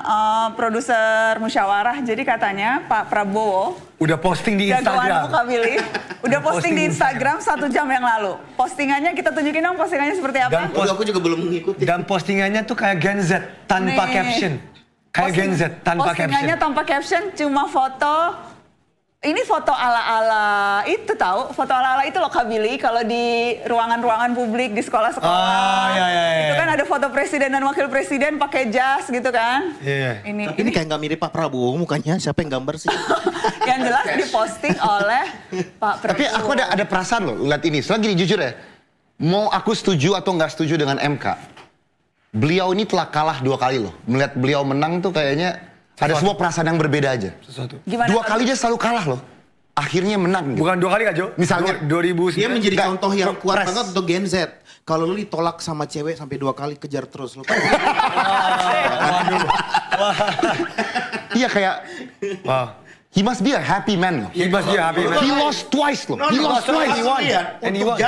produser musyawarah, jadi katanya Pak Prabowo udah posting di Instagram. Udah posting di Instagram 1 jam yang lalu. Postingannya kita tunjukin dong, postingannya seperti apa? Aku juga belum mengikuti. Dan postingannya tuh kayak Gen Z tanpa caption. Kayak Gen Z tanpa caption. Postingannya tanpa caption, cuma foto. Ini foto ala-ala itu tahu, foto ala-ala itu loh Kak Billy, kalau di ruangan-ruangan publik di sekolah-sekolah. Itu kan ada foto presiden dan wakil presiden pakai jas gitu kan. Ini kayak nggak mirip Pak Prabowo mukanya, siapa yang gambar sih? Yang jelas diposting oleh Pak Prabowo. Tapi aku ada perasaan loh, lihat ini. Soalnya gini, jujur ya, mau aku setuju atau nggak setuju dengan MK, beliau ini telah kalah 2 kali loh. Melihat beliau menang tuh kayaknya ada sebuah perasaan yang berbeda aja. Gimana 2 kali dia selalu kalah loh. Akhirnya menang. Gitu. Bukan 2 kali Kak Jo? Misalnya 2009. Dia menjadi contoh yang kuat banget untuk Gen Z. Kalau lu ditolak sama cewek sampai 2 kali kejar terus lu. Iya kayak he must be a happy man loh. He must be a happy man. He lost twice loh. He lost twice. Untuk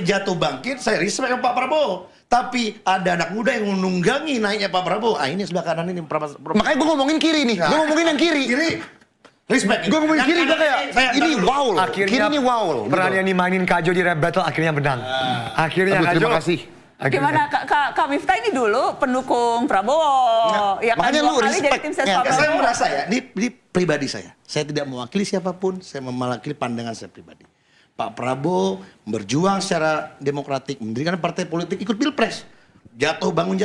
jatuh bangkit, saya respect sama Pak Prabowo. Tapi ada anak muda yang menunggangi naiknya Pak Prabowo. Ini sebelah kanan ini. Makanya gue ngomongin kiri nih. Gue ngomongin yang kiri. Respect. Gue ngomongin kiri gue kayak ini wow loh. Kiri ini wow loh. Peran yang dimainin Kak Jo di rap battle akhirnya menang. Akhirnya Kak Jo. Terima kasih. Gimana Kak Miftah ini dulu pendukung Prabowo. Ya kan 2 kali jadi tim ses Prabowo. Saya merasa ya, ini pribadi saya. Saya tidak mewakili siapapun, saya mewakili pandangan saya pribadi. Pak Prabowo berjuang secara demokratik, mendirikan partai politik, ikut pilpres. Jatuh bangun.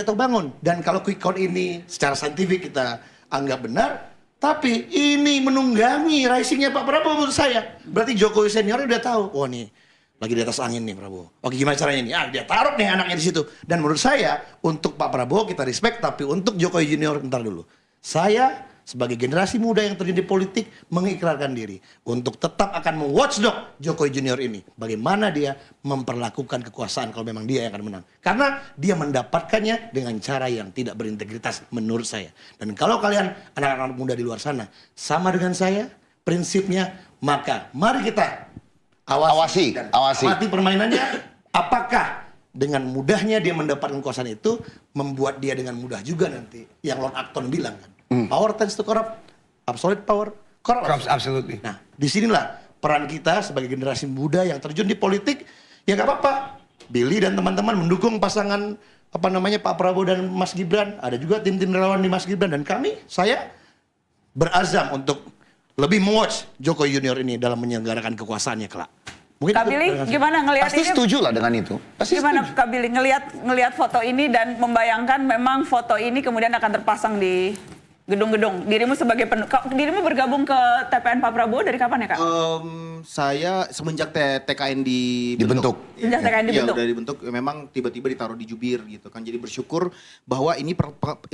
Dan kalau quick count ini secara saintifik kita anggap benar, tapi ini menunggangi risingnya Pak Prabowo menurut saya. Berarti Jokowi senior udah tahu, oh nih lagi di atas angin nih Prabowo. Oke, gimana caranya nih? Dia taruh nih anaknya di situ. Dan menurut saya untuk Pak Prabowo kita respect, tapi untuk Jokowi junior bentar dulu. Saya sebagai generasi muda yang terjun di politik mengikrarkan diri untuk tetap akan me-watchdog Jokowi Junior ini. Bagaimana dia memperlakukan kekuasaan kalau memang dia yang akan menang. Karena dia mendapatkannya dengan cara yang tidak berintegritas menurut saya. Dan kalau kalian anak-anak muda di luar sana sama dengan saya prinsipnya, maka mari kita awasi permainannya. Apakah dengan mudahnya dia mendapatkan kekuasaan itu membuat dia dengan mudah juga nanti yang Lord Acton bilang kan. Power tends to corrupt, absolute power corrupts. Absolutely. Nah, disinilah peran kita sebagai generasi muda yang terjun di politik. Ya nggak apa-apa, Billy dan teman-teman mendukung pasangan Pak Prabowo dan Mas Gibran. Ada juga tim-tim relawan di Mas Gibran dan saya berazam untuk lebih me-watch Jokowi Junior ini dalam menyelenggarakan kekuasaannya kelak. Mungkin Kak Billy gimana ngelihat Pasti setuju lah dengan itu. Gimana Kak Billy ngelihat foto ini dan membayangkan memang foto ini kemudian akan terpasang di gedung-gedung. Dirimu sebagai dirimu bergabung ke TPN Pak Prabowo dari kapan ya Kak? Saya semenjak TKN Sejak TKN dibentuk? Iya udah dibentuk, memang tiba-tiba ditaruh di jubir gitu kan. Jadi bersyukur bahwa ini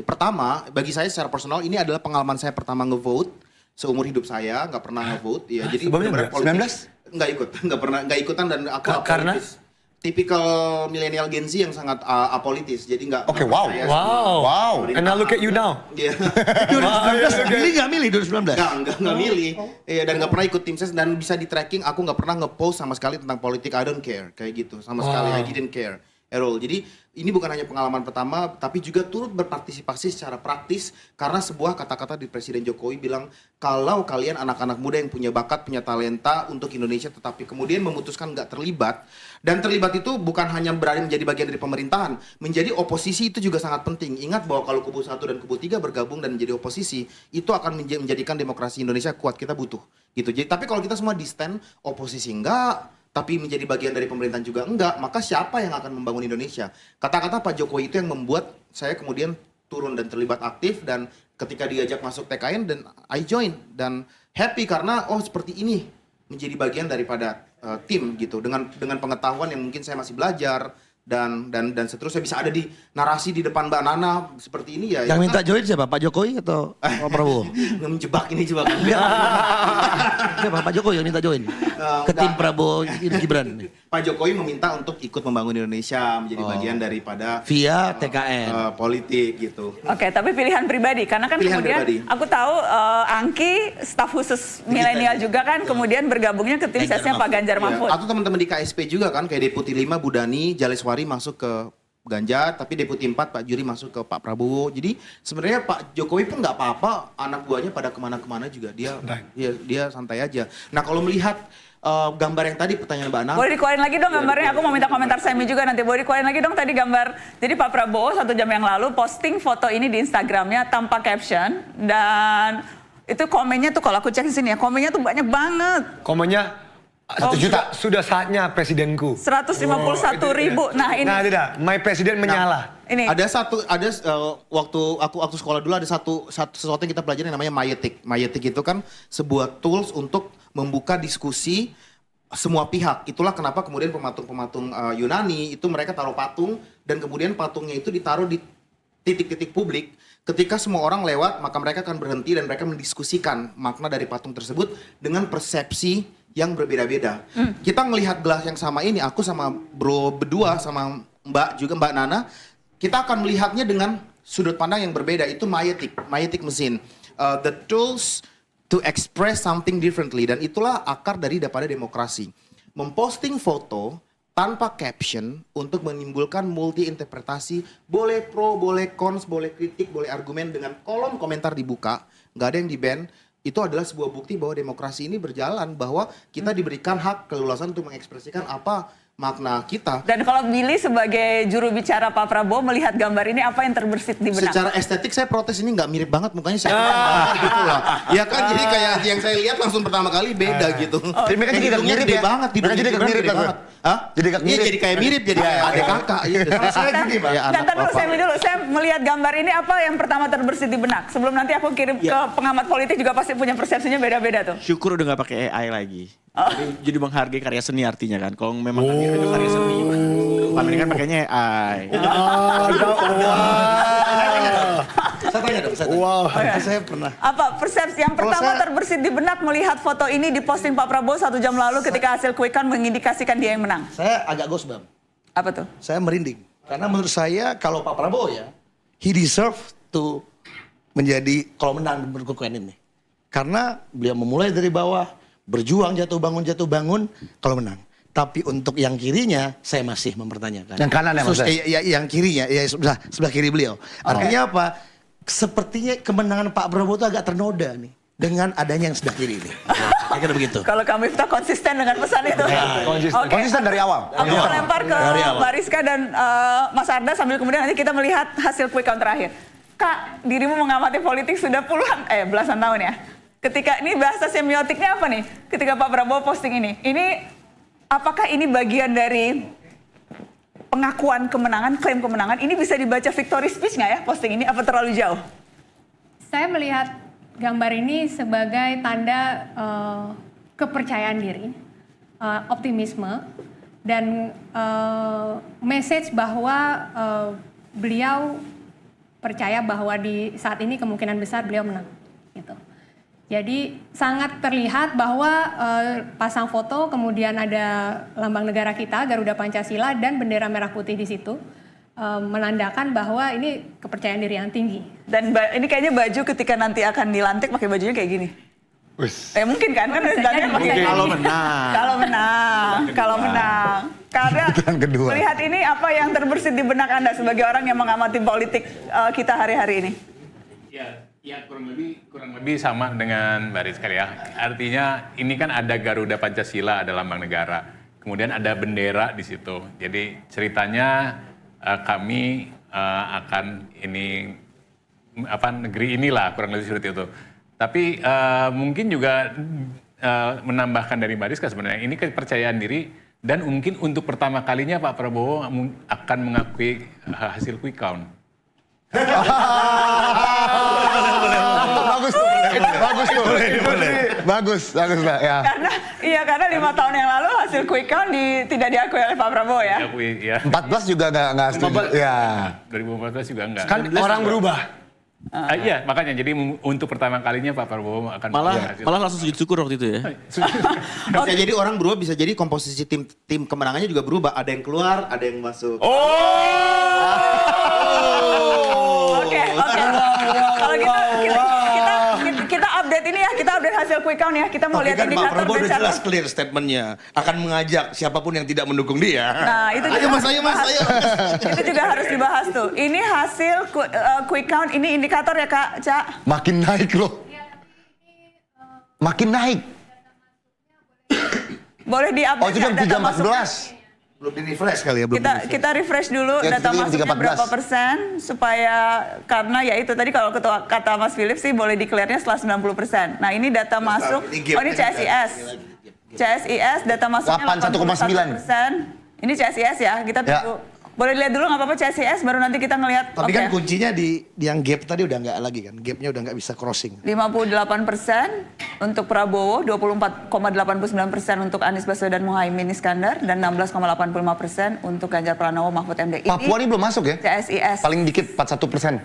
pertama bagi saya secara personal ini adalah pengalaman saya pertama ngevote seumur hidup saya, nggak pernah ngevote. Ya, jadi sebelumnya 19? Nggak ikutan dan aku karena tipikal milenial Gen Z yang sangat apolitis, jadi nggak. Oke, wow. And now look at you now. Iya. 2019 Billy nggak milih 2019? Nggak milih. Iya, dan nggak pernah ikut tim ses dan bisa di tracking. Aku nggak pernah nge-post sama sekali tentang politik. I don't care kayak gitu sama sekali. I didn't care at all. Jadi ini bukan hanya pengalaman pertama, tapi juga turut berpartisipasi secara praktis karena sebuah kata-kata di Presiden Jokowi bilang kalau kalian anak-anak muda yang punya bakat, punya talenta untuk Indonesia, tetapi kemudian memutuskan nggak terlibat. Dan terlibat itu bukan hanya berani menjadi bagian dari pemerintahan, menjadi oposisi itu juga sangat penting. Ingat bahwa kalau kubu 1 dan kubu 3 bergabung dan menjadi oposisi, itu akan menjadikan demokrasi Indonesia kuat. Kita butuh gitu. Jadi tapi kalau kita semua di stand oposisi enggak, tapi menjadi bagian dari pemerintahan juga enggak, maka siapa yang akan membangun Indonesia? Kata-kata Pak Jokowi itu yang membuat saya kemudian turun dan terlibat aktif, dan ketika diajak masuk TKN dan I join dan happy karena seperti ini menjadi bagian daripada tim gitu, dengan pengetahuan yang mungkin saya masih belajar dan seterusnya bisa ada di narasi di depan Mbak Nana seperti ini ya. Yang minta join siapa? Pak Jokowi atau Pak Prabowo? Menjebak ini jebakan. Siapa? Pak Jokowi yang minta join ke tim Prabowo Gibran. Pak Jokowi meminta untuk ikut membangun Indonesia menjadi bagian daripada via TKN politik gitu. Oke, tapi pilihan pribadi karena kan Pilihan kemudian pribadi. aku tahu Angki staf khusus milenial juga kan kemudian bergabungnya ke tim sesnya Pak Ganjar Mahfud. Atau teman-teman di KSP juga kan kayak Deputi 5 Budani Jaleswari masuk ke Ganjar, tapi Deputi 4 Pak Juri masuk ke Pak Prabowo. Jadi sebenarnya Pak Jokowi pun nggak apa-apa, anak buahnya pada kemana-kemana juga dia santai aja. Nah kalau melihat gambar yang tadi pertanyaan Mbak Nana. Boleh dikeluarin lagi dong gambarnya, aku mau minta komentar Semi juga nanti. Boleh dikeluarin lagi dong tadi gambar. Jadi Pak Prabowo 1 jam yang lalu posting foto ini di Instagramnya tanpa caption. Dan itu komennya tuh kalau aku cek di sini ya, komennya tuh banyak banget. Komennya 1 juta. Sudah saatnya presidenku. 151.000. Nah ini. Nah tidak, my presiden menyala. Ini. Waktu aku sekolah dulu ada sesuatu yang kita pelajari namanya Mayetik. Mayetik itu kan sebuah tools untuk membuka diskusi semua pihak. Itulah kenapa kemudian pematung-pematung Yunani itu mereka taruh patung dan kemudian patungnya itu ditaruh di titik-titik publik. Ketika semua orang lewat, maka mereka akan berhenti dan mereka mendiskusikan makna dari patung tersebut dengan persepsi yang berbeda-beda. Kita ngelihat gelas yang sama ini, aku sama bro berdua sama Mbak Nana, kita akan melihatnya dengan sudut pandang yang berbeda. Itu Mayetik mesin. The tools to express something differently. Dan itulah akar daripada demokrasi. Memposting foto tanpa caption untuk menimbulkan multi interpretasi. Boleh pro, boleh cons, boleh kritik, boleh argumen dengan kolom komentar dibuka. Nggak ada yang di-ban. Itu adalah sebuah bukti bahwa demokrasi ini berjalan. Bahwa kita diberikan hak keleluasan untuk mengekspresikan apa makna kita. Dan kalau Billy sebagai juru bicara Pak Prabowo melihat gambar ini apa yang terbersit di benak? Secara estetik saya protes ini nggak mirip banget mukanya saya banget gitu lah. Ya kan jadi kayak yang saya lihat langsung pertama kali beda gitu. Jadi mereka jadi agak mirip ya? Banget, Mereka jadi agak mirip banget. Hah? Jadi agak mirip. Iya jadi kayak mirip, jadi kayak adik kakak. Saya gini Pak. Ntar dulu, saya melihat gambar ini apa yang pertama terbersit di benak? Sebelum nanti aku kirim ke pengamat politik juga pasti punya persepsinya beda-beda tuh. Syukur udah nggak pakai AI lagi. Jadi menghargai karya seni artinya kan. Kalau memang itu karya seni, Pak Amin kan pakainya AI. Saya tanya dong, saya pernah. Apa persepsi yang pertama terbersit di benak melihat foto ini diposting Pak Prabowo 1 jam lalu ketika hasil quick count mengindikasikan dia yang menang? Saya agak gosbam. Apa tuh? Saya merinding. Karena menurut saya kalau Pak Prabowo ya, he deserve to menjadi kalau menang berkukuhan ini. Karena beliau memulai dari bawah, berjuang jatuh bangun kalau menang. Tapi untuk yang kirinya saya masih mempertanyakan. Yang kanan ya maksudnya? Yang kirinya, ya sebelah kiri beliau. Artinya apa? Sepertinya kemenangan Pak Prabowo itu agak ternoda nih dengan adanya yang sebelah kiri ini. Kira begitu. Kalau kami kita konsisten dengan pesan itu. Konsisten dari awal. Aku melempar ke Mbak Rizka dan Mas Arda sambil kemudian nanti kita melihat hasil quick count terakhir. Kak, dirimu mengamati politik sudah belasan tahun ya. Ketika ini bahasa semiotiknya apa nih? Ketika Pak Prabowo posting ini apakah ini bagian dari pengakuan kemenangan, klaim kemenangan? Ini bisa dibaca victory speech nggak ya posting ini? Apa terlalu jauh? Saya melihat gambar ini sebagai tanda kepercayaan diri, optimisme, dan message bahwa beliau percaya bahwa di saat ini kemungkinan besar beliau menang. Gitu. Jadi sangat terlihat bahwa pasang foto, kemudian ada lambang negara kita, Garuda Pancasila, dan bendera merah putih di situ. Menandakan bahwa ini kepercayaan diri yang tinggi. Dan ini kayaknya baju ketika nanti akan dilantik pakai bajunya kayak gini. Mungkin kan? Kalau menang. Kalau menang. Karena melihat ini apa yang terbersit di benak Anda sebagai orang yang mengamati politik kita hari-hari ini? Ya kurang lebih sama dengan Mbak Rizka ya. Artinya ini kan ada Garuda Pancasila, ada lambang negara. Kemudian ada bendera di situ. Jadi ceritanya kami akan negeri inilah kurang lebih seperti itu. Tapi mungkin juga menambahkan dari Mbak Rizka sebenarnya ini kepercayaan diri dan mungkin untuk pertama kalinya Pak Prabowo akan mengakui hasil quick count. Bagus. Bagus tuh. Bagus Mbak ya. Karena 5 tahun yang lalu hasil quick count tidak diakui oleh Pak Prabowo ya. Diakui, ya. 14 juga nggak setuju. Ya. 2014 juga enggak. Kan orang berubah. Iya, makanya jadi untuk pertama kalinya Pak Prabowo akan Malah langsung sujud syukur waktu itu ya. Bisa jadi orang berubah, bisa jadi komposisi tim kemenangannya juga berubah. Ada yang keluar, ada yang masuk. Oke. Kalau gitu kita update ini ya, kita update hasil quick count ya. Kita mau lihat Pak indikator Prabowo udah dan jelas clear statementnya. Akan mengajak siapapun yang tidak mendukung dia. Nah, itu juga ayo. Itu juga harus dibahas tuh. Ini hasil quick count, ini indikator ya Kak Ca? Makin naik loh. Makin naik. Boleh di-update Oh itu jam 3.14. Belum di-refresh kali ya, Kita refresh dulu Ya, data itu masuknya 3.14. berapa persen supaya karena ya itu tadi kalau kata Mas Philip sih boleh declare-nya setelah 90%. Nah ini data masuk, ini CSIS. CSIS data masuknya 81,9%. Ini CSIS ya, kita tunggu. Boleh dilihat dulu nggak apa-apa CSIS baru nanti kita ngelihat. Tapi kan kuncinya di yang gap tadi udah nggak lagi kan, gapnya udah nggak bisa crossing. 58% untuk Prabowo, 24,89% untuk Anies Baswedan Muhaimin Iskandar, dan 16,85% untuk Ganjar Pranowo Mahfud MD. Papua ini belum masuk ya? CSIS. Paling dikit 41%.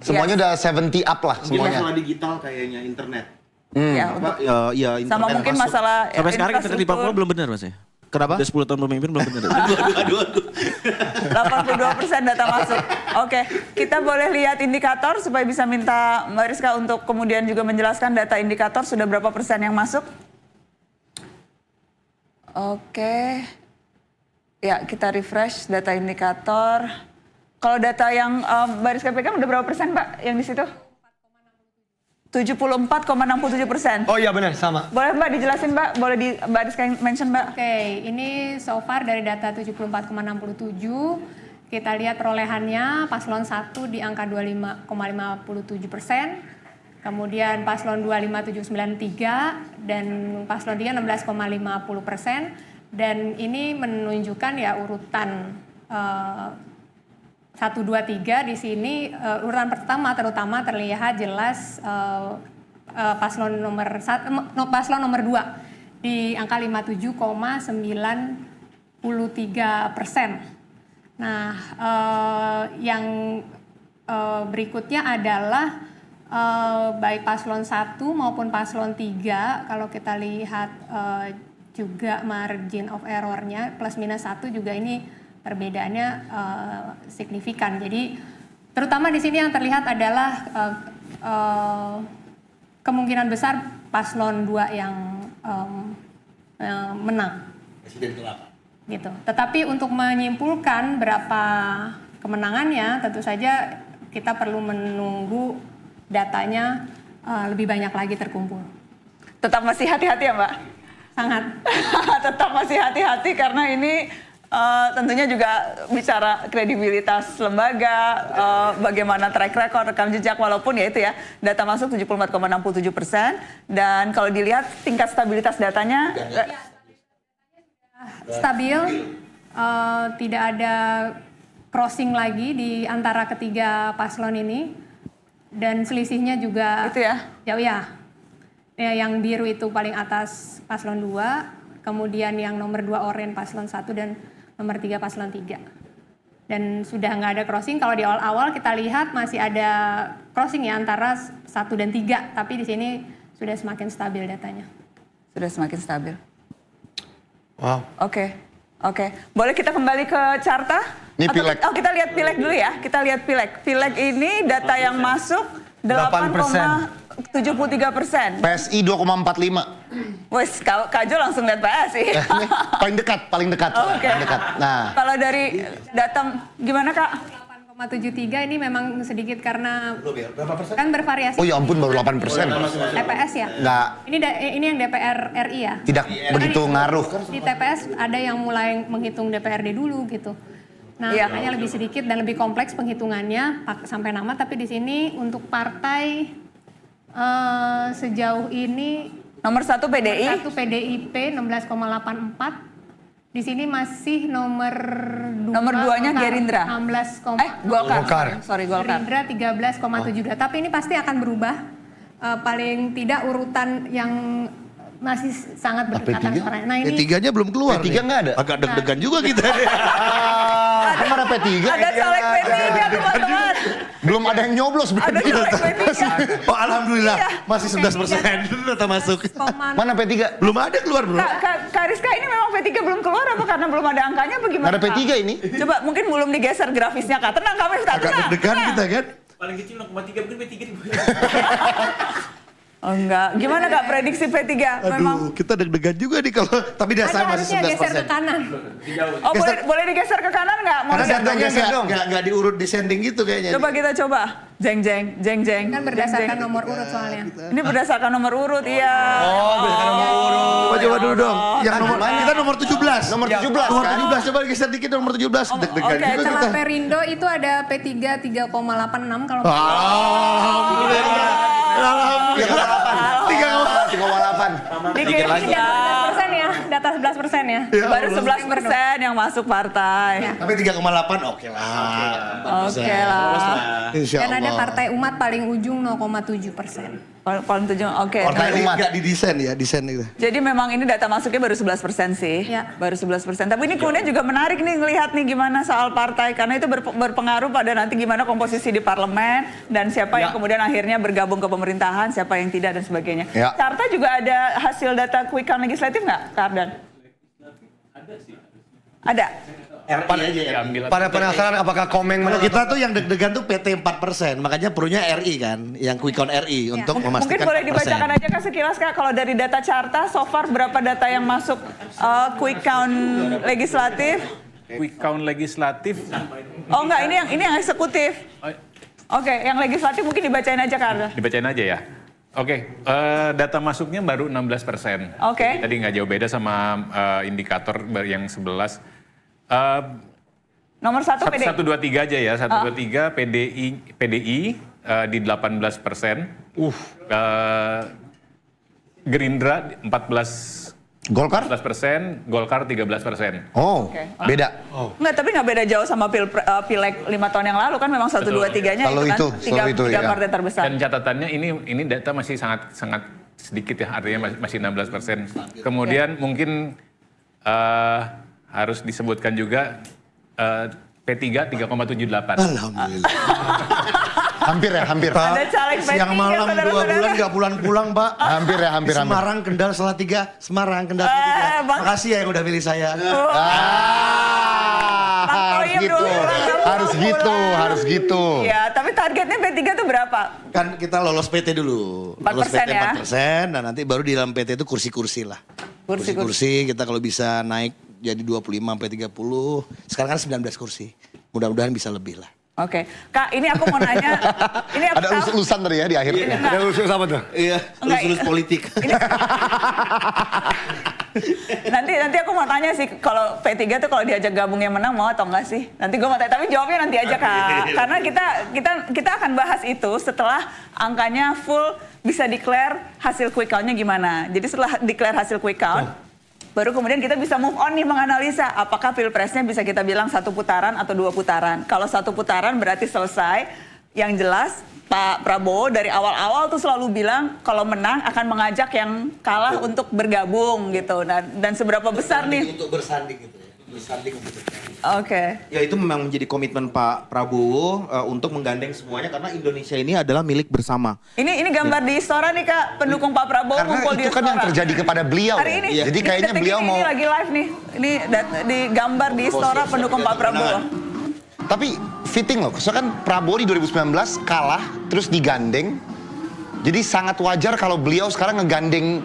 Semuanya udah 70 up lah semuanya. Masalah digital kayaknya internet. Ya, internet sama mungkin masuk. masalah Sampai sekarang internet di Papua belum benar Mas ya? Kenapa? Udah 10 tahun pemimpin belum benar. 82% data masuk. Oke, kita boleh lihat indikator supaya bisa minta Mbak Rizka untuk kemudian juga menjelaskan data indikator sudah berapa persen yang masuk. Oke. Ya, kita refresh data indikator. Kalau data yang Mbak Rizka pegang udah berapa persen Mbak yang di situ? 74,67%. Oh iya benar, sama. Boleh Mbak dijelasin Mbak? Boleh di Mbak Rizka mention Mbak? Oke, ini so far dari data 74,67, kita lihat perolehannya paslon 1 di angka 25,57%, kemudian paslon 2 5793, dan paslon 3 16,50%, dan ini menunjukkan ya urutan 1, 2, 3 di sini urutan pertama terutama terlihat jelas paslon nomor 2 di angka 57,93%. Nah, yang berikutnya adalah baik paslon 1 maupun paslon 3 kalau kita lihat juga margin of error-nya plus minus 1 juga ini perbedaannya signifikan. Jadi terutama di sini yang terlihat adalah kemungkinan besar paslon 2 yang menang. Presiden kelapa. Gitu. Tetapi untuk menyimpulkan berapa kemenangannya tentu saja kita perlu menunggu datanya lebih banyak lagi terkumpul. Tetap masih hati-hati ya Mbak? Sangat. Tetap masih hati-hati karena ini tentunya juga bicara kredibilitas lembaga, bagaimana track record, rekam jejak, walaupun ya itu ya, data masuk 74,67%, dan kalau dilihat tingkat stabilitas datanya stabil, tidak ada crossing lagi di antara ketiga paslon ini, dan selisihnya juga itu ya? Ya, yang biru itu paling atas paslon 2, kemudian yang nomor 2 oranye paslon 1, dan nomor 3 paslon 3. Dan sudah nggak ada crossing. Kalau di awal-awal kita lihat masih ada crossing ya antara 1 dan 3. Tapi di sini sudah semakin stabil datanya. Sudah semakin stabil. Wow. Oke. Boleh kita kembali ke Carta? Ini pileg. Kita lihat pileg dulu ya. Kita lihat pileg. Pileg ini data yang masuk 8,73%. PSI 2,45. Wes, Kak Jo langsung lihat PSI. Paling dekat. Oke. Paling dekat. Nah. Kalau dari data gimana Kak? 8,73 ini memang sedikit karena kan bervariasi. Oh ya ampun, baru 8%. TPS ya? Nggak. Ini yang DPR RI ya? Tidak begitu ngaruh. Di TPS ada yang mulai menghitung DPRD dulu gitu. Nah, makanya lebih sedikit dan lebih kompleks penghitungannya sampai nama. Tapi di sini untuk partai sejauh ini nomor 1 PDI. Nomor 1 PDIP 16,84. Di sini masih nomor 2. Nomor 2-nya Gerindra. 16, Golkar. Sorry, Golkar. Gerindra 13,72. Tapi ini pasti akan berubah. Paling tidak urutan yang masih sangat berdekatan suaranya. Nah ini P3-nya belum keluar. P3 nggak ada. Agak deg-degan juga kita. Kan ada P3. Ada caleg P3 teman-teman. Belum ada yang nyoblos. Ada caleg P3. Oh alhamdulillah masih 11% data masuk. Mana P3? Belum ada keluar bro. Kak Rizka ini memang P3 belum keluar apa karena belum ada angkanya apa gimana? Ada P3 ini. Coba mungkin belum digeser grafisnya Kak. Tenang Kak, tenang. Agak deg-degan kita kan. Paling kecil 0,3 mungkin P3 di Oh enggak, gimana Kak prediksi P3? Aduh, kita deg-degan juga nih kalau tapi dasar masih 11%. geser ke kanan. Oh boleh digeser ke kanan nggak? Mau Karena digeser? datanya nggak diurut descending gitu kayaknya. Coba kita coba. Jeng. Kan berdasarkan nomor urut soalnya. Ini berdasarkan nomor urut, iya. Oh, berdasarkan nomor urut. Coba dulu dong. Yang nomor kita nomor 17. Nomor 17 Nomor kan? 17 coba geser dikit nomor 17. Deg-degan Oke, juga kita. setelah Perindo itu ada P3 3,86 kalau Alhamdulillah. Alhamdulillah. 3,8. Dikit lagi. 11% ya, data 11% ya. Baru 11% yang masuk partai. Tapi 3,8 oke lah. Oke lah. Insya Dan ada Allah. Partai Umat paling ujung 0,7%. Paling tujuh, oke. Partai Umat nggak didesain ya, desain itu. Jadi memang ini data masuknya baru 11% sih. Ya. Baru 11%. Tapi ini kemudian juga menarik nih ngelihat nih gimana soal partai. Karena itu berpengaruh pada nanti gimana komposisi di parlemen. Dan siapa yang kemudian akhirnya bergabung ke pemerintahan, siapa yang tidak dan sebagainya. Ya. Carta juga ada hasil data quick count legislatif nggak, Kak Ardan? Ada sih. Ada? Pada penasaran apakah Komeng Kalau kita tuh yang deg-degan tuh PT 4%, makanya perlunya RI kan, yang quick count RI untuk Mungkin memastikan boleh 4%. dibacakan aja Kak sekilas Kak, kalau dari data Carta, so far berapa data yang masuk quick count legislatif? Quick count legislatif. Oh enggak, ini yang eksekutif. Oke, yang legislatif mungkin dibacain aja Kak Ardan. Dibacain aja ya. Oke, data masuknya baru 16%. Oke. Tadi nggak jauh beda sama indikator yang 11. Nomor 1 PDI. 1, 2, 3 aja ya. 1, 2, 3 PDI di 18%. Gerindra 14%. Golkar? 14%, Golkar 13%. Oh, Oke. beda. Enggak, tapi nggak beda jauh sama Pileg 5 tahun yang lalu kan memang 1, 2, 3-nya Selalu itu kan itu, tiga ya. partai terbesar. Dan catatannya ini data masih sangat sedikit ya, artinya masih 16%. Kemudian mungkin harus disebutkan juga P3 3,78. Alhamdulillah. Hampir. Ada caleg P3 Siang malam 2 saudara-saudara. bulan nggak pulang-pulang Pak. Hampir. Semarang, Kendal, Salatiga. Semarang, Kendal, Salatiga. Makasih ya yang udah pilih saya. Harus gitu. Iya, tapi targetnya P3 tuh berapa? Kan kita lolos PT dulu. 4% Lolos PT ya? 4%, dan nanti baru di dalam PT itu kursi-kursi lah. Kursi-kursi kita kalau bisa naik jadi 25 sampai 30. Sekarang kan 19 kursi. Mudah-mudahan bisa lebih lah. Oke, Kak, ini aku mau nanya. Ini aku Ada tahu. lulus-lulusan tadi ya di akhir. Ada lulus apa tuh? Iya, lulus politik. Nanti aku mau tanya sih, kalau P3 tuh kalau diajak gabung yang menang mau atau enggak sih? Nanti gue mau tanya, tapi jawabnya nanti aja Kak. Karena kita akan bahas itu setelah angkanya full bisa declare hasil quick count-nya gimana. Jadi setelah declare hasil quick count, baru kemudian kita bisa move on nih menganalisa apakah pilpresnya bisa kita bilang 1 putaran atau 2 putaran. Kalau 1 putaran berarti selesai. Yang jelas Pak Prabowo dari awal-awal tuh selalu bilang kalau menang akan mengajak yang kalah untuk bergabung gitu. Dan seberapa besar nih? Untuk bersanding gitu ya. Bersanding untuk Oke. Ya itu memang menjadi komitmen Pak Prabowo untuk menggandeng semuanya karena Indonesia ini adalah milik bersama. Ini gambar di Istora nih Kak, pendukung Pak Prabowo Karena ngumpul di itu kan Istora. yang terjadi kepada beliau. Hari ini. Jadi kayaknya detik beliau ini, mau. Ini lagi live nih. Ini di gambar di Istora pendukung Pak Prabowo. Tapi fitting loh, soalnya kan Prabowo di 2019 kalah terus digandeng. Jadi sangat wajar kalau beliau sekarang ngegandeng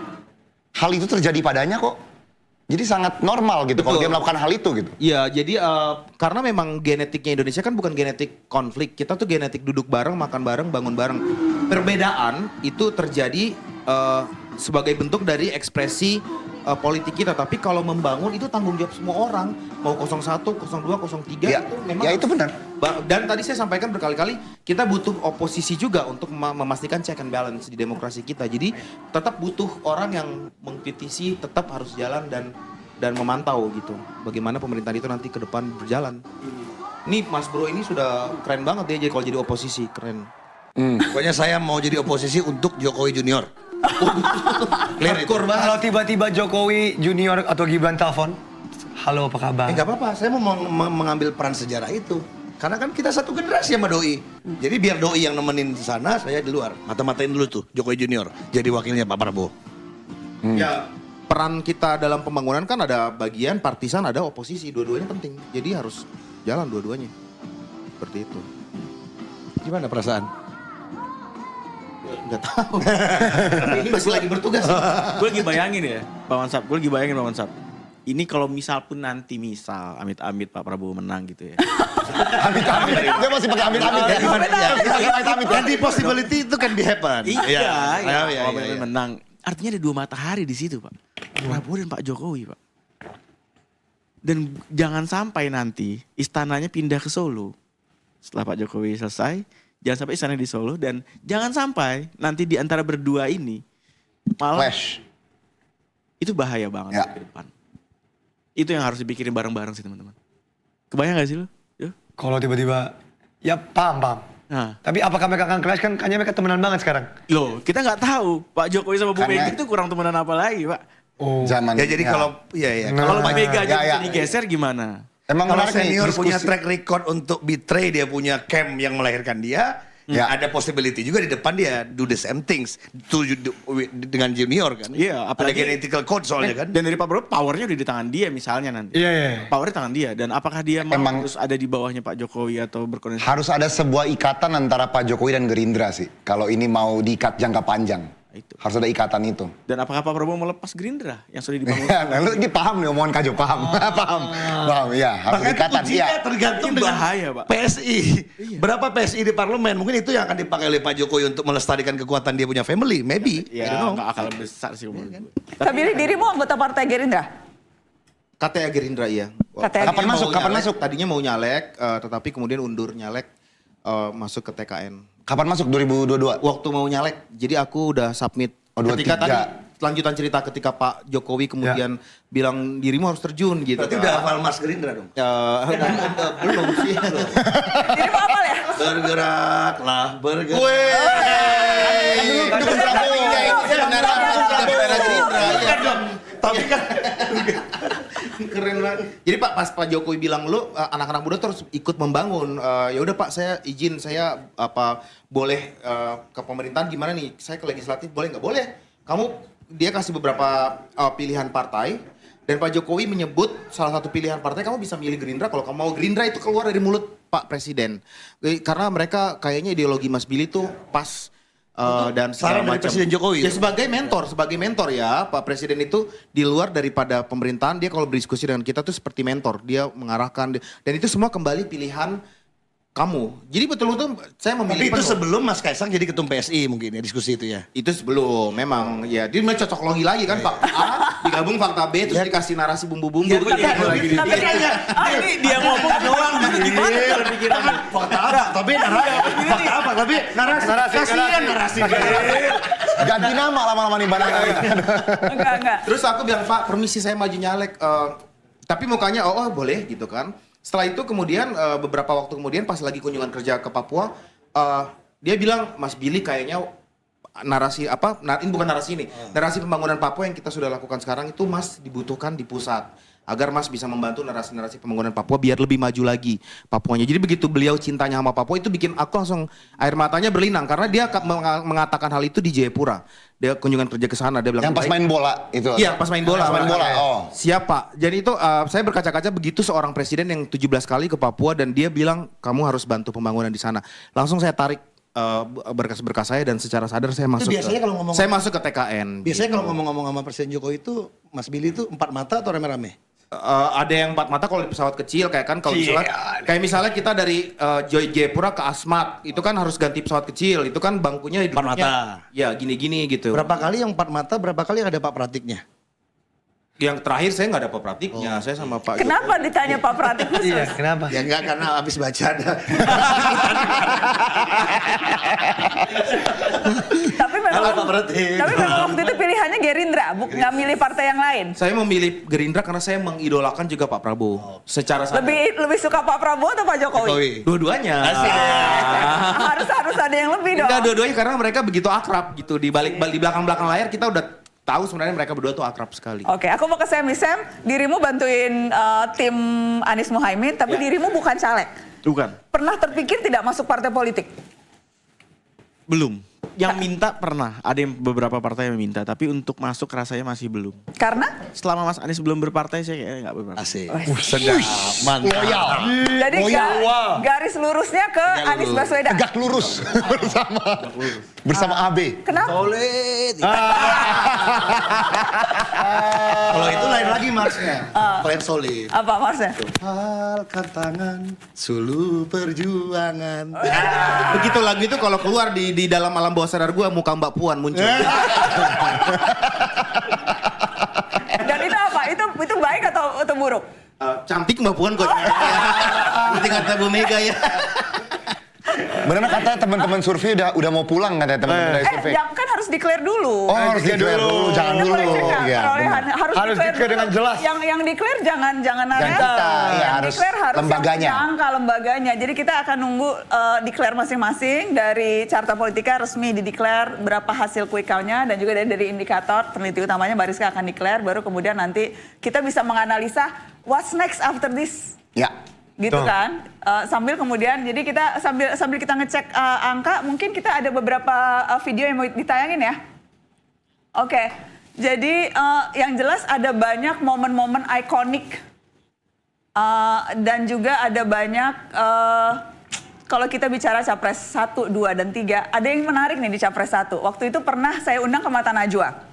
hal itu terjadi padanya kok. Jadi sangat normal gitu kalau dia melakukan hal itu gitu. Iya, jadi karena memang genetiknya Indonesia kan bukan genetik konflik. Kita tuh genetik duduk bareng, makan bareng, bangun bareng. Perbedaan itu terjadi sebagai bentuk dari ekspresi politik kita. Tapi kalau membangun itu tanggung jawab semua orang. Mau 01, 02, 03 Ya, itu memang ya itu benar. Dan tadi saya sampaikan berkali-kali, kita butuh oposisi juga untuk memastikan check and balance di demokrasi kita. Jadi tetap butuh orang yang mengkritisi, tetap harus jalan dan dan memantau gitu bagaimana pemerintahan itu nanti ke depan berjalan. Ini Mas Bro ini sudah keren banget ya jadi kalau jadi oposisi, keren. Pokoknya saya mau jadi oposisi untuk Jokowi Junior. Hardcore banget. Kalau tiba-tiba Jokowi Junior atau Gibran telepon, halo apa kabar? Nggak apa-apa, saya mau mengambil peran sejarah itu. Karena kan kita satu generasi sama Doi. Jadi biar Doi yang nemenin di sana, saya di luar. Mata-matain dulu tuh Jokowi Junior jadi wakilnya Pak Prabowo. Ya, peran kita dalam pembangunan kan ada bagian partisan, ada oposisi, dua-duanya penting. Jadi harus jalan dua-duanya. Seperti itu. Gimana perasaan? Nggak tahu. Tapi ini masih lagi bertugas. Gue lagi bayangin ya, Pak Mansap. Ini kalau misal pun nanti amit-amit Pak Prabowo menang gitu ya. Amit-amit. Dia masih pakai amit-amit ya. Amit-amit. Jadi possibility itu kan be happen. Iya. Menang. Artinya ada 2 matahari di situ, Pak. Prabowo dan Pak Jokowi, Pak. Dan jangan sampai nanti istananya pindah ke Solo. Setelah Pak Jokowi selesai, jangan sampai istana di Solo dan jangan sampai nanti di antara berdua ini malah Clash. Itu bahaya banget ke depan. Itu yang harus dipikirin bareng-bareng sih teman-teman. Kebayang gak sih lo? Kalau tiba-tiba, ya paham. Nah. Tapi apakah mereka akan clash kan? Kayaknya mereka temenan banget sekarang. Loh, kita nggak tahu. Pak Jokowi sama Bu Mega itu kurang temenan apa lagi, Pak? Ya jadi kalau kalau Bu Mega aja bisa digeser gimana? Emang kalau senior punya track record untuk betray, dia punya camp yang melahirkan dia. Ya ada possibility juga di depan dia do the same things dengan junior kan. Iya, apalagi ada genetical code soalnya kan. Dan dari Pak Prabowo powernya udah di tangan dia misalnya nanti. Iya. Powernya tangan dia. Dan apakah dia harus ada di bawahnya Pak Jokowi atau berkoordinasi? Harus ada sebuah ikatan antara Pak Jokowi dan Gerindra sih. Kalau ini mau diikat jangka panjang. Itu. Harus ada ikatan itu. Dan apakah Pak Prabowo melepas Gerindra yang sudah dibangun? Lalu ini paham nih omongan Kak Jo, paham. Paham, ya. Harus ada ikatan. Ujinya tergantung dengan PSI. Berapa PSI di parlemen? Mungkin itu yang akan dipakai oleh Pak Jokowi untuk melestarikan kekuatan dia punya family. Maybe. Ya, nggak akal besar sih. Tapi dirimu anggota partai Gerindra? KTA Gerindra iya. Kapan masuk? Tadinya mau nyalek, tetapi kemudian undur nyalek masuk ke TKN. Kapan masuk 2022? Waktu mau nyalek, jadi aku udah submit. Ketika tadi lanjutan cerita ketika Pak Jokowi kemudian bilang dirimu harus terjun gitu. Berarti udah hafal Mas Gerindra dong? Belum sih. Dirimu hafal ya? Bergeraklah, bergerak. Dukung Prabowo. Tapi kan keren banget. Jadi Pak pas Pak Jokowi bilang lu anak-anak muda terus ikut membangun. Ya udah Pak saya izin saya boleh ke pemerintahan gimana nih? Saya ke legislatif boleh nggak? Boleh. Dia kasih beberapa pilihan partai dan Pak Jokowi menyebut salah satu pilihan partai kamu bisa milih Gerindra kalau kamu mau. Gerindra itu keluar dari mulut Pak Presiden. Karena mereka kayaknya ideologi Mas Billy tuh pas dan saran dari Presiden Jokowi. Ya sebagai mentor ya Pak Presiden itu di luar daripada pemerintahan dia kalau berdiskusi dengan kita tuh seperti mentor, dia mengarahkan dan itu semua kembali pilihan kamu. Jadi betul-betul saya memilih. Tapi itu sebelum Mas Kaisang jadi ketum PSI mungkin ya diskusi itu ya. Itu sebelum memang ya dia cocok logi lagi kan fakta A digabung fakta B terus dikasih narasi bumbu-bumbu. Tapi dia ngomong doang gimana pikiran fakta A fakta B narasi. Fakta A fakta B narasi. Kasihan narasi. Ganti nama lama-lama nih barang. Enggak. Terus aku bilang Pak permisi saya maju nyalek. Tapi mukanya oh boleh gitu kan. Setelah itu kemudian beberapa waktu kemudian pas lagi kunjungan kerja ke Papua, dia bilang Mas Billy kayaknya narasi ini bukan narasi ini, narasi pembangunan Papua yang kita sudah lakukan sekarang itu Mas dibutuhkan di pusat agar Mas bisa membantu narasi-narasi pembangunan Papua biar lebih maju lagi Papuanya. Jadi begitu beliau cintanya sama Papua itu bikin aku langsung air matanya berlinang karena dia mengatakan hal itu di Jayapura. Dia kunjungan kerja ke sana dia bilang yang pas main bola itu. Iya, pas main bola. Oh. Siapa? Jadi itu saya berkaca-kaca begitu seorang presiden yang 17 kali ke Papua dan dia bilang kamu harus bantu pembangunan di sana. Langsung saya tarik berkas-berkas saya dan secara sadar saya masuk. Biasanya kalau ngomong saya masuk ke TKN. Biasanya kalau ngomong-ngomong sama Presiden Jokowi itu Mas Billy itu 4 mata atau rame-rame? Ada yang 4 mata kalau di pesawat kecil kayak kan kalau misalnya kita dari Jayapura ke Asmat itu kan harus ganti pesawat kecil itu kan bangkunya 4 mata. Ya gini-gini gitu. Berapa kali yang 4 mata, berapa kali yang ada Pak Pratiknya? Yang terakhir saya nggak ada Pak Pratiknya, saya sama Pak. Kenapa ditanya Pak Pratik khusus? Iya, kenapa? Ya enggak karena habis baca ada. Tapi memang waktu itu pilihannya Gerindra, nggak milih partai yang lain. Saya memilih Gerindra karena saya mengidolakan juga Pak Prabowo. Secara sadar. Lebih suka Pak Prabowo atau Pak Jokowi? Dua-duanya. Harus ada yang lebih dong. Enggak, dua-duanya karena mereka begitu akrab gitu. Di belakang layar kita udah tahu sebenarnya mereka berdua tuh akrab sekali. Oke, aku mau ke Sam. Dirimu bantuin tim Anies Muhaimin, tapi dirimu bukan caleg. Bukan. Pernah terpikir tidak masuk partai politik? Belum. Yang minta pernah, ada beberapa partai yang minta, tapi untuk masuk rasanya masih belum. Karena? Selama Mas Anies belum berpartai, saya kayaknya nggak berpartai. Asik. Sedap, mantap. Jadi garis lurusnya ke Anies Baswedan. Tegak lurus bersama AB. Kenapa? Solid. Kalau itu lain lagi Marsnya. Kalian solid. Apa Marsnya? Halkan tangan, sulu perjuangan. Begitu lagu itu kalau keluar di dalam alam bawah sadar gue, muka Mbak Puan muncul. Dan itu apa? Itu baik atau buruk? Cantik Mbak Puan kok. Seperti kata Bu Mega ya. Benar kata teman-teman survei udah mau pulang katanya teman-teman dari survei. Kan harus declare dulu. Oh, harus declare dulu, jangan dulu. Iya. Harus declare dengan jelas. Yang declare jangan kita, ya, harus lembaganya. Angka lembaganya. Jadi kita akan nunggu declare masing-masing dari Carta Politika resmi di-declare berapa hasil quick count-nya dan juga dari indikator peneliti utamanya Bariska akan declare, baru kemudian nanti kita bisa menganalisa what's next after this. Ya. Gitu kan, sambil kemudian jadi kita sambil kita ngecek angka, mungkin kita ada beberapa video yang mau ditayangin ya. Oke, jadi yang jelas ada banyak momen-momen ikonik dan juga ada banyak kalau kita bicara capres 1, 2, dan 3, ada yang menarik nih di capres 1. Waktu itu pernah saya undang ke Mata Najwa,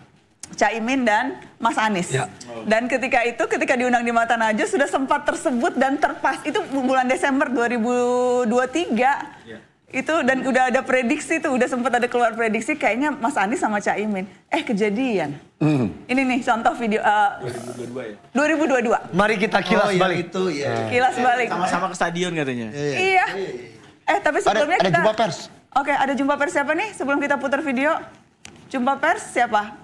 Caimin dan Mas Anies. Ya. Dan ketika diundang di Mata Najwa sudah sempat tersebut dan terpas. Itu bulan Desember 2023. Ya. Itu dan udah ada prediksi tuh, udah sempat ada keluar prediksi kayaknya Mas Anies sama Caimin. Kejadian. Ini nih contoh video 2022 ya. 2022. Mari kita kilas balik. Itu ya. Kilas balik. Sama-sama ke stadion katanya. Iya. Tapi sebelumnya ada jumpa pers. Oke, ada jumpa pers siapa nih sebelum kita putar video? Jumpa pers siapa?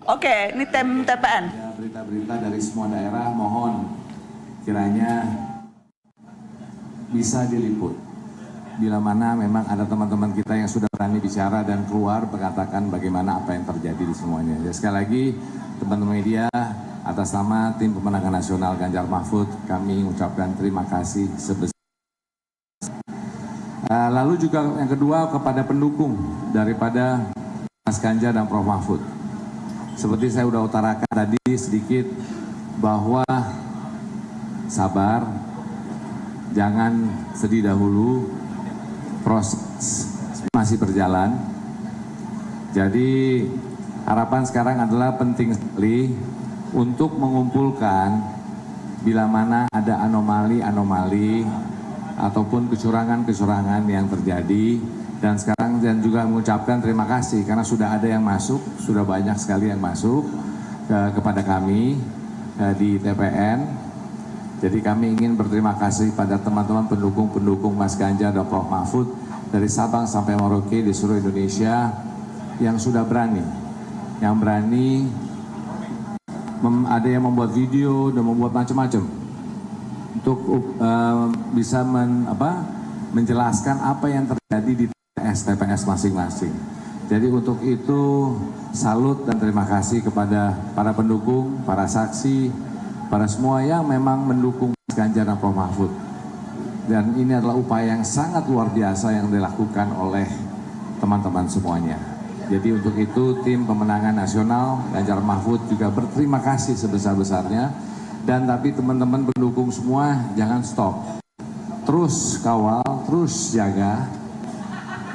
Oke, ini TPN. Berita-berita dari semua daerah mohon kiranya bisa diliput. Bila mana memang ada teman-teman kita yang sudah berani bicara dan keluar berkatakan bagaimana apa yang terjadi di semuanya. Ya, sekali lagi teman-teman media, atas nama tim pemenangan nasional Ganjar Mahfud kami mengucapkan terima kasih sebesar. Lalu juga yang kedua kepada pendukung daripada Mas Ganjar dan Prof. Mahfud. Seperti saya sudah utarakan tadi sedikit bahwa sabar, jangan sedih dahulu, proses masih berjalan. Jadi harapan sekarang adalah penting sekali untuk mengumpulkan bila mana ada anomali-anomali ataupun kecurangan-kecurangan yang terjadi. Dan sekarang dan juga mengucapkan terima kasih karena sudah ada yang masuk, sudah banyak sekali yang masuk kepada kami di TPN. Jadi kami ingin berterima kasih pada teman-teman pendukung-pendukung Mas Ganjar dan Prof. Mahfud dari Sabang sampai Merauke di seluruh Indonesia yang sudah berani, ada yang membuat video dan membuat macam-macam untuk bisa menjelaskan apa yang terjadi di TPS masing-masing. Jadi untuk itu salut dan terima kasih kepada para pendukung, para saksi, para semua yang memang mendukung Mas Ganjar dan Prof. Mahfud. Dan ini adalah upaya yang sangat luar biasa yang dilakukan oleh teman-teman semuanya. Jadi untuk itu tim pemenangan nasional Ganjar Mahfud juga berterima kasih sebesar-besarnya. Dan tapi teman-teman pendukung semua jangan stop. Terus kawal, terus jaga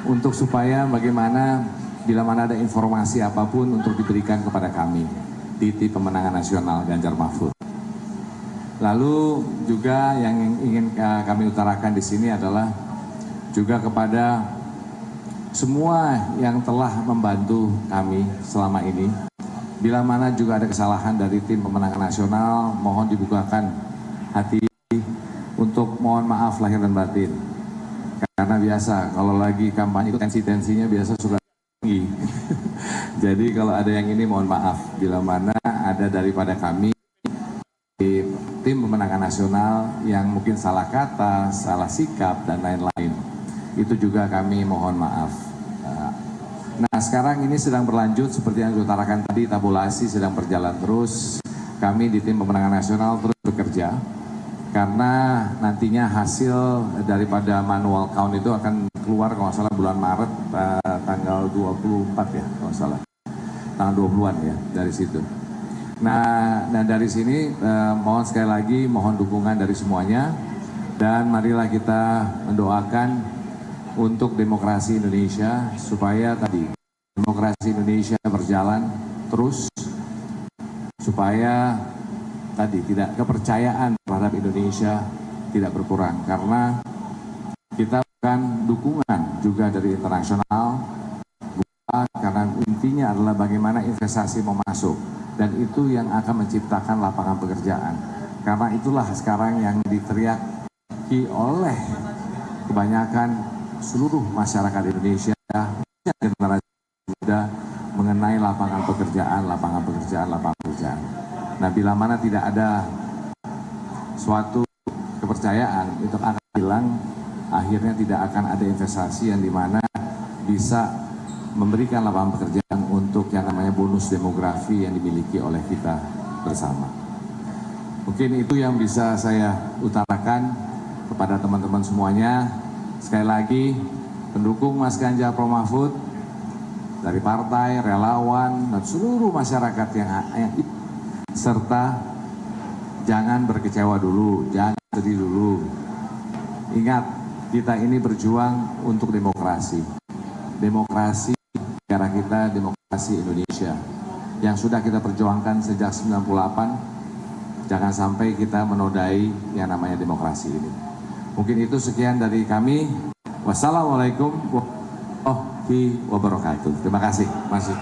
untuk supaya bagaimana bila mana ada informasi apapun untuk diberikan kepada kami di tim pemenangan nasional Ganjar Mahfud. Lalu juga yang ingin kami utarakan di sini adalah juga kepada semua yang telah membantu kami selama ini. Bila mana juga ada kesalahan dari tim pemenangan nasional, mohon dibukakan hati untuk mohon maaf lahir dan batin. Karena biasa kalau lagi kampanye itu tensinya biasa suka tinggi. Jadi kalau ada yang ini mohon maaf, bila mana ada daripada kami di tim pemenangan nasional yang mungkin salah kata, salah sikap, dan lain-lain. Itu juga kami mohon maaf. Nah sekarang ini sedang berlanjut seperti yang diutarakan tadi, tabulasi sedang berjalan terus. Kami di tim pemenangan nasional terus bekerja. Karena nantinya hasil daripada manual count itu akan keluar kalau nggak salah bulan Maret tanggal 24 ya kalau nggak salah. Tanggal 20-an ya dari situ. Nah dari sini mohon sekali lagi mohon dukungan dari semuanya. Dan marilah kita mendoakan untuk demokrasi Indonesia supaya tadi demokrasi Indonesia berjalan terus supaya tadi tidak kepercayaan terhadap Indonesia tidak berkurang karena kita bukan dukungan juga dari internasional karena intinya adalah bagaimana investasi mau masuk dan itu yang akan menciptakan lapangan pekerjaan karena itulah sekarang yang diteriaki oleh kebanyakan seluruh masyarakat Indonesia generasi muda mengenai lapangan pekerjaan. Nah, bila mana tidak ada suatu kepercayaan, itu akan hilang, akhirnya tidak akan ada investasi yang dimana bisa memberikan lapangan pekerjaan untuk yang namanya bonus demografi yang dimiliki oleh kita bersama. Mungkin itu yang bisa saya utarakan kepada teman-teman semuanya. Sekali lagi, pendukung Mas Ganjar Pranowo Mahfud dari partai, relawan, dan seluruh masyarakat yang serta jangan berkecewa dulu, jangan sedih dulu. Ingat, kita ini berjuang untuk demokrasi. Demokrasi negara kita, demokrasi Indonesia. Yang sudah kita perjuangkan sejak 98, jangan sampai kita menodai yang namanya demokrasi ini. Mungkin itu sekian dari kami. Wassalamualaikum warahmatullahi wabarakatuh. Terima kasih. Masih.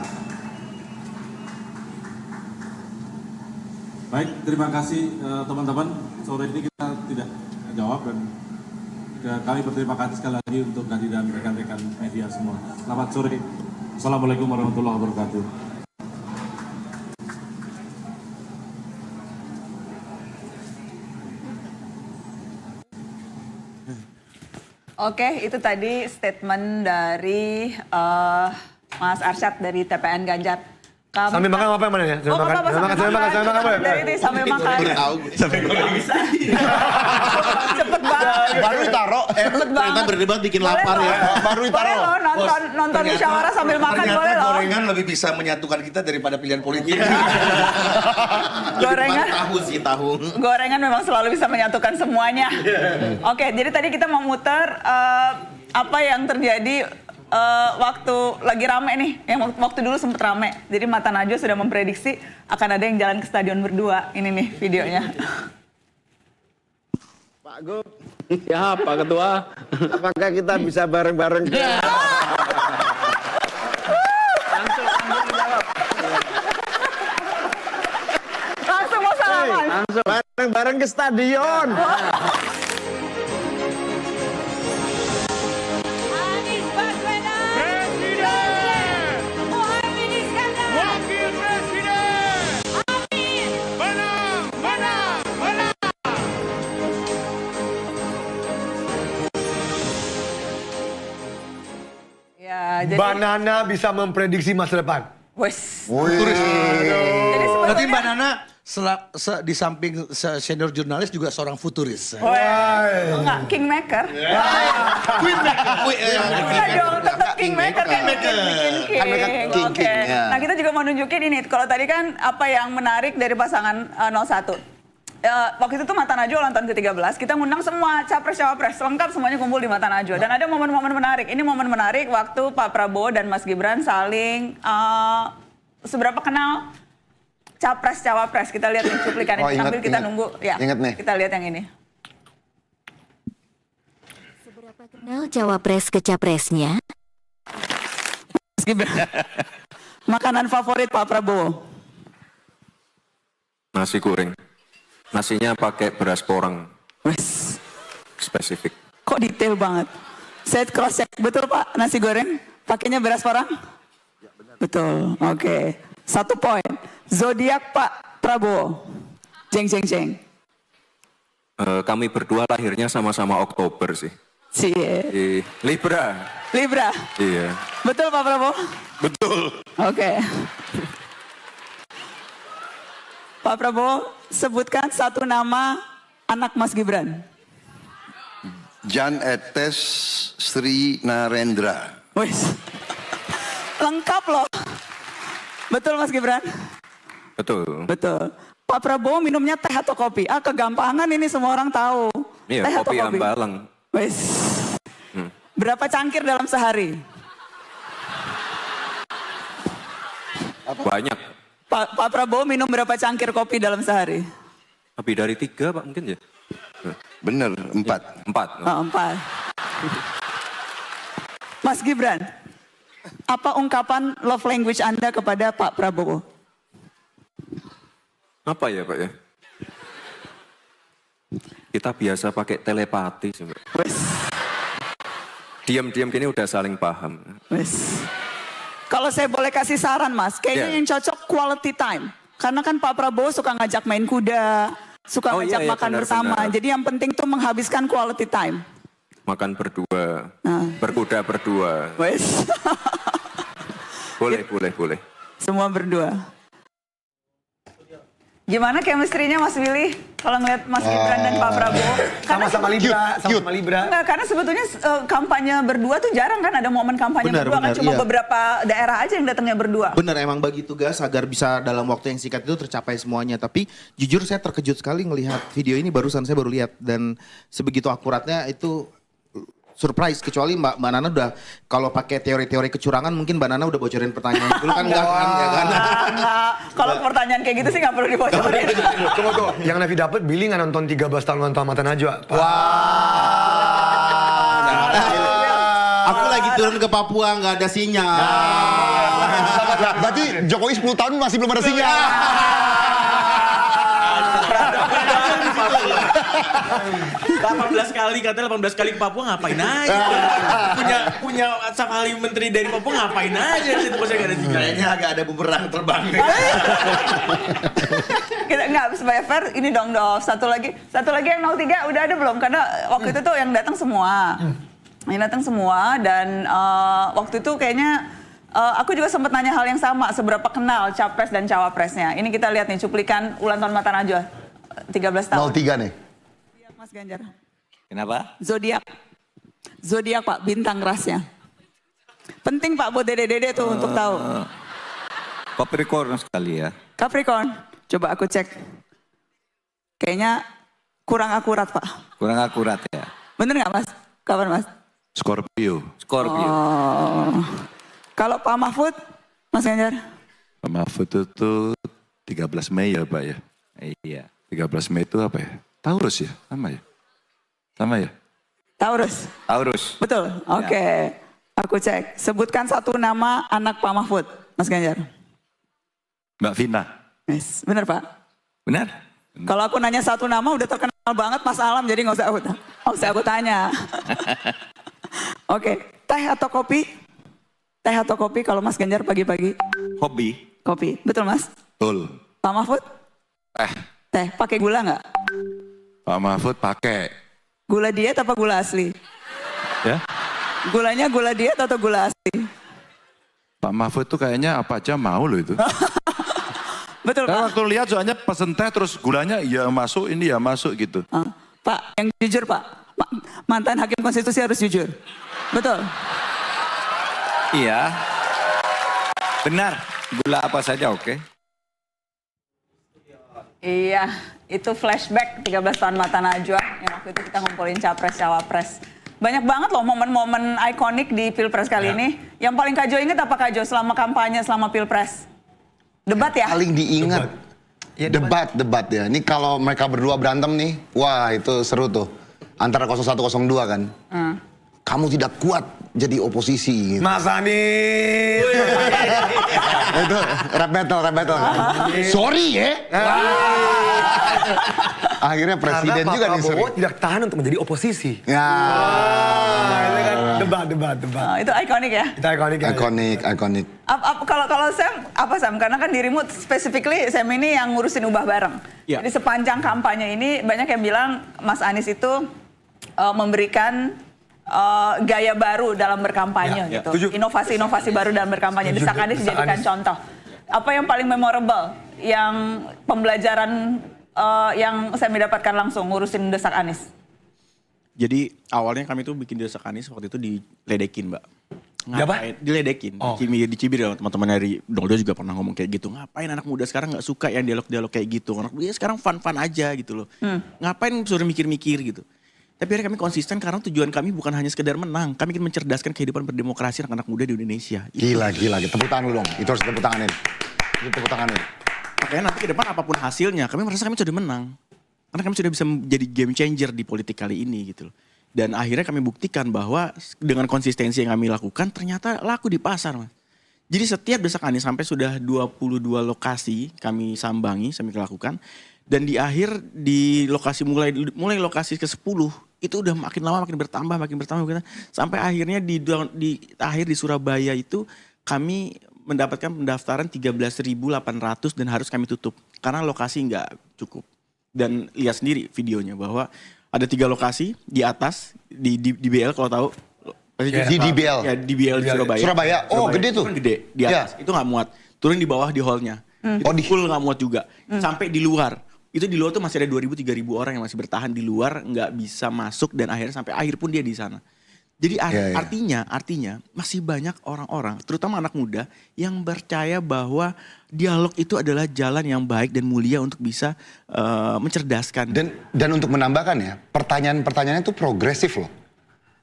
Baik, terima kasih teman-teman. Sore ini kita tidak jawab dan kami berterima kasih sekali lagi untuk kehadiran rekan-rekan media semua. Selamat sore. Assalamualaikum warahmatullahi wabarakatuh. Oke, itu tadi statement dari Mas Arsyad dari TPN Ganjar. Sambil makan apa yang mana ya? Sambil makan. Sambil makan. Sambil goreng. Cepet banget. Baru ditaro. Kita berdebat bikin lapar ya. Baru ditaro. Boleh loh nonton musyawarah sambil makan boleh loh. Ternyata gorengan lebih bisa menyatukan kita daripada pilihan politik. Gorengan. Tahu. Gorengan memang selalu bisa menyatukan semuanya. Oke, jadi tadi kita mau muter apa yang terjadi waktu lagi rame nih, yang waktu dulu sempat rame. Jadi Mata Najwa sudah memprediksi akan ada yang jalan ke stadion berdua. Ini nih videonya. Pak Gub. Ya Pak Ketua. Apakah kita bisa bareng-bareng? Langsung mau salaman. Langsung bareng-bareng ke stadion. Mbak Nana bisa memprediksi masa depan. Wes. Berarti Mbak Nana di samping senior jurnalis juga seorang futuris. Enggak, kingmaker. Tetap kingmaker kan bikin king. Oke. Nah kita juga mau nunjukin ini. Kalau tadi kan apa yang menarik dari pasangan 01. Waktu itu tuh Mata Najwa ulang tahun ke-13, kita ngundang semua capres-cawapres, lengkap semuanya kumpul di Mata Najwa. Dan ada momen-momen menarik, ini momen menarik waktu Pak Prabowo dan Mas Gibran saling seberapa kenal capres-cawapres. Kita lihat nih cuplikan ini sambil kita nunggu. Ya, kita lihat yang ini. Seberapa kenal cawapres ke capresnya? Mas Gibran. Makanan favorit Pak Prabowo? Nasi goreng. Nasinya pakai beras porang. Spesifik. Kok detail banget? Saya cross check, betul Pak nasi goreng pakainya beras porang? Ya benar. Betul, oke. 1 poin. Zodiak Pak Prabowo. Jeng jeng jeng. Kami berdua lahirnya sama-sama Oktober sih. Cie. Libra. Libra. Iya. Betul Pak Prabowo? Betul. Oke. Pak Prabowo, sebutkan 1 nama anak Mas Gibran. Jan Etes Sri Narendra. Wes. Lengkap loh. Betul Mas Gibran? Betul. Betul. Pak Prabowo minumnya teh atau kopi? Kegampangan ini semua orang tahu. Iya, teh kopi atau kopi? ambalang. Wes. Berapa cangkir dalam sehari? Banyak. Pak Prabowo minum berapa cangkir kopi dalam sehari? Lebih dari 3 Pak mungkin ya? Bener, 4. 4. Oh, 4. Mas Gibran, apa ungkapan love language Anda kepada Pak Prabowo? Apa ya Pak ya? Kita biasa pakai telepati sih Pak. Diam-diam gini udah saling paham. Wes. Kalau saya boleh kasih saran Mas, kayaknya yang cocok quality time. Karena kan Pak Prabowo suka ngajak main kuda, suka ngajak makan bersama. Jadi yang penting tuh menghabiskan quality time. Makan berdua, berkuda berdua. Wes. Boleh. Semua berdua. Gimana chemistry-nya Mas Willy kalau ngeliat Mas Gibran dan Pak Prabowo? Sama-sama Libra. Enggak, karena sebetulnya kampanye berdua tuh jarang kan ada momen kampanye berdua kan cuma beberapa daerah aja yang datangnya berdua. Bener, emang bagi tugas agar bisa dalam waktu yang singkat itu tercapai semuanya. Tapi jujur saya terkejut sekali ngelihat video ini, saya baru lihat dan sebegitu akuratnya itu surprise. Kecuali Mbak Nana udah kalau pakai teori-teori kecurangan mungkin Mbak Nana udah bocorin pertanyaan dulu kan enggak kan ya kan. Kalau pertanyaan kayak gitu sih nggak perlu dibocorin. Tunggu tuh, yang Nafi dapat Billy nggak nonton 13 tahun nonton Mata Najwa. Aku lagi turun ke Papua nggak ada sinyal. Berarti Jokowi 10 tahun masih belum ada sinyal. 18 kali katanya 18 kali ke Papua ngapain aja? punya sekali menteri dari Papua ngapain aja situ pas enggak ada sinyal. Kayaknya agak ada bumerang terbang. Kita enggak supaya fair ini dong. Satu lagi yang 03 udah ada belum? Karena waktu itu tuh yang datang semua. Yang datang semua dan waktu itu kayaknya aku juga sempat nanya hal yang sama, seberapa kenal capres dan cawapresnya. Ini kita lihat nih cuplikan ulang tahun Mata Najwa 13 tahun. 03 nih. Mas Ganjar. Kenapa? Zodiak Pak, bintang rasnya. Penting Pak buat dede-dede tuh untuk tahu. Capricorn sekali ya. Capricorn, coba aku cek. Kayaknya kurang akurat Pak. Kurang akurat ya. Bener nggak Mas? Kapan Mas? Scorpio. Oh. Kalau Pak Mahfud, Mas Ganjar? Pak Mahfud itu 13 Mei ya Pak ya? Iya. 13 Mei itu apa ya? Taurus ya? Sama ya? Taurus. Betul? Oke. Aku cek. Sebutkan 1 nama anak Pak Mahfud, Mas Ganjar. Mbak Vina. Yes. Bener Pak? Benar. Kalau aku nanya 1 nama udah terkenal banget Mas Alam, jadi nggak usah aku tanya. Oke. Teh atau kopi? Teh atau kopi kalau Mas Ganjar pagi-pagi? Hobi. Kopi. Betul Mas? Betul. Pak Mahfud? Teh. Pakai gula nggak? Pak Mahfud pakai. Gula diet apa gula asli? Ya? Gulanya gula diet atau gula asli? Pak Mahfud tuh kayaknya apa aja mau loh itu. Betul Pak. Waktu lihat soalnya pesen teh terus gulanya ya masuk, ini ya masuk gitu. Pak, yang jujur Pak. Mantan Hakim Konstitusi harus jujur. Betul? Iya. Benar. Gula apa saja oke. Iya, itu flashback 13 tahun Mata Najwa yang waktu itu kita ngumpulin capres cawapres. Banyak banget loh momen-momen ikonik di Pilpres kali ini. Yang paling Kak Jo inget apa Kak Jo selama kampanye, selama Pilpres? Debat ya? Paling diingat. Debat ya. Ini kalau mereka berdua berantem nih, wah itu seru tuh. Antara 01, 02 kan. kamu tidak kuat jadi oposisi. Gitu. Mas Anies. Itu rap battle. Sorry ya. Akhirnya presiden karena juga Pak nih sorry. Prabowo tidak tahan untuk menjadi oposisi. Ya. Itu kan debat. Itu ikonik ya? Itu Ikonik. Kalau Sam, apa Sam? Karena kan dirimu specifically Sam ini yang ngurusin ubah bareng. Ya. Jadi sepanjang kampanye ini banyak yang bilang Mas Anies itu memberikan gaya baru dalam berkampanye gitu. Inovasi-inovasi baru dalam berkampanye. Desak Anies dijadikan contoh. Apa yang paling memorable yang pembelajaran yang saya dapatkan langsung ngurusin Desak Anies? Jadi awalnya kami tuh bikin Desak Anies waktu itu diledekin, Mbak. Ngapain? Diledekin. Dicibir teman-teman dari Doldo juga pernah ngomong kayak gitu. Ngapain anak muda sekarang nggak suka yang dialog-dialog kayak gitu. Anak muda sekarang fun-fun aja gitu loh. Ngapain suruh mikir-mikir gitu. Tapi akhirnya kami konsisten karena tujuan kami bukan hanya sekedar menang. Kami ingin mencerdaskan kehidupan berdemokrasi anak-anak muda di Indonesia. Gila. Tepuk tangan dulu dong. Itu harus tepuk tanganin. Makanya nanti ke depan apapun hasilnya, kami merasa kami sudah menang. Karena kami sudah bisa menjadi game changer di politik kali ini gitu loh. Dan akhirnya kami buktikan bahwa dengan konsistensi yang kami lakukan ternyata laku di pasar, Mas. Jadi setiap Desak Anies sampai sudah 22 lokasi kami sambangi, kami lakukan. Dan di akhir di lokasi mulai lokasi ke-10 itu udah makin lama makin bertambah sampai akhirnya di akhir di Surabaya itu kami mendapatkan pendaftaran 13.800 dan harus kami tutup karena lokasi nggak cukup. Dan lihat sendiri videonya bahwa ada 3 lokasi di atas di BL kalau tahu. Di DBL? Ya, di BL di Surabaya. Surabaya, gede tuh? Itu kan gede, di atas. Itu nggak muat. Turun di bawah di hallnya. Itu full nggak muat juga. Sampai di luar. Itu di luar tuh masih ada 2.000-3.000 orang yang masih bertahan di luar. Nggak bisa masuk dan akhirnya sampai akhir pun dia di sana. Jadi artinya masih banyak orang-orang, terutama anak muda, yang percaya bahwa dialog itu adalah jalan yang baik dan mulia untuk bisa mencerdaskan. Dan untuk menambahkan ya, pertanyaan-pertanyaannya itu progresif loh.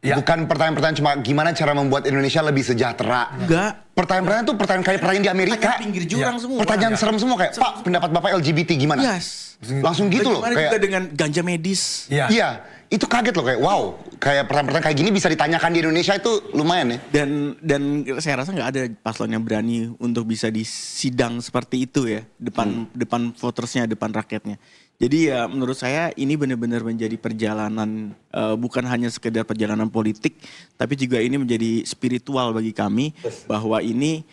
Ya. Bukan pertanyaan-pertanyaan cuma gimana cara membuat Indonesia lebih sejahtera. Enggak. Pertanyaan-pertanyaan itu pertanyaan kayak pertanyaan di Amerika. Pinggir jurang semua. Pertanyaan serem semua kayak, Pak pendapat Bapak LGBT gimana? Yes. Langsung gitu loh. Gimana juga dengan ganja medis. Iya. Itu kaget loh kayak wow. Kayak pertanyaan-pertanyaan kayak gini bisa ditanyakan di Indonesia itu lumayan ya. Dan saya rasa nggak ada paslon yang berani untuk bisa disidang seperti itu ya. Depan votersnya, depan rakyatnya. Jadi ya menurut saya ini benar-benar menjadi perjalanan bukan hanya sekedar perjalanan politik, tapi juga ini menjadi spiritual bagi kami bahwa ini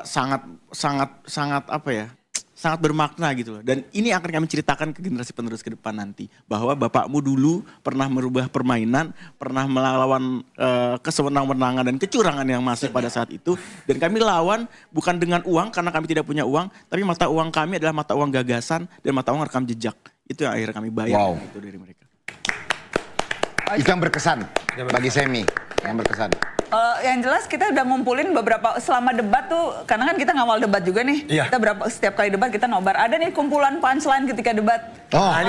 sangat apa ya, sangat bermakna gitu loh. Dan ini akan kami ceritakan ke generasi penerus ke depan nanti bahwa bapakmu dulu pernah merubah permainan, pernah melawan kesewenang-wenangan dan kecurangan yang masif pada saat itu. Dan kami lawan bukan dengan uang karena kami tidak punya uang, tapi mata uang kami adalah mata uang gagasan dan mata uang rekam jejak. Itu yang akhirnya kami bayar gitu dari mereka. Itu yang berkesan bagi Semi, yang berkesan. Yang jelas kita udah ngumpulin beberapa selama debat tuh, karena kan kita ngawal debat juga nih. Kita setiap kali debat kita nobar. Ada nih kumpulan punchline ketika debat. Coba.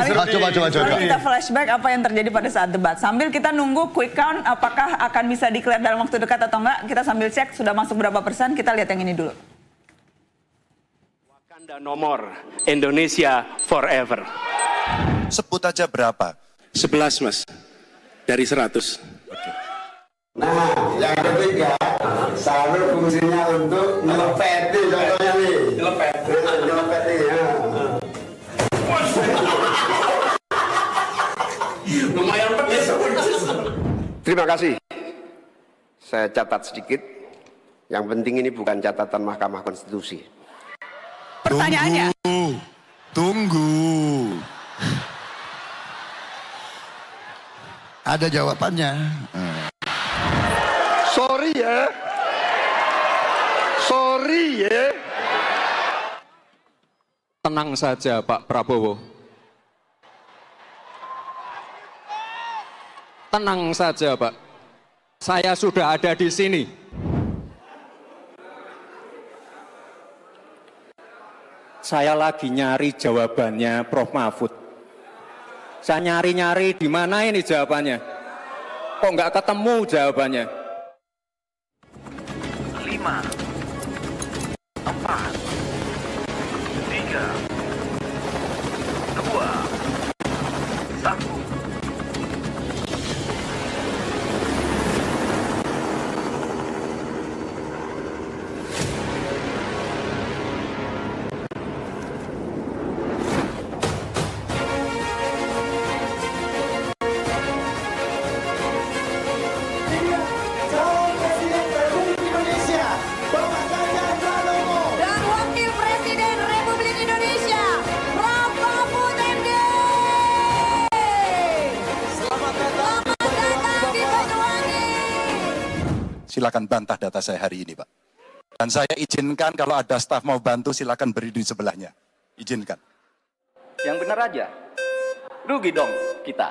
Kita flashback apa yang terjadi pada saat debat. Sambil kita nunggu quick count apakah akan bisa declare dalam waktu dekat atau enggak. Kita sambil cek sudah masuk berapa persen. Kita lihat yang ini dulu. Wakanda nomor Indonesia forever. Sebut aja berapa? 11 Mas. Dari 100. Nah, yang ketiga, sabur fungsinya untuk nyelepeti, contohnya nih. Nyelepeti, ya. Lumayan pedes. Terima kasih. Saya catat sedikit. Yang penting ini bukan catatan Mahkamah Konstitusi. Pertanyaannya. Tunggu. Ada jawabannya. Sorry ya. Tenang saja Pak Prabowo. Tenang saja Pak. Saya sudah ada di sini. Saya lagi nyari jawabannya Prof Mahfud. Saya nyari-nyari di mana ini jawabannya. Kok nggak ketemu jawabannya? 5, 4, 3, 2, 1. silakan bantah data saya hari ini, Pak. Dan saya izinkan kalau ada staf mau bantu silakan berdiri di sebelahnya. Izinkan. Yang benar aja. Rugi dong kita.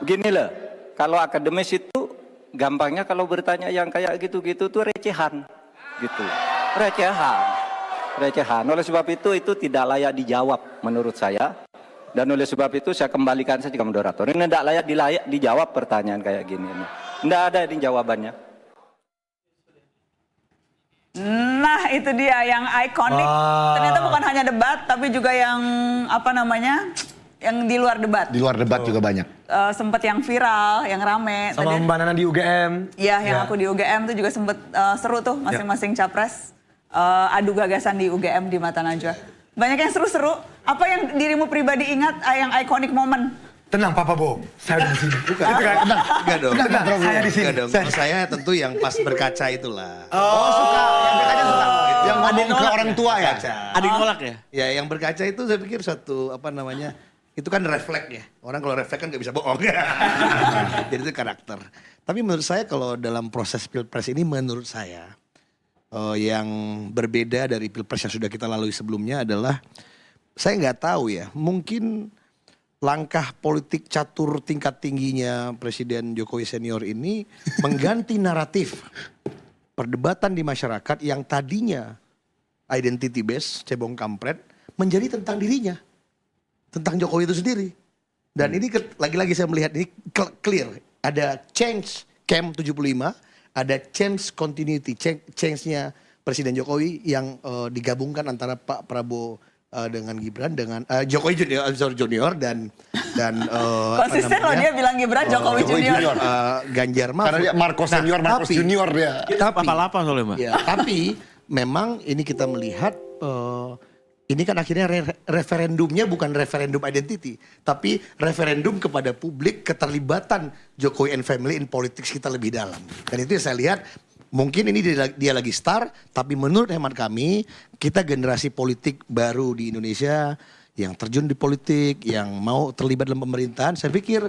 Begini loh, kalau akademis itu gampangnya kalau bertanya yang kayak gitu-gitu tuh recehan. Gitu. Recehan. Oleh sebab itu tidak layak dijawab menurut saya. Dan oleh sebab itu saya kembalikan saja ke moderator. Ini tidak layak dijawab pertanyaan kayak gini. Tidak ada di jawabannya. Nah itu dia yang ikonik. Ternyata bukan hanya debat, tapi juga yang yang di luar debat. Di luar debat juga banyak. Sempet yang viral, yang rame. Sama Mbak Nana di UGM. Iya, yang aku di UGM tuh juga sempet seru tuh masing-masing capres. Adu gagasan di UGM di Mata Najwa. Banyak yang seru-seru. Apa yang dirimu pribadi ingat yang iconic moment? Tenang Papa Bo, saya di sini. Tenang. Enggak dong. Saya di sini. Enggak dong. Kalau saya tentu yang pas berkaca itulah. Oh, suka. Yang berkaca suka. Yang ngomong ke orang tua ya? Ada yang nolak ya? Ya, yang berkaca itu saya pikir suatu itu kan refleks ya. Orang kalau refleks kan nggak bisa bohong. Jadi itu karakter. Tapi menurut saya kalau dalam proses pilpres ini menurut saya yang berbeda dari pilpres yang sudah kita lalui sebelumnya adalah saya nggak tahu ya, mungkin langkah politik catur tingkat tingginya Presiden Jokowi senior ini mengganti naratif perdebatan di masyarakat yang tadinya identity based, cebong kampret, menjadi tentang dirinya, tentang Jokowi itu sendiri. Dan ini lagi-lagi saya melihat ini clear, ada change camp 75, ada change continuity, change-nya Presiden Jokowi yang digabungkan antara Pak Prabowo dengan Gibran dengan Jokowi Junior dan konsisten loh dia bilang Gibran Jokowi Junior. Ganjar Mahfud. Karena dia Marcos Senior, Marcos Junior dia. Apa-apa soalnya, Mbak. Ya, tapi memang ini kita melihat ini kan akhirnya referendumnya bukan referendum identity, tapi referendum kepada publik keterlibatan Jokowi and family in politics kita lebih dalam. Dan itu yang saya lihat, mungkin ini dia lagi star, tapi menurut hemat kami, kita generasi politik baru di Indonesia yang terjun di politik, yang mau terlibat dalam pemerintahan, saya pikir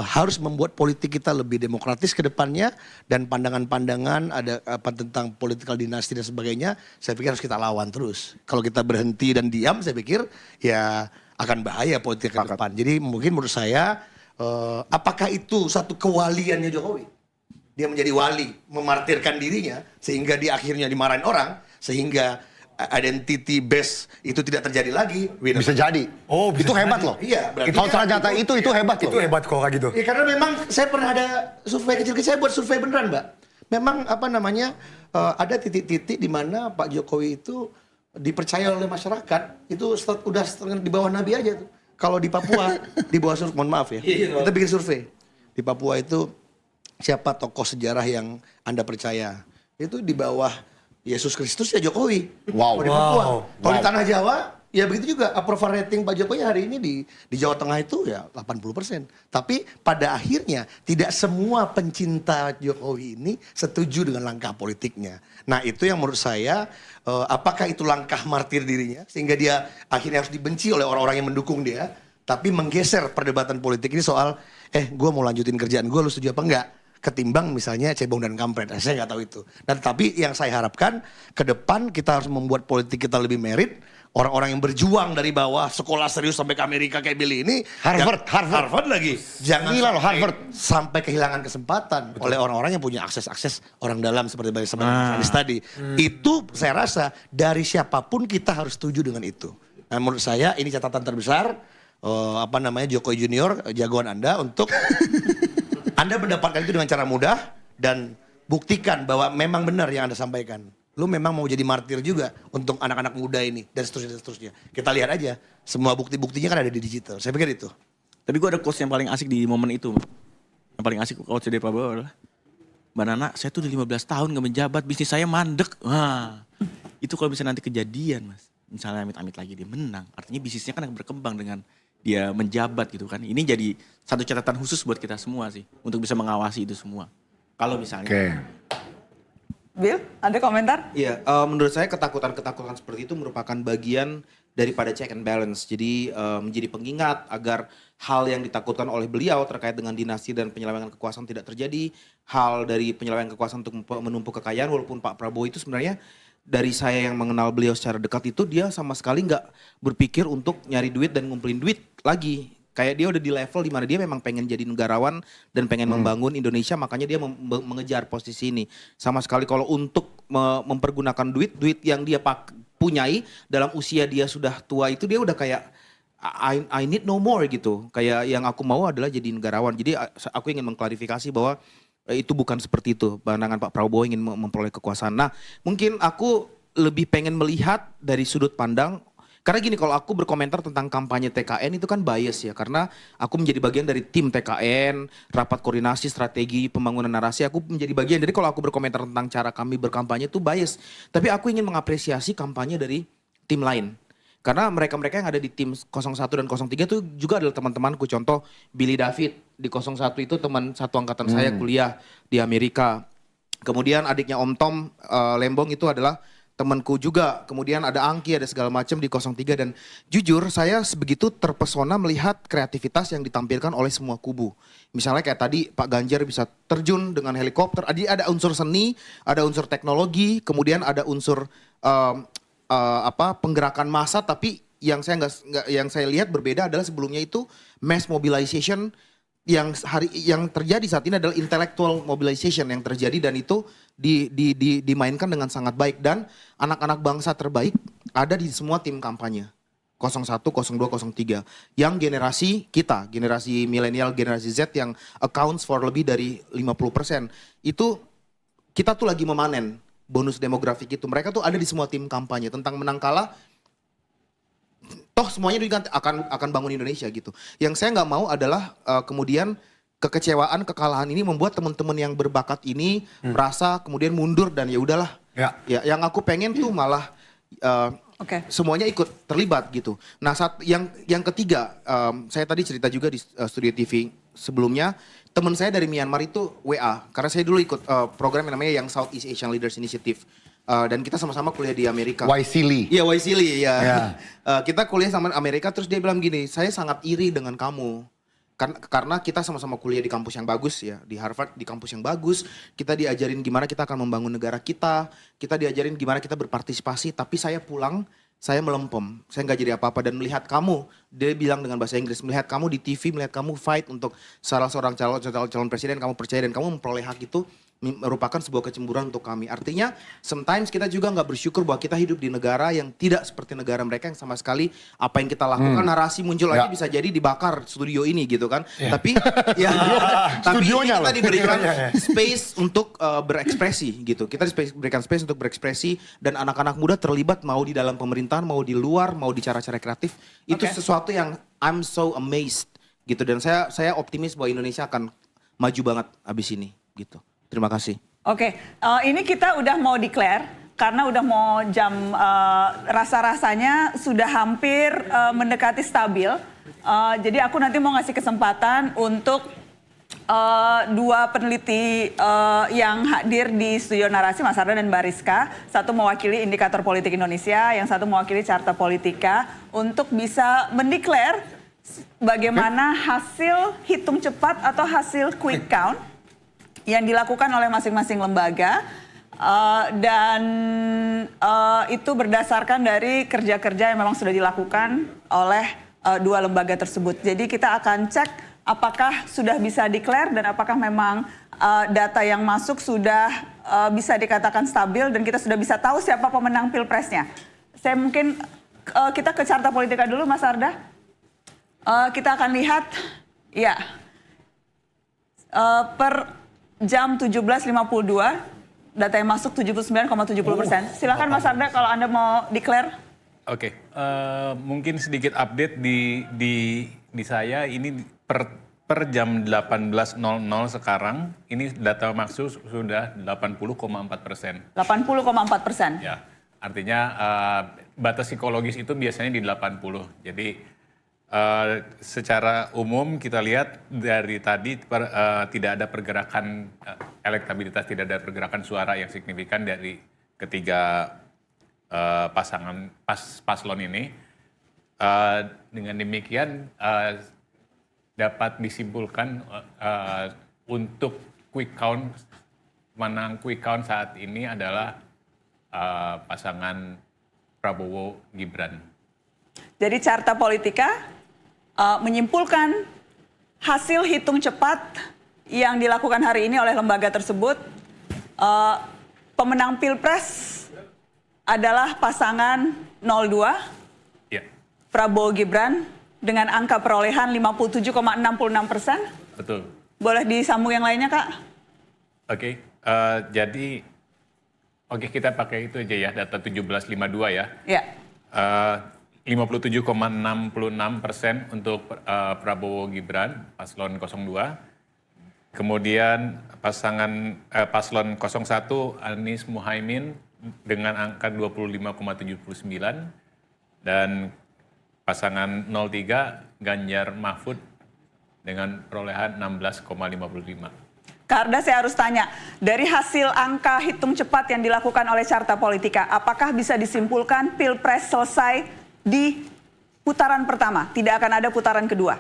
harus membuat politik kita lebih demokratis ke depannya, dan pandangan-pandangan ada apa tentang political dynasty dan sebagainya, saya pikir harus kita lawan terus. Kalau kita berhenti dan diam, saya pikir ya akan bahaya politik ke depan. Jadi mungkin menurut saya, apakah itu satu kewaliannya Jokowi? Dia menjadi wali, memartirkan dirinya, sehingga dia akhirnya dimarahin orang, sehingga identity base itu tidak terjadi lagi. Bisa jadi. Oh, bisa itu hebat jadi. loh. Iya, berarti kalau ternyata itu hebat loh. Itu hebat kok kayak gitu. Ya, karena memang saya pernah ada survei kecil-kecil, saya buat survei beneran, Mbak. Memang ada titik-titik di mana Pak Jokowi itu dipercaya oleh masyarakat, itu udah di bawah Nabi aja tuh. Kalau di Papua, di bawah survei, mohon maaf ya. Kita bikin survei. Di Papua itu siapa tokoh sejarah yang Anda percaya? Itu di bawah Yesus Kristus ya Jokowi. Wow. Kalau di Papua. Kalau di Tanah Jawa, ya begitu juga. Approval rating Pak Jokowi hari ini di Jawa Tengah itu ya 80%. Tapi pada akhirnya tidak semua pencinta Jokowi ini setuju dengan langkah politiknya. Nah itu yang menurut saya, apakah itu langkah martir dirinya, sehingga dia akhirnya harus dibenci oleh orang-orang yang mendukung dia, tapi menggeser perdebatan politik ini soal, gue mau lanjutin kerjaan gue, lu setuju apa enggak? Ketimbang misalnya cebong dan kampret, saya nggak tahu itu. Dan tapi yang saya harapkan ke depan kita harus membuat politik kita lebih merit. Orang-orang yang berjuang dari bawah, sekolah serius sampai ke Amerika kayak Billy ini, Harvard lagi, jangan gila loh, Harvard sampai kehilangan kesempatan oleh orang-orang yang punya akses orang dalam seperti tadi. Itu saya rasa dari siapapun kita harus setuju dengan itu. Nah, menurut saya ini catatan terbesar. Jokowi Junior, jagoan Anda untuk Anda mendapatkan itu dengan cara mudah dan buktikan bahwa memang benar yang Anda sampaikan. Lu memang mau jadi martir juga untuk anak-anak muda ini dan seterusnya. Kita lihat aja, semua bukti-buktinya kan ada di digital. Saya pikir itu. Tapi gue ada quotes yang paling asik di momen itu. Yang paling asik quotes dari Pak Prabowo adalah, Mbak Nana, saya tuh udah 15 tahun gak menjabat, bisnis saya mandek. Wah, itu kalau bisa nanti kejadian, Mas. Misalnya amit-amit lagi dia menang, artinya bisnisnya kan akan berkembang dengan dia menjabat gitu kan. Ini jadi satu catatan khusus buat kita semua sih, untuk bisa mengawasi itu semua. Kalau misalnya Bill, ada komentar? Iya, menurut saya ketakutan-ketakutan seperti itu merupakan bagian daripada check and balance. Jadi menjadi pengingat agar hal yang ditakutkan oleh beliau terkait dengan dinasti dan penyelewengan kekuasaan tidak terjadi. Hal dari penyelewengan kekuasaan untuk menumpuk kekayaan, walaupun Pak Prabowo itu sebenarnya dari saya yang mengenal beliau secara dekat itu dia sama sekali nggak berpikir untuk nyari duit dan ngumpulin duit lagi. Kayak dia udah di level di mana dia memang pengen jadi negarawan dan pengen membangun Indonesia, makanya dia mengejar posisi ini. Sama sekali kalau untuk mempergunakan duit yang dia punyai dalam usia dia sudah tua itu dia udah kayak I need no more gitu. Kayak yang aku mau adalah jadi negarawan. Jadi aku ingin mengklarifikasi bahwa itu bukan seperti itu. Pandangan Pak Prabowo ingin memperoleh kekuasaan. Nah, mungkin aku lebih pengen melihat dari sudut pandang. Karena gini, kalau aku berkomentar tentang kampanye TKN itu kan bias ya. Karena aku menjadi bagian dari tim TKN, rapat koordinasi strategi pembangunan narasi. Aku menjadi bagian. Jadi kalau aku berkomentar tentang cara kami berkampanye itu bias. Tapi aku ingin mengapresiasi kampanye dari tim lain. Karena mereka-mereka yang ada di tim 01 dan 03 itu juga adalah teman-temanku. Contoh Billy David di 01 itu teman satu angkatan saya kuliah di Amerika. Kemudian adiknya Om Tom Lembong itu adalah temanku juga, kemudian ada Angki, ada segala macam di 03 dan jujur saya sebegitu terpesona melihat kreativitas yang ditampilkan oleh semua kubu. Misalnya kayak tadi Pak Ganjar bisa terjun dengan helikopter, ada unsur seni, ada unsur teknologi, kemudian ada unsur penggerakan massa, tapi yang saya lihat berbeda adalah sebelumnya itu mass mobilization yang terjadi saat ini adalah intellectual mobilization yang terjadi dan itu dimainkan dengan sangat baik dan anak-anak bangsa terbaik ada di semua tim kampanye 01, 02, 03 yang generasi kita, generasi milenial, generasi Z yang accounts for lebih dari 50% itu kita tuh lagi memanen bonus demografik itu. Mereka tuh ada di semua tim kampanye tentang menang kalah. Toh semuanya akan bangun Indonesia gitu. Yang saya nggak mau adalah kemudian kekecewaan, kekalahan ini membuat teman-teman yang berbakat ini merasa kemudian mundur dan ya udahlah. Ya, yang aku pengen tuh malah semuanya ikut terlibat gitu. Nah, yang ketiga, saya tadi cerita juga di studio TV sebelumnya, teman saya dari Myanmar itu WA karena saya dulu ikut program yang namanya yang Southeast Asian Leaders Initiative. Dan kita sama-sama kuliah di Amerika. Waisili. Iya, Waisili ya. Kita kuliah sama Amerika terus dia bilang gini, saya sangat iri dengan kamu. Karena kita sama-sama kuliah di kampus yang bagus ya, di Harvard di kampus yang bagus. Kita diajarin gimana kita akan membangun negara kita diajarin gimana kita berpartisipasi, tapi saya pulang, saya melempem. Saya nggak jadi apa-apa dan melihat kamu, dia bilang dengan bahasa Inggris, melihat kamu di TV, melihat kamu fight untuk salah seorang calon presiden, kamu percaya dan kamu memperoleh hak itu merupakan sebuah kecemburuan untuk kami. Artinya, sometimes kita juga nggak bersyukur bahwa kita hidup di negara yang tidak seperti negara mereka yang sama sekali apa yang kita lakukan narasi muncul aja bisa jadi dibakar studio ini gitu kan. Tapi tapi kita diberikan space untuk berekspresi gitu. Kita diberikan space untuk berekspresi dan anak-anak muda terlibat mau di dalam pemerintahan, mau di luar, mau di cara-cara kreatif. Itu sesuatu yang I'm so amazed gitu dan saya optimis bahwa Indonesia akan maju banget abis ini gitu. Terima kasih. Oke, ini kita udah mau declare karena udah mau jam rasa-rasanya sudah hampir mendekati stabil. Jadi aku nanti mau ngasih kesempatan untuk dua peneliti yang hadir di studio narasi, Mas Arda dan Mbak Rizka. Satu mewakili Indikator Politik Indonesia, yang satu mewakili Carta Politika untuk bisa mendeklar bagaimana hasil hitung cepat atau hasil quick count yang dilakukan oleh masing-masing lembaga dan itu berdasarkan dari kerja-kerja yang memang sudah dilakukan oleh dua lembaga tersebut. Jadi kita akan cek apakah sudah bisa declare dan apakah memang data yang masuk sudah bisa dikatakan stabil dan kita sudah bisa tahu siapa pemenang pilpresnya. Saya mungkin kita ke Carta Politika dulu, Mas Arda. Kita akan lihat, ya, per jam 17.52, data yang masuk 79,70%. Silakan Mas Arda kalau Anda mau declare. Oke, mungkin sedikit update di saya ini per jam 18.00 sekarang, ini data masuk sudah 80,4%. 80,4%. Ya, artinya batas psikologis itu biasanya di 80. Jadi secara umum kita lihat dari tadi tidak ada pergerakan elektabilitas, tidak ada pergerakan suara yang signifikan dari ketiga paslon ini. Dengan demikian dapat disimpulkan untuk quick count, menang quick count saat ini adalah pasangan Prabowo Gibran. Jadi Carta Politika menyimpulkan hasil hitung cepat yang dilakukan hari ini oleh lembaga tersebut, pemenang Pilpres adalah pasangan 02, ya. Prabowo Gibran dengan angka perolehan 57,66%. Betul. Boleh disambung yang lainnya, Kak? Oke, jadi kita pakai itu aja ya, data 1752 ya. Ya. 57,66% untuk Prabowo Gibran, paslon 02. Kemudian paslon 01 Anies Muhaimin dengan angka 25,79 dan pasangan 03 Ganjar Mahfud dengan perolehan 16,55. Kak Arda, saya harus tanya, dari hasil angka hitung cepat yang dilakukan oleh Carta Politika, apakah bisa disimpulkan Pilpres selesai di putaran pertama, tidak akan ada putaran kedua?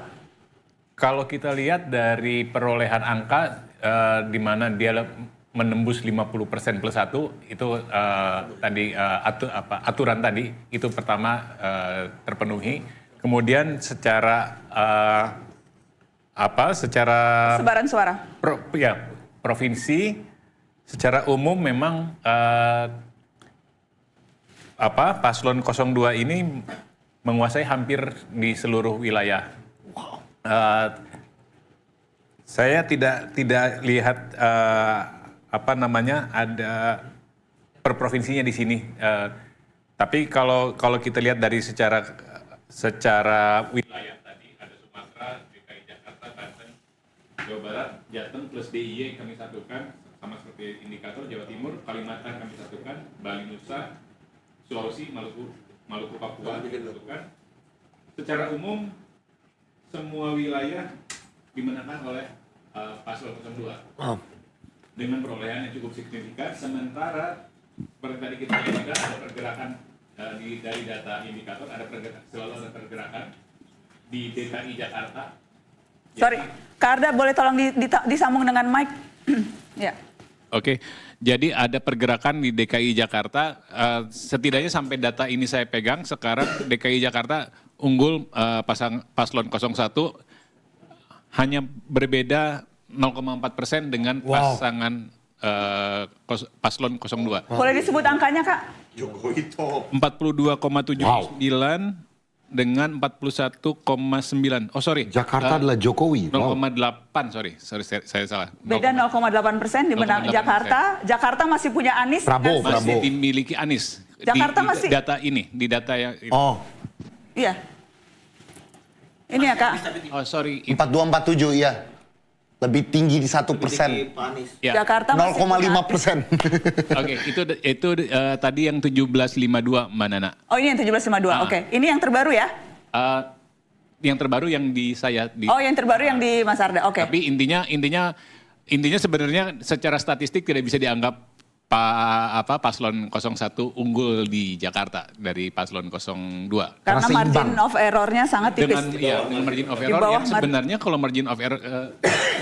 Kalau kita lihat dari perolehan angka di mana dia menembus 50% plus 1, itu tadi aturan tadi itu pertama terpenuhi. Kemudian secara sebaran suara. Provinsi secara umum memang paslon 02 ini menguasai hampir di seluruh wilayah. Saya tidak lihat ada per provinsinya di sini. Tapi kalau kita lihat dari secara wilayah tadi ada Sumatera, DKI Jakarta, Banten, Jawa Barat, Jateng plus DIY kami satukan sama seperti indikator, Jawa Timur, Kalimantan kami satukan, Bali, Nusa, Sulawesi, Maluku, Papua kami satukan. Secara umum semua wilayah dimenangkan oleh paslon 02 dengan perolehan yang cukup signifikan. Sementara seperti tadi kita lihat juga ada pergerakan dari data indikator, selalu ada pergerakan di DKI Jakarta. Sorry, Kak Arda boleh tolong disambung dengan mic? Ya. Oke, jadi ada pergerakan di DKI Jakarta, setidaknya sampai data ini saya pegang, sekarang DKI Jakarta unggul paslon 01 hanya berbeda 0,4% dengan pasangan paslon 02. Boleh disebut angkanya, Kak? 42,79 dengan 41,9. Oh sorry. Jakarta adalah Jokowi. 0,8, sorry saya salah. Beda 0,8% di menang Jakarta. Jakarta masih punya Anies. Masih dimiliki Anies. Jakarta masih. Di data yang ini. Oh. Iya. Ini ya, Kak. Oh sorry. 4247 iya. Lebih tinggi di 1%. Ya. Jakarta 0,5%. Oke, itu tadi yang 1752 Mbak Nana. Oh ini yang 1752. Oke. Ini yang terbaru ya? Yang terbaru yang di saya. Oh yang terbaru yang di Mas Arda. Oke. Tapi intinya sebenarnya secara statistik tidak bisa dianggap paslon 01 unggul di Jakarta dari paslon 02. Karena margin of error-nya sangat tipis. Dengan margin of error yang sebenarnya kalau margin of error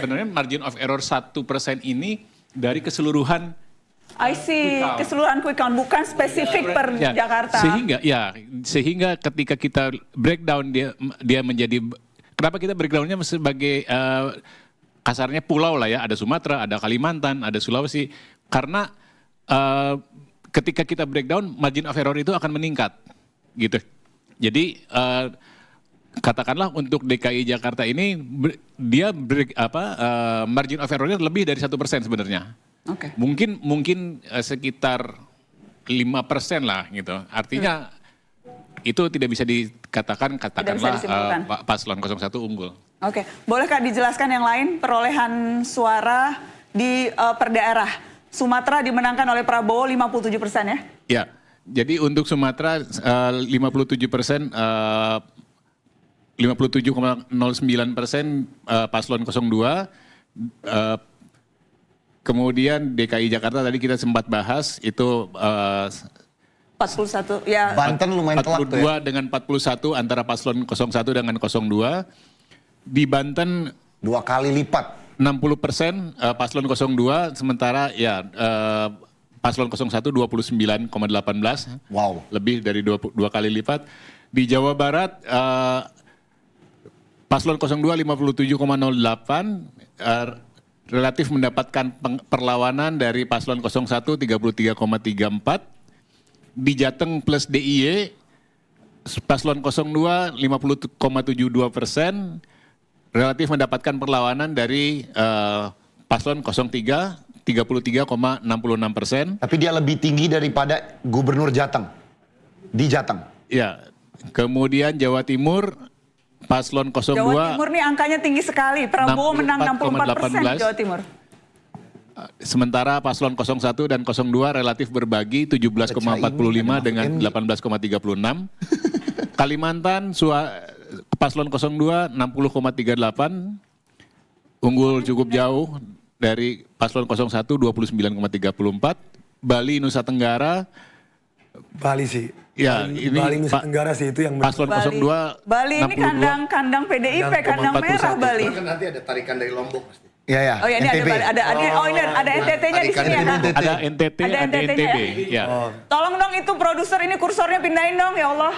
sebenarnya margin of error 1% ini dari keseluruhan I see, keseluruhan quick count bukan spesifik per Jakarta. Sehingga ketika kita breakdown dia menjadi, kenapa kita breakdownnya sebagai kasarnya pulau lah ya, ada Sumatera, ada Kalimantan, ada Sulawesi, karena ketika kita breakdown margin of error itu akan meningkat gitu. Jadi katakanlah untuk DKI Jakarta ini dia margin of errornya lebih dari 1% sebenarnya. Okay. Mungkin sekitar 5% lah gitu. Artinya itu tidak bisa katakanlah paslon 01 unggul. Oke, boleh Kak dijelaskan yang lain perolehan suara di per daerah? Sumatera dimenangkan oleh Prabowo 57% ya? Ya, jadi untuk Sumatera 57%, 57,09% paslon 02, Kemudian DKI Jakarta tadi kita sempat bahas itu 41 ya. Banten lumayan telak tuh 42 ya. dengan 41 antara paslon 01 dengan 02. Di Banten 2 kali lipat. 60% paslon 02, sementara ya paslon 01 29,18. Wow. Lebih dari 2 kali lipat. Di Jawa Barat paslon 02 57,08, relatif mendapatkan perlawanan dari paslon 01 33,34. Di Jateng plus DIY paslon 02 50,72%, relatif mendapatkan perlawanan dari paslon 03 33,66%. Tapi dia lebih tinggi daripada Gubernur Jateng. Di Jateng. Ya. Kemudian Jawa Timur paslon 02 Jawa Timur nih angkanya tinggi sekali. Prabowo menang 64% Jawa Timur. Sementara paslon 01 dan 02 relatif berbagi 17,45 dengan 18,36. Kalimantan paslon 02 60,38, unggul cukup jauh dari paslon 01 29,34. Bali Nusa Tenggara. Bali sih. Ya, Bali Nusa Tenggara sih itu yang paslon 02. Bali ini kandang PDIP, kandang merah Bali. Kan nanti ada tarikan dari Lombok pasti. Iya ya. Oh ya, ini ada NTT-nya di sini ya Kak. Ada NTT, ada NTB. Ya. Tolong dong itu produser ini kursornya pindahin dong ya Allah.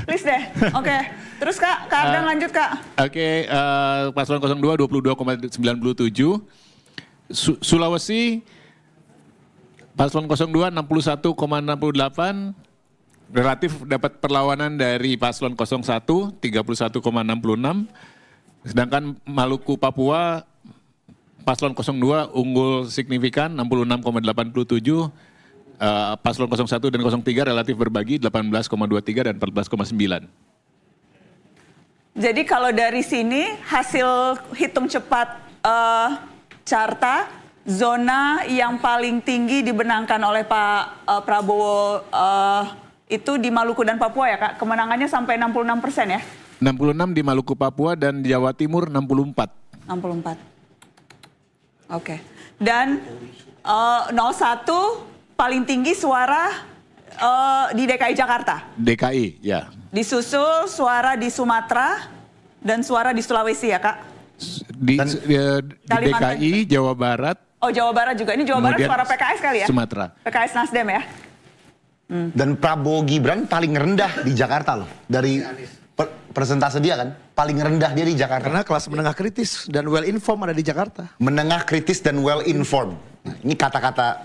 Please deh. Oke. Terus Kak Ardang lanjut Kak. Oke, paslon 02 22,97. Sulawesi paslon 02 61,68, relatif dapat perlawanan dari paslon 01 31,66. Sedangkan Maluku Papua paslon 02 unggul signifikan 66,87, paslon 01 dan 03 relatif berbagi 18,23 dan 14,9. Jadi kalau dari sini hasil hitung cepat carta, zona yang paling tinggi dibenangkan oleh Pak Prabowo itu di Maluku dan Papua ya Kak, kemenangannya sampai 66% ya? 66 di Maluku Papua dan Jawa Timur 64. 64. Oke. Dan 01 paling tinggi suara di DKI Jakarta. DKI, ya. Disusul suara di Sumatera dan suara di Sulawesi ya Kak? Di DKI, Jawa Barat. Oh Jawa Barat juga. Ini Jawa Barat suara PKS kali ya? Sumatera. PKS Nasdem ya? Dan Prabowo Gibran paling rendah di Jakarta loh. Dari persentase dia kan paling rendah dia di Jakarta. Karena kelas menengah kritis dan well informed ada di Jakarta. Menengah kritis dan well informed. Nah, ini kata-kata.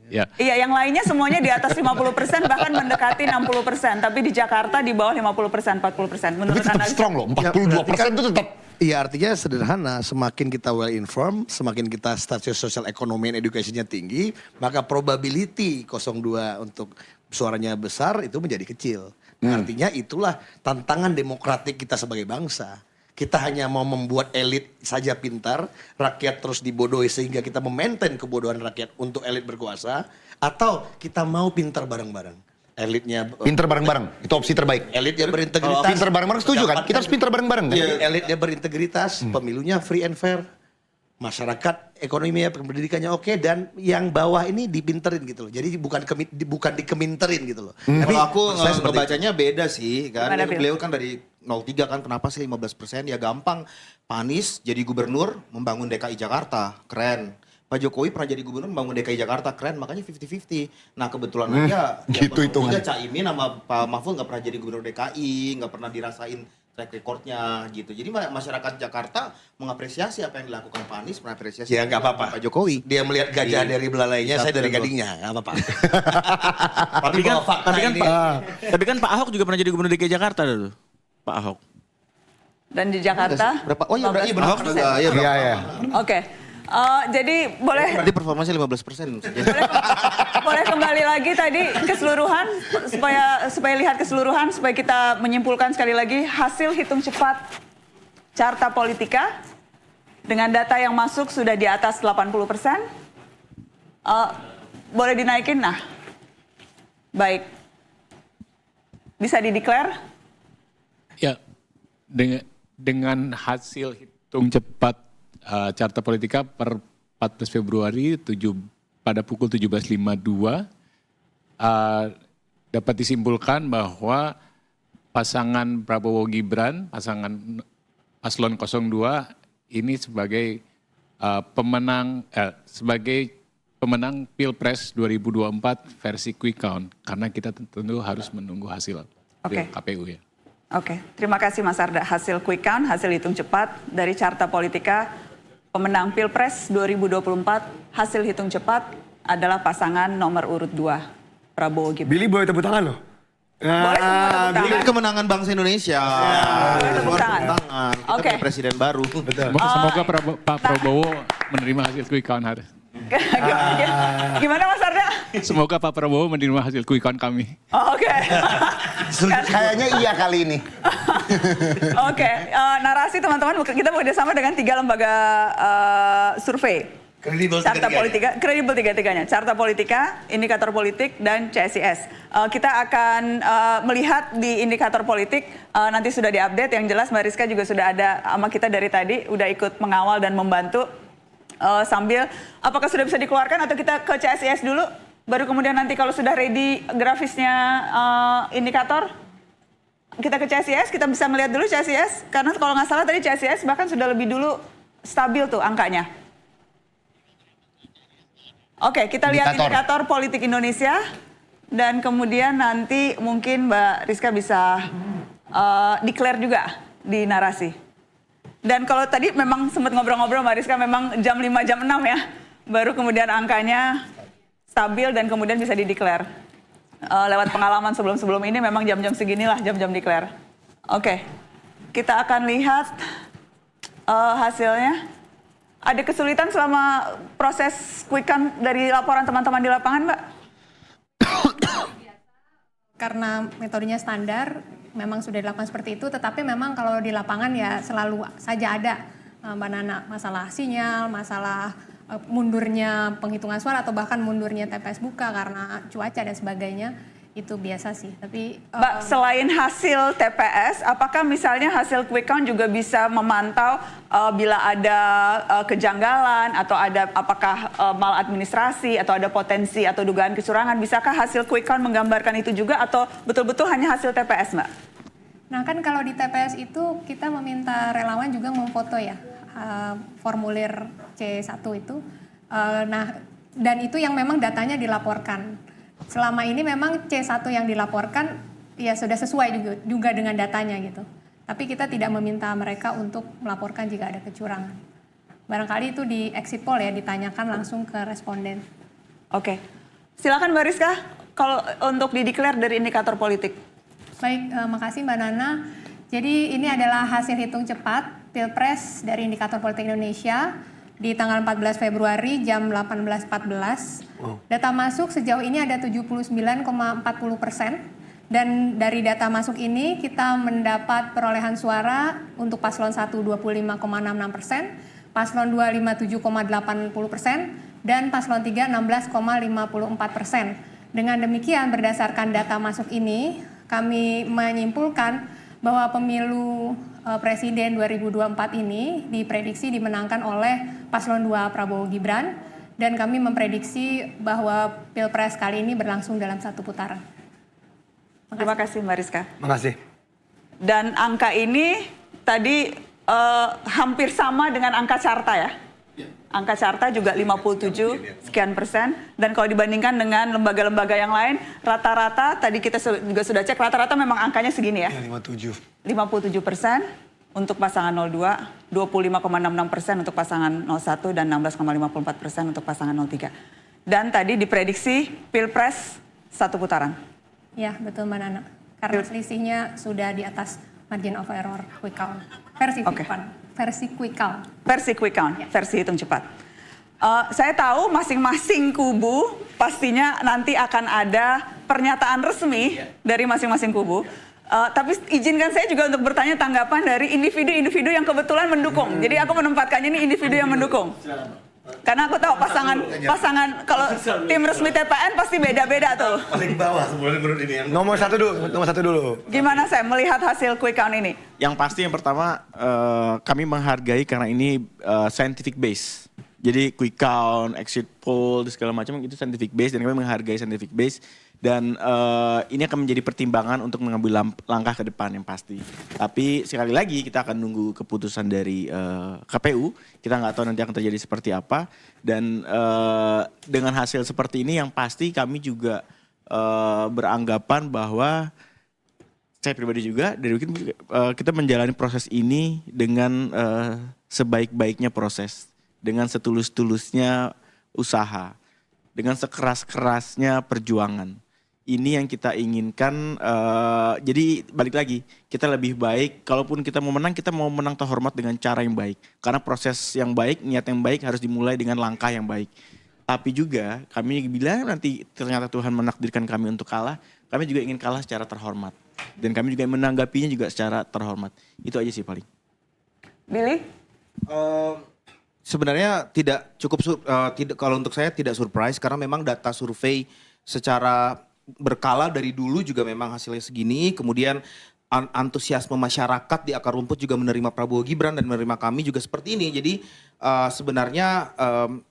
Ya. Iya, yang lainnya semuanya di atas 50% bahkan mendekati 60%, tapi di Jakarta di bawah 50%, 40%. Menurut tapi tetap strong loh, 42% itu tetap. Iya, artinya sederhana, semakin kita well informed, semakin kita status sosial ekonomi dan edukasinya tinggi, maka probability 02 untuk suaranya besar itu menjadi kecil. Artinya itulah tantangan demokratik kita sebagai bangsa. Kita hanya mau membuat elit saja pintar, rakyat terus dibodohi sehingga kita memaintain kebodohan rakyat untuk elit berkuasa, atau kita mau pintar bareng-bareng. Elitnya pintar bareng-bareng, itu opsi terbaik. Elitnya berintegritas. Pintar bareng-bareng setuju kan? Kita harus pintar bareng-bareng kan? Elitnya berintegritas, pemilunya free and fair. Masyarakat ekonominya, pendidikannya oke, dan yang bawah ini dipinterin gitu loh. Jadi bukan dikeminterin gitu loh. Tapi aku saya ngebacanya beda sih kan. Gimana, Beliau kan dari 03 kan, kenapa sih 15%? Ya gampang. Pak Anies jadi gubernur membangun DKI Jakarta, keren. Pak Jokowi pernah jadi gubernur membangun DKI Jakarta, keren. Makanya 50-50. Nah kebetulan aja gitu hitungan. Caimin sama Pak Mahfud nggak pernah jadi gubernur DKI, nggak pernah dirasain track recordnya gitu. Jadi masyarakat Jakarta mengapresiasi apa yang dilakukan Pak Anies, mengapresiasi ya nggak apa-apa. Pak Jokowi. Dia melihat gajah dari belalainya, saya dari gadingnya, nggak apa-apa. Tapi kan Pak Ahok juga pernah jadi gubernur DKI Jakarta tuh, Pak Ahok. Dan di Jakarta? Berapa? Oh iya, benar. Iya. Oke. Jadi boleh berarti performanya 15%. boleh kembali lagi tadi keseluruhan supaya lihat keseluruhan, supaya kita menyimpulkan sekali lagi hasil hitung cepat Carta Politika dengan data yang masuk sudah di atas 80%. Boleh dinaikin? Nah, baik. Bisa dideklar? Ya, dengan hasil hitung cepat Carta Politika per 14 Februari pada pukul 17.52 dapat disimpulkan bahwa pasangan Prabowo Gibran, pasangan Paslon 02 ini sebagai pemenang Pilpres 2024 versi quick count, karena kita tentu harus menunggu hasil KPU ya. Oke, terima kasih Mas Arda. Hasil quick count, hasil hitung cepat dari Carta Politika, pemenang Pilpres 2024, hasil hitung cepat adalah pasangan nomor urut 2, Prabowo Gibran. Billy boleh tepuk tangan loh. Boleh semua tepuk tangan. Ini kemenangan bangsa Indonesia. Boleh tepuk tangan. Kita punya presiden baru. Semoga Pak Prabowo menerima hasil quick count hari. Gimana Mas Arda? Semoga Pak Prabowo menerima hasil quick count kami. Oh, oke. Kayaknya iya kali ini. Oke, narasi teman-teman kita bekerjasama dengan 3 lembaga survei. Kredibel tiga-tiganya. Carta Politika, Indikator Politik, dan CSIS. Kita akan melihat di indikator politik, nanti sudah diupdate. Yang jelas Mbak Rizka juga sudah ada sama kita dari tadi, udah ikut mengawal dan membantu. Sambil, apakah sudah bisa dikeluarkan atau kita ke CSIS dulu? Baru kemudian nanti kalau sudah ready grafisnya indikator, kita ke CSIS, kita bisa melihat dulu CSIS. Karena kalau nggak salah tadi CSIS bahkan sudah lebih dulu stabil tuh angkanya. Oke, kita lihat indikator politik Indonesia. Dan kemudian nanti mungkin Mbak Rizka bisa declare juga di narasi. Dan kalau tadi memang sempat ngobrol-ngobrol Mbak Rizka, memang jam 5, jam 6 ya. Baru kemudian angkanya stabil dan kemudian bisa dideklar. Lewat pengalaman sebelum-sebelum ini memang jam-jam seginilah jam-jam declare. Oke, kita akan lihat hasilnya. Ada kesulitan selama proses quick count dari laporan teman-teman di lapangan, Mbak? Karena metodenya standar, memang sudah dilakukan seperti itu, tetapi memang kalau di lapangan ya selalu saja ada Mbak Nana, masalah sinyal, masalah mundurnya penghitungan suara atau bahkan mundurnya TPS buka karena cuaca dan sebagainya, itu biasa sih. Tapi Mbak, selain hasil TPS, apakah misalnya hasil quick count juga bisa memantau bila ada kejanggalan atau ada apakah maladministrasi atau ada potensi atau dugaan kecurangan? Bisakah hasil quick count menggambarkan itu juga atau betul-betul hanya hasil TPS, Mbak? Nah kan kalau di TPS itu kita meminta relawan juga memfoto ya formulir C1 itu. Nah dan itu yang memang datanya dilaporkan. Selama ini memang C1 yang dilaporkan ya sudah sesuai juga dengan datanya gitu. Tapi kita tidak meminta mereka untuk melaporkan jika ada kecurangan. Barangkali itu di exit poll ya, ditanyakan langsung ke responden. Oke, silakan Mbak Rizka kalau untuk dideklar dari indikator politik. Baik, makasih Mbak Nana. Jadi ini adalah hasil hitung cepat Pilpres dari Indikator Politik Indonesia di tanggal 14 Februari jam 18.14. Data masuk sejauh ini ada 79,40%. Dan dari data masuk ini kita mendapat perolehan suara untuk paslon 1 25,66%, paslon 2 57,80%, dan paslon 3 16,54%. Dengan demikian berdasarkan data masuk ini, kami menyimpulkan bahwa pemilu Presiden 2024 ini diprediksi dimenangkan oleh paslon 2 Prabowo Gibran, dan kami memprediksi bahwa Pilpres kali ini berlangsung dalam 1 putaran. Terima kasih Mbak Rizka. Makasih. Dan angka ini tadi hampir sama dengan angka carta ya? Angka carta juga 57 sekian persen. Dan kalau dibandingkan dengan lembaga-lembaga yang lain, rata-rata tadi kita juga sudah cek, rata-rata memang angkanya segini ya? 57%. 57% untuk pasangan 02, 25,66% untuk pasangan 01, dan 16,54% untuk pasangan 03. Dan tadi diprediksi Pilpres 1 putaran. Ya, betul Mbak Nana. Karena selisihnya sudah di atas margin of error quick count. Versi quick count. Versi quick count. Versi quick count, ya. Versi hitung cepat. Saya tahu masing-masing kubu pastinya nanti akan ada pernyataan resmi dari masing-masing kubu. Tapi izinkan saya juga untuk bertanya tanggapan dari individu-individu yang kebetulan mendukung. Jadi aku menempatkannya ini individu yang mendukung. Karena aku tahu pasangan kalau tim resmi TPN pasti beda-beda tuh. Paling bawah sebelum menurut ini. Nomor satu dulu. Gimana saya melihat hasil quick count ini? Yang pasti yang pertama kami menghargai karena ini scientific base. Jadi quick count, exit poll, segala macam itu scientific base dan kami menghargai scientific base. Dan ini akan menjadi pertimbangan untuk mengambil langkah ke depan yang pasti. Tapi sekali lagi kita akan nunggu keputusan dari KPU. Kita nggak tahu nanti akan terjadi seperti apa. Dan dengan hasil seperti ini yang pasti kami juga beranggapan bahwa saya pribadi juga dari kita menjalani proses ini dengan sebaik-baiknya proses. Dengan setulus-tulusnya usaha, dengan sekeras-kerasnya perjuangan. Ini yang kita inginkan, jadi balik lagi, kita lebih baik, kalaupun kita mau menang terhormat dengan cara yang baik. Karena proses yang baik, niat yang baik harus dimulai dengan langkah yang baik. Tapi juga kami bila nanti ternyata Tuhan menakdirkan kami untuk kalah, kami juga ingin kalah secara terhormat. Dan kami juga menanggapinya juga secara terhormat. Itu aja sih paling. Billy? Sebenarnya tidak cukup kalau untuk saya tidak surprise karena memang data survei secara berkala dari dulu juga memang hasilnya segini. Kemudian antusiasme masyarakat di akar rumput juga menerima Prabowo Gibran dan menerima kami juga seperti ini. Jadi sebenarnya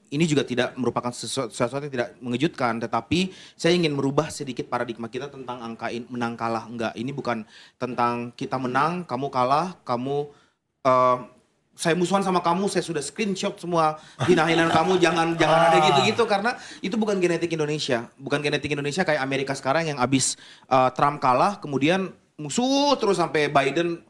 ini juga tidak merupakan sesuatu yang tidak mengejutkan. Tetapi saya ingin merubah sedikit paradigma kita tentang angka menang kalah. Enggak, ini bukan tentang kita menang, kamu kalah, kamu... saya musuhan sama kamu, saya sudah screenshot semua hina-hinaan kamu, jangan ada gitu-gitu karena itu bukan genetik Indonesia. Bukan genetik Indonesia kayak Amerika sekarang yang abis Trump kalah kemudian musuh terus sampai Biden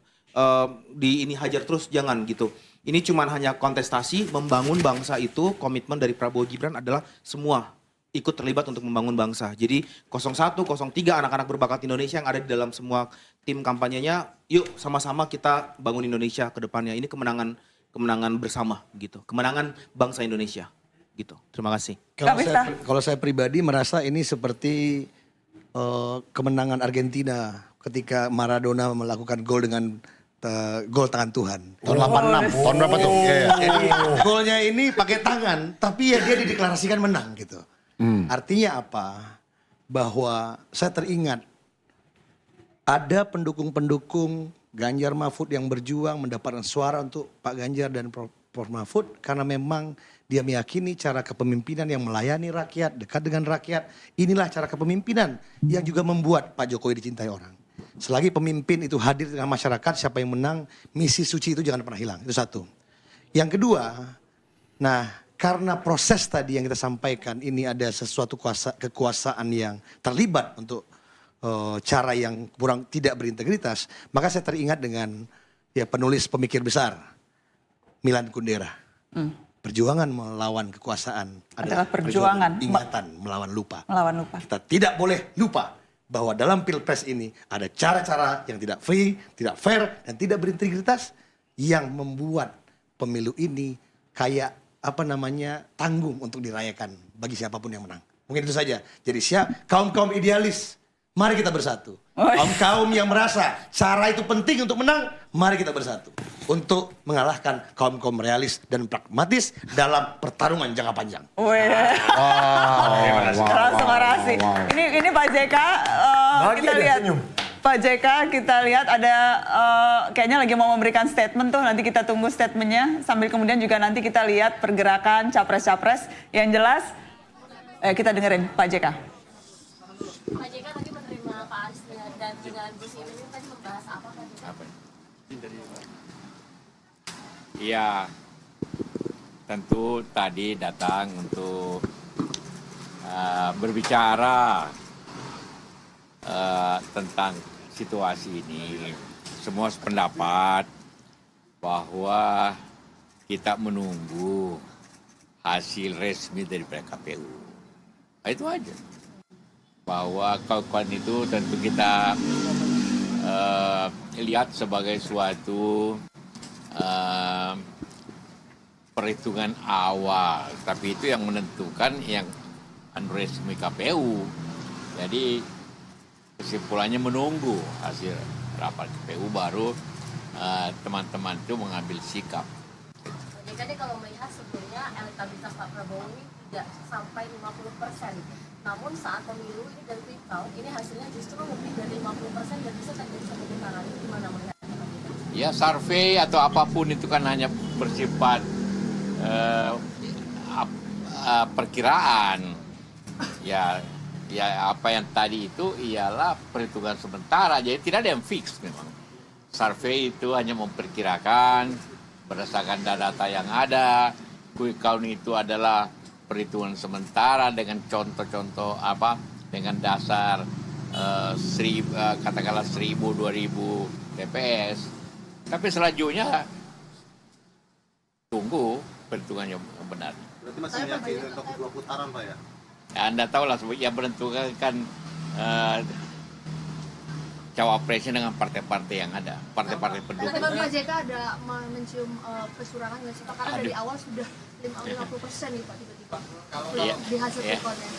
ini hajar terus, jangan gitu. Ini cuman hanya kontestasi membangun bangsa itu, komitmen dari Prabowo Gibran adalah semua ikut terlibat untuk membangun bangsa. Jadi 01, 03 anak-anak berbakat Indonesia yang ada di dalam semua tim kampanyenya, yuk sama-sama kita bangun Indonesia ke depannya. Ini kemenangan bersama gitu. Kemenangan bangsa Indonesia gitu. Terima kasih. Kalau saya pribadi merasa ini seperti kemenangan Argentina ketika Maradona melakukan gol dengan gol tangan Tuhan. Tahun 86, tahun berapa tuh? Jadi golnya ini pakai tangan, tapi ya dia dideklarasikan menang gitu. Artinya apa? Bahwa saya teringat ada pendukung-pendukung Ganjar Mahfud yang berjuang mendapatkan suara untuk Pak Ganjar dan Prof Mahfud karena memang dia meyakini cara kepemimpinan yang melayani rakyat, dekat dengan rakyat. Inilah cara kepemimpinan yang juga membuat Pak Jokowi dicintai orang. Selagi pemimpin itu hadir dengan masyarakat, siapa yang menang, misi suci itu jangan pernah hilang. Itu satu. Yang kedua, karena proses tadi yang kita sampaikan ini ada sesuatu kekuasaan yang terlibat untuk cara yang kurang tidak berintegritas, maka saya teringat dengan penulis pemikir besar Milan Kundera. Perjuangan melawan kekuasaan adalah perjuangan ingatan melawan lupa. Kita tidak boleh lupa bahwa dalam pilpres ini ada cara-cara yang tidak free, tidak fair, dan tidak berintegritas yang membuat pemilu ini kayak tanggung untuk dirayakan bagi siapapun yang menang. Mungkin itu saja. Jadi kaum-kaum idealis, mari kita bersatu. Kaum-kaum yang merasa cara itu penting untuk menang, mari kita bersatu. Untuk mengalahkan kaum-kaum realis dan pragmatis dalam pertarungan jangka panjang. Ini Pak JK, kita lihat. Pak JK, kita lihat ada kayaknya lagi mau memberikan statement tuh, nanti kita tunggu statementnya. Sambil kemudian juga nanti kita lihat pergerakan capres-capres. Yang jelas, kita dengerin Pak JK. Pak JK tadi menerima Pak Anies dan dengan Gus Imin tadi membahas apa Pak JK? Iya, tentu tadi datang untuk berbicara tentang situasi ini. Semua sependapat bahwa kita menunggu hasil resmi dari KPU. Itu aja. Bahwa kawan-kawan itu tentu kita lihat sebagai suatu perhitungan awal. Tapi itu yang menentukan yang resmi KPU. Jadi kesimpulannya menunggu hasil rapat KPU baru teman-teman itu mengambil sikap. Jadi kalau melihat sebelumnya elektabilitas Pak Prabowo ini tidak sampai 50%. Namun saat pemilu ini dari quick count, ini hasilnya justru lebih dari 50% dan bisa terjadi satu putaran. Gimana melihatnya? Ya survei atau apapun itu kan hanya bersifat perkiraan. Ya apa yang tadi itu ialah perhitungan sementara, jadi tidak ada yang fix memang. Survei itu hanya memperkirakan berdasarkan data yang ada. Quick count itu adalah perhitungan sementara dengan contoh-contoh dengan dasar katakanlah 1.000, 2.000 TPS. Tapi selanjutnya tunggu perhitungan yang benar. Berarti masih yakin untuk 2 putaran Pak ya? Ya, Anda tahu lah yang menentukan kan cawapresnya dengan partai-partai yang ada, partai-partai pendukung. Tapi Pak JK ada mencium kecurangan nggak sih Pak? Karena dari awal sudah 50% nih Pak tiba-tiba. Kalau di hasil rekodnya.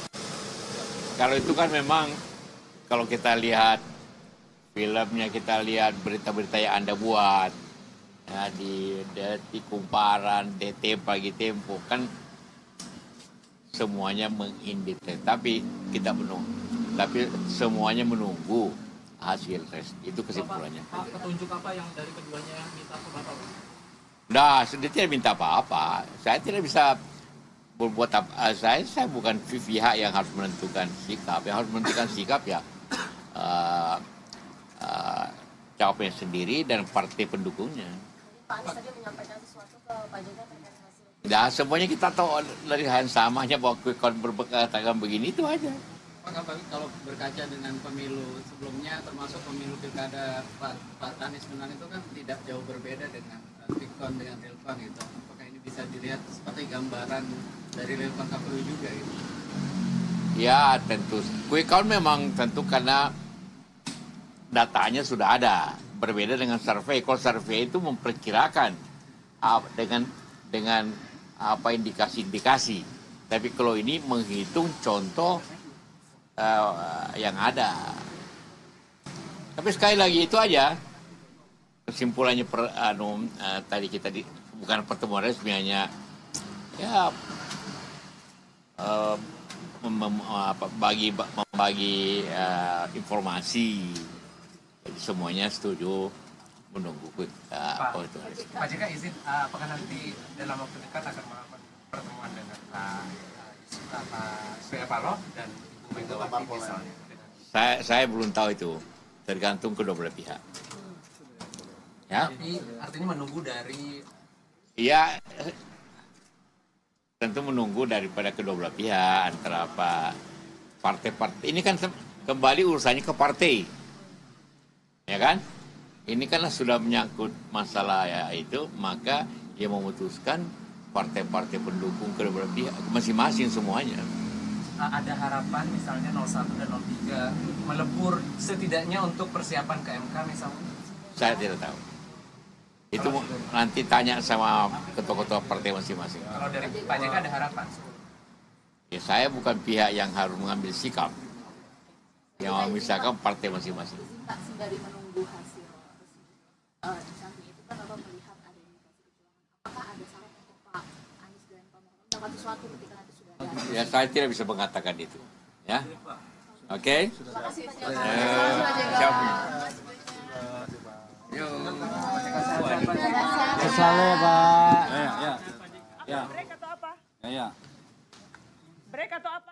Kalau itu kan memang kalau kita lihat filmnya, kita lihat berita-berita yang Anda buat ya, di Kumparan, DT, Pagi Tempo kan semuanya mengindikasi, tapi kita menunggu. Tapi semuanya menunggu hasil tes. Itu kesimpulannya. Pak, petunjuk apa yang dari keduanya minta ke Bapak? Nah, saya tidak minta apa-apa. Saya tidak bisa berbuat apa. Saya bukan pihak yang harus menentukan sikap. Yang harus menentukan sikap ya cawapresnya sendiri dan partai pendukungnya. Pak Anies tadi menyampaikan sesuatu ke Pak JK terkait hasil. Nah, semuanya kita tahu dari hal yang sama, hanya bahwa quick count berkatakan begini itu aja. Pak, kalau berkaca dengan pemilu sebelumnya, termasuk pemilu pilkada Pak Anies menang itu kan tidak jauh berbeda dengan quick count dengan real count gitu. Apakah ini bisa dilihat seperti gambaran dari real count KPU juga gitu? Ya tentu, quick count memang tentu karena datanya sudah ada. Berbeda dengan survei. Kalau survei itu memperkirakan dengan apa indikasi-indikasi. Tapi kalau ini menghitung contoh yang ada. Tapi sekali lagi itu aja kesimpulannya tadi kita bukan pertemuan resmi, hanya ya membagi informasi. Jadi semuanya setuju menunggu Pak JK izin, apakah nanti dalam waktu dekat akan melakukan pertemuan dengan Pak Surya Paloh dan Ibu Megawati misalnya? Saya belum tahu itu, tergantung kedua belah pihak. Ya. Tapi artinya menunggu dari? Iya, tentu menunggu daripada kedua belah pihak, antara partai-partai. Ini kan kembali urusannya ke partai. Ya kan? Ini kan sudah menyangkut masalah ya itu, maka dia memutuskan partai-partai pendukung kedua belah pihak masing-masing semuanya. Ada harapan misalnya 01 dan 03 melebur setidaknya untuk persiapan ke MK misalnya? Saya tidak tahu. Itu nanti tanya sama ketua-ketua partai masing-masing. Kalau dari Pak JK ada harapan? Ya, saya bukan pihak yang harus mengambil sikap. Yang memisahkan partai masing-masing. Dari menunggu hasil di samping itu kan Bapak melihat ada indikasi kecurangan. Apakah ada saran untuk Pak Anies dan Pak Muhammad melakukan sesuatu ketika nanti sudah ada? Ya, saya tidak bisa mengatakan itu. Ya, oke. Terima kasih Pak JK. Selalu ya Pak. Ya. Break atau apa? Ya. Break atau apa?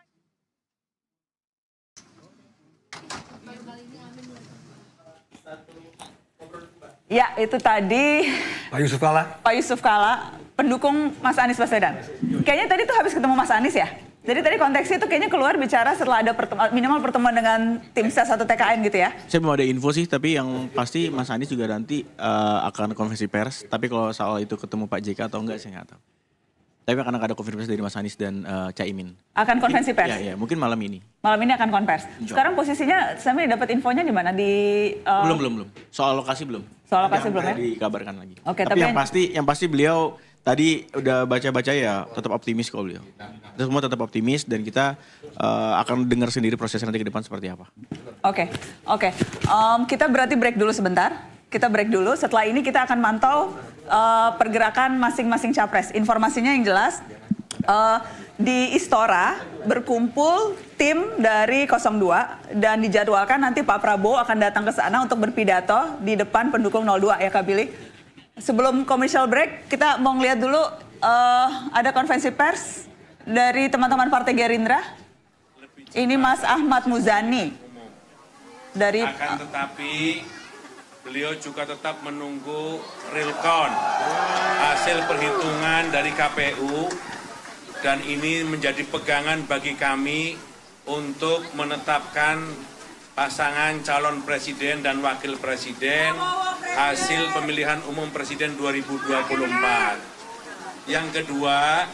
Ya, itu tadi Pak Yusuf Kalla. Pak Yusuf Kalla, pendukung Mas Anies Baswedan. Kayaknya tadi tuh habis ketemu Mas Anies ya? Jadi tadi konteksnya itu kayaknya keluar bicara setelah ada minimal pertemuan dengan tim ses 1 TKN gitu ya? Saya belum ada info sih, tapi yang pasti Mas Anies juga nanti akan konferensi pers. Tapi kalau soal itu ketemu Pak JK atau enggak, saya nggak tahu. Tapi akan ada konferensi dari Mas Anies dan Caimin. Akan konferensi pers? Iya, mungkin malam ini. Malam ini akan konvers. Sekarang posisinya, Sami dapat infonya di mana? Belum. Soal lokasi belum. Soal lokasi belum ya? Dikabarkan lagi. Oke, tapi yang pasti beliau tadi udah baca-baca ya tetap optimis kok beliau. Kita semua tetap optimis dan kita akan dengar sendiri prosesnya nanti ke depan seperti apa. Oke. Kita berarti break dulu sebentar. Kita break dulu. Setelah ini kita akan mantau pergerakan masing-masing capres. Informasinya yang jelas di Istora berkumpul tim dari 02 dan dijadwalkan nanti Pak Prabowo akan datang ke sana untuk berpidato di depan pendukung 02 ya Kak Billy. Sebelum commercial break kita mau ngeliat dulu ada konferensi pers Dari teman-teman Partai Gerindra, ini Mas Ahmad Muzani. Dari Akan tetapi beliau juga tetap menunggu real count, hasil perhitungan dari KPU, dan ini menjadi pegangan bagi kami untuk menetapkan pasangan calon presiden dan wakil presiden hasil pemilihan umum presiden 2024. Yang kedua,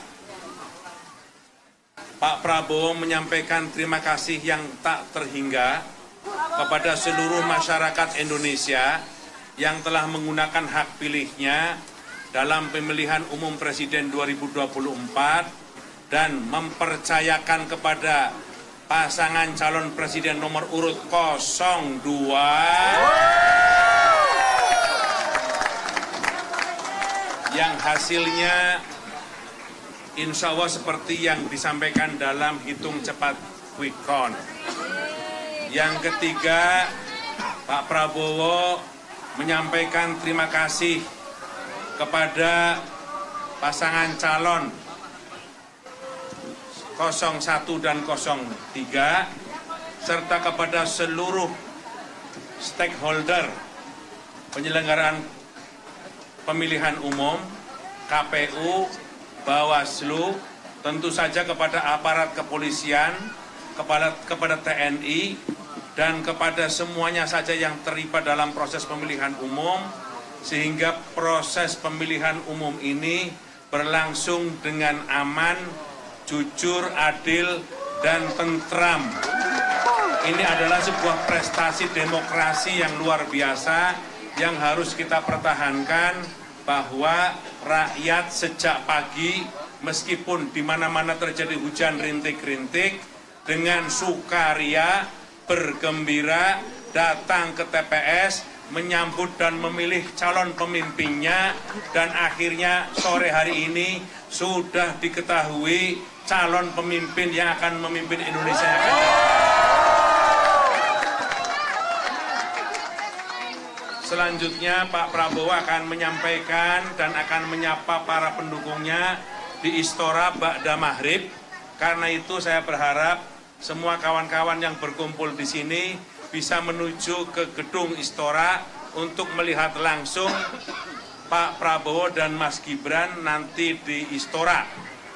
Pak Prabowo menyampaikan terima kasih yang tak terhingga kepada seluruh masyarakat Indonesia yang telah menggunakan hak pilihnya dalam pemilihan umum presiden 2024 dan mempercayakan kepada pasangan calon presiden nomor urut 02 yang hasilnya insya Allah seperti yang disampaikan dalam hitung cepat quick count. Yang ketiga, Pak Prabowo menyampaikan terima kasih kepada pasangan calon 01 dan 03 serta kepada seluruh stakeholder penyelenggaraan pemilihan umum, KPU, Bawaslu, tentu saja kepada aparat kepolisian, kepada TNI, dan kepada semuanya saja yang terlibat dalam proses pemilihan umum, sehingga proses pemilihan umum ini berlangsung dengan aman, jujur, adil, dan tentram. Ini adalah sebuah prestasi demokrasi yang luar biasa yang harus kita pertahankan, bahwa rakyat sejak pagi meskipun di mana-mana terjadi hujan rintik-rintik dengan sukaria bergembira datang ke TPS menyambut dan memilih calon pemimpinnya, dan akhirnya sore hari ini sudah diketahui calon pemimpin yang akan memimpin Indonesia yang akan datang. Selanjutnya Pak Prabowo akan menyampaikan dan akan menyapa para pendukungnya di Istora ba'da maghrib. Karena itu saya berharap semua kawan-kawan yang berkumpul di sini bisa menuju ke gedung Istora untuk melihat langsung Pak Prabowo dan Mas Gibran nanti di Istora.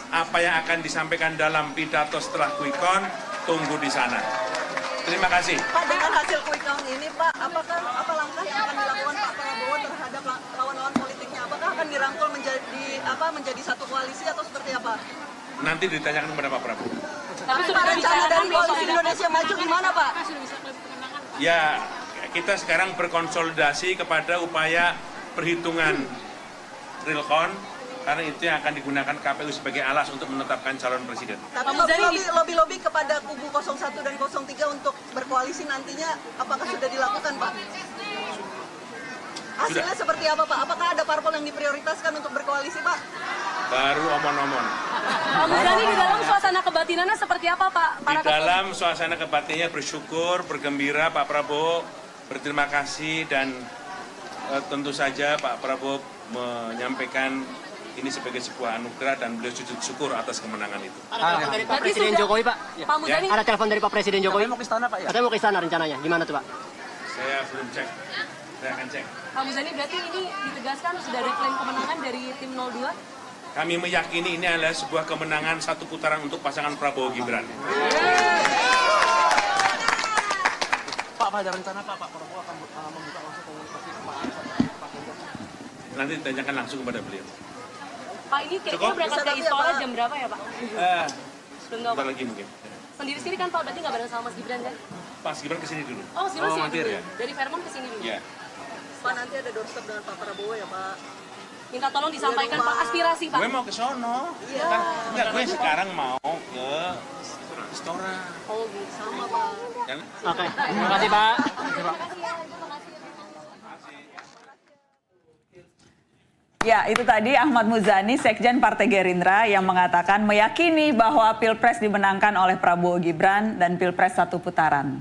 Apa yang akan disampaikan dalam pidato setelah quick count, tunggu di sana. Terima kasih. Pak, dengan hasil quick count ini, Pak, apa langkah yang akan dilakukan Pak Prabowo terhadap lawan-lawan politiknya? Apakah akan dirangkul menjadi satu koalisi atau seperti apa? Nanti ditanyakan kepada Pak Prabowo. Tapi rencana dari koalisi Indonesia Maju gimana, Pak? Ya, kita sekarang berkonsolidasi kepada upaya perhitungan real count, karena itu yang akan digunakan KPU sebagai alas untuk menetapkan calon presiden. Tapi lobby kepada kubu 01 dan 03 untuk berkoalisi nantinya, apakah sudah dilakukan, Pak? Hasilnya seperti apa, Pak? Apakah ada parpol yang diprioritaskan untuk berkoalisi, Pak? Baru omon-omon. Pak Muzani, di dalam suasana kebatinannya seperti apa, Pak? Di dalam suasana kebatinannya bersyukur, bergembira, Pak Prabowo berterima kasih, dan tentu saja Pak Prabowo menyampaikan ini sebagai sebuah anugerah dan beliau sujud syukur atas kemenangan itu. Ada telepon dari Pak Presiden Jokowi, Pak. Pak Muzani, Ada telepon dari Pak Presiden Jokowi. mau ke istana, Pak, ya? Katanya mau ke istana rencananya. Gimana tuh, Pak? Saya belum cek. Saya akan cek. Pak Muzani, berarti ini ditegaskan sudah ada klaim kemenangan dari tim 02? Kami meyakini ini adalah sebuah kemenangan satu putaran untuk pasangan Prabowo Gibran. Pak, ada rencana Pak Prabowo akan membuka langsung komunikasi ke Pak Anies atau Pak Ganjar? Nanti ditanyakan langsung kepada beliau. Pak, ini kira-kira berangkat ke Istora jam berapa ya, Pak? Bentar lagi mungkin. Sendiri sini kan, Pak, berarti nggak bareng sama Mas Gibran, kan? Mas Gibran kesini dulu. Oh, Mas Gibran mampir dulu. ya? Dari Fairmont ke sini dulu? Iya. Pak, nanti ada doorstep dengan Pak Prabowo ya, Pak? Minta tolong disampaikan, Pak, aspirasi, Pak. Gue mau ke sono. Iya. Enggak, gue sekarang mau ke Istora. Oh, gitu. Sama, Pak. Oke, terima kasih, Pak. Ya, itu tadi Ahmad Muzani, Sekjen Partai Gerindra yang mengatakan meyakini bahwa Pilpres dimenangkan oleh Prabowo Gibran dan Pilpres satu putaran.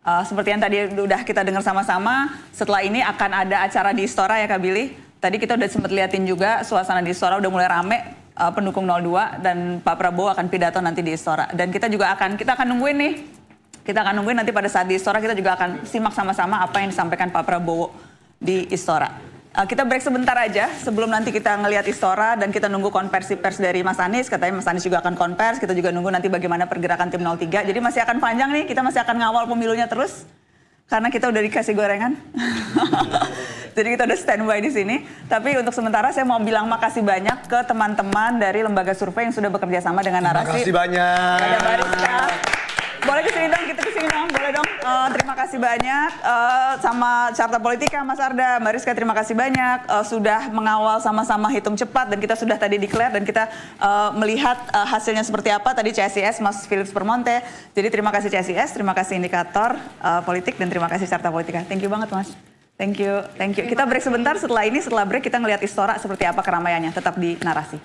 Seperti yang tadi udah kita dengar sama-sama, setelah ini akan ada acara di Istora ya Kak Billy. Tadi kita udah sempat liatin juga suasana di Istora udah mulai rame. pendukung 02 dan Pak Prabowo akan pidato nanti di Istora. Dan kita akan nungguin nih. Kita akan nungguin nanti pada saat di Istora kita juga akan simak sama-sama apa yang disampaikan Pak Prabowo di Istora. Kita break sebentar aja sebelum nanti kita ngelihat Istora dan kita nunggu konversi pers dari Mas Anies. Katanya Mas Anies juga akan konvers, kita juga nunggu nanti bagaimana pergerakan tim 03. Jadi masih akan panjang nih, kita masih akan ngawal pemilunya terus. Karena kita udah dikasih gorengan. Jadi kita udah standby di sini. Tapi untuk sementara saya mau bilang makasih banyak ke teman-teman dari lembaga survei yang sudah bekerja sama dengan Narasi. Terima kasih banyak. Ada Bariska. Boleh kesini dong, kita kesini dong, boleh dong. Terima kasih banyak sama Carta Politika, Mas Arda, Mbak Rizka, terima kasih banyak sudah mengawal sama-sama hitung cepat dan kita sudah tadi declare dan kita melihat hasilnya seperti apa. Tadi CSIS, Mas Philips Permonte. Jadi terima kasih CSIS, terima kasih Indikator Politik dan terima kasih Carta Politika. Thank you banget Mas. Thank you, thank you. Kita break sebentar, setelah break kita ngelihat Istora seperti apa keramaiannya. Tetap di Narasi.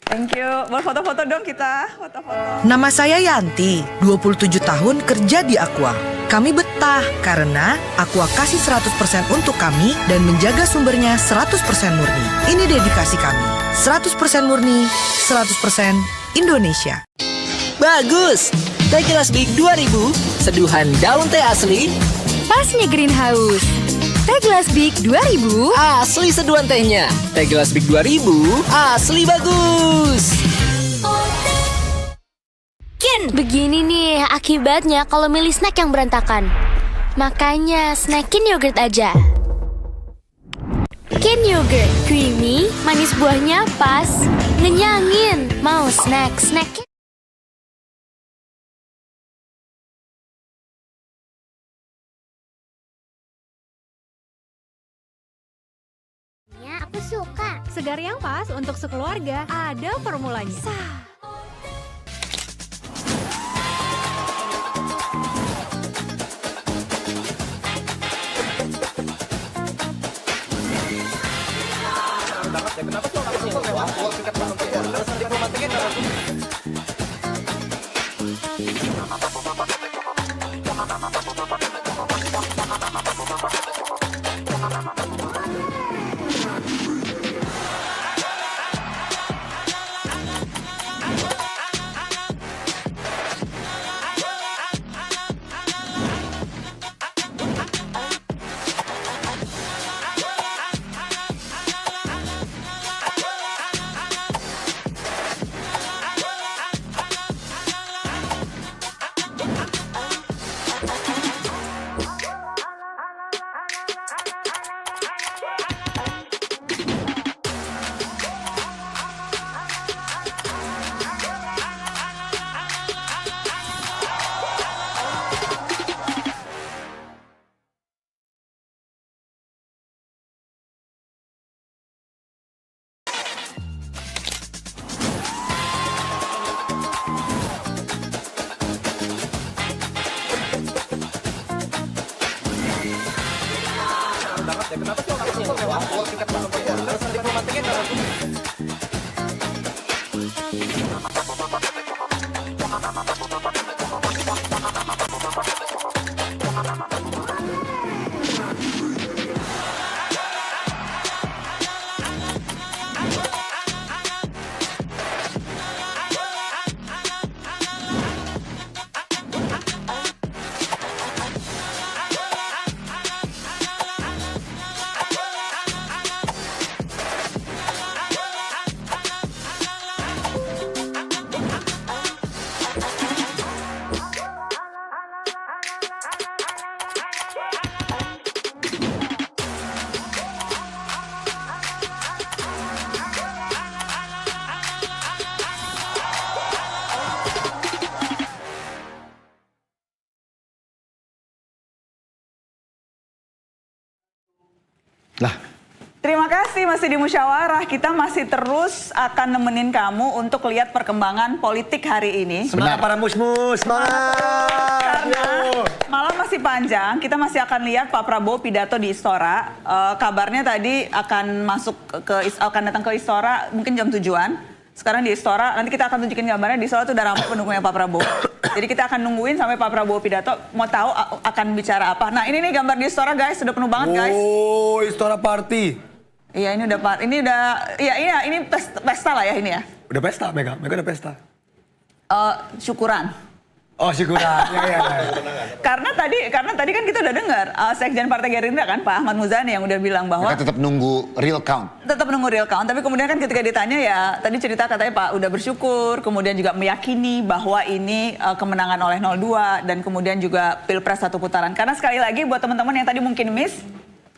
Thank you. Boleh foto-foto dong kita. Foto-foto. Nama saya Yanti, 27 tahun kerja di Aqua. Kami betah karena Aqua kasih 100% untuk kami dan menjaga sumbernya 100% murni. Ini dedikasi kami. 100% murni, 100% Indonesia. Bagus! Teh gelas Big 2000, seduhan daun teh asli. Pas nih greenhouse. Teh gelas Big 2000 asli seduhan tehnya. Teh gelas Big 2000 asli bagus. Kin, begini nih akibatnya kalau milih snack yang berantakan. Makanya snackin yogurt aja. Kin yogurt, creamy, manis buahnya pas, ngenyangin. Mau snack. Aku suka. Segar yang pas untuk sekeluarga. Ada formulanya. Terima kasih masih di musyawarah. Kita masih terus akan nemenin kamu untuk lihat perkembangan politik hari ini. Semangat para musmus, semangat. Karena malam masih panjang, kita masih akan lihat Pak Prabowo pidato di Istora. Kabarnya tadi akan datang ke Istora mungkin jam 7-an. Sekarang di Istora, nanti kita akan tunjukin gambarnya di Istora tuh udah ramai pendukungnya Pak Prabowo. Jadi kita akan nungguin sampai Pak Prabowo pidato, mau tahu akan bicara apa. Nah ini nih gambar di Istora guys, sudah penuh banget guys. Oh, Istora Party. Iya ini ini pesta lah ya ini ya. Udah pesta Mega udah pesta. Syukuran. Oh syukuran, ya. Karena tadi kan kita udah dengar Sekjen Partai Gerindra kan Pak Ahmad Muzani yang udah bilang bahwa mereka tetap nunggu real count. Tetap nunggu real count, tapi kemudian kan ketika ditanya ya tadi cerita katanya Pak udah bersyukur, kemudian juga meyakini bahwa ini kemenangan oleh 02 dan kemudian juga Pilpres 1 putaran. Karena sekali lagi buat teman-teman yang tadi mungkin miss,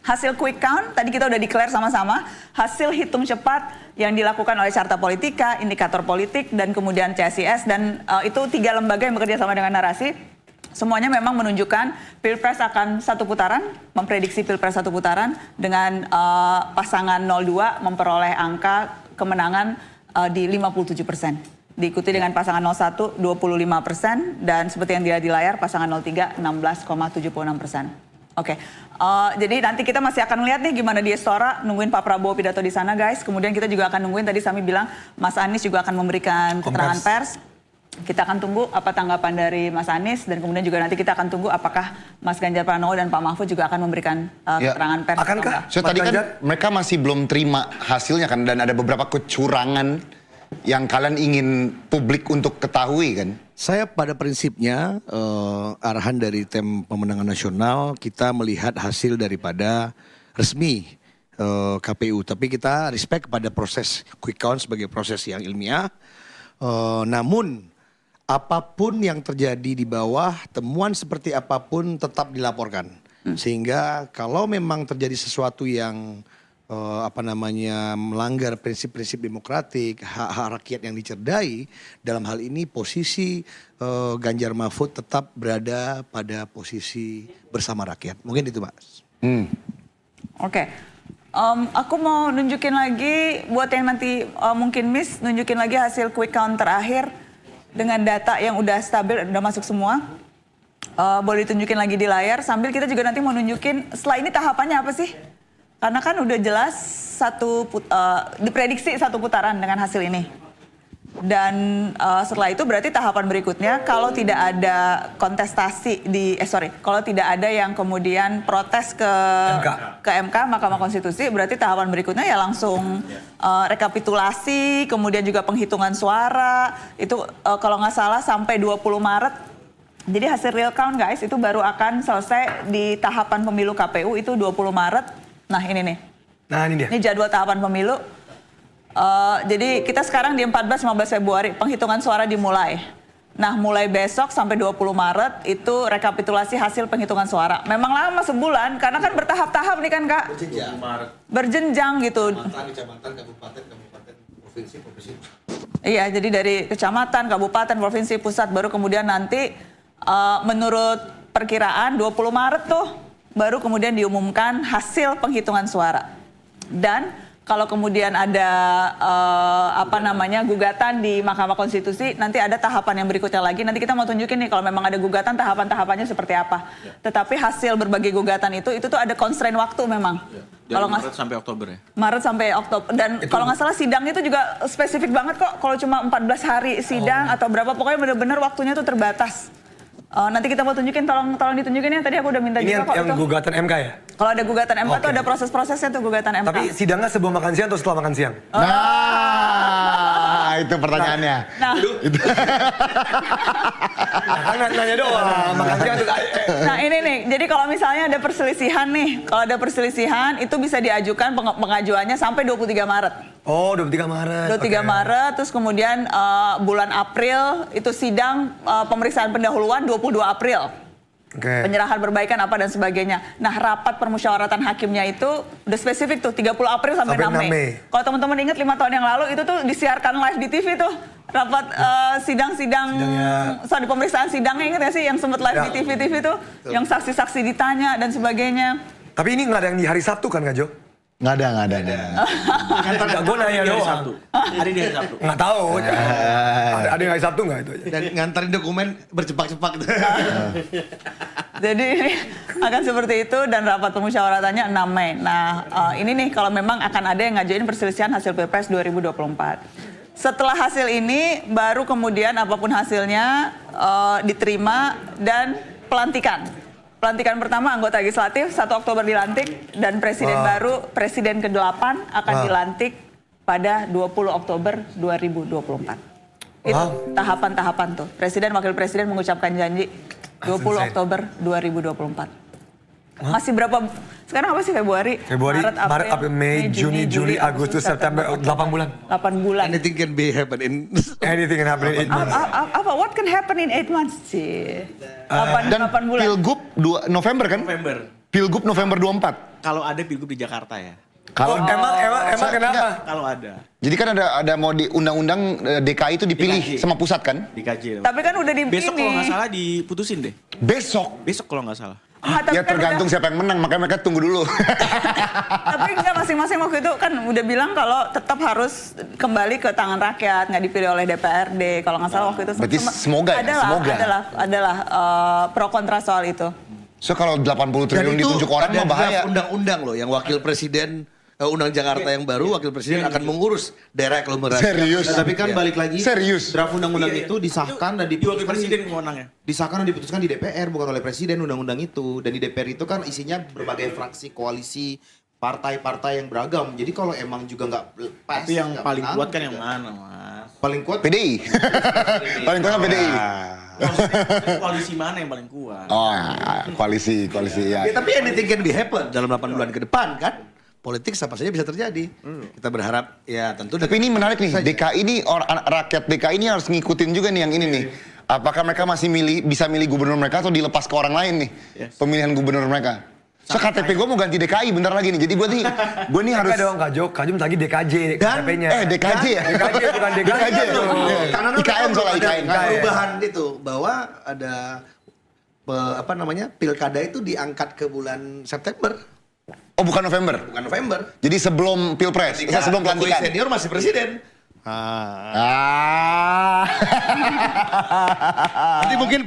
hasil quick count tadi kita udah declare sama-sama, hasil hitung cepat yang dilakukan oleh Carta Politika, Indikator Politik, dan kemudian CSIS, dan itu 3 lembaga yang bekerja sama dengan Narasi. Semuanya memang menunjukkan Pilpres akan 1 putaran, memprediksi Pilpres 1 putaran dengan pasangan 02 memperoleh angka kemenangan di 57%. Diikuti dengan pasangan 01 25% dan seperti yang dilihat di layar pasangan 03 16,76%. Oke, jadi nanti kita masih akan lihat nih gimana di Istora, nungguin Pak Prabowo pidato di sana guys. Kemudian kita juga akan nungguin, tadi Sami bilang Mas Anies juga akan memberikan keterangan pers. Kita akan tunggu apa tanggapan dari Mas Anies dan kemudian juga nanti kita akan tunggu apakah Mas Ganjar Pranowo dan Pak Mahfud juga akan memberikan keterangan pers. Akankah? So tadi kan mereka masih belum terima hasilnya kan dan ada beberapa kecurangan yang kalian ingin publik untuk ketahui kan? Saya pada prinsipnya arahan dari tim pemenangan nasional kita melihat hasil daripada resmi KPU. Tapi kita respect pada proses quick count sebagai proses yang ilmiah. Namun apapun yang terjadi di bawah, temuan seperti apapun tetap dilaporkan. Sehingga kalau memang terjadi sesuatu yang melanggar prinsip-prinsip demokratik, hak-hak rakyat yang dicerdai, dalam hal ini posisi Ganjar Mahfud tetap berada pada posisi bersama rakyat. Mungkin itu Mas. Oke. Aku mau nunjukin lagi buat yang nanti mungkin miss, nunjukin lagi hasil quick count terakhir dengan data yang udah stabil, udah masuk semua. Boleh ditunjukin lagi di layar sambil kita juga nanti mau nunjukin setelah ini tahapannya apa sih? Karena kan udah jelas diprediksi 1 putaran dengan hasil ini. Dan setelah itu berarti tahapan berikutnya kalau tidak ada kontestasi kalau tidak ada yang kemudian protes ke MK Mahkamah Konstitusi, berarti tahapan berikutnya ya langsung rekapitulasi, kemudian juga penghitungan suara. Itu kalau nggak salah sampai 20 Maret. Jadi hasil real count guys itu baru akan selesai di tahapan pemilu KPU itu 20 Maret. Nah ini nih. Nah ini dia. Ini jadwal tahapan pemilu. Jadi kita sekarang di 14-15 Februari penghitungan suara dimulai. Nah mulai besok sampai 20 Maret itu rekapitulasi hasil penghitungan suara. Memang lama sebulan karena kan bertahap-tahap nih kan Kak. Berjenjang gitu. Kecamatan, kabupaten, provinsi. Iya jadi dari kecamatan, kabupaten, provinsi, pusat baru kemudian nanti menurut perkiraan 20 Maret tuh baru kemudian diumumkan hasil penghitungan suara. Dan kalau kemudian ada gugatan di Mahkamah Konstitusi, nanti ada tahapan yang berikutnya lagi. Nanti kita mau tunjukin nih kalau memang ada gugatan tahapan-tahapannya seperti apa. Tetapi hasil berbagai gugatan itu tuh ada constraint waktu memang. Dari Maret sampai Oktober ya? Maret sampai Oktober. Dan kalau nggak salah sidangnya itu juga spesifik banget kok. Kalau cuma 14 hari sidang atau berapa, pokoknya benar-benar waktunya tuh terbatas. Nanti kita mau tunjukin, tolong ditunjukin ya. Tadi aku udah minta ini juga kok. Ini yang gugatan MK ya? Kalau ada gugatan MK tuh ada proses-prosesnya tuh gugatan MK. Tapi sidangnya sebelum makan siang atau setelah makan siang? Nah, itu pertanyaannya. Nah, kan nanya doang, makan siang tuh. Nah ini nih, jadi kalau misalnya ada perselisihan nih, kalau ada perselisihan itu bisa diajukan pengajuannya sampai 23 Maret. Oh 23 Maret. 23 Maret, terus kemudian bulan April itu sidang pemeriksaan pendahuluan 22 April. Penyerahan perbaikan apa dan sebagainya. Nah rapat permusyawaratan hakimnya itu udah spesifik tuh 30 April sampai 6 Mei. Kalau teman-teman ingat 5 tahun yang lalu itu tuh disiarkan live di TV tuh. Rapat pemeriksaan sidangnya ingat ya sih yang sempat live di TV tuh. Yang saksi-saksi ditanya dan sebagainya. Tapi ini nggak ada yang di hari Sabtu kan Kak Jo? Nggak ada. Nggak, gue nanya doang. Hari di hari Sabtu. Nggak tahu. Ada yang hari Sabtu nggak itu aja? Dan nganterin dokumen bercepak-cepak. Jadi ini akan seperti itu dan rapat pemusyawaratannya 6 Mei. Nah ini nih kalau memang akan ada yang ngajuin perselisihan hasil Pilpres 2024. Setelah hasil ini baru kemudian apapun hasilnya diterima dan pelantikan. pelantikan pertama anggota legislatif 1 Oktober dilantik dan presiden baru, presiden ke-8 akan dilantik pada 20 Oktober 2024. Itu tahapan-tahapan tuh. Presiden, wakil presiden mengucapkan janji 20 Oktober 2024. Masih berapa, sekarang apa sih Februari, Maret, April, Mei, Juni, Juli, Agustus, September, 8 bulan. 8 bulan. Anything can happen in Anything can happen in 8 months. Apa? What can happen in 8 months sih? 8 bulan. Pilgub 2 November kan? November. Pilgub November 24. Kalau ada pilgub di Jakarta ya. Kalau emang kenapa? Kalau ada. Jadi kan ada mau di undang-undang DKI itu dipilih sama pusat kan? Dikaji. Tapi kan udah Besok kalau nggak salah diputusin deh. Besok kalau nggak salah. Ya tergantung siapa yang menang, makanya mereka tunggu dulu. Tapi enggak, masing-masing waktu itu kan udah bilang kalau tetap harus kembali ke tangan rakyat, nggak dipilih oleh DPRD. Kalau nggak salah waktu itu. Berarti semoga Adalah pro kontra soal itu. So kalau 80 triliun ditunjuk orang mah bahaya. Undang-undang loh yang wakil presiden Undang Jakarta yang baru, wakil presiden akan mengurus daerah aglomerasi. Serius? Tapi kan balik lagi, serius. Draft undang-undang itu disahkan dan diputuskan presiden kewenangannya. Disahkan dan diputuskan di DPR, bukan oleh presiden undang-undang itu. Dan di DPR itu kan isinya berbagai fraksi, koalisi, partai-partai yang beragam. Jadi kalau emang juga nggak pas. Tapi yang paling kuat kan yang mana, Mas? Paling kuat PDI. Paling kuat kan PDI. Koalisi mana yang paling kuat? Oh, koalisi ya. Tapi anything can be happen dalam 8 bulan ke depan kan? Politik siapa saja bisa terjadi. Kita berharap ya tentu. Tapi ini menarik nih, DKI ini rakyat DKI ini harus ngikutin juga nih yang ini nih. Apakah mereka masih bisa milih gubernur mereka atau dilepas ke orang lain nih pemilihan gubernur mereka? So KTP gue mau ganti DKI bentar lagi nih. Jadi gue nih harus. Enggak dong Kak Jo, Kak Jo lagi DKJ KTP-nya. DKJ ya? DKJ bukan DKJ. Karena IKN soalnya IKN. Perubahan itu bahwa ada pilkada itu diangkat ke bulan September. Oh bukan November? Bukan November. Jadi sebelum pilpres, sebelum pelantikan. Senior masih presiden. Nanti mungkin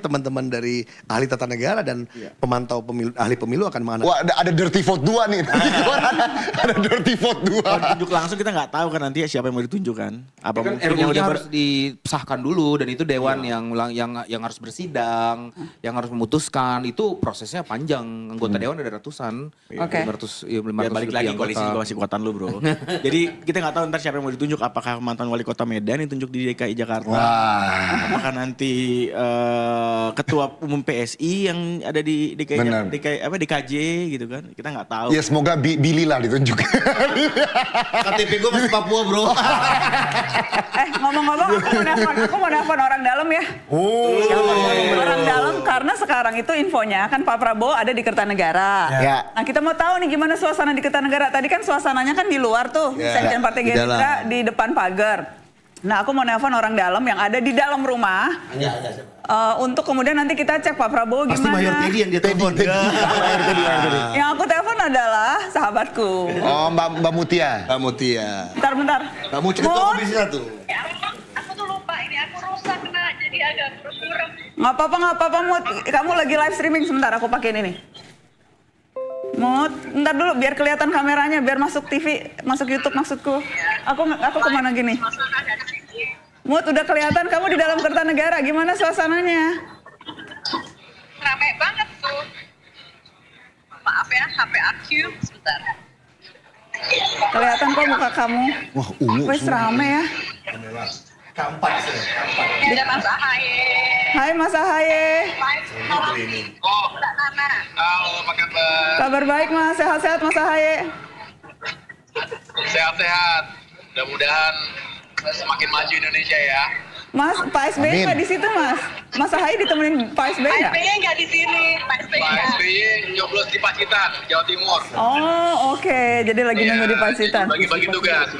teman-teman dari ahli tata negara dan pemantau pemilu, ahli pemilu akan menganalisis. Wah ada dirty vote 2 nih. Ada dirty vote 2. Kalau ditunjuk langsung kita nggak tahu kan nanti siapa yang mau ditunjuk kan. Apa kan RUU-nya harus disahkan dulu dan itu dewan yang harus bersidang, yang harus memutuskan. Itu prosesnya panjang. Anggota dewan ada ratusan. 500 balik lagi koalisi kekuatan lu, Bro. Jadi kita nggak tahu ntar siapa yang mau ditunjuk, apakah mantan wali kota Medan ditunjuk di DKI Jakarta, apakah nanti ketua umum PSI yang ada di DKJ gitu kan, kita nggak tahu. Ya semoga Billy lah ditunjuk. KTP gue masih Papua bro. Ngomong-ngomong aku mau nelfon orang dalam ya. Orang dalam karena sekarang itu infonya kan Pak Prabowo ada di Kertanegara. Nah kita mau tahu nih gimana suasana di Kertanegara. Tadi kan suasananya kan di luar tuh, Sekjen Partai Gerindra di depan pagar. Nah aku mau nelpon orang dalam yang ada di dalam rumah. Untuk kemudian nanti kita cek Pak Prabowo gimana. Pasti Mayor Teddy yang dia telepon. Yang aku telepon adalah sahabatku. Oh Mbak Mutia. Mbak Mutia. Bentar. Mbak Mutia ketua komisi 1. Aku tuh lupa, ini aku rusak jadi agak kurang. Nggak apa-apa Mut. Kamu lagi live streaming sebentar, aku pakein ini. Mut, ntar dulu biar kelihatan kameranya, biar masuk TV, masuk YouTube maksudku. Aku kemana gini? Mut, udah kelihatan kamu di dalam Kertanegara, gimana suasananya? Rame banget tuh. Maaf ya, HP aku sebentar. Kelihatan kok muka kamu. Wah, ungu. Wes rame ya. Kampak. Ini ada Mas Ahaye. Hai Mas Ahaye. Oh, Mbak Nana. Halo, apa kabar? Kabar baik Mas, sehat-sehat Mas Ahaye. Sehat-sehat. Mudah-mudahan semakin maju Indonesia ya. Mas, Pak SBY nggak di situ Mas? Mas Ahaye ditemenin Pak SBY nggak? Pak SBY nggak di sini. Pak SBY nyoblos di Pacitan, Jawa Timur. Oh oke. Jadi lagi nunggu di Pacitan. Bagi-bagi tugas.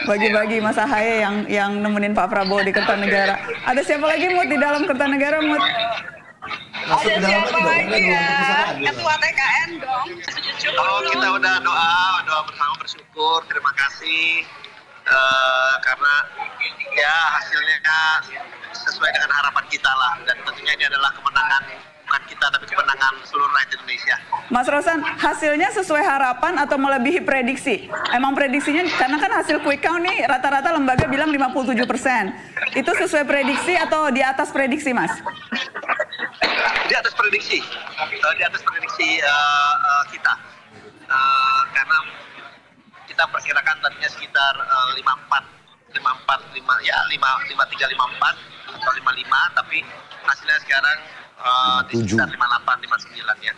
Bagi-bagi Mas Ahaye yang nemenin Pak Prabowo di Kertanegara. Ada siapa lagi Mut di dalam Kertanegara Mut? Ada siapa lagi ya? Ketua TKN dong. Oh kita udah doa bersama bersyukur, terima kasih. Karena ya hasilnya sesuai dengan harapan kita lah, dan tentunya ini adalah kemenangan bukan kita tapi kemenangan seluruh rakyat Indonesia. Mas Rosan, hasilnya sesuai harapan atau melebihi prediksi? Emang prediksinya karena kan hasil quick count nih rata-rata lembaga bilang 57%. Itu sesuai prediksi atau di atas prediksi Mas? Di atas prediksi kita. Karena kita perkirakan tadinya sekitar 53, 54 atau 55, tapi hasilnya sekarang di sekitar 58, 59 ya.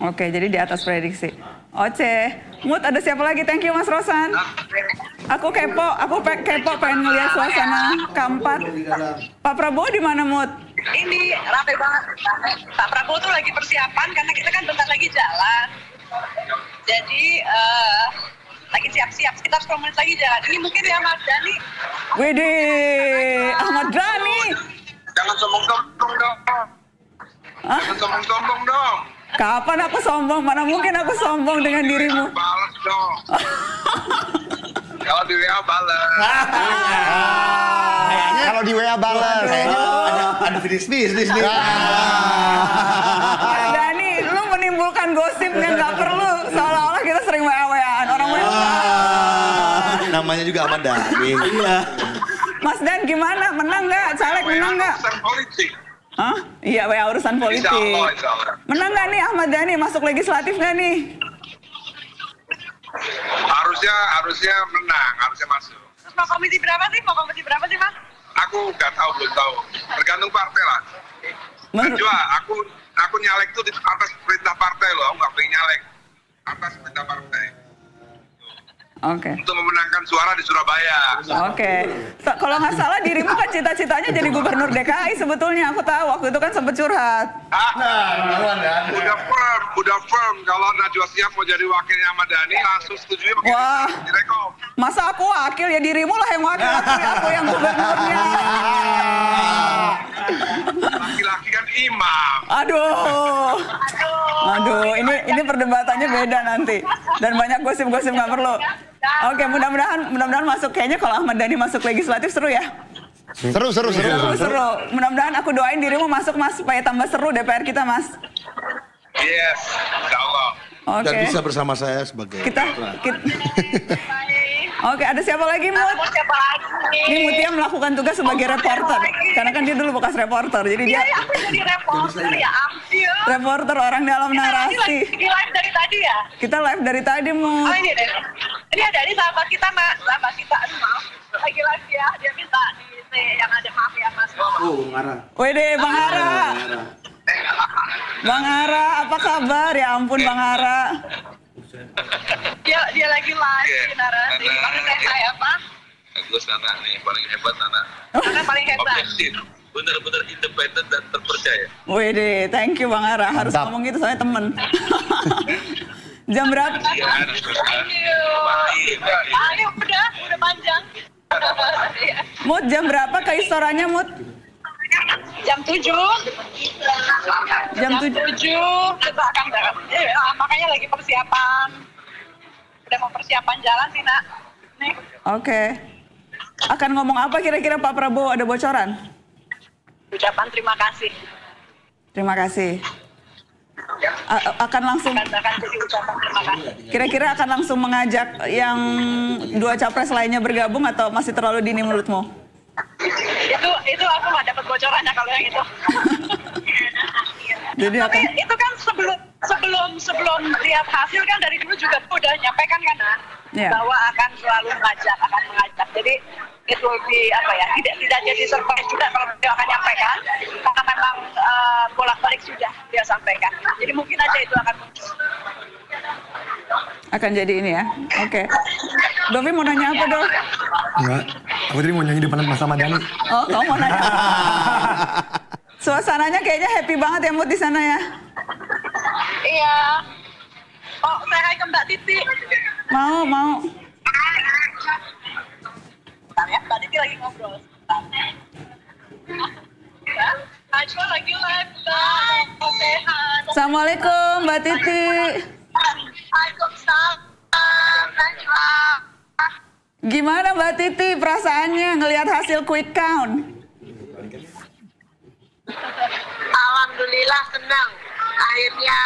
Oke, jadi di atas prediksi. Oce, Mut ada siapa lagi? Thank you Mas Rosan. Aku kepo pengen ngeliat suasana keempat. Pak Prabowo di mana, Mut? Ini rame banget. Pak Prabowo tuh lagi persiapan karena kita kan bentar lagi jalan. Jadi lagi siap-siap, sekitar 10 menit lagi jalan. Ini mungkin ya Ahmad Dhani. Widih, Ahmad Dhani. Jangan sombong-sombong dong. Jangan sombong-sombong dong. Kapan aku sombong? Mana mungkin aku sombong dengan dirimu? Balas dong. Kalau di WA balas. Kalau di WA balas. Ada bisnis nih. Dhani, lu menimbulkan gosip yang nggak perlu. Seolah-olah kita sering WA-WAan. Orang WA. Namanya juga Ahmad Dhani. Mas Dan gimana? Menang nggak? Caleg menang nggak? Politik. Hah? Iya, WA urusan politik. Insya Allah. Menang nggak nih Ahmad Dhani? Masuk legislatif nggak nih? Harusnya menang, harusnya masuk. Terus mau komisi berapa sih? Mas? Aku nggak tahu, belum tahu. Tergantung partai lah. Najwa, aku nyalek tuh di atas perintah partai loh. Aku nggak pengen nyalek atas perintah partai. Oke. Untuk memenangkan suara di Surabaya. Oke. Kalau nggak salah dirimu kan cita-citanya jadi gubernur DKI sebetulnya. Aku tahu waktu itu kan sempat curhat. Udah firm. Kalau Najwa siap mau jadi wakilnya Ahmad Dhani, langsung setuju pakai Wah. direkom. Masa aku wakil ya dirimu lah yang wakil, aku yang gubernurnya. Laki-laki kan imam. Aduh, ini perdebatannya beda nanti. Dan banyak gosip-gosip nggak perlu. Oke, mudah-mudahan masuk. Kayaknya kalau Ahmad Dhani masuk legislatif seru ya. Seru. Mudah-mudahan aku doain dirimu masuk Mas supaya tambah seru DPR kita Mas. Yes, insya Allah. Oke. Dan bisa bersama saya sebagai Oke, ada siapa lagi Mut? Ini Mutia melakukan tugas sebagai reporter. Karena kan dia dulu bekas reporter. Jadi dia Aku jadi reporter ya ampun. reporter orang dalam narasi. Lagi live dari tadi ya? Kita live dari tadi Mut. Oh ini deh. Ini ada ini sahabat kita sahabat kita. Aduh maaf. Lagi live ya. Dia minta di yang ada maaf ya Mas. Wede, Bang Ara. Bang Ara, apa kabar? Ya ampun Bang Ara. Dia lagi live di narasi. Maksudnya saya apa? Bagus anak nih, paling hebat anak. Anak paling hebat. Objektif, benar-benar independen dan terpercaya. Wede, thank you Bang Ara. Harus ngomong gitu soalnya temen. Jam berapa? Ini udah panjang. Mut, jam berapa ke Istoranya Mut? Jam 7. Jam 7 kita akan berangkat. Makanya lagi persiapan. Udah mau persiapan jalan sih nak. Nih. Oke. Akan ngomong apa kira-kira Pak Prabowo? Ada bocoran? Ucapan terima kasih. Terima kasih. Akan langsung. Kira-kira akan langsung mengajak yang dua capres lainnya bergabung atau masih terlalu dini menurutmu? Itu aku nggak dapat bocorannya kalau yang itu. Jadi tapi itu kan sebelum lihat hasil kan dari dulu juga udah nyampaikan kan bahwa akan selalu mengajak. Jadi itu tidak jadi surprise juga kalau beliau akan nyampaikan karena memang bolak-balik sudah dia sampaikan. Jadi mungkin aja itu akan jadi ini ya. Oke. Dovi mau nanya apa Dov? Enggak, aku tadi mau nyanyi di depan Mas Ahmad Dhani. Oh, kamu mau nanya? Suasananya kayaknya happy banget ya Mut di sana ya. Iya. Oh, saya hai ke Mbak Titi. Mau. Bentar ya, Mbak Titi lagi ngobrol. Najwa lagi live. Sehat. Assalamualaikum Mbak Titi. Waalaikumsalam. Najwa. Gimana Mbak Titi perasaannya ngelihat hasil quick count? Alhamdulillah senang. Akhirnya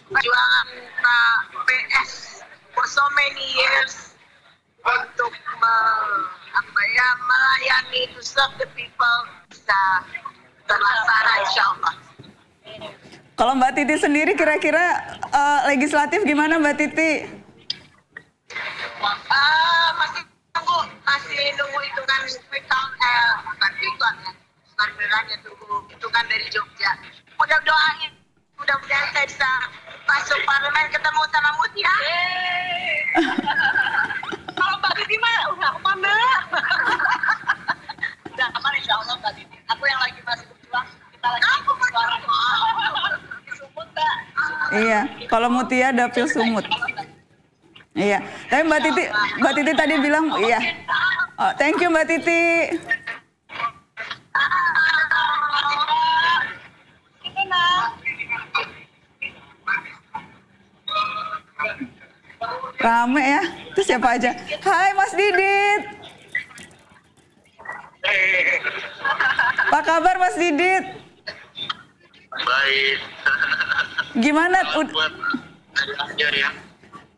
perjuangan Pak PS for so many years untuk melayani to serve the people bisa terlaksana insya Allah. Kalau Mbak Titi sendiri kira-kira legislatif gimana Mbak Titi? Masih nunggu hitungan quick count, bukan quick count ya, sebenarnya tunggu hitungan dari Jogja. Udah doain, mudah-mudahan saya bisa masuk parlemen ketemu sama Mutia. Kalau Mbak Titi mah udah aman Mbak. Udah aman insya Allah Mbak Titi. Aku yang lagi masih berjuang, kita lagi berjuang. Sumut Mbak. Iya, kalau Mutia dapil Sumut. Iya, tapi Mbak Titi tadi bilang iya. Oh, thank you Mbak Titi. Rame ya, itu siapa aja? Hai Mas Didit. Apa kabar Mas Didit? Baik. Gimana?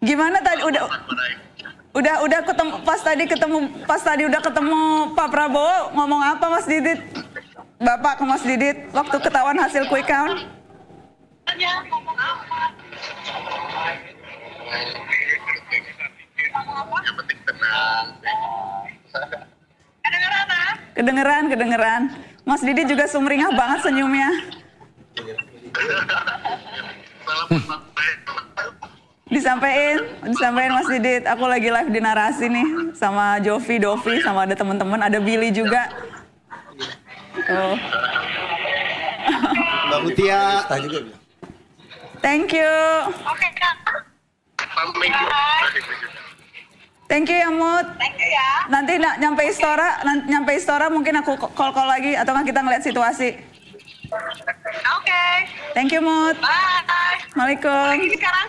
Gimana tadi udah ketemu pas tadi udah ketemu Pak Prabowo ngomong apa Mas Didit? Bapak ke Mas Didit waktu ketahuan hasil quick count? Ngomong apa? Yang penting tenang. Kedengeran. Mas Didit juga sumringah banget senyumnya. Disampaikan Mas Didit. Aku lagi live di Narasi nih sama Dovi, sama ada teman-teman, ada Billy juga. Oh. Mbak Mutia. Thank you. Oke Kak. Thank you ya Mut. Thank you ya. Nanti nyampe Istora mungkin aku call lagi atau nggak kita ngeliat situasi. Oke. Thank you Mut. Bye. Assalamualaikum. Lagi sekarang.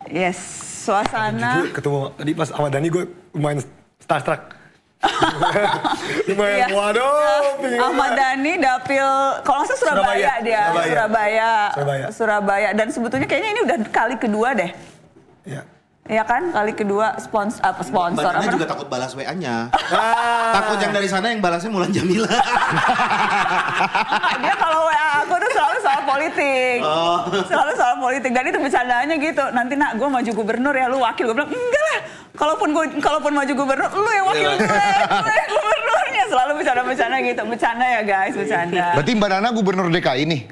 Yes, suasana. Jujur, ketemu tadi pas Ahmad Dhani gue lumayan starstruck. Lumayan, waduh. Ahmad Dhani dapil, kalau nggak salah Surabaya dia. Surabaya. Dan sebetulnya kayaknya ini udah kali kedua deh. Iya. Iya kan, kali kedua sponsor. Mbak Nana juga takut balas WA-nya. Takut yang dari sana yang balasnya Mulan Jamila. Enggak, dia kalau WA aku tuh selalu soal politik. Selalu soal politik. Dan itu bercandaannya gitu. Nanti nak, gue maju gubernur ya, lu wakil. Gue bilang, enggak lah. Kalaupun maju gubernur, lu yang wakil gue. Lu yang gubernurnya. Selalu bercanda-bercanda gitu. Bercanda ya guys, bercanda. Berarti Mbak Nana gubernur DKI nih?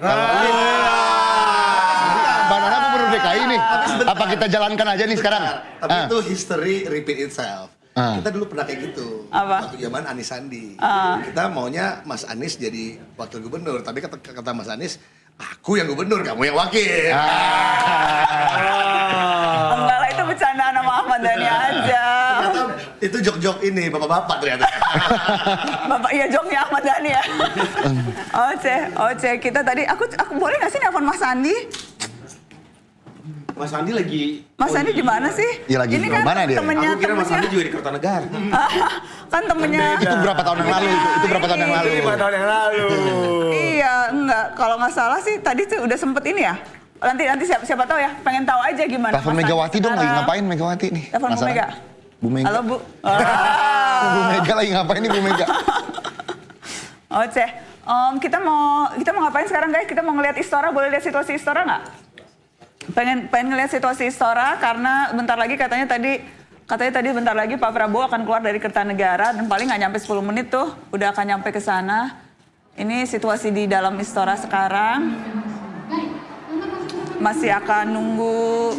Mbak Nana gubernur DKI nih. Apa kita jalankan aja nih sekarang? Tapi itu history repeat itself. Kita dulu pernah kayak gitu. Apa? Waktu zaman Anies Sandi. Kita maunya Mas Anies jadi wakil gubernur. Tapi kata Mas Anies, aku yang gubernur, kamu yang wakil. Enggak lah, itu bercandaan sama Ahmad Dhani aja. Itu jok-jok ini, bapak-bapak ternyata. Bapak, iya joknya Ahmad Dhani ya. Oce, kita tadi, aku boleh nggak sih nelfon Mas Andi? Mas Andi lagi... Mas Andi di mana sih? Iya lagi ini di mana dia? Temennya, aku kira Mas Andi juga di Kertanegara. Kan temennya... Itu berapa tahun yang lalu? Itu berapa tahun yang lalu? 5 tahun yang lalu. Iya, enggak. Kalau nggak salah sih tadi tuh udah sempet ini ya. Nanti siapa tahu ya, pengen tahu aja gimana. Telepon Megawati dong, lagi ngapain Megawati nih? Telepon Bu Mega. Bu Mega. Halo Bu. Bu Mega lagi ngapain nih Bu Mega? Oce, kita mau ngapain sekarang guys? Kita mau ngeliat Istora, boleh lihat situasi Istora nggak? Pengen ngeliat situasi Istora karena bentar lagi katanya tadi bentar lagi Pak Prabowo akan keluar dari Kertanegara dan paling nggak nyampe 10 menit tuh udah akan nyampe ke sana. Ini situasi di dalam Istora sekarang. Masih akan nunggu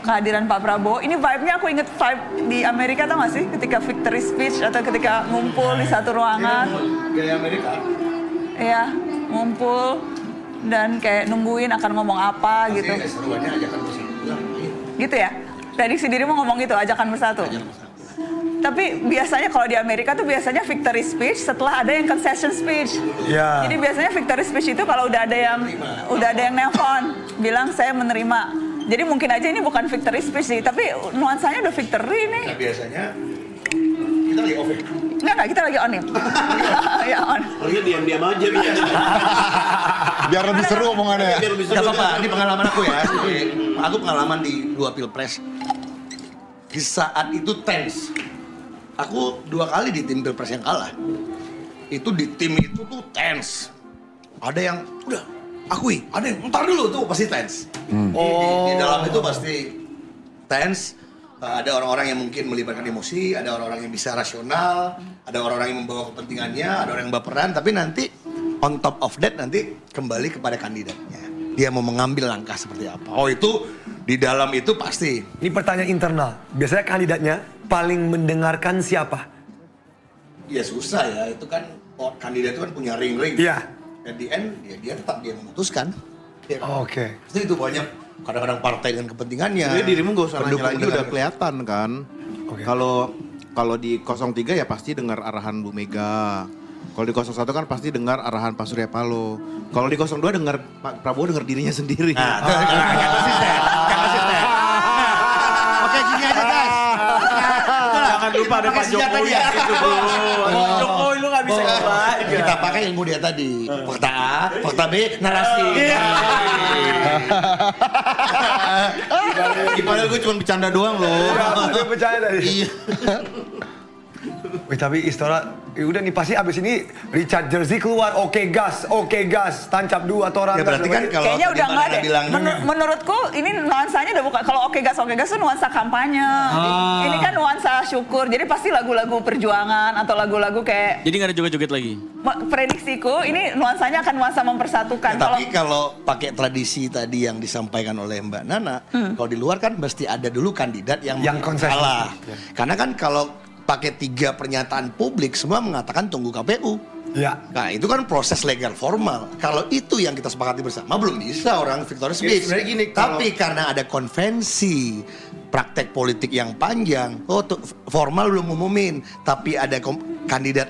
kehadiran Pak Prabowo. Ini vibe-nya aku inget vibe di Amerika tau gak sih? Ketika victory speech atau ketika ngumpul di satu ruangan. Gaya Amerika. Iya, ngumpul dan kayak nungguin akan ngomong apa gitu. Seruannya ajakan bersatu. Gitu ya? Prediksi dirimu ngomong gitu, ajakan bersatu. Tapi biasanya kalau di Amerika tuh biasanya victory speech setelah ada yang concession speech. Yeah. Jadi biasanya victory speech itu kalau udah ada yang nelpon bilang saya menerima. Jadi mungkin aja ini bukan victory speech sih, tapi nuansanya udah victory nih. Nah, biasanya kita lagi off. Enggak, kita lagi on ya. Ya on. Harusnya diam-diam aja biar. Biar lebih seru omongannya. Biar lebih seru. Gak apa-apa, ini pengalaman aku ya. Aku pengalaman di 2 pilpres. Di saat itu tense. Aku 2 kali di tim Pilpres yang kalah. Itu di tim itu tuh tense. Ada yang udah akui, ada yang ntar dulu tuh pasti tense. Di dalam itu pasti tense. Ada orang-orang yang mungkin melibatkan emosi, ada orang-orang yang bisa rasional, ada orang-orang yang membawa kepentingannya, ada orang yang baperan, tapi nanti on top of that nanti kembali kepada kandidatnya. Dia mau mengambil langkah seperti apa. Oh itu di dalam itu pasti. Ini pertanyaan internal. Biasanya kandidatnya paling mendengarkan siapa? Ya susah ya, itu kan kandidat itu kan punya ring-ring. Iya. At the end dia tetap dia memutuskan. Ya, Oke. Pasti itu banyak kadang-kadang partai dengan kepentingannya. Jadi dirimu gak usah nanya pendukung lagi, dengan- udah kelihatan kan. Kalau di 03 ya pasti dengar arahan Bu Mega. Kalau di 01 kan pasti dengar arahan Pak Surya Paloh. Kalau di 02 dengar Pak Prabowo dengar dirinya sendiri. Gak konsisten. Oke, gini aja guys. Jangan lupa ada Pak Jokowi ya. Jokowi lu gak bisa coba. Kita pakai ilmu dia tadi. Fakta A, fakta B, narasi. Padahal gue cuma bercanda doang loh. Udah percaya tadi. Wih, tapi Istora, udah nih pasti abis ini Richard Jersey keluar, oke gas, tancap 2 atau orang. Ya berarti kan kalau Kayaknya udah nggak deh. bilang Menurutku ini nuansanya udah bukan, kalau oke gas itu nuansa kampanye. Ini kan nuansa syukur. Jadi pasti lagu-lagu perjuangan atau lagu-lagu kayak Jadi gak ada joget-joget lagi? prediksiku ini nuansanya akan nuansa mempersatukan. Tapi kalau pakai tradisi tadi yang disampaikan oleh Mbak Nana, kalau di luar kan mesti ada dulu kandidat yang konsisten. kalah. Karena kan kalau pakai 3 pernyataan publik semua mengatakan tunggu KPU. Ya. Nah itu kan proses legal formal. Kalau itu yang kita sepakati bersama belum bisa orang victorious Ya, speech. sebenarnya gini, Tapi karena ada konvensi praktek politik yang panjang, formal belum ngumumin, tapi ada kandidat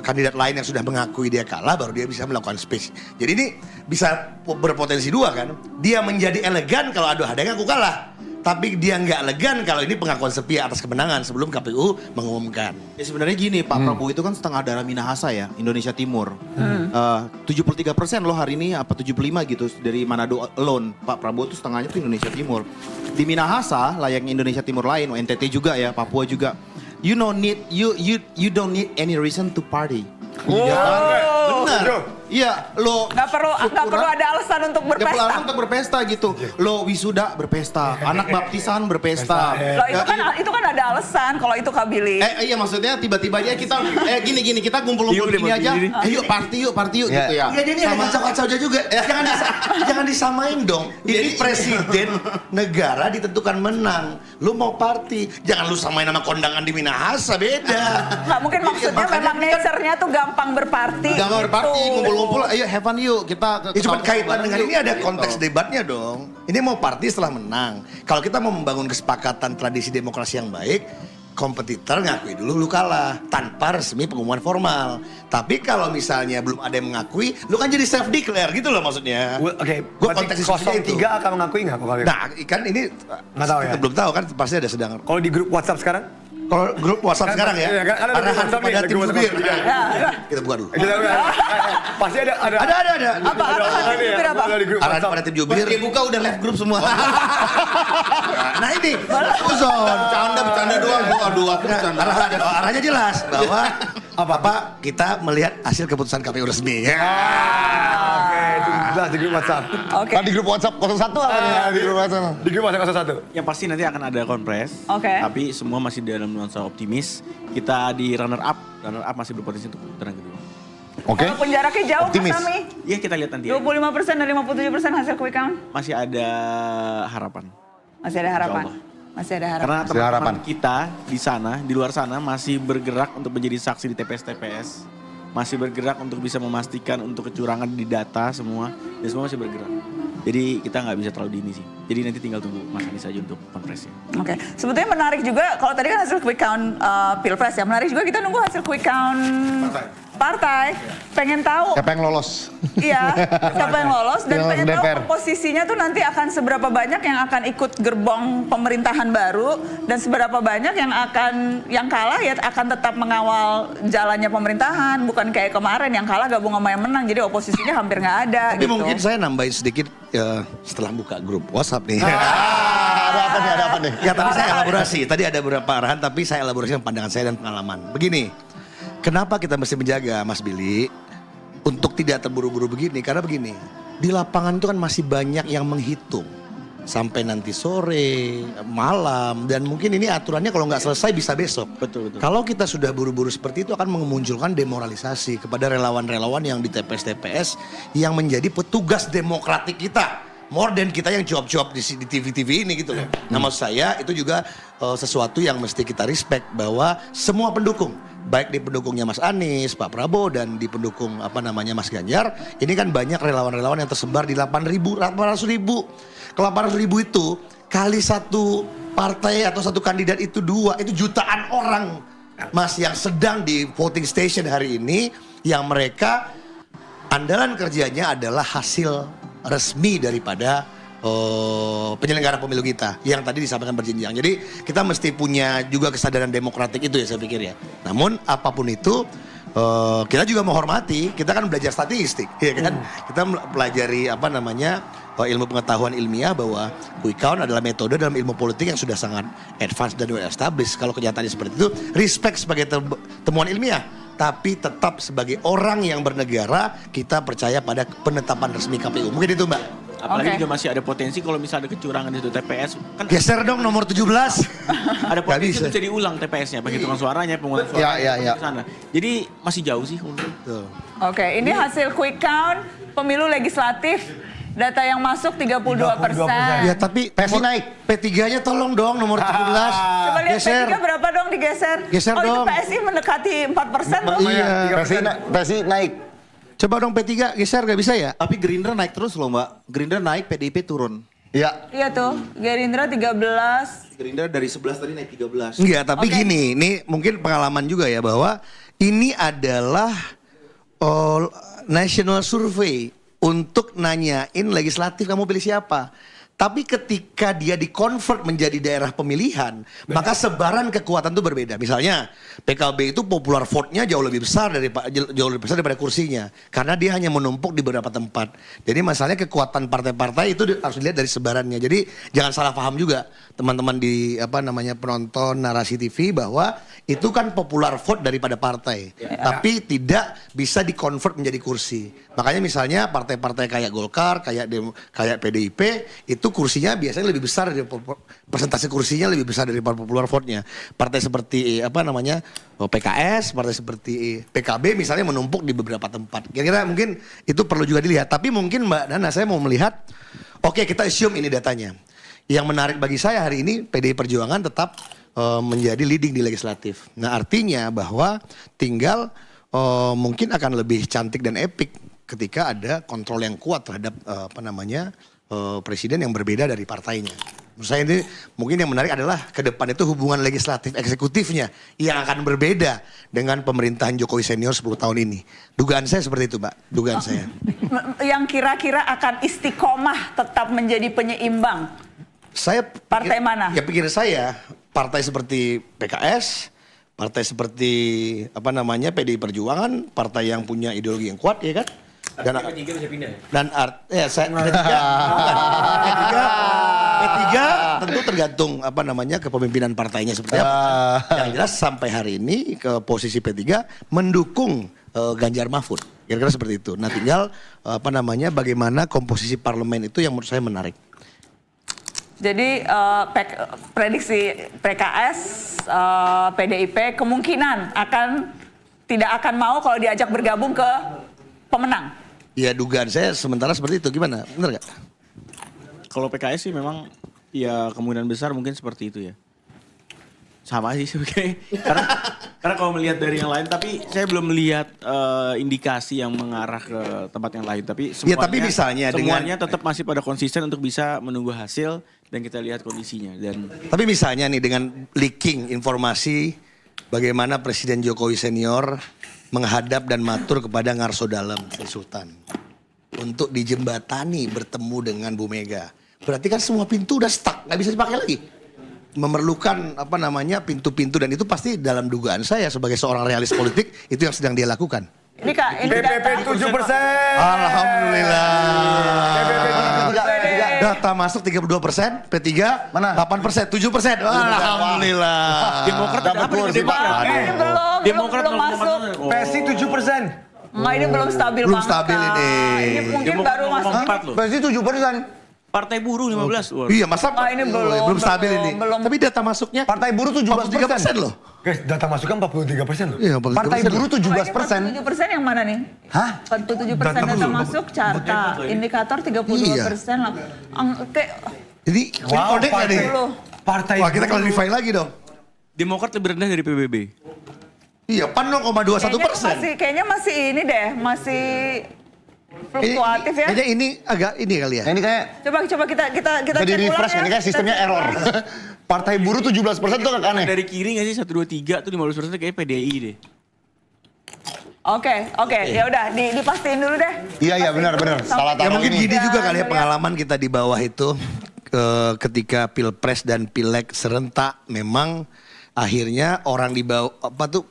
kandidat lain yang sudah mengakui dia kalah, baru dia bisa melakukan speech. Jadi ini bisa berpotensi 2 kan. Dia menjadi elegan kalau ada yang aku kalah. Tapi dia nggak elegan kalau ini pengakuan sepihak atas kemenangan sebelum KPU mengumumkan. Ya sebenarnya gini, Pak Prabowo itu kan setengah darah Minahasa ya, Indonesia Timur. 73% loh hari ini, apa 75 gitu dari Manado alone. Pak Prabowo itu setengahnya tuh Indonesia Timur. Di Minahasa, layaknya Indonesia Timur lain, NTT juga ya, Papua juga. You don't need any reason to party. Iya kan? Benar. Iya, lo nggak perlu ada alasan untuk berpesta. Nggak perlu alasan untuk berpesta gitu. Lo wisuda berpesta, anak baptisan berpesta. Loh, itu kan ada alasan kalau itu Kabili. Iya maksudnya tiba-tiba aja kita gini kita kumpul-kumpul gini aja. Ayo party yuk gitu ya. Iya ini ada kacau-kacau juga. Jangan disamain dong. Ini presiden negara ditentukan menang. Lu mau party, jangan lu samain sama kondangan di Minahasa, beda. Nggak mungkin maksudnya memang nature-nya tuh gampang berparti. Gampang berparti, ngumpul-ngumpul, ayo have fun yuk kita. Cuma kaitan dengan ini ada konteks debatnya dong. Ini mau party setelah menang. Kalau kita mau membangun kesepakatan tradisi demokrasi yang baik, kompetitor ngakui dulu lu kalah tanpa resmi pengumuman formal. Tapi kalau misalnya belum ada yang mengakui, lu kan jadi self declare gitu loh maksudnya. Oke, gua konteks diskusinya itu. 03 akan mengakui nggak? Nah, kan ini nggak tahu ya. kita belum tahu kan pasti ada sedang. Kalau di grup WhatsApp sekarang? Kalau grup WhatsApp sekarang ya, arahan kepada tim jubir. Kita buka dulu. Pasti ada. Apa arahan tim jubir apa? Arahan kepada tim jubir. Dia buka udah live grup semua. Nah ini, bercanda doang. Arahnya jelas bahwa apa kita melihat hasil keputusan KPU resmi. Oke, itu jelas di grup WhatsApp. Oke. Di grup WhatsApp 01 apa di grup WhatsApp? Di grup WhatsApp 01. Yang pasti nanti akan ada konpres. Oke. Tapi semua masih dalam nuansa optimis. Kita di runner up masih berpotensi untuk putaran kedua. Oke. Walaupun jaraknya jauh Optimis. Mas Sami. Iya kita lihat nanti. 25% dan 57% hasil quick count. Masih ada harapan. Masih ada harapan. Masih ada harapan. Karena teman-teman kita di sana, di luar sana masih bergerak untuk menjadi saksi di TPS-TPS. Masih bergerak untuk bisa memastikan untuk kecurangan di data semua. Dan semua masih bergerak. Jadi kita nggak bisa terlalu dini sih. Jadi nanti tinggal tunggu Mas Anies aja untuk konferensi. Oke, sebetulnya menarik juga kalau tadi kan hasil quick count Pilpres ya. Menarik juga kita nunggu hasil quick count partai. Pengen tahu. Siapa yang lolos? Iya, siapa yang lolos dan Yang pengen tahu DPR. komposisinya tuh nanti akan seberapa banyak yang akan ikut gerbong pemerintahan baru dan seberapa banyak yang kalah ya akan tetap mengawal jalannya pemerintahan, bukan kayak kemarin yang kalah gabung sama yang menang. Jadi oposisinya hampir nggak ada. Tapi gitu. mungkin saya nambahin sedikit setelah buka grup WhatsApp nih. Ada apa nih? Ya tapi saya elaborasi. Tadi ada beberapa arahan tapi saya elaborasi dengan pandangan saya dan pengalaman. Begini, kenapa kita mesti menjaga Mas Billy untuk tidak terburu-buru begini? Karena begini, di lapangan itu kan masih banyak yang menghitung. Sampai nanti sore, malam, dan mungkin ini aturannya kalau nggak selesai bisa besok. Betul. Kalau kita sudah buru-buru seperti itu akan memunculkan demoralisasi kepada relawan-relawan yang di TPS-TPS yang menjadi petugas demokratik kita. More than kita yang cuap-cuap di TV-TV ini gitu loh. Nah maksud saya itu juga sesuatu yang mesti kita respect bahwa semua pendukung, baik di pendukungnya Mas Anies, Pak Prabowo dan di pendukung Mas Ganjar, ini kan banyak relawan-relawan yang tersebar di 800.000. Kalau 800.000 itu kali satu partai atau satu kandidat itu 2, itu jutaan orang Mas yang sedang di voting station hari ini yang mereka andalan kerjanya adalah hasil resmi daripada penyelenggara pemilu kita yang tadi disampaikan berjenjang. Jadi kita mesti punya juga kesadaran demokratik itu ya saya pikir ya. Namun apapun itu kita juga menghormati, kita kan belajar statistik ya kan. Kita pelajari ilmu pengetahuan ilmiah bahwa quick count adalah metode dalam ilmu politik yang sudah sangat advance dan well established. Kalau kenyataannya seperti itu, respect sebagai temuan ilmiah. Tapi tetap sebagai orang yang bernegara, kita percaya pada penetapan resmi KPU. Mungkin itu Mbak. Apalagi juga masih ada potensi kalau misalnya ada kecurangan di TPS. Kan geser dong nomor 17. Ada potensi bisa diulang TPS-nya, penghitungan suaranya, pemungutan suara. Ya. Sana. Jadi masih jauh sih. Oke, ini hasil quick count pemilu legislatif. Data yang masuk 32%. Ya tapi P3-nya tolong dong nomor 17. Coba lihat geser. P3 berapa dong digeser? Geser dong. Itu PSI mendekati 4% dong. Iya. PSI naik. Coba dong P3 geser gak bisa ya? Tapi Gerindra naik terus loh Mbak. Gerindra naik, PDIP turun. Iya. Iya tuh, Gerindra 13. Gerindra dari 11 tadi naik 13. Enggak, tapi gini, ini mungkin pengalaman juga ya bahwa ini adalah national survey untuk nanyain legislatif kamu pilih siapa. Tapi ketika dia di-convert menjadi daerah pemilihan, maka sebaran kekuatan itu berbeda. Misalnya PKB itu popular vote-nya jauh lebih besar daripada kursinya. Karena dia hanya menumpuk di beberapa tempat. Jadi masalahnya kekuatan partai-partai itu harus dilihat dari sebarannya. Jadi jangan salah paham juga teman-teman di penonton Narasi TV bahwa itu kan popular vote daripada partai. Tapi tidak bisa di-convert menjadi kursi. Makanya misalnya partai-partai kayak Golkar, kayak PDIP itu kursinya biasanya lebih besar dari persentase kursinya lebih besar daripada popular vote-nya. Partai seperti PKS, partai seperti PKB misalnya menumpuk di beberapa tempat. Kira-kira mungkin itu perlu juga dilihat. Tapi mungkin Mbak Nana saya mau melihat, oke, kita assume ini datanya. Yang menarik bagi saya hari ini PDI Perjuangan tetap menjadi leading di legislatif. Nah artinya bahwa tinggal mungkin akan lebih cantik dan epic ketika ada kontrol yang kuat terhadap presiden yang berbeda dari partainya. Menurut saya ini mungkin yang menarik adalah ke depan itu hubungan legislatif eksekutifnya yang akan berbeda dengan pemerintahan Jokowi senior 10 tahun ini. Dugaan saya seperti itu, Mbak. Dugaan saya. Yang kira-kira akan istiqomah tetap menjadi penyeimbang. Partai mana? Ya pikir saya partai seperti PKS, partai seperti PDI Perjuangan, partai yang punya ideologi yang kuat ya kan? Dan P3 bisa pindah ya? Dan P3 tentu tergantung kepemimpinan partainya seperti apa. Yang jelas sampai hari ini ke posisi P3 mendukung Ganjar Mahfud. Kira-kira seperti itu. Nah tinggal bagaimana komposisi parlemen itu yang menurut saya menarik. Jadi prediksi PKS, PDIP kemungkinan tidak akan mau kalau diajak bergabung ke pemenang. Ya dugaan saya sementara seperti itu, gimana? Bener gak? Kalau PKS sih memang ya kemungkinan besar mungkin seperti itu ya. Sama sih sebenarnya. Karena kalau melihat dari yang lain, tapi saya belum melihat indikasi yang mengarah ke tempat yang lain. Tapi semuanya, ya, tapi misalnya semuanya tetap masih pada konsisten untuk bisa menunggu hasil dan kita lihat kondisinya. Tapi misalnya nih dengan leaking informasi bagaimana Presiden Jokowi senior menghadap dan matur kepada Ngarso Dalem Sri Sultan untuk dijembatani bertemu dengan Bu Mega. Berarti kan semua pintu udah stuck, nggak bisa dipakai lagi. Memerlukan pintu-pintu dan itu pasti dalam dugaan saya sebagai seorang realis politik itu yang sedang dia lakukan. Ini Kak, ini PPP 7%. Alhamdulillah. Data masuk 32%, P3 mana? 8%, 7%. Alhamdulillah. Demokrat ada apa dengan Demokrat? Ini belum masuk. PSI 7%. Nggak, ini belum stabil Belum banget. stabil ini. Ini mungkin baru masuk. PSI 7%. Partai Buruh 15. Iya, masa ini belum stabil ini. Tapi data masuknya Partai Buruh 17% loh. Guys, data masukkan 43% loh. Iya, Partai Buruh 17%. 47% yang mana nih? Hah? 47% data masuk carta, indikator 32% lah. Jadi, Wow, connect nggak nih? Partai Wah, kita Buruh. clarify lagi dong. Demokrat lebih rendah dari PBB. Iya, PAN 0,21%. Kayaknya masih ini deh, masih fluktuatif ya. Kayaknya ini agak ini kali ya. Ini kayak Coba kita bisa cek di ulang refresh ya. ini kayak sistemnya error. Partai Buruh 17% tuh kan aneh. Dari kiri nggak sih 1, 2, 3 tuh 15% kayak PDI deh. Oke, ya udah dipastiin dulu deh. Iya benar. Salah Ya taruh mungkin ini. gini juga kali ya pengalaman kita di bawah itu ketika Pilpres dan Pileg serentak memang akhirnya orang di bawah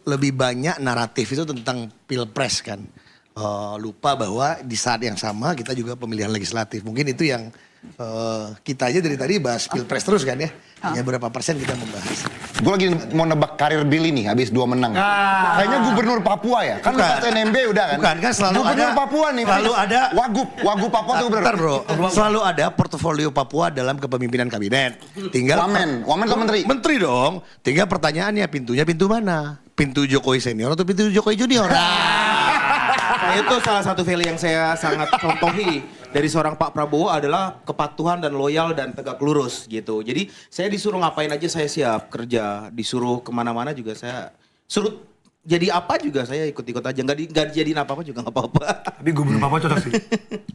lebih banyak naratif itu tentang Pilpres kan. Lupa bahwa di saat yang sama kita juga pemilihan legislatif. Mungkin itu yang kita aja dari tadi bahas Pilpres terus kan ya. Hanya berapa persen kita membahas. Gue lagi mau nebak karir Billy nih habis 2 menang. Kayaknya gubernur Papua ya. Kan lepas NMB udah kan. Bukan kan selalu gubernur ada. Papua nih. Selalu ada. Wagub Papua tuh gubernur. Bentar bro. Selalu ada portofolio Papua dalam kepemimpinan kabinet. Tinggal Wamen ke menteri. Menteri dong. Tinggal pertanyaannya pintunya pintu mana? Pintu Jokowi senior atau pintu Jokowi junior? Nah itu salah satu value yang saya sangat contohi dari seorang Pak Prabowo adalah kepatuhan dan loyal dan tegak lurus gitu. Jadi saya disuruh ngapain aja saya siap kerja, disuruh kemana-mana juga saya suruh jadi apa juga saya ikut-ikut aja. Nggak dijadiin apa-apa juga nggak apa-apa. Tapi gubernur Papua cocok sih.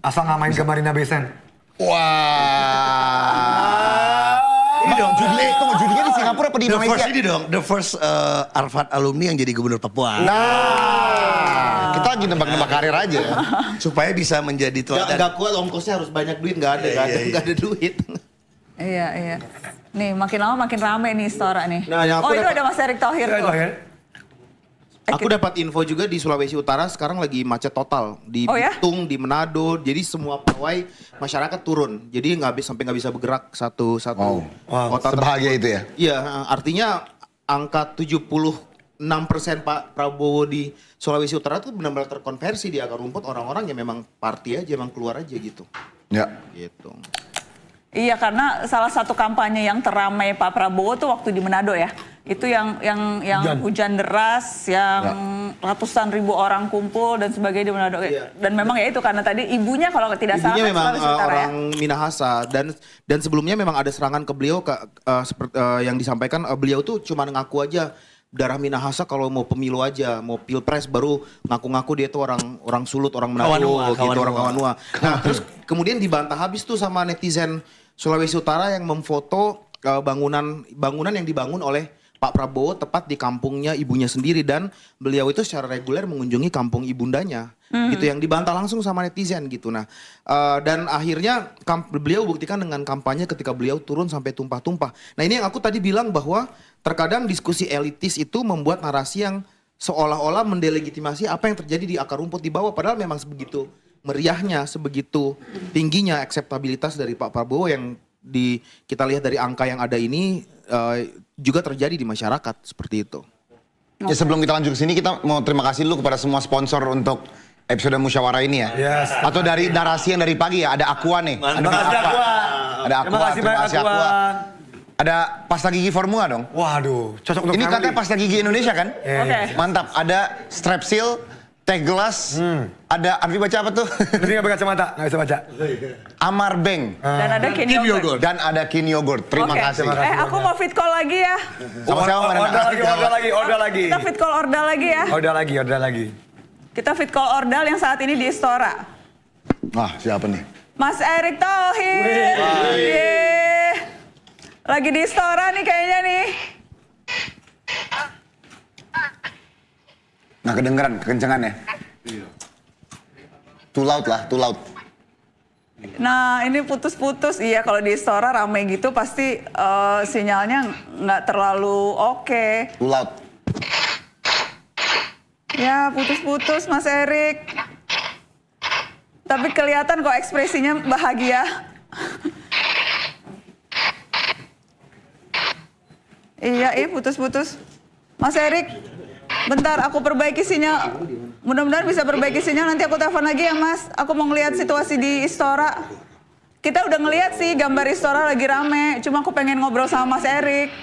Asal nggak main ke Marina Bay Sands. Wah. Ini dong, judinya di Singapura apa di the Malaysia? first ini dong, the first Arfad alumni yang jadi gubernur Papua. Kita lagi nebak-nebak karir aja. Supaya bisa menjadi teladan. Nggak kuat ongkosnya harus banyak duit, nggak ada duit. Iya. Nih makin lama makin rame nih Istora nih. Nah, yang aku itu dapat- ada Mas Erick Thohir tuh. Aku dapat info juga di Sulawesi Utara sekarang lagi macet total di Oh ya? Bitung, di Manado. Jadi semua pawai masyarakat turun. Jadi sampai nggak bisa bergerak satu kota. Sebahagia itu ya? Iya, artinya angka 76% Pak Prabowo di Sulawesi Utara itu benar-benar terkonversi di akar rumput orang-orang yang memang party aja, memang keluar aja gitu. Ya. Gitu. Iya karena salah satu kampanye yang teramai Pak Prabowo tuh waktu di Manado ya. Itu yang hujan deras, yang ratusan ribu orang kumpul dan sebagainya di Manado. Dan memang ya itu karena tadi ibunya kalau tidak salah Ibunya kan memang Sulawesi Utara orang Minahasa dan sebelumnya memang ada serangan ke beliau yang disampaikan beliau tuh cuma ngaku aja darah Minahasa kalau mau pemilu aja, mau pilpres baru ngaku-ngaku dia tuh orang Sulut, orang Manado, orang Kawanua. Nah, terus kemudian dibantah habis tuh sama netizen Sulawesi Utara yang memfoto bangunan yang dibangun oleh Pak Prabowo tepat di kampungnya ibunya sendiri dan beliau itu secara reguler mengunjungi kampung ibundanya. Gitu yang dibantah langsung sama netizen gitu. Nah, dan akhirnya beliau buktikan dengan kampanye ketika beliau turun sampai tumpah-tumpah. Nah, ini yang aku tadi bilang bahwa terkadang diskusi elitis itu membuat narasi yang seolah-olah mendelegitimasi apa yang terjadi di akar rumput di bawah padahal memang sebegitu meriahnya, sebegitu tingginya akseptabilitas dari Pak Prabowo yang kita lihat dari angka yang ada ini juga terjadi di masyarakat seperti itu. Ya sebelum kita lanjut ke sini kita mau terima kasih dulu kepada semua sponsor untuk episode musyawarah ini ya. Yes. Atau dari narasi yang dari pagi ya, ada Aqua nih. Terima kasih Aqua. Ada Aqua, terima kasih Aqua. Ada pasta gigi Formula dong. Waduh, cocok untuk ini family. katanya pasta gigi Indonesia kan? Oke. Mantap, ada Strepsil, teh gelas, ada Arfi baca apa tuh? Ini nggak berkacamata, nggak bisa baca. Amar Beng. Dan ada Kin Yogurt. Dan ada Kin Yogurt. Terima Oke. kasih. Aku mau fit call lagi ya. Sama-sama Order lagi. Kita fit call ordal lagi ya. Order lagi. Kita fit call ordal yang saat ini di Istora. Wah, siapa nih? Mas Erick Thohir. Yeay. Lagi di Istora nih kayaknya nih. Nggak kedengeran kekencengannya. Too loud lah, too loud. Nah ini putus-putus, iya kalau di Istora rame gitu pasti sinyalnya nggak terlalu oke. Too loud. Ya putus-putus Mas Erick. Tapi kelihatan kok ekspresinya bahagia. Iya, putus-putus. Mas Erik, bentar aku perbaiki sinyal. Mudah-mudahan bisa perbaiki sinyal, nanti aku telepon lagi ya Mas. Aku mau ngeliat situasi di Istora. Kita udah ngeliat sih gambar Istora lagi rame, cuma aku pengen ngobrol sama Mas Erik.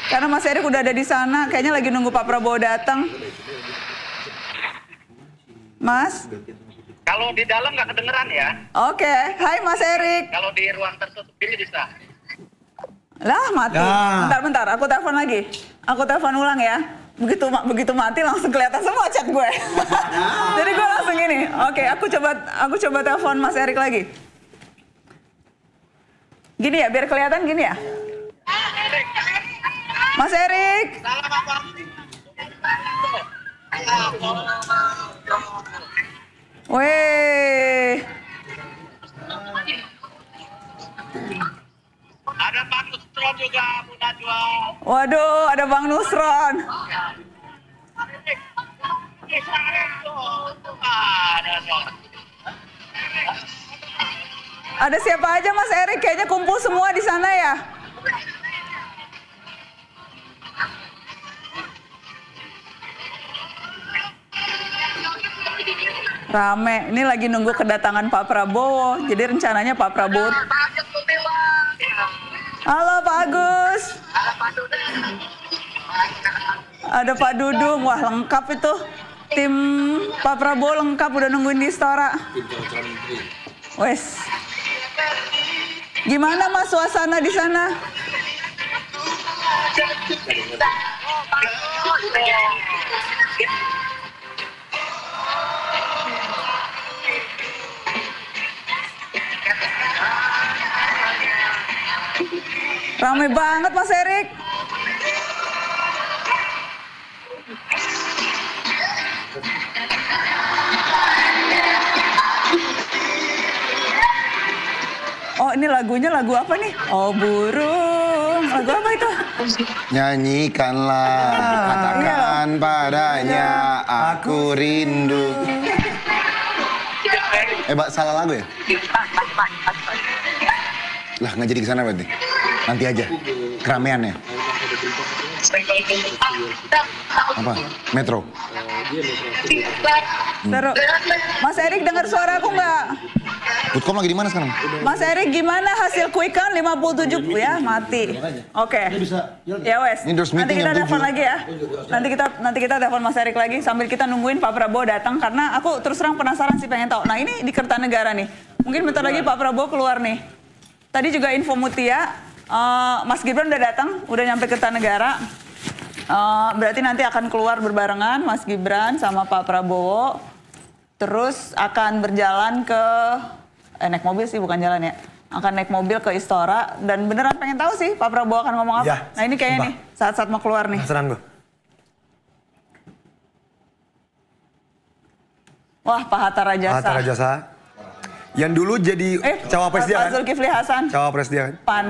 Karena Mas Erik udah ada di sana, kayaknya lagi nunggu Pak Prabowo datang. Mas? Kalau di dalam nggak kedengeran ya. Oke, hai Mas Erik. Kalau di ruang tertutup ini bisa. Lah mati. Bentar, aku telepon lagi. Aku telepon ulang ya. Begitu mati langsung kelihatan semua chat gue. Jadi gue langsung gini. Oke, aku coba telepon Mas Erik lagi. Gini ya, biar kelihatan gini ya. Mas Erik. Weh. Ada Bang Nusron juga, Bu Najwa. Waduh, ada Bang Nusron. Ada siapa aja Mas Erik? Kayaknya kumpul semua di sana ya? Rame, ini lagi nunggu kedatangan Pak Prabowo. Jadi rencananya Pak Prabowo. Halo Pak Agus. Ada Pak Dudung, wah lengkap itu. Tim Pak Prabowo lengkap, udah nungguin di Istora. Wes. Gimana Mas suasana di sana? Ramai banget Mas Erik. Oh ini lagunya lagu apa nih? Oh burung, lagu apa itu? Nyanyikanlah, katakan padanya, aku rindu. Mbak, salah lagu ya? Lah nggak jadi kesana berarti? Nanti aja, keramaiannya. Apa? Metro? Seru. Mas Erik dengar suara aku nggak? Putkom lagi di mana sekarang? Mas Erik gimana hasil quick count 57 ya mati. Oke. Ya wes. Nanti kita telepon lagi ya. Nanti kita telepon Mas Erik lagi sambil kita nungguin Pak Prabowo datang karena aku terus terang penasaran sih pengen tahu. Nah ini di Kertanegara nih. Mungkin bentar lagi Pak Prabowo keluar nih. Tadi juga info Mutia, Mas Gibran udah datang, udah nyampe Kertanegara. Berarti nanti akan keluar berbarengan Mas Gibran sama Pak Prabowo. Terus akan berjalan ke naik mobil sih bukan jalan ya. Akan naik mobil ke Istora dan beneran pengen tahu sih Pak Prabowo akan ngomong apa. Ya, nah ini kayaknya nih saat-saat mau keluar nih. Penasaran gue. Wah, Pak Hatta Rajasa. Hatta Rajasa. Yang dulu jadi cawapres dia kan? Pak Zulkifli Hasan. Cawapres dia kan? PAN.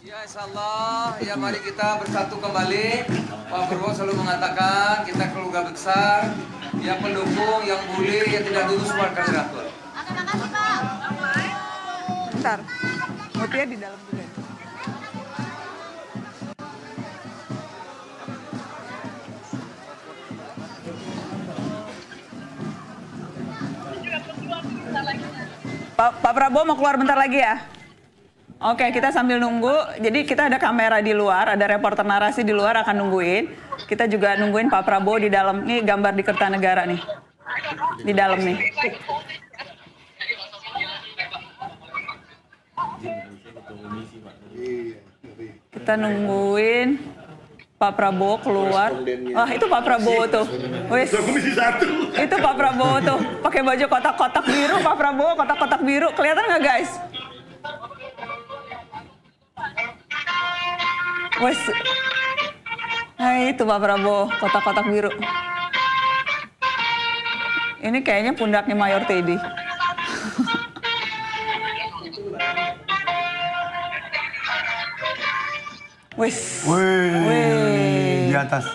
Ya insyaallah, ya mari kita bersatu kembali. Pak Prabowo selalu mengatakan kita keluarga besar, yang pendukung, yang bully, yang tidak lulus warga teratur. Bentar, Mutia di dalam juga. Pak Prabowo mau keluar bentar lagi ya? Oke, kita sambil nunggu. Jadi kita ada kamera di luar, ada reporter narasi di luar akan nungguin. Kita juga nungguin Pak Prabowo di dalam. Nih gambar di Kertanegara nih. Di dalam nih. Kita nungguin Pak Prabowo keluar. Wah, itu Pak Prabowo tuh. Wes. Itu Pak Prabowo tuh. Pakai baju kotak-kotak biru, Pak Prabowo kotak-kotak biru. Kelihatan nggak, guys? Wes. Nah, itu Pak Prabowo kotak-kotak biru. Ini kayaknya pundaknya Mayor Teddy. Wes. Wih, di atas.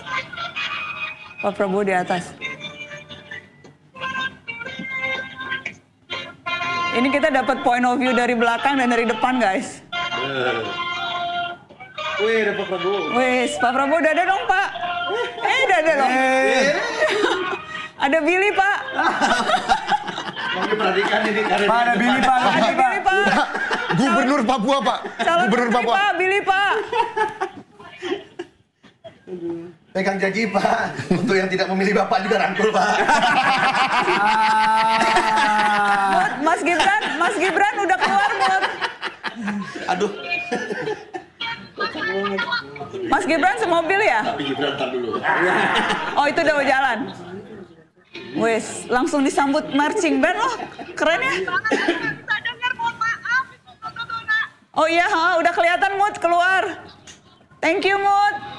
Pak Prabowo di atas. Ini kita dapat point of view dari belakang dan dari depan, guys. Wih, ada Pak Prabowo. Wih, Pak Prabowo udah ada dong, Pak. Udah ada dong. Ada Billy, Pak. Perhatikan ini karena Pak, ada Billy, Pak. Ada Billy, Pak. Gubernur Papua, Pak. Calon Gubernur Menteri, Papua. Pak. Billy, Pak. pegang janji Pak, untuk yang tidak memilih Bapak juga rangkul Pak. Mas Gibran udah keluar, Mut. Aduh. Mas Gibran semobil ya? Tapi Gibran ntar dulu. Oh, itu udah jalan. Wes, langsung disambut marching band loh. Keren ya? Oh iya, udah kelihatan Mut keluar. Thank you Mut.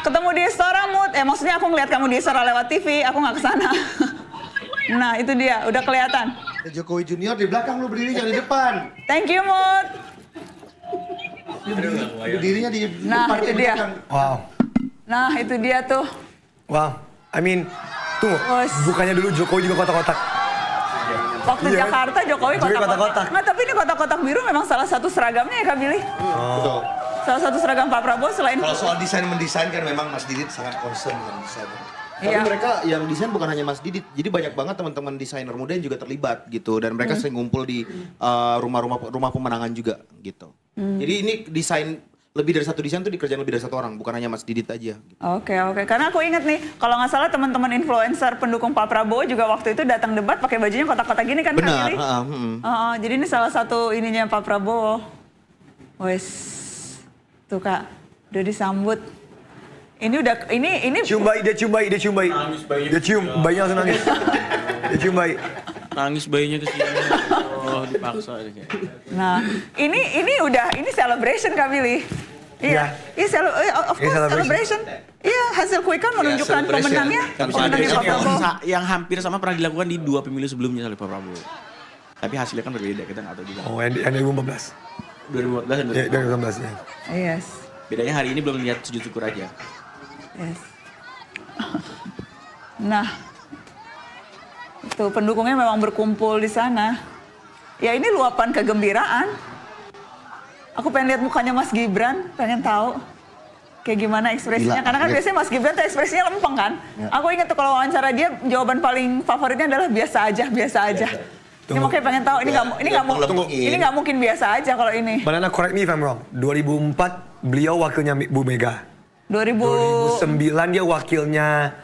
Ketemu di Istora Mut. Maksudnya aku ngeliat kamu di Istora lewat TV, aku nggak kesana. Nah itu dia, udah kelihatan. Jokowi Junior di belakang lu berdiri, jangan di depan. Thank you Mut. Berdirinya di Nah depan, itu di dia. belakang. Wow. Nah itu dia tuh. Wow. I mean, tunggu. Bukannya dulu Jokowi juga kotak-kotak. Waktu Iya, Jakarta Jokowi kotak-kotak. Nggak, tapi ini kotak-kotak biru memang salah satu seragamnya ya Kak Billy. Betul. Salah satu seragam Pak Prabowo selain... Kalau soal desain mendesain kan memang Mas Didit sangat concern dengan desain. Tapi Iya. mereka yang desain bukan hanya Mas Didit, jadi banyak banget teman-teman desainer muda yang juga terlibat gitu, dan mereka sering ngumpul di rumah pemenangan juga gitu. Jadi ini desain lebih dari satu desain tuh dikerjain lebih dari satu orang, bukan hanya Mas Didit aja. Gitu. Oke. Karena aku ingat nih, kalau nggak salah teman-teman influencer pendukung Pak Prabowo juga waktu itu datang debat pakai bajunya kotak-kotak gini kan Kak Benar. Billy? Jadi ini salah satu ininya Pak Prabowo. Wes, tuh Kak, udah disambut. Ini udah, ini. Dia cium bayi. Dia cium, bayinya langsung nangis. Dia cium bayi. Nangis bayinya ke sini. Oh, dipaksa deh kayak. Nah, ini celebration Kak Billy. Iya, of course celebration. Iya, hasil quick count menunjukkan pemenangnya. Pemenangnya Pak Prabowo. Yang hampir sama pernah dilakukan di 2 pemilu sebelumnya oleh Pak Prabowo. Tapi hasilnya kan berbeda, kita nggak tahu juga. Oh, yang 2014. 2014 dan 2014. Ya, 2014 ya. Yes. Bedanya hari ini belum lihat sujud syukur aja. Yes. Nah, itu pendukungnya memang berkumpul di sana. Ya ini luapan kegembiraan. Aku pengen lihat mukanya Mas Gibran, pengen tahu kayak gimana ekspresinya. Karena kan biasanya Mas Gibran tuh ekspresinya lempeng kan. Aku ingat tuh kalau wawancara dia, jawaban paling favoritnya adalah biasa aja. Ini makanya pengen tahu. Ini nggak mungkin biasa aja kalau ini. Banana, correct me if I'm wrong. 2004 beliau wakilnya Bu Mega. 2009 dia wakilnya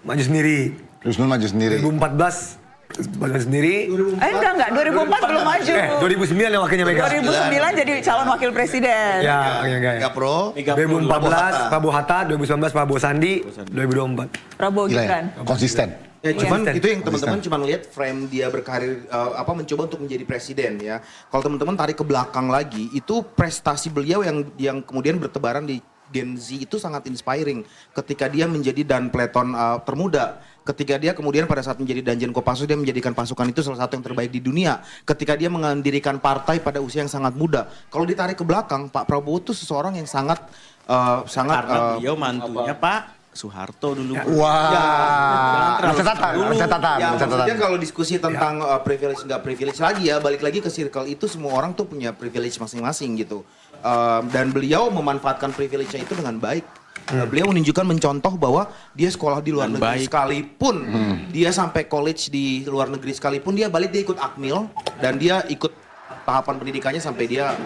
maju sendiri. 2014 maju sendiri. Enggak. 2004 belum maju. 2009 yang wakilnya Mega. 2009 jadi calon wakil presiden. Ya. Mega Pro. 2014 Prabowo Hatta, 2019 Prabowo Sandi, 2024 Prabowo Gibran. Konsisten. Ya cuman itu yang teman-teman cuma lihat frame dia berkarir mencoba untuk menjadi presiden ya. Kalau teman-teman tarik ke belakang lagi, itu prestasi beliau yang kemudian bertebaran di Gen Z itu sangat inspiring. Ketika dia menjadi dan peleton termuda, ketika dia kemudian pada saat menjadi Danjen Kopassus dia menjadikan pasukan itu salah satu yang terbaik di dunia. Ketika dia mendirikan partai pada usia yang sangat muda. Kalau ditarik ke belakang, Pak Prabowo itu seseorang yang sangat karena beliau mantunya Pak Soeharto dulu. Wah. Maksudnya kalau diskusi tentang privilege nggak privilege lagi ya, balik lagi ke circle itu, semua orang tuh punya privilege masing-masing gitu. Dan beliau memanfaatkan privilege-nya itu dengan baik. Beliau mencontoh bahwa dia sekolah di luar negeri sekalipun, dia sampai college di luar negeri sekalipun, dia balik dia ikut Akmil dan dia ikut tahapan pendidikannya sampai dia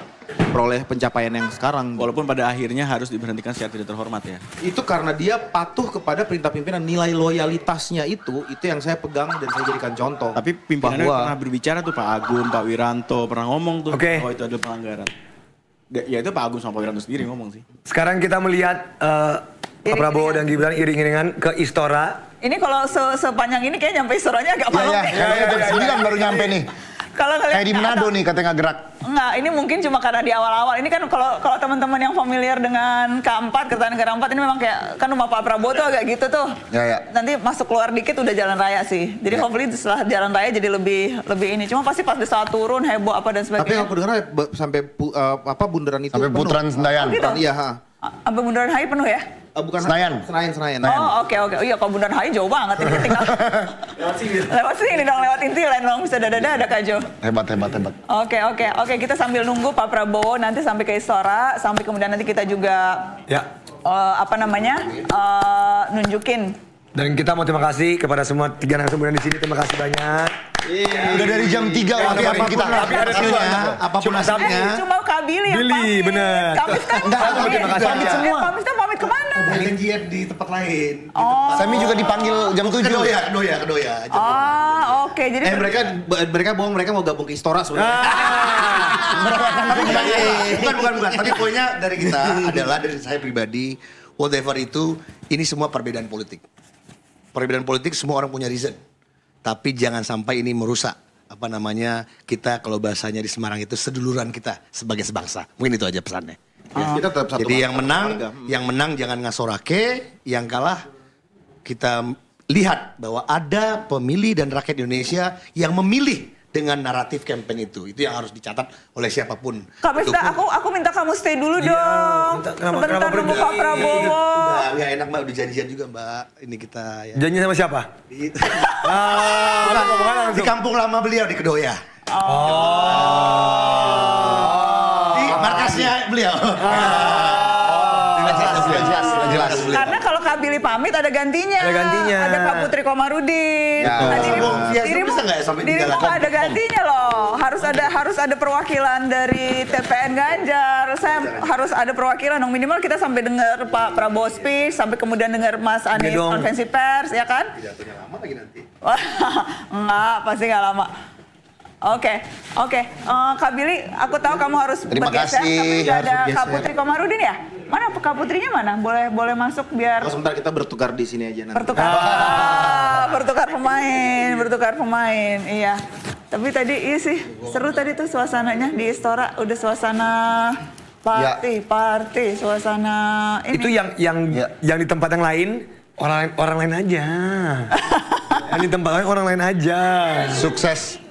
peroleh pencapaian yang sekarang. Walaupun pada akhirnya harus diberhentikan secara tidak terhormat ya. Itu karena dia patuh kepada perintah pimpinan, nilai loyalitasnya itu yang saya pegang dan saya jadikan contoh. Tapi pimpinannya pernah berbicara tuh Pak Agung, Pak Wiranto pernah ngomong tuh bahwa itu adalah pelanggaran. Ya itu Pak Agung sama Pak Wiranto sendiri ngomong sih. Sekarang kita melihat Pak Prabowo dan Gibran iring-iringan ke Istora. Ini kalau sepanjang ini kayak nyampe Istoranya agak malam. Iya, jam 9 baru nyampe nih. Kalau kayak di Manado nih katanya gerak. Enggak, ini mungkin cuma karena di awal-awal. Ini kan kalau teman-teman yang familiar dengan K4, Kertanegara 4, ini memang kayak kan rumah Pak Prabowo tuh agak gitu tuh. Ya. Nanti masuk keluar dikit udah jalan raya sih. Jadi hopefully setelah jalan raya jadi lebih ini. Cuma pasti pas di saat turun heboh apa dan sebagainya. Tapi aku dengar sampai bundaran itu sampai putaran Senayan. Iya, Sampai bundaran HI penuh ya? Bukan Senayan. Senayan. Oh oke. Iya kalau Bundaran HI jauh banget. Ini tinggal lewat sini dong, lewat Intiland dong. Bisa dada-dada Kak Jo. Hebat. Oke. Kita sambil nunggu Pak Prabowo nanti sampai ke Istora. Sampai kemudian nanti kita juga nunjukin. Dan kita mau terima kasih kepada semua 3 narasumber di sini. Terima kasih banyak. Udah dari jam 3 ngabarin kita. Tapi ada hasilnya. Apapun hasilnya. Cuma Kak Billy yang pamit. Bener. Kamis kan terima kasih. Pamit semua. Kamis kan pamit kemana? Ada janjian di tempat lain. Semi juga dipanggil jam 7. Kedoya. Oke. Jadi mereka bohong, mereka mau gabung ke Istora sebenarnya. Bukan. Tapi poinnya dari kita adalah dari saya pribadi, whatever itu, ini semua perbedaan politik. Perbedaan politik semua orang punya reason. Tapi jangan sampai ini merusak kita kalau bahasanya di Semarang itu seduluran kita sebagai sebangsa. Mungkin itu aja pesannya. Kita tetap satu. Jadi yang menang jangan ngasorake, yang kalah kita lihat bahwa ada pemilih dan rakyat Indonesia yang memilih dengan naratif campaign itu yang harus dicatat oleh siapapun. Kak Mista, aku minta kamu stay dulu dong. Sebentar nunggu Pak Prabowo. Udah nggak enak Mbak, udah janjian juga Mbak. Ini kita ya. Janji sama siapa? Di kampung lama beliau di Kedoya. Di markasnya beliau. Jelas. Karena kalau Kak Billy pamit ada gantinya. Ada Kak Putri Komarudin. Dirimu nggak ada gantinya loh. Harus ada perwakilan dari TPN Ganjar. Saya harus ada perwakilan dong. Minimal kita sampai dengar Pak Prabowo speech, sampai kemudian dengar Mas Anies konferensi pers, ya kan? Pidatonya lama lagi nanti. Enggak, pasti nggak lama. Oke. Kak Billy, aku tahu kamu harus bergeser. Tapi juga ada Kak Putri Komarudin ya? Mana Kak Putrinya mana? Boleh masuk biar. Sebentar kita bertukar di sini aja nanti. Bertukar pemain. Iya. Tapi tadi sih seru tadi tuh suasananya di Istora. Udah suasana party, suasana ini. Itu yang di tempat yang lain orang lain aja. Yang di tempat lain orang lain aja. Sukses.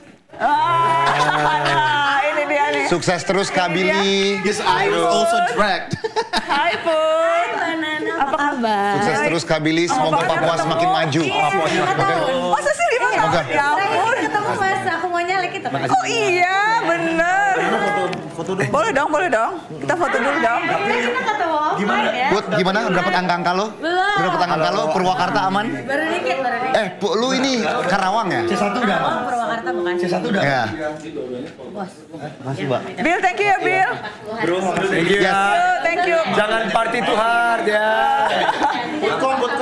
Ini dia nih. Sukses terus Kak Billy. Yes, I was also dragged. Hai Pun. Apa kabar? Sukses terus Kak Billy, semoga Papua semakin maju. Masa sih 5 tahun? Ya ampun. Ketemu Mas, aku mau nyalek itu. Oh iya, bener. Foto dulu. Boleh dong. Kita foto dulu dong. Gimana? Dapat angka lo? Belum. Dapat angka lo? Purwakarta aman? Baru dikit. Lu ini Karawang ya? C1 udah. Purwakarta bukan? C1 udah. Ya. Bos. Masih, Mbak. Bill, thank you ya Bill. Bro, thank you. Thank you. Jangan party too hard ya. Buat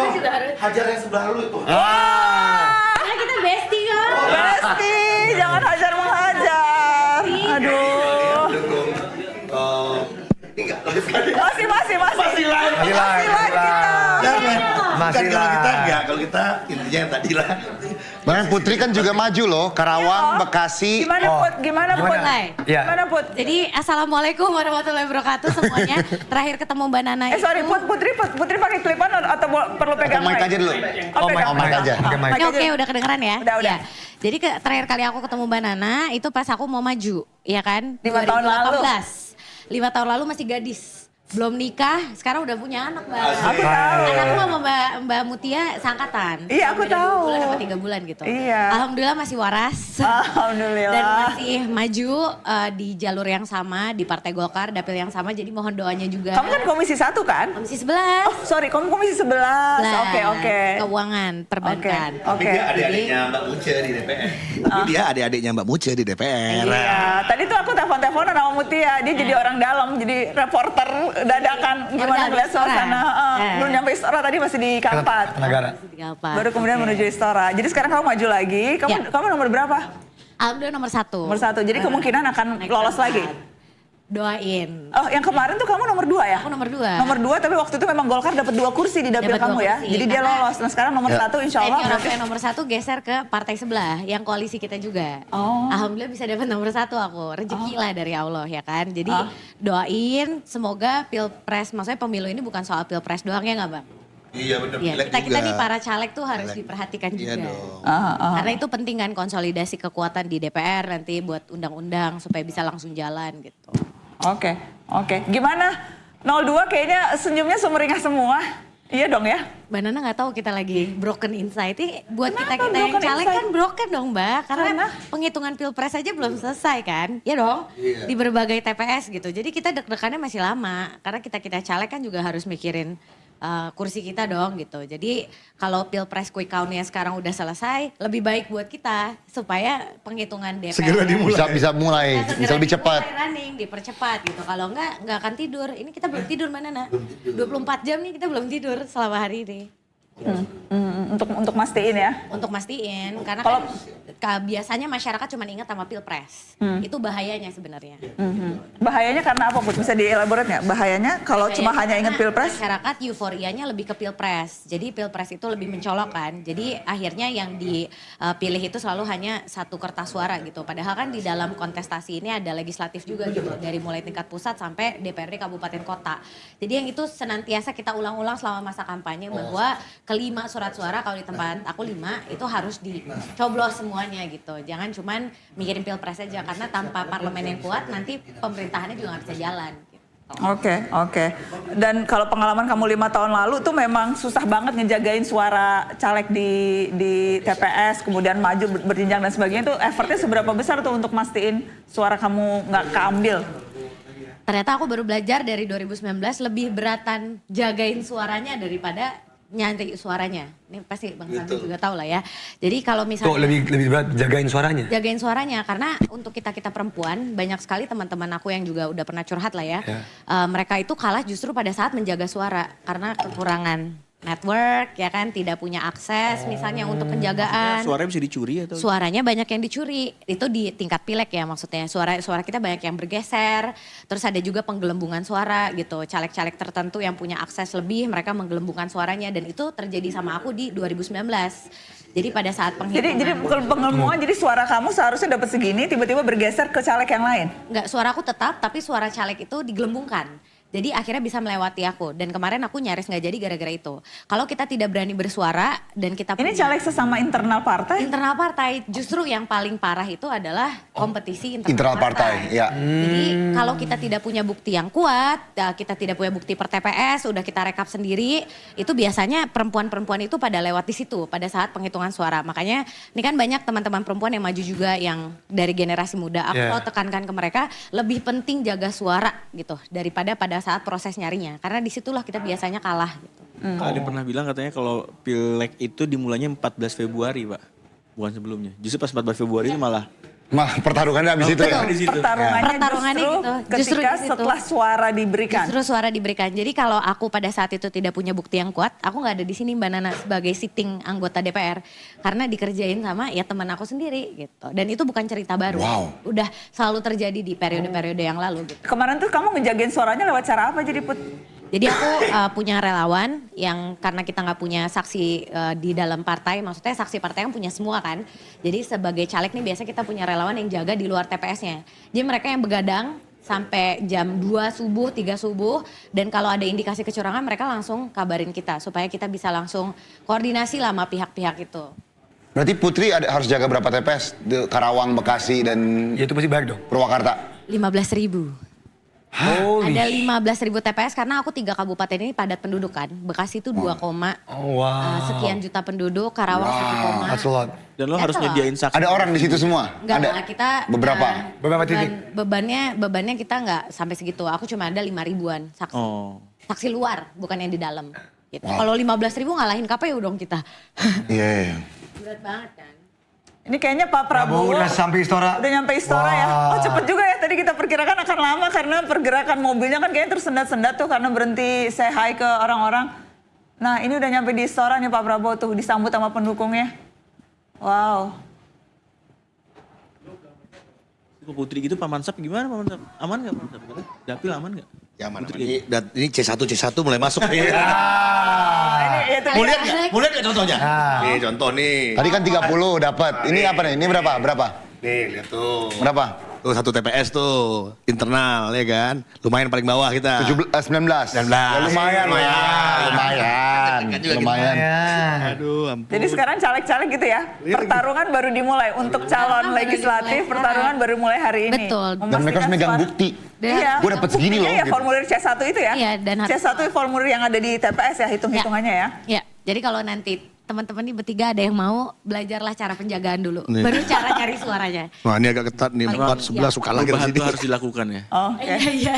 hajar yang sebelah lu itu. Karena kita bestie kan? Bestie, jangan hajar mengajar. Aduh. Masih live kita. Kalau kita intinya yang tadi lah. Bahkan Putri kan juga maju loh, Karawang, Bekasi. Gimana Put? Gimana Put? Jadi assalamualaikum warahmatullahi wabarakatuh semuanya. Terakhir ketemu Mbak Nana. Sorry Putri pakai clip-on atau perlu pegang mic aja dulu. Mic aja. Oke, udah kedengeran ya? Udah. Ya. Jadi terakhir kali aku ketemu Mbak Nana itu pas aku mau maju, ya kan? 5 tahun lalu. 5 tahun lalu masih gadis. Belum nikah, sekarang udah punya anak, Mbak. Aku tahu. Anakku sama Mbak Mutia seangkatan. Iya, aku tahu. 2 bulan sama 3 bulan gitu. Iya. Alhamdulillah masih waras. Alhamdulillah. Dan masih maju di jalur yang sama, di Partai Golkar, dapil yang sama. Jadi mohon doanya juga. Kamu kan Komisi 1 kan? Komisi 11. Oh, sorry, kamu Komisi 11. Oke. Keuangan, perbankan. Tapi dia adik-adiknya Mbak Muce di DPR. Dia adik-adiknya Mbak Muce di DPR. Iya, tadi tuh aku telepon-teleponan sama Mutia. Dia jadi orang dalam, jadi reporter dadakan gimana ngeliat suasana. Belum nyampe Istora, tadi masih di Kalpat. Negara. Baru kemudian menuju Istora. Jadi sekarang kamu maju lagi. Kamu nomor berapa? Alhamdulillah nomor 1. Nomor 1. Jadi kemungkinan akan lolos lagi. Doain. Oh, yang kemarin tuh kamu nomor 2 ya? Aku nomor 2. Nomor 2, tapi waktu itu memang Golkar dapat 2 kursi di dapil kamu ya. Jadi dia lolos. Nah sekarang nomor 1 insya Allah. Yang nomor 1 geser ke partai sebelah, yang koalisi kita juga. Alhamdulillah bisa dapat nomor 1 aku. Rezeki lah dari Allah ya kan. Jadi doain semoga pilpres, maksudnya pemilu ini bukan soal pilpres doang ya nggak Bang? Iya benar. Ya, kita nih para caleg tuh harus diperhatikan juga. Karena itu penting kan konsolidasi kekuatan di DPR nanti buat undang-undang supaya bisa langsung jalan gitu. Oke. Gimana? 02 kayaknya senyumnya sumringah semua. Iya dong ya. Mbak Nana nggak tahu kita lagi broken inside. Ini buat Kenapa kita yang broken caleg inside? kan broken dong Mbak. Karena penghitungan pilpres aja belum selesai kan. Ya dong. Iya. Di berbagai TPS gitu. Jadi kita deg-degannya masih lama. Karena kita caleg kan juga harus mikirin kursi kita dong gitu. Jadi kalau pilpres quick count-nya sekarang udah selesai, lebih baik buat kita supaya penghitungan DPR Segera dimulai. Bisa mulai, bisa lebih cepat. running, dipercepat gitu. Kalau nggak akan tidur. Ini kita belum tidur mana nak? 24 jam nih kita belum tidur selama hari ini. Untuk mastiin ya. Untuk mastiin, karena biasanya masyarakat cuma ingat sama pilpres. Itu bahayanya sebenarnya. Bahayanya karena apa Put? Bisa dielaborate nggak? Bahayanya kalau cuma hanya ingat pilpres? Masyarakat euforianya lebih ke pilpres. Jadi pilpres itu lebih mencolok kan. Jadi akhirnya yang dipilih itu selalu hanya satu kertas suara gitu. Padahal kan di dalam kontestasi ini ada legislatif juga gitu. Dari mulai tingkat pusat sampai DPRD kabupaten kota. Jadi yang itu senantiasa kita ulang-ulang selama masa kampanye bahwa kelima surat suara kalau di tempat aku 5 itu harus dicoblos semuanya gitu. Jangan cuman mikirin pilpres aja karena tanpa parlemen yang kuat nanti pemerintahannya juga nggak bisa jalan. Oke. Dan kalau pengalaman kamu 5 tahun lalu tuh memang susah banget ngejagain suara caleg di TPS, kemudian maju berjenjang dan sebagainya. Itu effortnya seberapa besar tuh untuk mastiin suara kamu nggak keambil? Ternyata aku baru belajar dari 2019 lebih beratan jagain suaranya daripada nyantai suaranya. Ini pasti Bang Sandi juga tahu lah ya. Jadi kalau misalnya... Kok lebih berat jagain suaranya? Jagain suaranya, karena untuk kita perempuan, banyak sekali teman-teman aku yang juga udah pernah curhat lah ya. Mereka itu kalah justru pada saat menjaga suara, karena kekurangan network ya kan, tidak punya akses misalnya untuk penjagaan. Suaranya bisa dicuri atau? Suaranya banyak yang dicuri, itu di tingkat pileg ya maksudnya. Suara kita banyak yang bergeser, terus ada juga penggelembungan suara gitu. Caleg-caleg tertentu yang punya akses lebih, mereka menggelembungkan suaranya dan itu terjadi sama aku di 2019. Jadi pada saat penghitungan. Jadi penggelembungan, jadi suara kamu seharusnya dapat segini, tiba-tiba bergeser ke caleg yang lain? Enggak, suaraku tetap, tapi suara caleg itu digelembungkan. Jadi akhirnya bisa melewati aku. Dan kemarin aku nyaris nggak jadi gara-gara itu. Kalau kita tidak berani bersuara dan kita Ini caleg sesama internal partai? Internal partai. Justru yang paling parah itu adalah kompetisi internal partai. Ya. Jadi kalau kita tidak punya bukti yang kuat, kita tidak punya bukti per TPS, udah kita rekap sendiri, itu biasanya perempuan-perempuan itu pada lewat di situ pada saat penghitungan suara. Makanya ini kan banyak teman-teman perempuan yang maju juga yang dari generasi muda. Aku selalu tekankan ke mereka lebih penting jaga suara gitu daripada pada saat proses nyarinya. Karena disitulah kita biasanya kalah gitu. Ada pernah bilang katanya kalau pileg itu dimulainya 14 Februari Pak. Bukan sebelumnya. Justru pas 14 Februari itu malah pertarungannya habis itu ya? Pertarungannya justru ketika setelah suara diberikan. Justru suara diberikan. Jadi kalau aku pada saat itu tidak punya bukti yang kuat, aku nggak ada di sini Mbak Nana sebagai sitting anggota DPR. Karena dikerjain sama ya teman aku sendiri gitu. Dan itu bukan cerita baru. Udah selalu terjadi di periode-periode yang lalu gitu. Kemarin tuh kamu ngejagain suaranya lewat cara apa jadi Put? Jadi aku punya relawan yang karena kita nggak punya saksi di dalam partai, maksudnya saksi partai yang punya semua kan. Jadi sebagai caleg nih biasa kita punya relawan yang jaga di luar TPS-nya. Jadi mereka yang begadang sampai jam 2 subuh, 3 subuh. Dan kalau ada indikasi kecurangan mereka langsung kabarin kita supaya kita bisa langsung koordinasi lah sama pihak-pihak itu. Berarti Putri harus jaga berapa TPS? Karawang, Bekasi, dan... Ya itu pasti banyak dong. Purwakarta? 15.000. Ada 15.000 TPS karena aku 3 kabupaten ini padat penduduk kan. Bekasi itu 2, sekian juta penduduk, Karawang 1, That's a lot. Dan lo harus nyediain saksi. Ada orang di situ semua? Enggak, kita beberapa titik. Bebannya kita nggak sampai segitu. Aku cuma ada 5.000-an saksi. Saksi luar, bukan yang di dalam. Gitu. Kalau 15.000 ngalahin KPU dong kita. Iya. Berat banget kan. Ini kayaknya Pak Prabowo udah sampai Istora. Udah nyampe Istora ya. Oh cepet juga ya, tadi kita perkirakan akan lama karena pergerakan mobilnya kan kayaknya tersendat-sendat tuh karena berhenti say hi ke orang-orang. Nah ini udah nyampe di Istora nih Pak Prabowo tuh disambut sama pendukungnya. Wow. Putri gitu Pak Mansap gimana Pak Mansap? Aman gak Pak Mansap? Dapil aman gak? Ya aman. Ini C1 mulai masuk nih. Mau lihat nggak contohnya? Nih contoh nih. Tadi kan 30 dapat. Ini apa nih? Ini berapa? Nih lihat tuh. Berapa? Tuh satu TPS tuh internal ya kan. Lumayan paling bawah kita. 19. Ya, lumayan. Aduh, ampun. Jadi sekarang caleg-caleg gitu ya. Pertarungan baru dimulai untuk calon legislatif. Pertarungan baru mulai hari ini. Betul. Dan mereka harus megang bukti. Iya. Gue dapet segini loh. Buktinya ya gitu. formulir C1 itu ya. Iya, dan harus- C1 formulir yang ada di TPS ya, hitung-hitungannya ya. Ya, jadi kalau nanti teman-teman nih bertiga ada yang mau, belajarlah cara penjagaan dulu. Nih. Baru cara cari suaranya. Wah ini agak ketat nih, 4-11 suka lagi di Perubahan sini. itu harus dilakukan ya. Oke. Iya.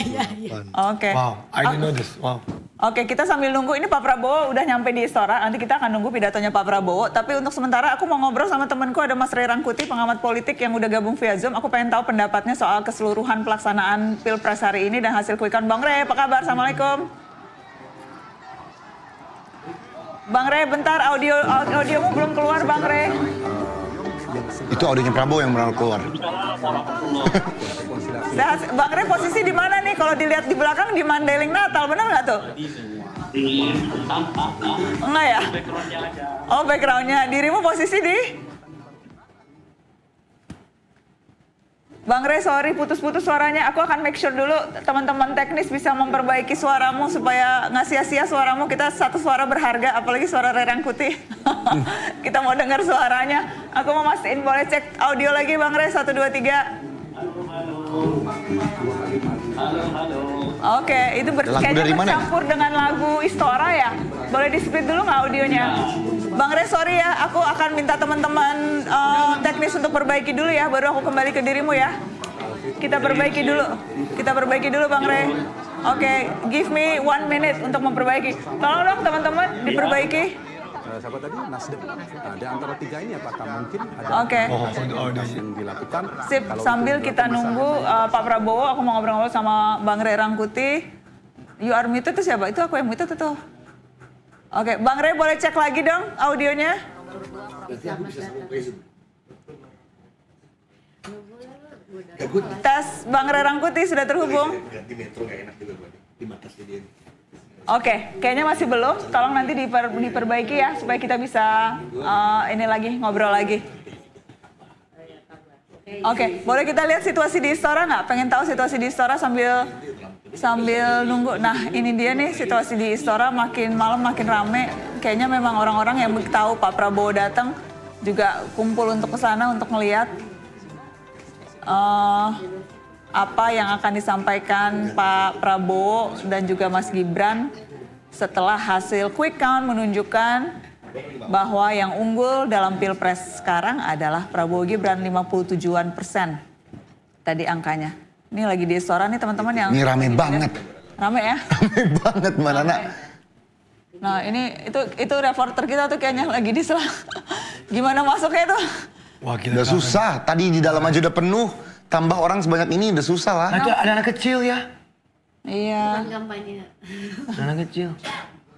Oke. Wow, I didn't know this. Wow. Oke, kita sambil nunggu ini Pak Prabowo udah nyampe di Istora. Nanti kita akan nunggu pidatonya Pak Prabowo. Tapi untuk sementara aku mau ngobrol sama temanku, ada Mas Ray Rangkuti, pengamat politik yang udah gabung via Zoom. Aku pengen tahu pendapatnya soal keseluruhan pelaksanaan Pilpres hari ini dan hasil quick count. Bang Ray, apa kabar? Assalamualaikum. Bang Ray, bentar, audiomu belum keluar, Bang Ray. Itu audionya Prabowo yang benar keluar. Bang Ray posisi di mana nih? Kalau dilihat di belakang di Mandailing Natal, benar nggak tuh? Enggak ya? Oh, backgroundnya. Dirimu posisi di? Bang Ray, sorry putus-putus suaranya. Aku akan make sure dulu teman-teman teknis bisa memperbaiki suaramu supaya nggak sia-sia suaramu. Kita satu suara berharga, apalagi suara Ray Rangkuti. Kita mau dengar suaranya. Aku mau mastiin, boleh cek audio lagi Bang Ray, 1, 2, 3. Oke, itu kayaknya bercampur dengan lagu Istora ya. Boleh di-split dulu nggak audionya? Bang Ray, sorry ya, aku akan minta teman-teman teknis untuk perbaiki dulu ya, baru aku kembali ke dirimu ya. Kita perbaiki dulu Bang Ray. Oke, give me 1 minute untuk memperbaiki. Tolong dong teman-teman diperbaiki. Siapa tadi? Nasdem. Nah, di antara tiga ini apakah mungkin ada Oke. yang dilakukan? Sip, sambil kita nunggu Pak Prabowo, aku mau ngobrol-ngobrol sama Bang Ray Rangkuti. You are muted itu siapa? Itu aku yang muted itu. Oke, Bang Ray boleh cek lagi dong audionya? Tes, Bang Ray Rangkuti sudah terhubung? Oke, kayaknya masih belum. Tolong nanti diperbaiki ya, supaya kita bisa ini lagi, ngobrol lagi. Oke, boleh kita lihat situasi di Istora nggak? Pengen tahu situasi di Istora sambil nunggu. Nah, ini dia nih situasi di Istora, makin malam makin rame. Kayaknya memang orang-orang yang tahu Pak Prabowo datang juga kumpul untuk ke sana untuk melihat apa yang akan disampaikan Pak Prabowo dan juga Mas Gibran setelah hasil quick count menunjukkan bahwa yang unggul dalam Pilpres sekarang adalah Prabowo Gibran 57% tadi angkanya. Ini lagi di Istora nih teman-teman yang... Ini rame banget. Rame ya? Rame banget Mbak Nana. Nah ini itu reporter kita tuh kayaknya lagi di sela. Gimana masuknya tuh? Wah, udah susah. Tadi di dalam aja udah penuh. Tambah orang sebanyak ini udah susah lah. Ada anak kecil ya? Iya. Anak kecil.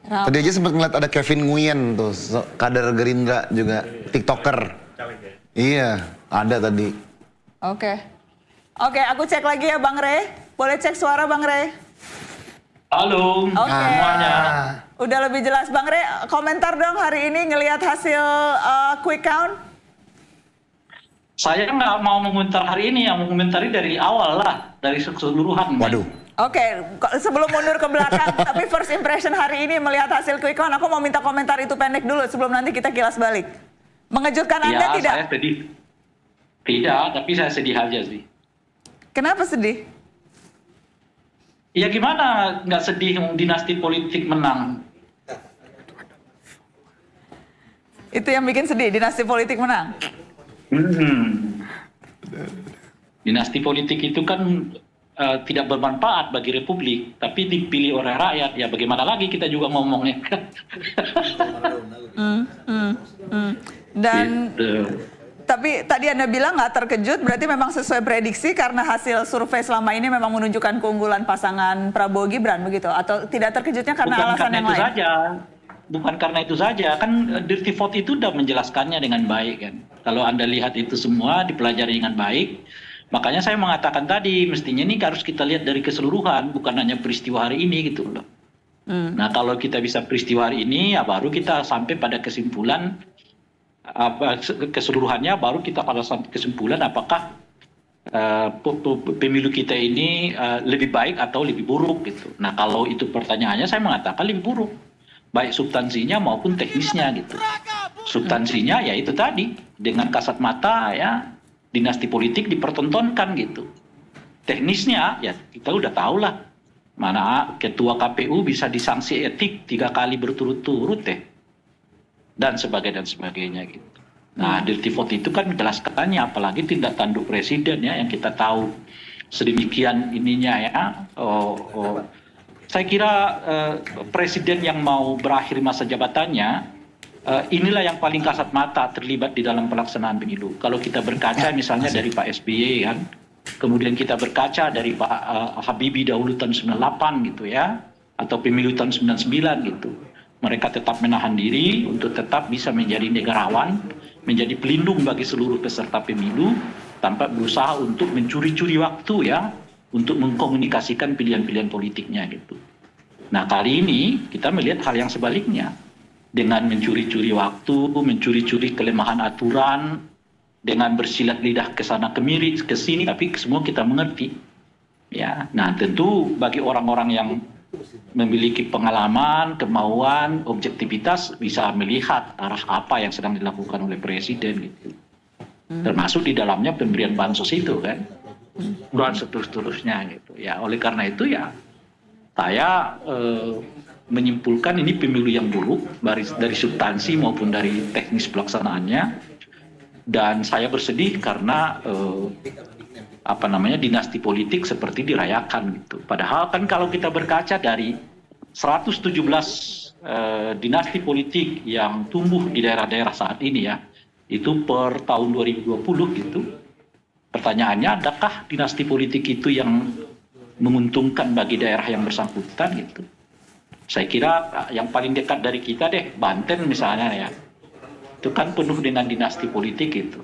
Tadi aja sempat ngeliat ada Kevin Nguyen tuh, kader Gerindra juga, TikToker. Iya, ada tadi. Oke, aku cek lagi ya Bang Ray. Boleh cek suara Bang Ray? Halo semuanya. Udah lebih jelas Bang Ray. Komentar dong hari ini ngelihat hasil quick count. Saya nggak mau mengomentar hari ini, yang mengomentari dari awal lah, dari keseluruhan. Waduh. Oke, sebelum mundur ke belakang, tapi first impression hari ini melihat hasil quick count, aku mau minta komentar itu pendek dulu sebelum nanti kita kilas balik. Mengejutkan Anda tidak? Saya sedih. Tidak, tapi saya sedih aja sih. Kenapa sedih? Ya gimana nggak sedih dinasti politik menang? Itu yang bikin sedih, dinasti politik menang? Dinasti politik itu kan tidak bermanfaat bagi Republik, tapi dipilih oleh rakyat. Ya bagaimana lagi kita juga ngomongnya. Dan tapi tadi Anda bilang nggak terkejut, berarti memang sesuai prediksi karena hasil survei selama ini memang menunjukkan keunggulan pasangan Prabowo Gibran begitu, atau tidak terkejutnya karena alasan yang lain? Bukan karena itu saja, kan Dirty Vote itu sudah menjelaskannya dengan baik kan. Kalau Anda lihat itu semua dipelajari dengan baik, makanya saya mengatakan tadi mestinya ini harus kita lihat dari keseluruhan, bukan hanya peristiwa hari ini gitu loh. Nah kalau kita bisa peristiwa hari ini, ya baru kita sampai pada kesimpulan keseluruhannya, baru kita pada kesimpulan apakah pemilu kita ini lebih baik atau lebih buruk gitu. Nah kalau itu pertanyaannya saya mengatakan lebih buruk, baik substansinya maupun teknisnya gitu. Substansinya ya itu tadi dengan kasat mata ya dinasti politik dipertontonkan gitu. Teknisnya ya kita udah tahu lah mana ketua KPU bisa disanksi etik 3 kali berturut-turut dan sebagainya gitu. Nah, dirty vote itu kan menjelaskannya, apalagi tindak tanduk presiden ya yang kita tahu sedemikian ininya ya. Saya kira presiden yang mau berakhir masa jabatannya inilah yang paling kasat mata terlibat di dalam pelaksanaan pemilu. Kalau kita berkaca misalnya dari Pak SBY kan, kemudian kita berkaca dari Pak Habibie dahulu tahun 98 gitu ya, atau pemilu tahun 99 gitu. Mereka tetap menahan diri untuk tetap bisa menjadi negarawan, menjadi pelindung bagi seluruh peserta pemilu tanpa berusaha untuk mencuri-curi waktu ya untuk mengkomunikasikan pilihan-pilihan politiknya gitu. Nah kali ini kita melihat hal yang sebaliknya dengan mencuri-curi waktu, mencuri-curi kelemahan aturan, dengan bersilat lidah ke sana kemiri ke sini, tapi semua kita mengerti. Ya, nah tentu bagi orang-orang yang memiliki pengalaman, kemauan, objektivitas bisa melihat arah apa yang sedang dilakukan oleh presiden gitu. Termasuk di dalamnya pemberian bansos itu kan. Dan seterusnya gitu. Ya, oleh karena itu ya saya menyimpulkan ini pemilu yang buruk dari substansi maupun dari teknis pelaksanaannya. Dan saya bersedih karena dinasti politik seperti dirayakan gitu. Padahal kan kalau kita berkaca dari 117 dinasti politik yang tumbuh di daerah-daerah saat ini ya, itu per tahun 2020 gitu. Pertanyaannya, adakah dinasti politik itu yang menguntungkan bagi daerah yang bersangkutan gitu? Saya kira yang paling dekat dari kita deh, Banten misalnya ya. Itu kan penuh dengan dinasti politik itu.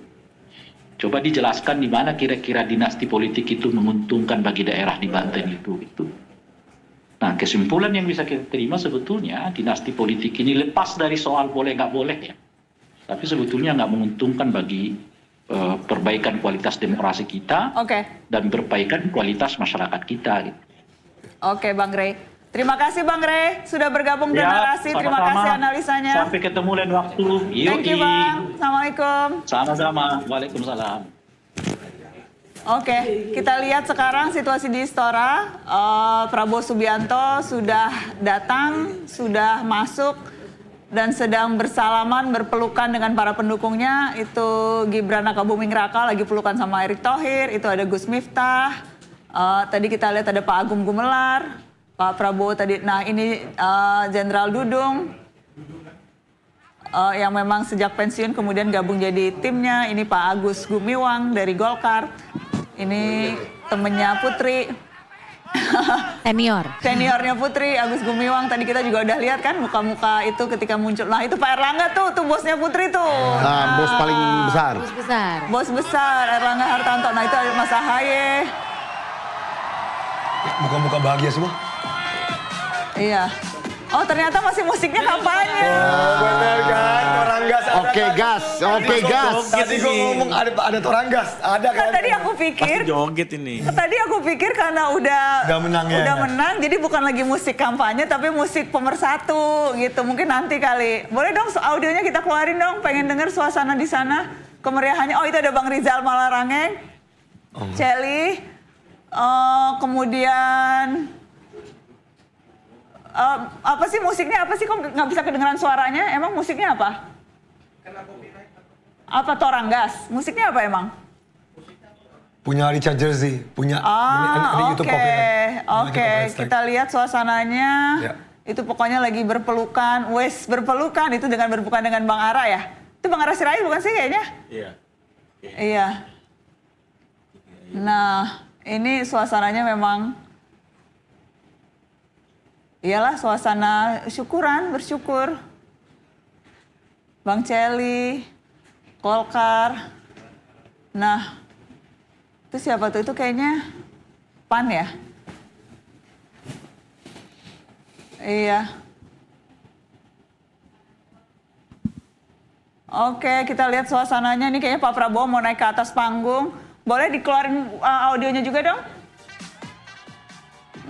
Coba dijelaskan di mana kira-kira dinasti politik itu menguntungkan bagi daerah di Banten itu. Gitu. Nah kesimpulan yang bisa kita terima sebetulnya dinasti politik ini lepas dari soal boleh nggak boleh ya. Tapi sebetulnya nggak menguntungkan bagi perbaikan kualitas demokrasi kita dan perbaikan kualitas masyarakat kita. Gitu. Oke Bang Rey. Terima kasih Bang Rey sudah bergabung di Narasi. Terima kasih analisanya. Sampai ketemu lain waktu. Thank you Bang. Assalamualaikum. Sama-sama. Waalaikumsalam. Oke, kita lihat sekarang situasi di Istora. Prabowo Subianto sudah datang, sudah masuk dan sedang bersalaman, berpelukan dengan para pendukungnya. Itu Gibran Rakabuming Raka lagi pelukan sama Erick Thohir. Itu ada Gus Miftah. Tadi kita lihat ada Pak Agung Gumelar. Pak Prabowo tadi, nah ini Jenderal Dudung yang memang sejak pensiun kemudian gabung jadi timnya. Ini Pak Agus Gumiwang dari Golkar. Ini temennya Putri. Seniornya Putri, Agus Gumiwang. Tadi kita juga udah lihat kan muka-muka itu ketika muncul. Nah itu Pak Erlangga tuh bosnya Putri tuh. Nah, bos paling besar. Bos besar, Erlangga Hartanto. Nah itu ada Mas Ahaye. Muka-muka bahagia semua. Iya. Oh ternyata masih musiknya kampanye. Oh bener kan, orang gas. Oke gas. Tadi gue ngomong ada orang gas, ada kan. Tadi aku pikir. Pasti joget ini. Tadi aku pikir karena udah menang, jadi bukan lagi musik kampanye tapi musik pemersatu gitu. Mungkin nanti kali. Boleh dong audionya kita keluarin dong, pengen denger suasana di sana, kemeriahannya. Oh itu ada Bang Rizal Malarangeng, Celi, kemudian. Apa sih musiknya? Apa sih kok nggak bisa kedengeran suaranya? Emang musiknya apa? Apa Toranggas? Musiknya apa emang? Punya Richard Jersey, punya ada YouTube copyright. Oke. Kita lihat suasananya. Ya. Itu pokoknya lagi berpelukan, berpelukan itu dengan berpelukan dengan Bang Ara ya. Itu Bang Ara Sirait bukan sih kayaknya? Iya. Nah, ini suasananya memang iyalah suasana syukuran, bersyukur. Bang Celi, Golkar. Nah, itu siapa tuh? Itu kayaknya PAN ya? Iya. Oke, kita lihat suasananya nih kayaknya Pak Prabowo mau naik ke atas panggung. Boleh dikeluarin audionya juga dong?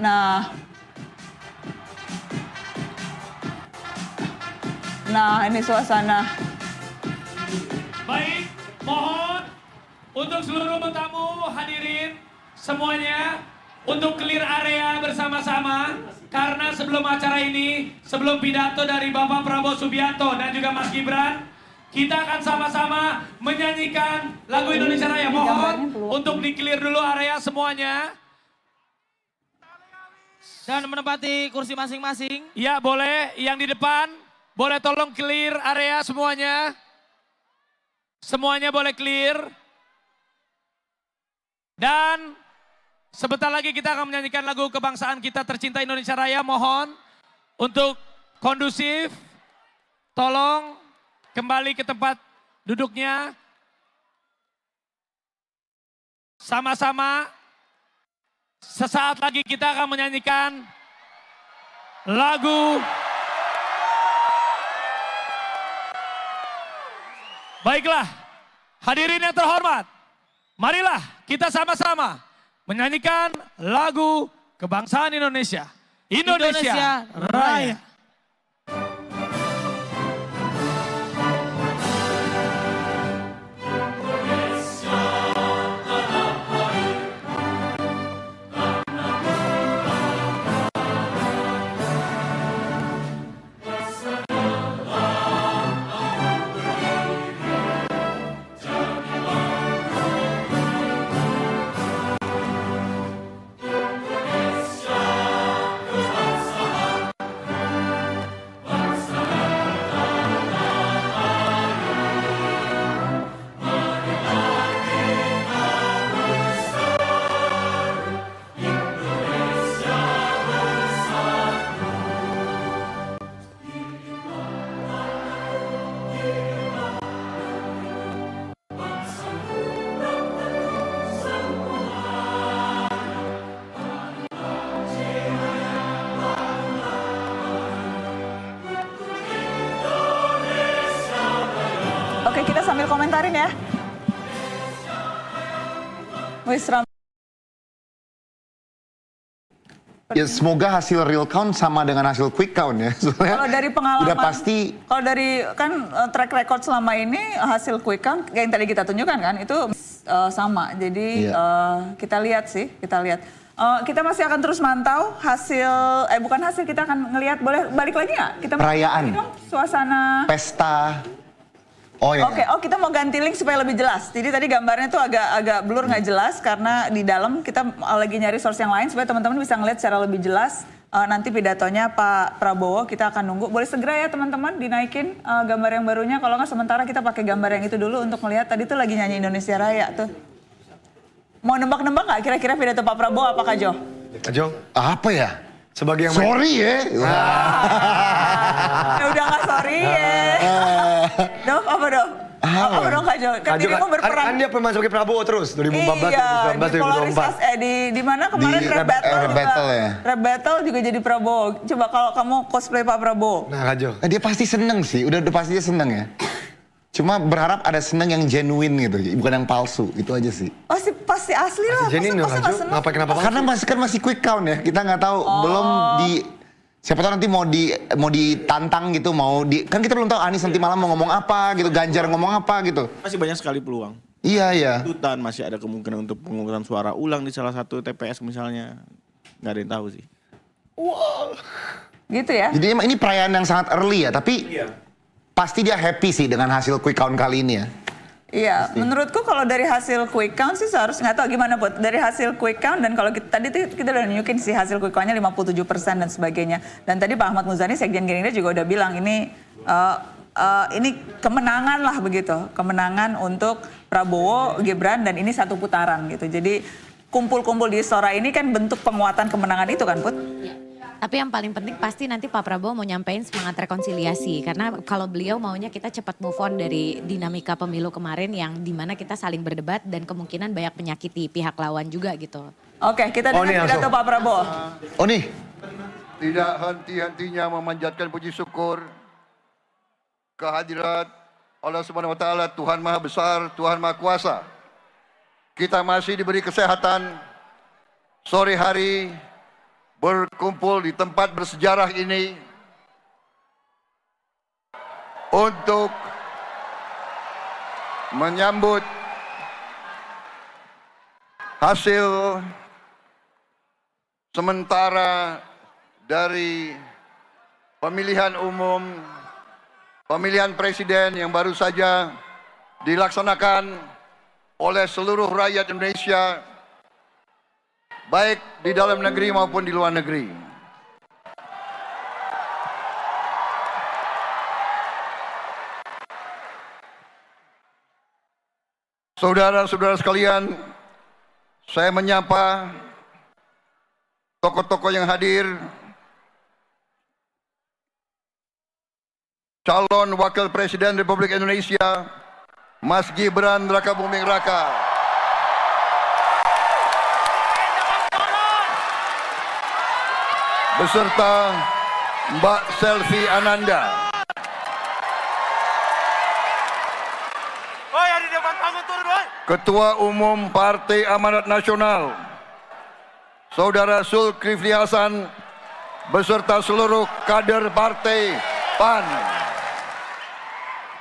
Nah, ini suasana. Baik, mohon untuk seluruh tamu hadirin semuanya untuk clear area bersama-sama karena sebelum acara ini, sebelum pidato dari Bapak Prabowo Subianto dan juga Mas Gibran, kita akan sama-sama menyanyikan lagu Indonesia Raya. Mohon untuk di-clear dulu area semuanya. Dan menempati kursi masing-masing. Ya boleh, yang di depan boleh tolong clear area semuanya. Semuanya boleh clear. Dan sebentar lagi kita akan menyanyikan lagu kebangsaan kita tercinta Indonesia Raya. Mohon untuk kondusif, tolong kembali ke tempat duduknya. Sama-sama. Sesaat lagi kita akan menyanyikan lagu. Baiklah, hadirin yang terhormat, marilah kita sama-sama menyanyikan lagu kebangsaan Indonesia. Indonesia Raya. Oke, kita sambil komentarin ya. Wisram. Ya semoga hasil real count sama dengan hasil quick count ya. Soalnya Kalau dari pengalaman, udah pasti. Kalau dari kan track record selama ini hasil quick count yang tadi kita tunjukkan kan itu sama. Jadi kita lihat sih, kita lihat. Kita masih akan terus mantau hasil, bukan hasil, kita akan ngelihat, boleh balik lagi nggak? Kita perayaan, dong, suasana pesta. Oh ya. Oke, kita mau ganti link supaya lebih jelas. Jadi tadi gambarnya tuh agak blur, nggak jelas karena di dalam kita lagi nyari source yang lain supaya teman-teman bisa ngeliat secara lebih jelas nanti pidatonya Pak Prabowo. Kita akan nunggu. Boleh segera ya teman-teman dinaikin gambar yang barunya. Kalau nggak sementara kita pakai gambar yang itu dulu untuk melihat. Tadi tuh lagi nyanyi Indonesia Raya tuh. Mau nebak-nebak nggak kira-kira pidato Pak Prabowo apa Kak Jo? Kak Jo? Apa ya? Sebagai yang sorry ya. Udah nggak sorry ya. Dok, apa dok? Apa dong Kak Jo? Kan dirimu berperan. Kan dia pemain sebagai Prabowo terus 2014, iya, 2019, 2024. Di mana kemarin rap battle ya? Rap battle juga jadi Prabowo. Coba kalau kamu cosplay Pak Prabowo. Nah Kak Jo. Dia pasti seneng sih, udah pasti dia seneng ya. Cuma berharap ada seneng yang genuine gitu, bukan yang palsu, itu aja sih. Pasti asli lah. Genuine dong Kak Jo, kenapa palsu? Karena masih quick count ya, kita nggak tahu, belum di... Siapa tahu nanti mau ditantang gitu, kan kita belum tahu Anies nanti malam mau ngomong apa gitu, Ganjar ngomong apa gitu. Masih banyak sekali peluang. Iya. Tuntutan masih ada kemungkinan untuk pemungutan suara ulang di salah satu TPS misalnya. Nggak ada yang tahu sih. Wow. Gitu ya? Jadi emang ini perayaan yang sangat early ya, tapi pasti dia happy sih dengan hasil quick count kali ini ya. Iya, menurutku kalau dari hasil quick count sih seharusnya, nggak tahu gimana Put, dari hasil quick count dan kalau tadi kita udah nunjukin sih hasil quick countnya 57% dan sebagainya. Dan tadi Pak Ahmad Muzani, Sekjen Gerindra juga udah bilang ini kemenangan lah begitu, kemenangan untuk Prabowo, Gibran dan ini satu putaran gitu. Jadi kumpul-kumpul di Istora ini kan bentuk penguatan kemenangan itu kan Put? Tapi yang paling penting pasti nanti Pak Prabowo mau nyampein semangat rekonsiliasi. Karena kalau beliau maunya kita cepat move on dari dinamika pemilu kemarin yang dimana kita saling berdebat dan kemungkinan banyak menyakiti pihak lawan juga gitu. Oke, kita dengar pidato Pak Prabowo. Oh nih. Tidak henti-hentinya memanjatkan puji syukur kehadirat Allah Subhanahu wa taala, Tuhan Maha Besar, Tuhan Maha Kuasa. kita masih diberi kesehatan, sore hari berkumpul di tempat bersejarah ini untuk menyambut hasil sementara dari pemilihan umum, pemilihan presiden yang baru saja dilaksanakan oleh seluruh rakyat Indonesia, baik di dalam negeri maupun di luar negeri. Saudara-saudara sekalian, saya menyapa tokoh-tokoh yang hadir, calon Wakil Presiden Republik Indonesia, Mas Gibran Rakabuming Raka. Beserta Mbak Selvi Ananda. Ketua Umum Partai Amanat Nasional, Saudara Zulkifli Hasan, beserta seluruh kader Partai PAN.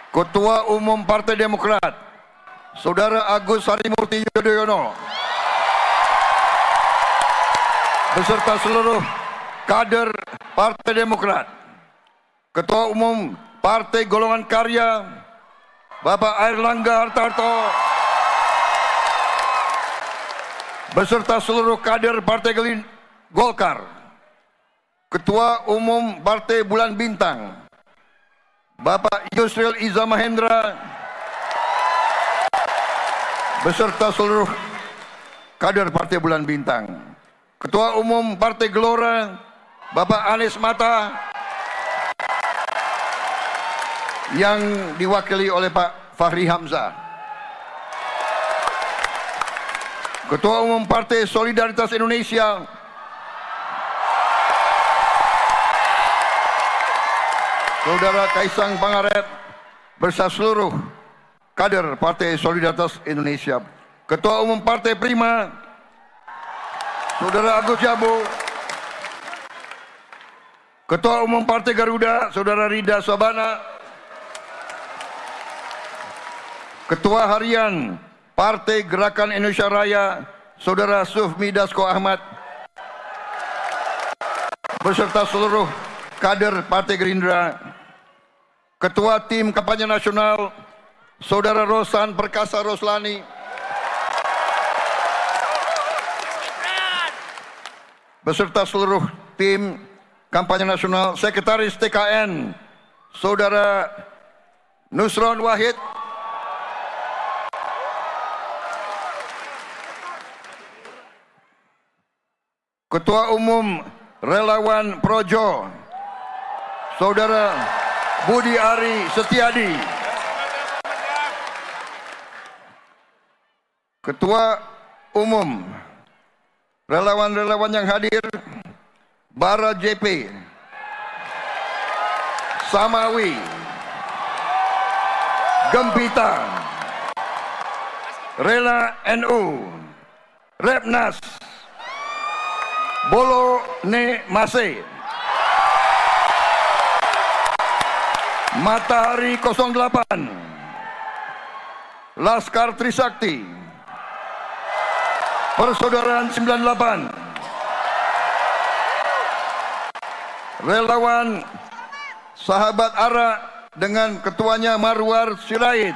Ketua Umum Partai Demokrat, Saudara Agus Harimurti Yudhoyono, beserta seluruh kader Partai Demokrat. Ketua Umum Partai Golongan Karya, Bapak Airlangga Hartarto, beserta seluruh kader Partai Golkar. Ketua Umum Partai Bulan Bintang, Bapak Yusril Iza Mahendra, beserta seluruh kader Partai Bulan Bintang. Ketua Umum Partai Gelora, Bapak Anies Mata, yang diwakili oleh Pak Fahri Hamzah. Ketua Umum Partai Solidaritas Indonesia, Saudara Kaisang Pangarep, beserta seluruh kader Partai Solidaritas Indonesia. Ketua Umum Partai Prima, Saudara Agus Jabu. Ketua Umum Partai Garuda, Saudara Rida Sabana. Ketua Harian Partai Gerakan Indonesia Raya, Saudara Sufmi Dasko Ahmad, beserta seluruh kader Partai Gerindra. Ketua Tim Kampanye Nasional, Saudara Rosan Perkasa Roslani, beserta seluruh tim Kampanye Nasional. Sekretaris TKN, Saudara Nusron Wahid, Ketua Umum Relawan Projo, Saudara Budi Ari Setiadi. Ketua Umum relawan-relawan yang hadir, Bara JP, Samawi, Gempita, Rela NU, Repnas, Bolo Ne Mase, Matahari 08, Laskar Trisakti, Persaudaraan 98, Relawan Sahabat Ara dengan ketuanya Marwar Sirait,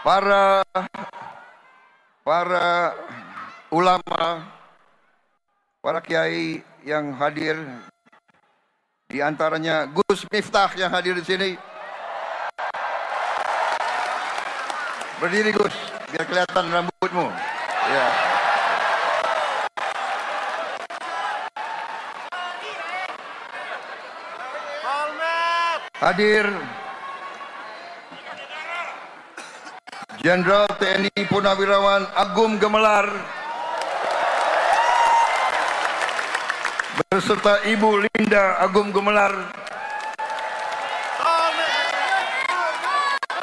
para ulama, para kiai yang hadir, di antaranya Gus Miftah yang hadir di sini. Berdiri Gus, biar kelihatan rambutmu. Ya. Hadir Jenderal TNI Purnawirawan Agung Gemelar beserta Ibu Linda Agung Gemelar,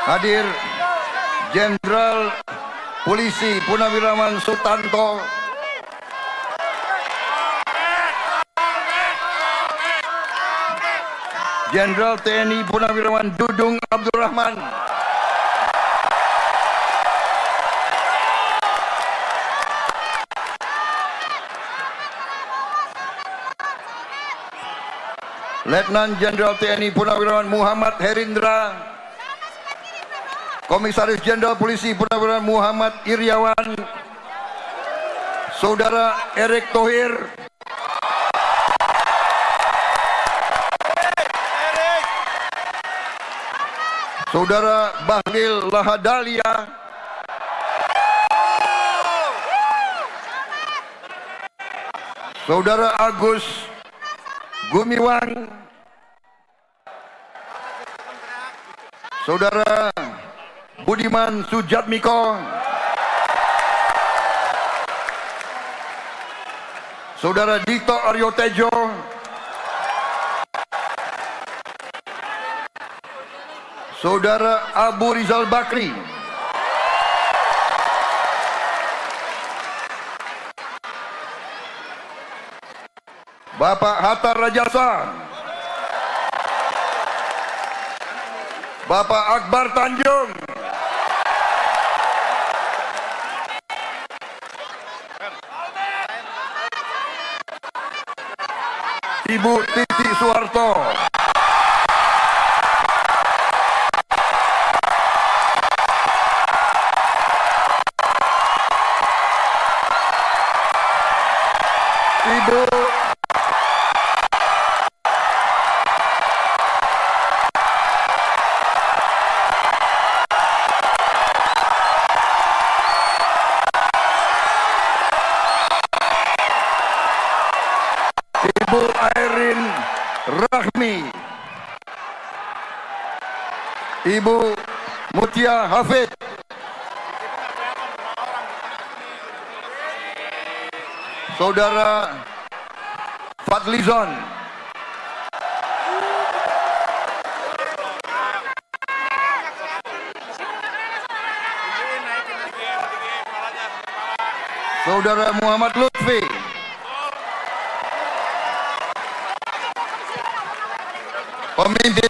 Hadir Jenderal Polisi Purnawirawan Sutanto. Jenderal TNI Purnawirawan Dudung Abdurrahman. Letnan Jenderal TNI Purnawirawan Muhammad Herindra. Komisaris Jenderal Polisi Purnawirawan Muhammad Iriawan. Saudara Erick Thohir. Saudara Bahlil Lahadalia. Saudara Agus Gumiwang. Saudara Budiman Sujatmiko. Saudara Dito Aryo Tejo. Saudara Abu Rizal Bakri. Bapak Hatta Rajasa. Bapak Akbar Tanjung. Ibu Titi Soeharto. Ibu Ibu Airin Rahmi. Ibu Mutia Hafid. Saudara Fadlizon. Saudara Muhammad Lutfi. Pemimpin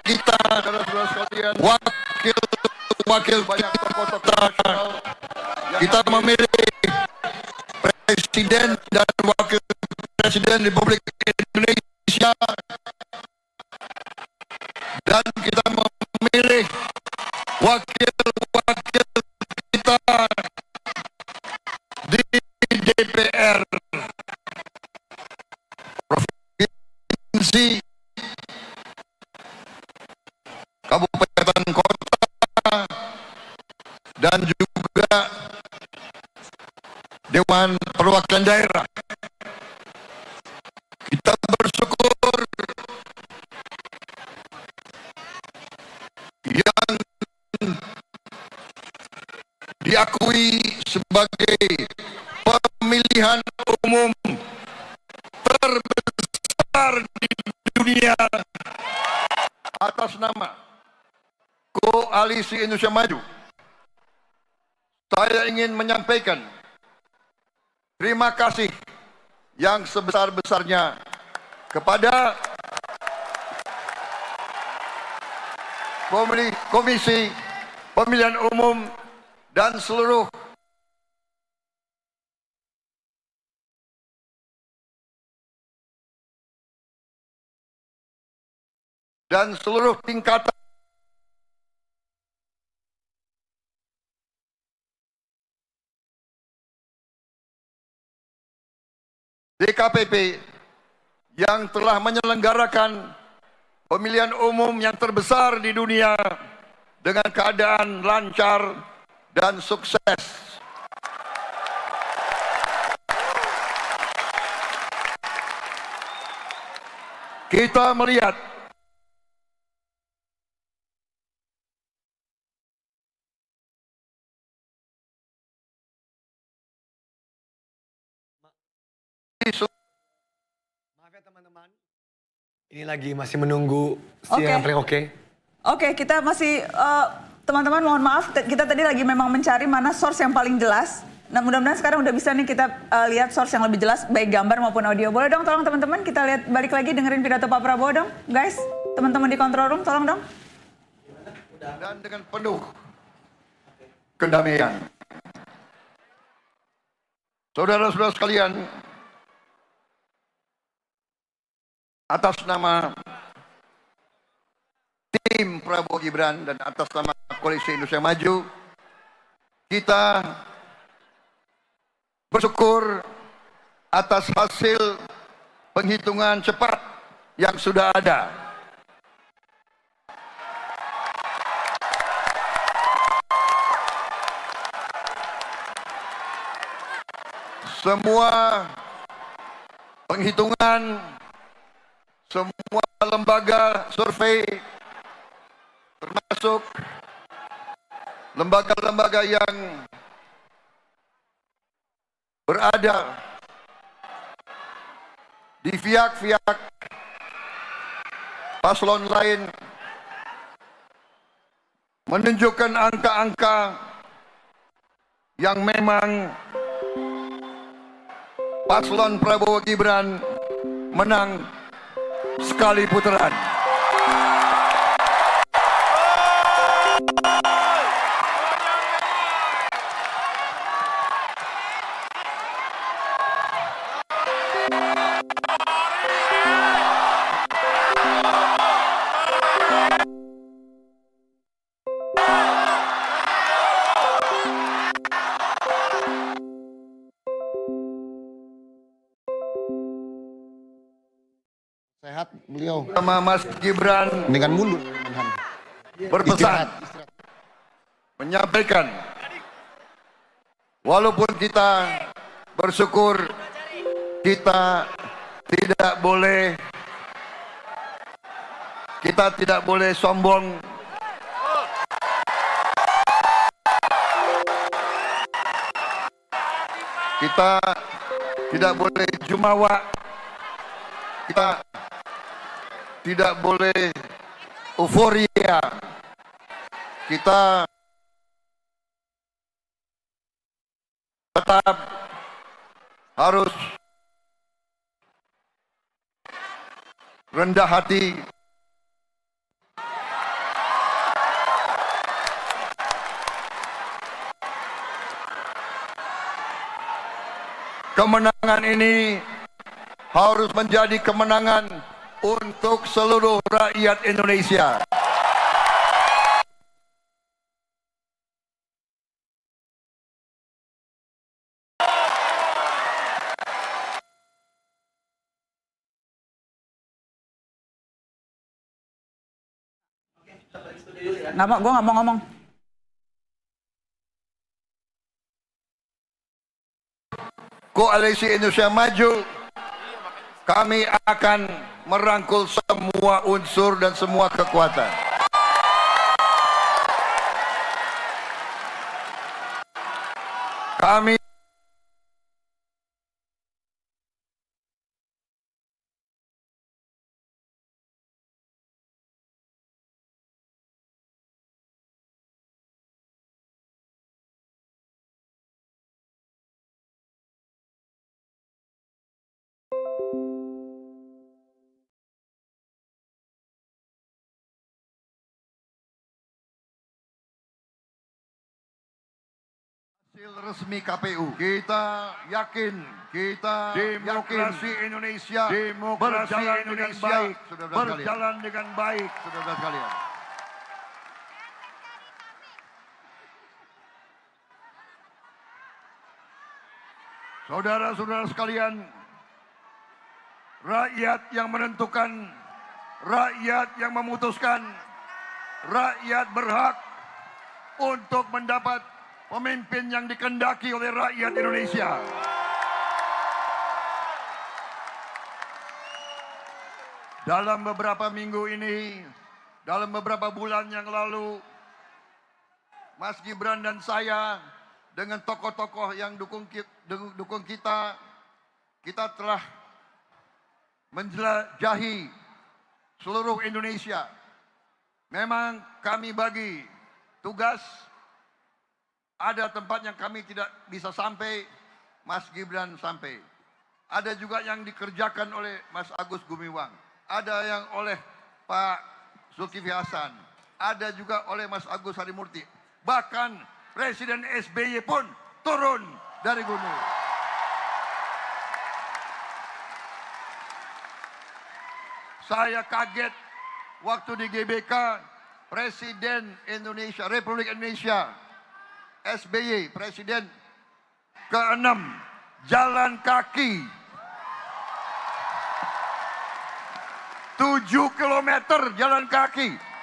kita, saudara-saudara sekalian, wakil banyak tokoh-tokoh. Kita memilih Presiden dan Wakil Presiden Republik Indonesia, dan kita memilih wakil-wakil kita di DPR Provinsi, Kabupaten Kota, dan juga Dewan Perwakilan Daerah. Kita bersyukur yang diakui sebagai pemilihan umum terbesar di dunia atas nama Koalisi Indonesia Maju. Saya ingin menyampaikan terima kasih yang sebesar-besarnya kepada Komisi Pemilihan Umum dan seluruh tingkatan DKPP yang telah menyelenggarakan pemilihan umum yang terbesar di dunia dengan keadaan lancar dan sukses. Kita melihat Maaf ya teman-teman. Ini lagi masih menunggu siang oke. Oke, kita masih teman-teman mohon maaf, kita tadi lagi memang mencari mana source yang paling jelas. Nah, mudah-mudahan sekarang udah bisa nih kita lihat source yang lebih jelas, baik gambar maupun audio. Boleh dong tolong teman-teman kita lihat balik lagi dengerin pidato Pak Prabowo dong, guys. Teman-teman di control room, tolong dong. Dan dengan penuh kedamaian. Saudara-saudara sekalian, atas nama tim Prabowo Gibran dan atas nama Koalisi Indonesia Maju, kita bersyukur atas hasil penghitungan cepat yang sudah ada. Semua penghitungan, semua lembaga survei, termasuk lembaga-lembaga yang berada di pihak-pihak paslon lain, menunjukkan angka-angka yang memang paslon Prabowo Gibran menang sekali putaran. Sehat beliau. Sama Mas Gibran dengan mundur. Berpesan, menyampaikan, walaupun kita bersyukur, kita tidak boleh sombong. Kita tidak boleh jumawa. Kita tidak boleh euforia. Kita tetap harus rendah hati. Kemenangan ini harus menjadi kemenangan untuk seluruh rakyat Indonesia. Gue nggak mau ngomong. Koalisi Indonesia Maju, kami akan merangkul semua unsur dan semua kekuatan. Kami hasil resmi KPU. Kita yakin, demokrasi Indonesia berjalan dengan baik, berjalan dengan baik, saudara sekalian. Saudara-saudara sekalian, rakyat yang menentukan, rakyat yang memutuskan, rakyat berhak untuk mendapat pemimpin yang dikehendaki oleh rakyat Indonesia. Dalam beberapa minggu ini, dalam beberapa bulan yang lalu, Mas Gibran dan saya dengan tokoh-tokoh yang dukung kita, kita telah menjelajahi seluruh Indonesia, memang kami bagi tugas, ada tempat yang kami tidak bisa sampai, Mas Gibran sampai. Ada juga yang dikerjakan oleh Mas Agus Gumiwang. Ada yang oleh Pak Zulkifli Hasan. Ada juga oleh Mas Agus Harimurti. Bahkan Presiden SBY pun turun dari gunung. Saya kaget waktu di GBK, Presiden Indonesia, Republik Indonesia, SBY, Presiden ke-6, jalan kaki 7 kilometer jalan kaki.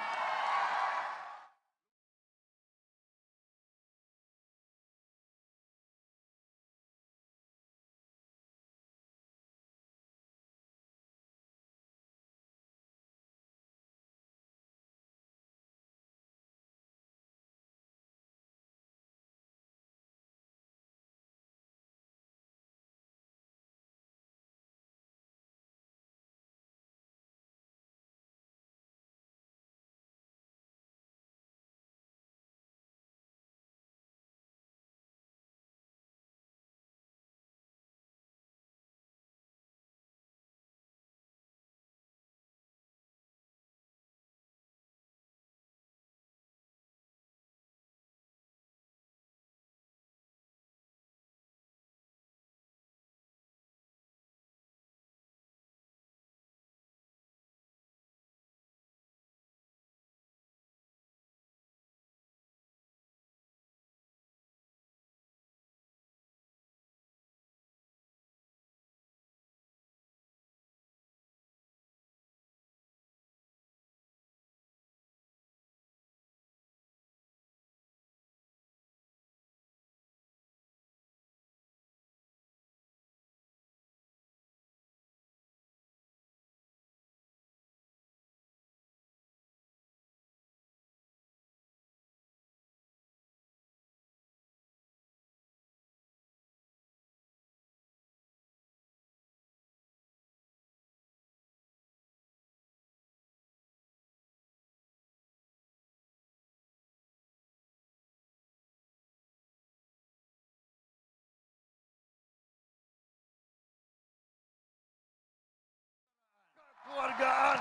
Keluargaan,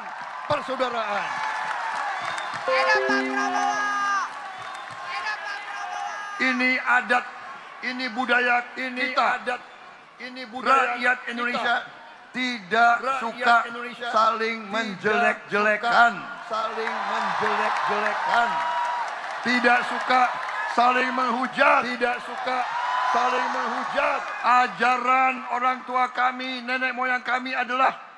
persaudaraan. Ini adat, ini budaya ini kita. Adat, ini budaya rakyat Indonesia kita. Tidak rakyat suka Indonesia saling menjelek-jelekan. Saling menjelek-jelekan. Tidak suka saling menghujat. Tidak suka saling menghujat. Ajaran orang tua kami, nenek moyang kami adalah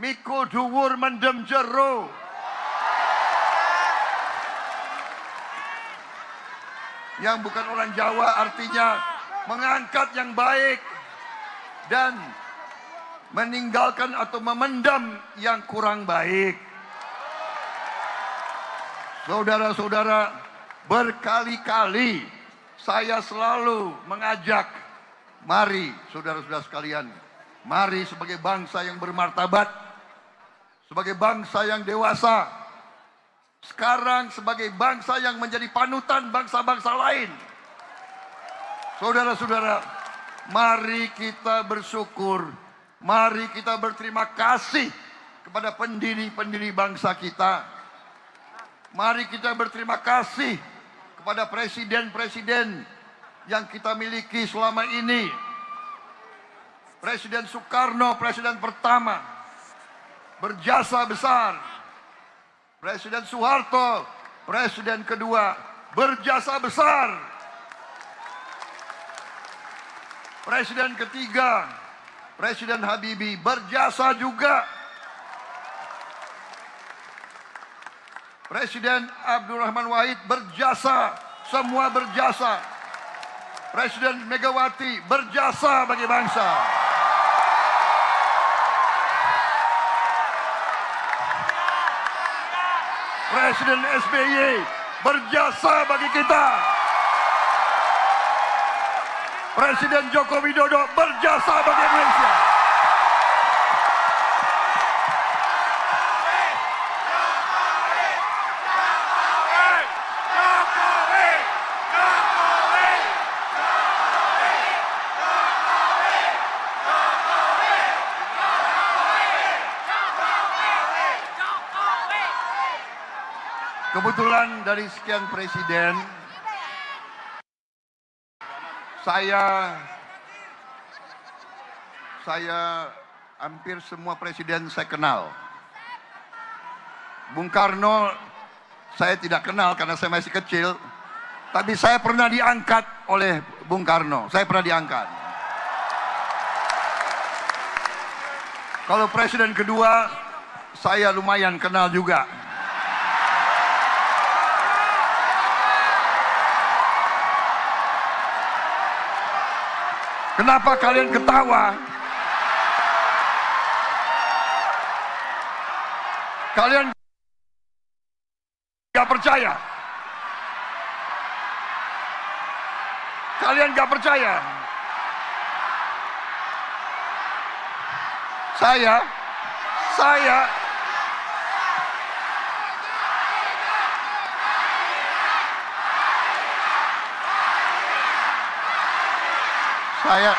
mikul dhuwur mendem jero. Yang bukan orang Jawa artinya mengangkat yang baik dan meninggalkan atau memendam yang kurang baik. Saudara-saudara, berkali-kali saya selalu mengajak, mari saudara-saudara sekalian, mari sebagai bangsa yang bermartabat, sebagai bangsa yang dewasa, sekarang sebagai bangsa yang menjadi panutan bangsa-bangsa lain. Saudara-saudara, mari kita bersyukur, mari kita berterima kasih kepada pendiri-pendiri bangsa kita. Mari kita berterima kasih kepada presiden-presiden yang kita miliki selama ini. Presiden Soekarno, presiden pertama, berjasa besar. Presiden Soeharto, presiden kedua, berjasa besar. Presiden ketiga, Presiden Habibie, berjasa juga. Presiden Abdurrahman Wahid, berjasa, semua berjasa. Presiden Megawati, berjasa bagi bangsa. Presiden SBY berjasa bagi kita. Presiden Joko Widodo berjasa bagi Indonesia. Kebetulan dari sekian presiden, saya hampir semua presiden saya kenal. Bung Karno saya tidak kenal karena saya masih kecil, tapi saya pernah diangkat oleh Bung Karno. Saya pernah diangkat. Kalau presiden kedua, saya lumayan kenal juga. Kenapa kalian ketawa? Kalian gak percaya? Kalian gak percaya? Saya Saya